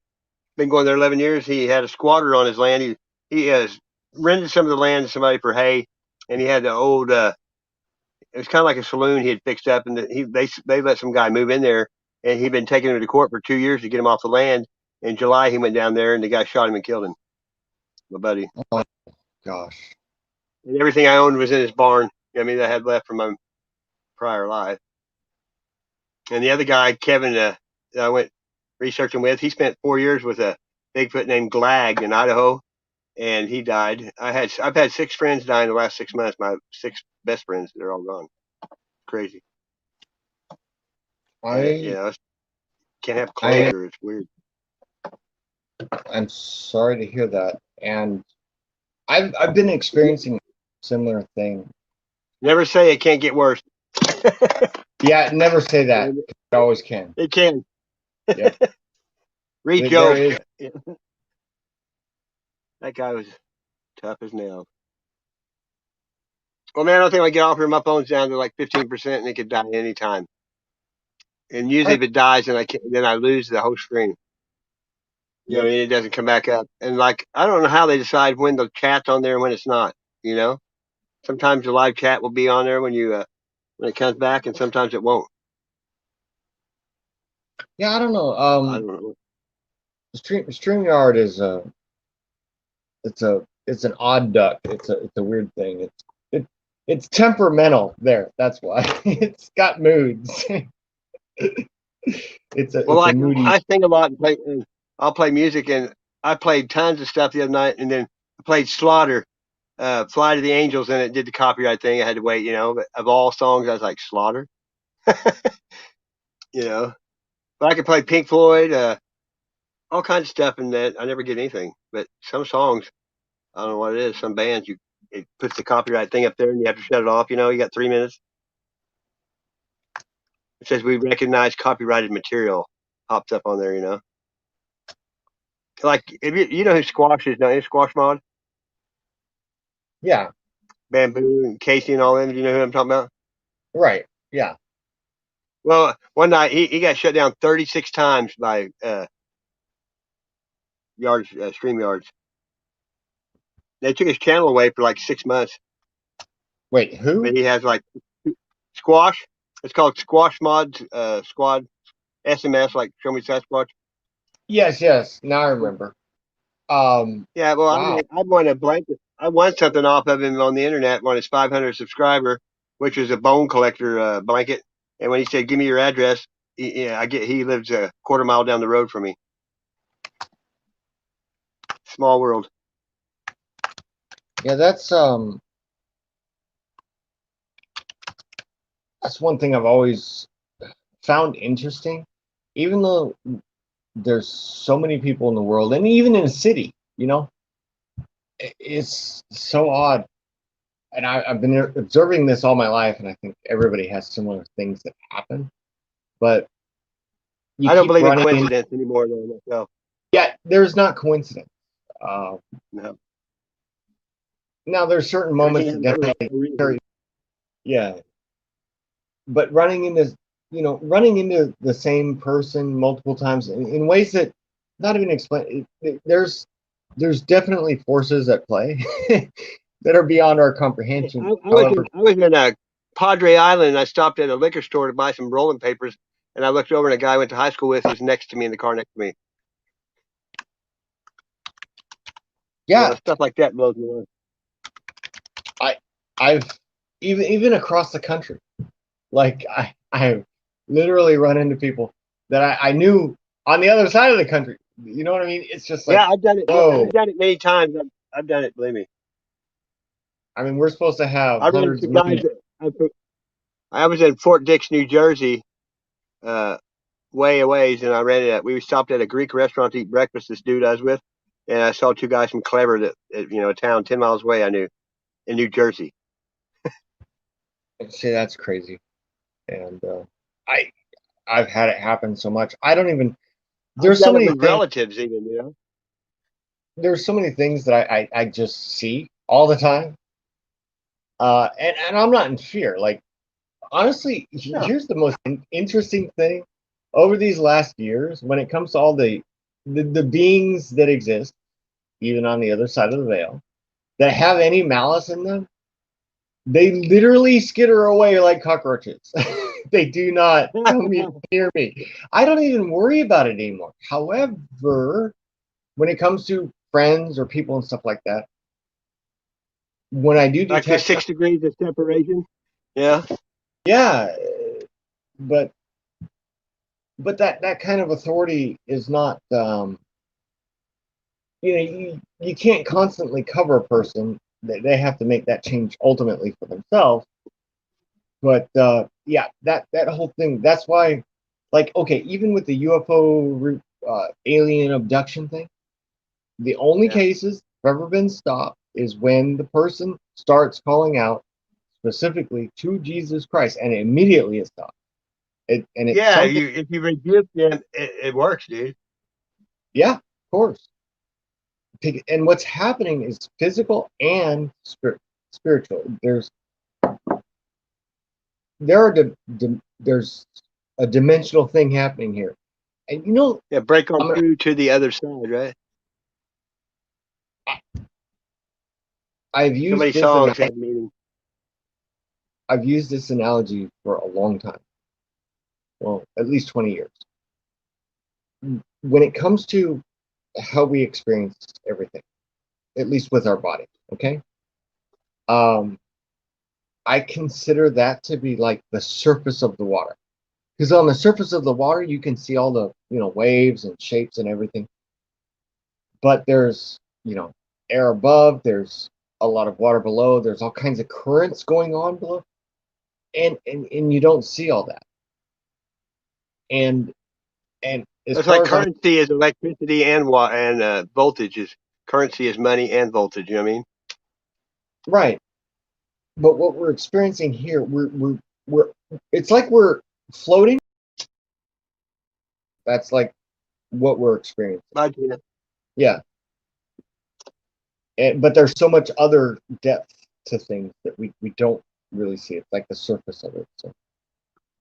been going there 11 years. He had a squatter on his land. He has rented some of the land to somebody for hay, and he had the old. It was kind of like a saloon he had fixed up, and they let some guy move in there, and he'd been taking him to court for 2 years to get him off the land. In July, he went down there, and the guy shot him and killed him. My buddy.
Oh gosh.
And everything I owned was in his barn. I mean, I had left from my prior life. And the other guy, Kevin, that I went researching with, he spent 4 years with a Bigfoot named Glag in Idaho, and he died. I've had 6 friends die in the last 6 months. My 6 best friends, they're all gone. Crazy. Can't have closure. It's weird.
I'm sorry to hear that, and I've been experiencing a similar thing.
Never say it can't get worse.
Yeah, never say that. It always can.
It can.
Yeah.
Read Joe. That guy was tough as nails. Well, man, I don't think I get off here. My phone's down to like 15%, and it could die any time. And usually, if it dies, then I lose the whole screen. It doesn't come back up. And I don't know how they decide when the chat's on there and when it's not. Sometimes the live chat will be on there when it comes back, and sometimes it won't.
Yeah, I don't know.
I don't know.
StreamYard is it's an odd duck. It's a weird thing. It's temperamental. There, that's why. It's got moods. It's a moody.
I sing a lot and I'll play music, and I played tons of stuff the other night, and then I played Slaughter, Fly to the Angels, and it did the copyright thing. I had to wait, but of all songs, I was like, Slaughter? you know. But I could play Pink Floyd, all kinds of stuff in that. I never get anything. But some songs, I don't know what it is. Some bands, it puts the copyright thing up there, and you have to shut it off. You got 3 minutes. It says we recognize copyrighted material. Pops up on there. Like, if you know who Squash is, don't you? Squash Mod,
Yeah,
Bamboo, and Casey, and all them. Do you know who I'm talking about?
right. Yeah.
Well, one night he got shut down 36 times by stream yards. They took his channel away for like 6 months,
Wait, who?
but he has like Squash. It's called Squash Mods Squad SMS, like Show Me Sasquatch.
Yes, yes. Now I remember.
Yeah, well,
Wow.
I won a blanket. I won something off of him on the internet on his 500 subscriber, which was a bone collector blanket. And when he said, "Give me your address," he lives a quarter mile down the road from me. Small world.
Yeah, that's one thing I've always found interesting. Even though there's so many people in the world, and even in a city, it's so odd. And I've been observing this all my life, and I think everybody has similar things that happen. But you
I don't
keep
believe in
running in.
coincidence anymore, though, myself.
Yeah, there's not coincidence.
No.
Now there's certain moments
Everything
that
happens
definitely
for a reason.
carry. Yeah, but running into the same person multiple times in ways that not even explain. There's definitely forces at play that are beyond our comprehension. However,
I was in Padre Island, and I stopped at a liquor store to buy some rolling papers, and I looked over, and a guy I went to high school with was next to me in the car next to me.
yeah,
Stuff like that blows me away.
I've even across the country, like I've literally run into people that I knew on the other side of the country. You know what I mean? It's just like,
Yeah, I've done it.
whoa.
I've done it many times. I've done it. Believe me.
I mean, we're supposed to have
I ran
hundreds
into
of
guys.
millions.
I was in Fort Dix, New Jersey, way a ways, and I ran it. We stopped at a Greek restaurant to eat breakfast. This dude I was with, and I saw two guys from Clever, that a town 10 miles away. I knew in New Jersey.
See, that's crazy. And I've had it happen so much. I don't even. There's
I've
so
done it
many
with
things.
relatives, even.
There's so many things that I just see all the time. And I'm not in fear. Like, honestly,
No.
here's the most interesting thing over these last years when it comes to all the beings that exist, even on the other side of the veil, that have any malice in them. They literally skitter away like cockroaches. They do not come near me. I don't even worry about it anymore. However, when it comes to friends or people and stuff like that, when I do
Like the
detect
6 degrees of separation. Yeah.
yeah, but that kind of authority is not you can't constantly cover a person. They have to make that change ultimately for themselves. But yeah, that whole thing. That's why, like, okay, even with the UFO alien abduction thing, the only cases that have ever been stopped is when the person starts calling out specifically to Jesus Christ, and immediately it's stopped. And it's
Yeah,
something.
if you rebuke them, it works, dude.
Yeah, of course. And what's happening is physical and spiritual. There's a dimensional thing happening here, and
Yeah, break on through to the other side, right?
I've
So
used
many
this
songs have meaning.
I've used this analogy for a long time. Well, at least 20 years. When it comes to how we experience everything, at least with our body, okay? I consider that to be like the surface of the water. Because on the surface of the water, you can see all the, waves and shapes and everything. but there's, air above, there's a lot of water below, there's all kinds of currents going on below, and you don't see all that. And as
It's
far
like
as
currency is electricity and voltage is currency is money and voltage. You know what I mean?
right, but what we're experiencing here, we're it's like we're floating. That's like what we're experiencing. Yeah. But there's so much other depth to things that we don't really see. It's like the surface of it. So,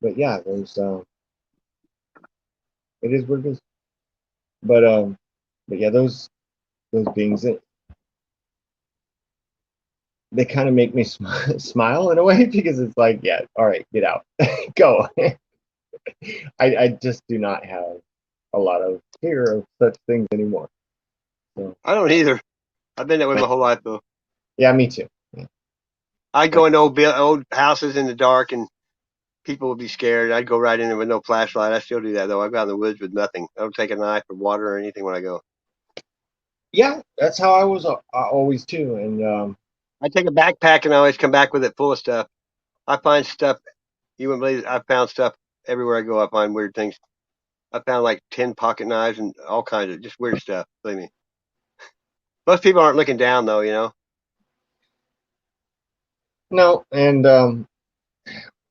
but yeah, there's it is what it is. But yeah, those beings, they kind of make me smile in a way, because it's like, yeah, all right, get out, go. I just do not have a lot of fear of such things anymore. So,
I don't either. I've been that way my whole life though.
yeah, me too. Yeah.
I go into old houses in the dark and people would be scared. I'd go right in there with no flashlight. I still do that though. I go out in the woods with nothing. I don't take a knife or water or anything when I go.
Yeah, that's how I was always too. And
I take a backpack and I always come back with it full of stuff. I find stuff. You wouldn't believe it. I found stuff everywhere I go. I find weird things. I found like 10 pocket knives and all kinds of just weird stuff. Believe me. Most people aren't looking down though, you know.
no, and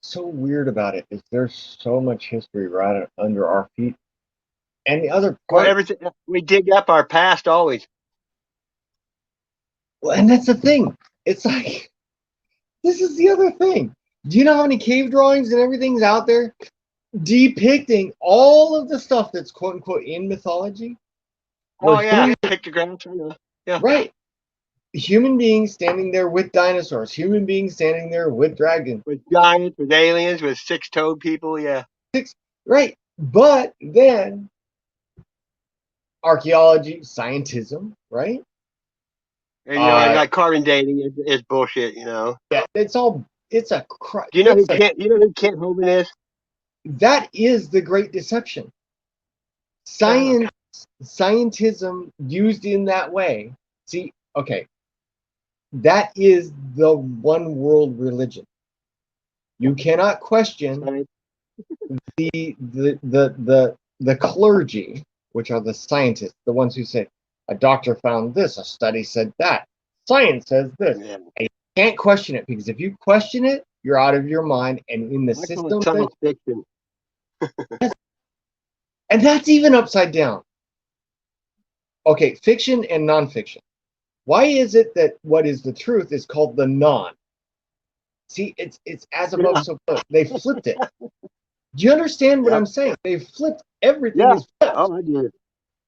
so weird about it is there's so much history right under our feet. And the other
Well,
part,
everything we dig up our past always.
well, and that's the thing. It's like, this is the other thing. Do you know how many cave drawings and everything's out there depicting all of the stuff that's quote unquote in mythology?
Oh yeah, pictograms. I know. Yeah.
Right. Human beings standing there with dinosaurs, human beings standing there with dragons.
With giants, with aliens, with six-toed people. Yeah.
Right. But then archaeology, scientism, right?
And you know, like carbon dating is bullshit. You know.
Yeah, it's a crap.
Do you know who Kent Hovind is?
That is the great deception. Scientism used in that way. See, okay, that is the one world religion. You cannot question the clergy, which are the scientists, the ones who say a doctor found this, a study said that, science says this.
Yeah.
You can't question it, because if you question it, you're out of your mind, and in the system.
Science fiction.
And that's even upside down. Okay, fiction and nonfiction. Why is it that what is the truth is called the non? See, it's as above, so below. They flipped it. Do you understand what I'm saying? They flipped everything.
Yeah.
Is flipped.
Oh, I do.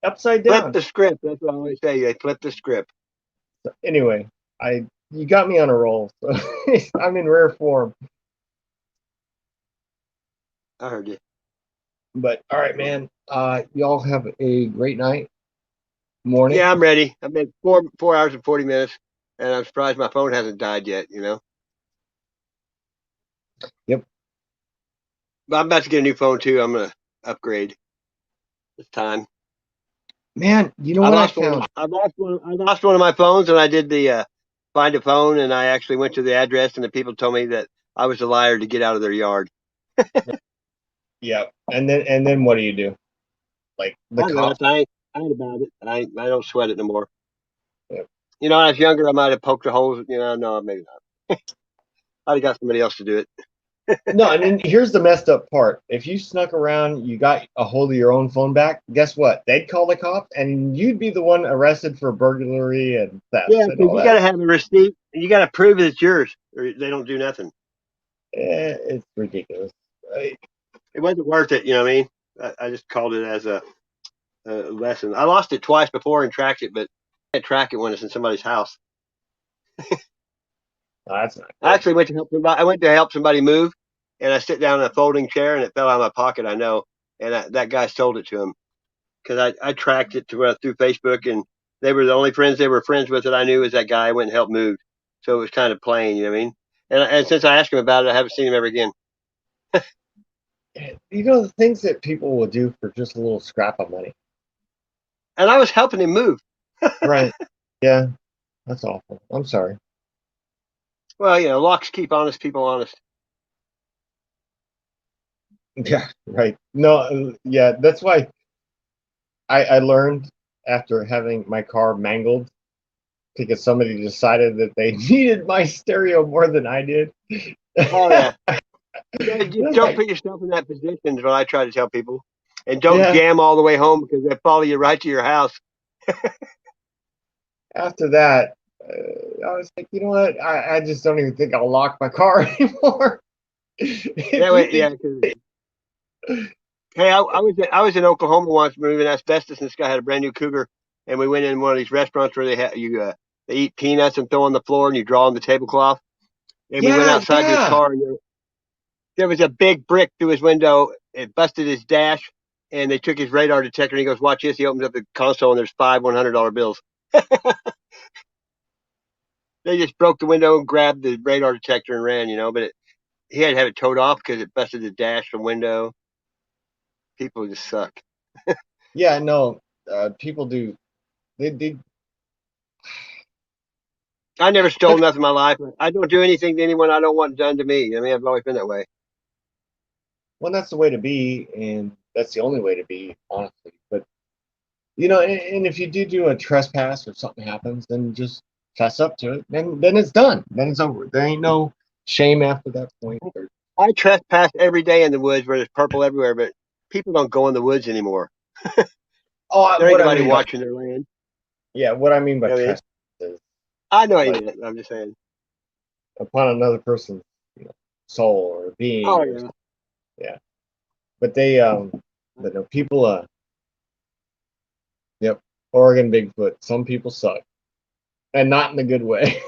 Upside down.
Flip the script. That's what I always say. They flip the script.
So anyway, you got me on a roll. So I'm in rare form.
I heard you.
But all right, man. Y'all have a great night. Morning.
Yeah, I'm ready. I've been 4 hours and 40 minutes, and I'm surprised my phone hasn't died yet. You know.
Yep.
But I'm about to get a new phone too. I'm gonna upgrade. It's time.
Man, you know what I found?
I lost one of my phones, and I did the find a phone, and I actually went to the address, and the people told me that I was a liar to get out of their yard.
Yeah. And then what do you do? Like the cops?
I ain't about it. I don't sweat it no more.
Yep.
You know, when I was younger, I might have poked the holes. You know, no, maybe not. I'd have got somebody else to do it.
No, and then here's the messed up part. If you snuck around, you got a hold of your own phone back, guess what? They'd call the cops, and you'd be the one arrested for burglary and theft.
Yeah,
and
because you got to have a receipt, and you got to prove it's yours, or they don't do nothing.
It's ridiculous.
It wasn't worth it, you know what I mean? I just called it as a lesson. I lost it twice before and tracked it, but I can't track it when it's in somebody's house.
That's not good.
I actually went to help somebody. I went to help somebody move, and I sit down in a folding chair, and it fell out of my pocket. I know, and that guy sold it to him because I tracked it through Facebook, and they were the only friends they were friends with that I knew was that guy I went and helped move. So it was kind of plain, you know what I mean? And since I asked him about it, I haven't seen him ever again.
You know, the things that people will do for just a little scrap of money.
And I was helping him move.
Right. Yeah. That's awful. I'm sorry.
Well, locks keep honest people honest.
Yeah. Right. No. Yeah. That's why I learned after having my car mangled because somebody decided that they needed my stereo more than I did.
Oh yeah. Just
It's
don't
like,
put yourself in that position is what I try to tell people. And don't
yeah.
jam all the way home because they follow you right to your house.
After that, I was like, you know what? I just don't even think I'll lock my car anymore. If
Yeah,
you
wait,
think,
yeah. Hey, I was in Oklahoma once moving asbestos, and this guy had a brand new Cougar, and we went in one of these restaurants where they eat peanuts and throw on the floor, and you draw on the tablecloth. And we went
yeah,
outside to his
yeah.
car, and there was a big brick through his window. It busted his dash, and they took his radar detector. And he goes, "Watch this." He opens up the console, and there's 5 $100 bills. They just broke the window and grabbed the radar detector and ran. But he had to have it towed off because it busted the dash, the window. People just suck.
Yeah, no, people do. They
I never stole
that's
nothing in my life. I don't do anything to anyone I don't want done to me. I mean, I've always been that way.
well, that's the way to be, and that's the only way to be, honestly. But and if you do a trespass or something happens, then just fess up to it. Then it's done. Then it's over. There ain't no shame after that point.
I trespass every day in the woods where there's purple everywhere, but people don't go in the woods anymore.
Oh,
There ain't
what I
nobody
mean by
watching their land.
yeah, what I mean by
You know what I mean?
trespass is
I know you
like
mean. I'm just saying.
upon another person's soul or being
Oh
or
yeah.
yeah. But they but no people yep, Oregon Bigfoot. Some people suck. And not in a good way.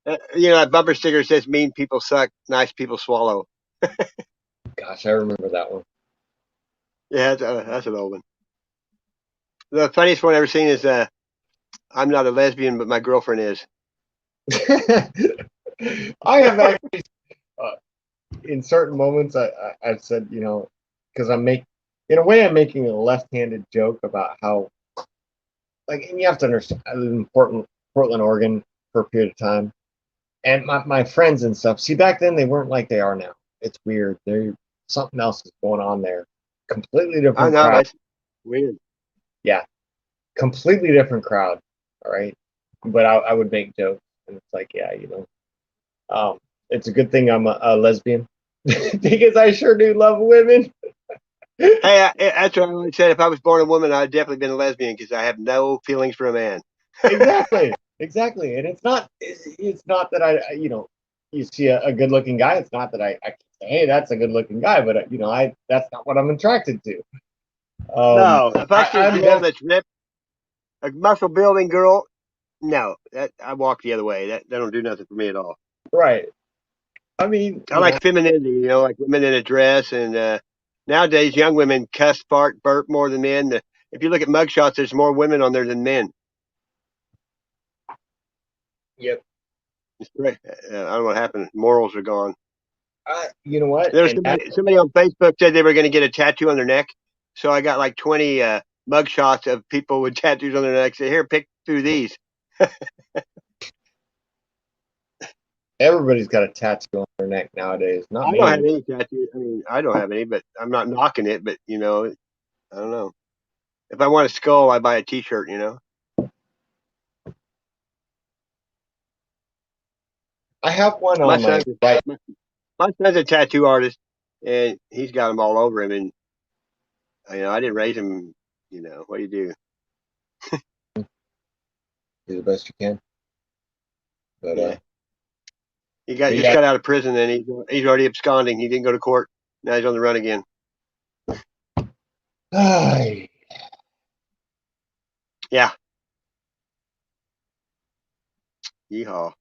That bumper sticker says "mean people suck, nice people swallow."
Gosh, I remember that one.
Yeah, that's an old one. The funniest one I've ever seen is I'm not a lesbian, but my girlfriend is.
I have actually uh, in certain moments I've said, because in a way I'm making a left-handed joke about how and you have to understand I live in Portland, Oregon for a period of time. And my friends and stuff, see back then they weren't like they are now. It's weird. They something else is going on there. Completely
I
different
know
crowd.
that's weird.
Yeah. Completely different crowd. All right. But I would make jokes and it's like, yeah, it's a good thing I'm a lesbian because I sure do love women.
Hey, that's what I always said. If I was born a woman, I'd definitely been a lesbian because I have no feelings for a man.
Exactly. And it's not that you see a good looking guy. It's not that I can say, hey, that's a good looking guy, but that's not what I'm attracted to.
No, if I see a
I'm
girl
definitely
that's ripped, a muscle building girl, no, that I walk the other way. That don't do nothing for me at all.
right. I mean,
I like femininity, like women in a dress, and nowadays young women cuss, fart, burp more than men. If you look at mugshots, there's more women on there than men.
yep.
It's great. I don't know what happened. Morals are gone.
You know what?
There was
And
somebody on Facebook said they were going to get a tattoo on their neck, so I got like 20 mugshots of people with tattoos on their neck. Say, here, pick through these.
everybody's got a tattoo on their neck nowadays. Not
I don't have
me.
any tattoos. I mean, I don't have any, but I'm not knocking it. But I don't know. If I want a skull, I buy a T-shirt.
I have one
My
on my
son's
right.
my son's a tattoo artist, and he's got them all over him. And I didn't raise him. What do you do?
Do the best you can. But
Yeah, he got
but
just
yeah.
got out of prison, and he's already absconding. He didn't go to court. Now he's on the run again.
Ay,
Yeah, yeehaw.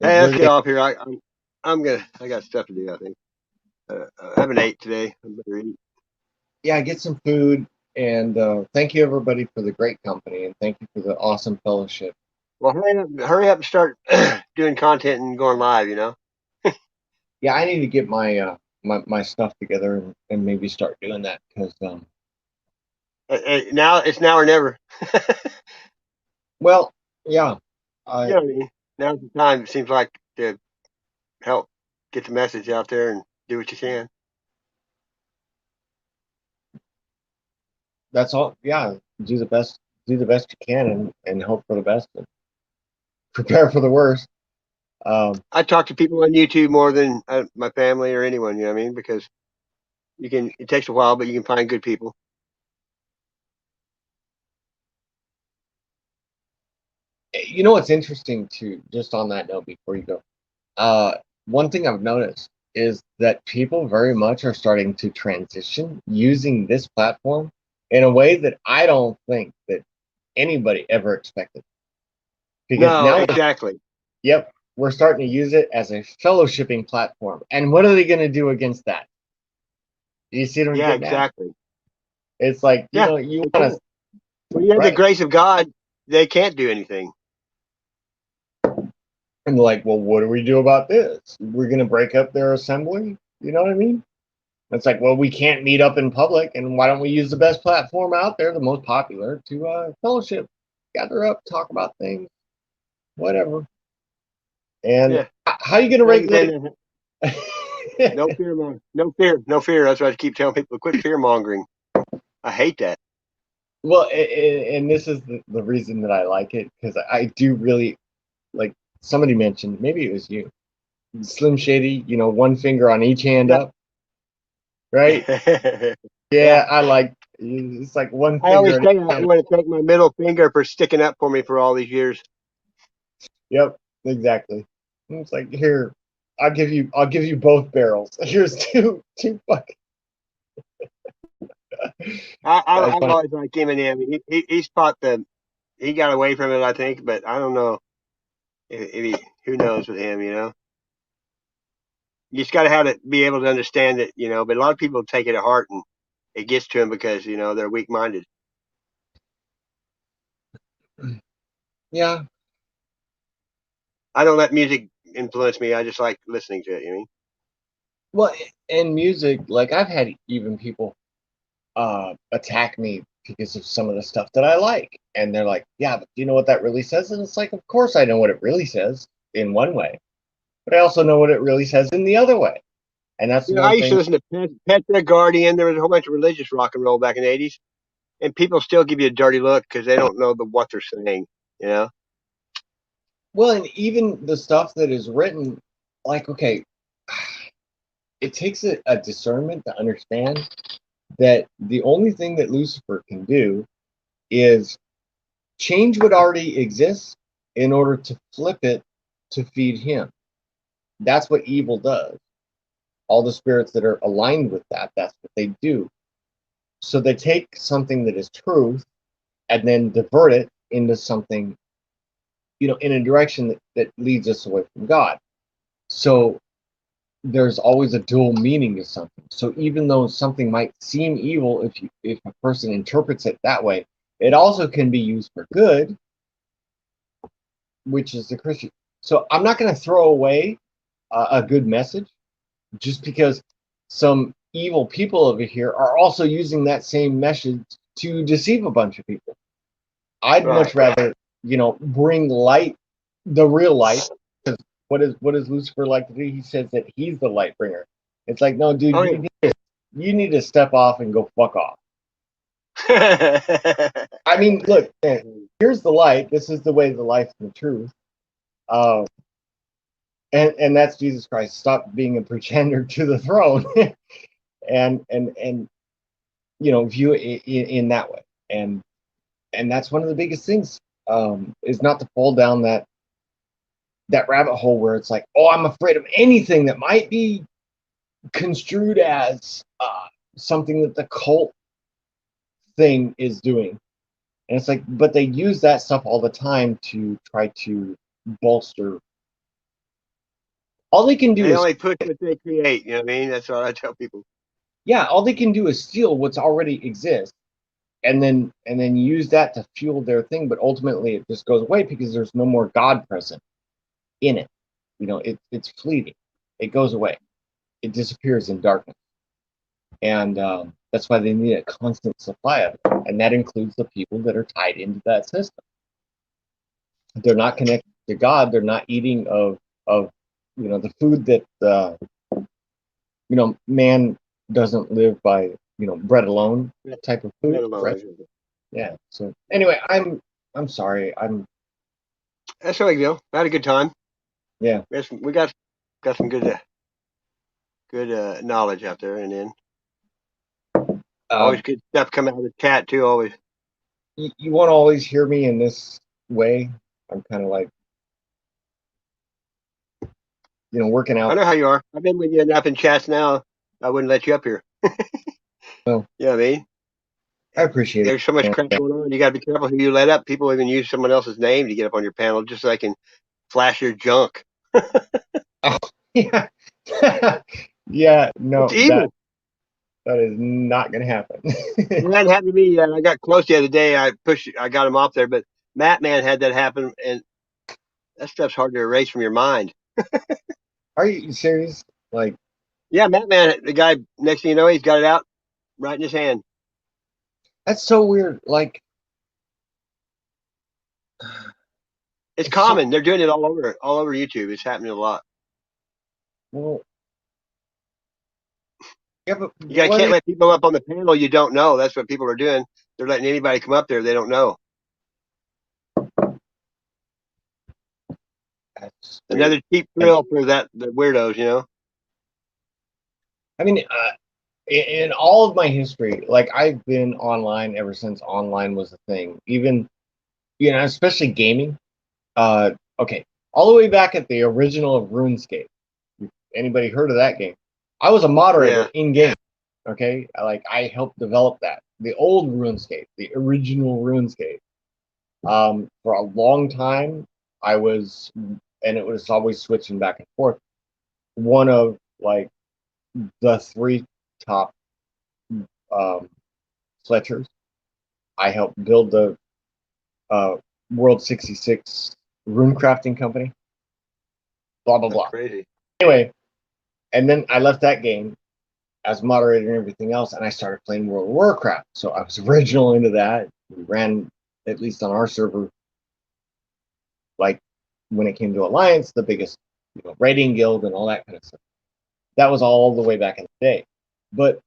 Hey, let's
we're
get off here. I got stuff to do. I think I haven't ate today. I better eat.
yeah, get some food. And thank you, everybody, for the great company. And thank you for the awesome fellowship.
Well, hurry up and start doing content and going live.
Yeah, I need to get my my stuff together and maybe start doing that because
Now it's now or never.
well, yeah,
You
I
know what I mean? Now's the time. It seems like to help get the message out there and do what you can.
that's all. Yeah, do the best you can, and hope for the best, and prepare for the worst. Um,
I talk to people on YouTube more than my family or anyone. You know what I mean? Because you can. It takes a while, but you can find good people.
you know what's interesting too, just on that note before you go. Uh, One thing I've noticed is that people very much are starting to transition using this platform in a way that I don't think that anybody ever expected. Because
No,
now,
exactly.
yep, we're starting to use it as a fellowshipping platform. And what are they going to do against that? You see what I'm
Yeah,
getting at?
exactly.
It's like,
Yeah,
you
they
want to,
can't. When you have the
right?
grace of God, they can't do anything.
And like, well, what do we do about this? We're going to break up their assembly? You know what I mean? It's like, well, we can't meet up in public, and why don't we use the best platform out there, the most popular, to fellowship, gather up, talk about things, whatever. And
Yeah,
how are you going to
and
regulate?
then no fear, no fear, no fear. That's why I keep telling people: quit fear mongering. I hate that.
Well, and this is the reason that I like it because I do really like. Somebody mentioned, maybe it was you, Slim Shady. One finger on each hand
Yeah.
up, right?
Yeah.
Yeah, I like. It's like one
I
finger
always
on each
say I
hand.
want to thank my middle finger for sticking up for me for all these years.
Yep, exactly. And it's like, here, I'll give you both barrels. Here's two fucking guys.
I've always liked him, and him. He's fought he got away from it, I think, but I don't know if he, who knows with him, you know. You just got to have to be able to understand it, you know. But a lot of people take it at heart, and it gets to them because they're weak minded.
Yeah.
I don't let music influence me. I just like listening to it. You know?
Well, and music, like I've had even people attack me because of some of the stuff that I like, and they're like, "Yeah, but do you know what that really says?" And it's like, of course I know what it really says in one way, but I also know what it really says in the other way, and that's the
I
one
used to
thing.
listen to Petra, Guardian. There was a whole bunch of religious rock and roll back in the '80s, and people still give you a dirty look because they don't know what they're saying. You know?
Well, and even the stuff that is written, like, okay, it takes a discernment to understand that the only thing that Lucifer can do is change what already exists in order to flip it to feed him. That's what evil does. All the spirits that are aligned with that, that's what they do. So they take something that is truth and then divert it into something, in a direction that leads us away from God. So there's always a dual meaning to something. So even though something might seem evil, if a person interprets it that way, it also can be used for good, which is the Christian. So I'm not going to throw away a good message just because some evil people over here are also using that same message to deceive a bunch of people. I'd
Right.
much rather, bring light, the real light. Because what does Lucifer like to do? He says that he's the light bringer. It's like, no, dude,
Oh
you need to step off and go fuck off.
yeah.
I mean, look, man, here's the light. This is the way, the life, and the truth. Uh, and that's Jesus Christ. Stop being a pretender to the throne, and view it in that way. And that's one of the biggest things, is not to fall down that rabbit hole where it's like, oh, I'm afraid of anything that might be construed as something that the cult thing is doing. And it's like, but they use that stuff all the time to try to bolster. All they can do
They
is,
only push what they create. You know what I mean? That's what I tell people.
yeah, all they can do is steal what's already exists, and then use that to fuel their thing. But ultimately, it just goes away because there's no more God present in it. It's fleeting. It goes away. it disappears in darkness. And that's why they need a constant supply of it. And that includes the people that are tied into that system. They're not connected to God. They're not eating of the food that man doesn't live by bread alone type of food. Right? Yeah. So anyway, I'm sorry.
That's no big deal. I had a good time.
Yeah.
We got some good knowledge out there, and then always good stuff coming out of the chat too. Always.
You won't always hear me in this way. I'm kind of like, working out.
I know how you are. I've been with you enough in chats now. I wouldn't let you up here.
Well,
you know what I mean?
I appreciate it.
There's so much crap going on. You got to be careful who you let up. People even use someone else's name to get up on your panel just so they can flash your junk.
Oh, yeah. Yeah, no,
It's evil.
that is not going to happen.
It hadn't happened to me yet. I got close the other day. I got him off there, but Matt Man had that happen, and that stuff's hard to erase from your mind.
Are you serious? Like,
yeah, Matt Man, the guy next thing you know, he's got it out right in his hand.
That's so weird. Like,
it's common. They're doing it all over YouTube. It's happening a lot.
Well, yeah, but
you can't let people up on the panel you don't know. That's what people are doing. They're letting anybody come up there they don't know.
That's
another cheap thrill for the weirdos,
I mean, in all of my history, like I've been online ever since online was a thing. Even, especially gaming. Okay, all the way back at the original of RuneScape. Anybody heard of that game? I was a moderator in game. Okay, I helped develop that. The old RuneScape, the original RuneScape. For a long time, I was, and it was always switching back and forth. One of the 3 top Fletchers. I helped build the World 66 rune crafting company. Blah blah blah.
Crazy.
Anyway, and then I left that game as moderator and everything else, and I started playing World of Warcraft. So I was original into that. We ran, at least on our server, when it came to Alliance, the biggest raiding guild and all that kind of stuff. That was all the way back in the day. But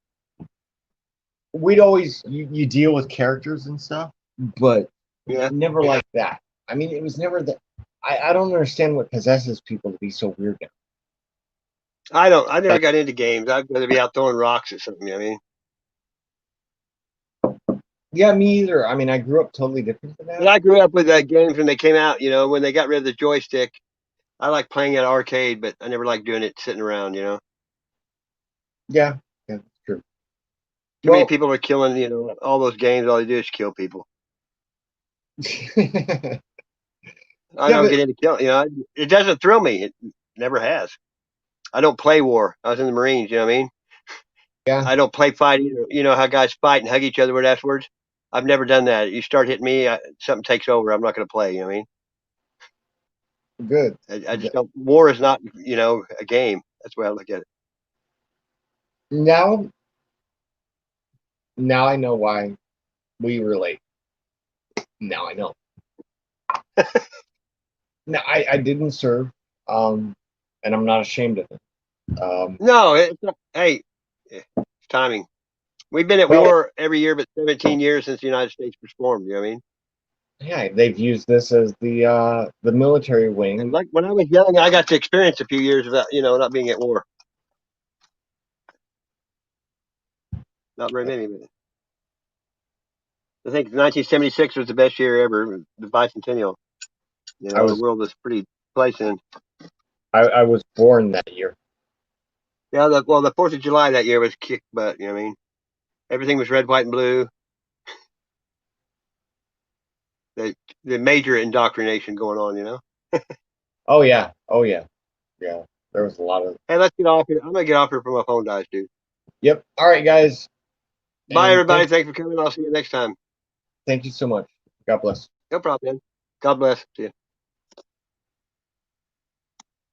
we'd always, you deal with characters and stuff, but never like that. I mean, it was never that. I don't understand what possesses people to be so weird now.
I never got into games. I'd rather be out throwing rocks or something. I mean.
Yeah, me either. I mean, I grew up totally different than that.
But I grew up with games when they came out. When they got rid of the joystick, I like playing at arcade, but I never liked doing it sitting around.
Yeah, that's true.
Too many people are killing. All those games. All they do is kill people. I don't get into killing. It doesn't thrill me. It never has. I don't play war. I was in the Marines. You know what I mean?
Yeah.
I don't play fight either. You know how guys fight and hug each other right afterwards? I've never done that. You start hitting me, something takes over. I'm not going to play. You know what I mean?
Good.
I just don't. War is not, a game. That's the way I look at it.
Now I know why we relate. Now I know. No, I didn't serve, and I'm not ashamed of it.
No, it's not. Hey, it's timing. We've been at war every year, but 17 years since the United States was formed. You know what I mean?
Yeah, they've used this as the military wing.
And like when I was young, I got to experience a few years of that, not being at war. Not very many, but I think 1976 was the best year ever, the bicentennial. The world was pretty placid.
I was born that year.
Yeah, the 4th of July that year was kick butt. You know what I mean? Everything was red, white, and blue. The major indoctrination going on.
Oh yeah. Yeah. There was a lot of.
Hey, let's get off here. I'm gonna get off here before my phone dies, dude.
Yep. All right, guys.
Bye, everybody. Thanks for coming. I'll see you next time.
Thank you so much. God bless.
No problem, man. God bless. See you.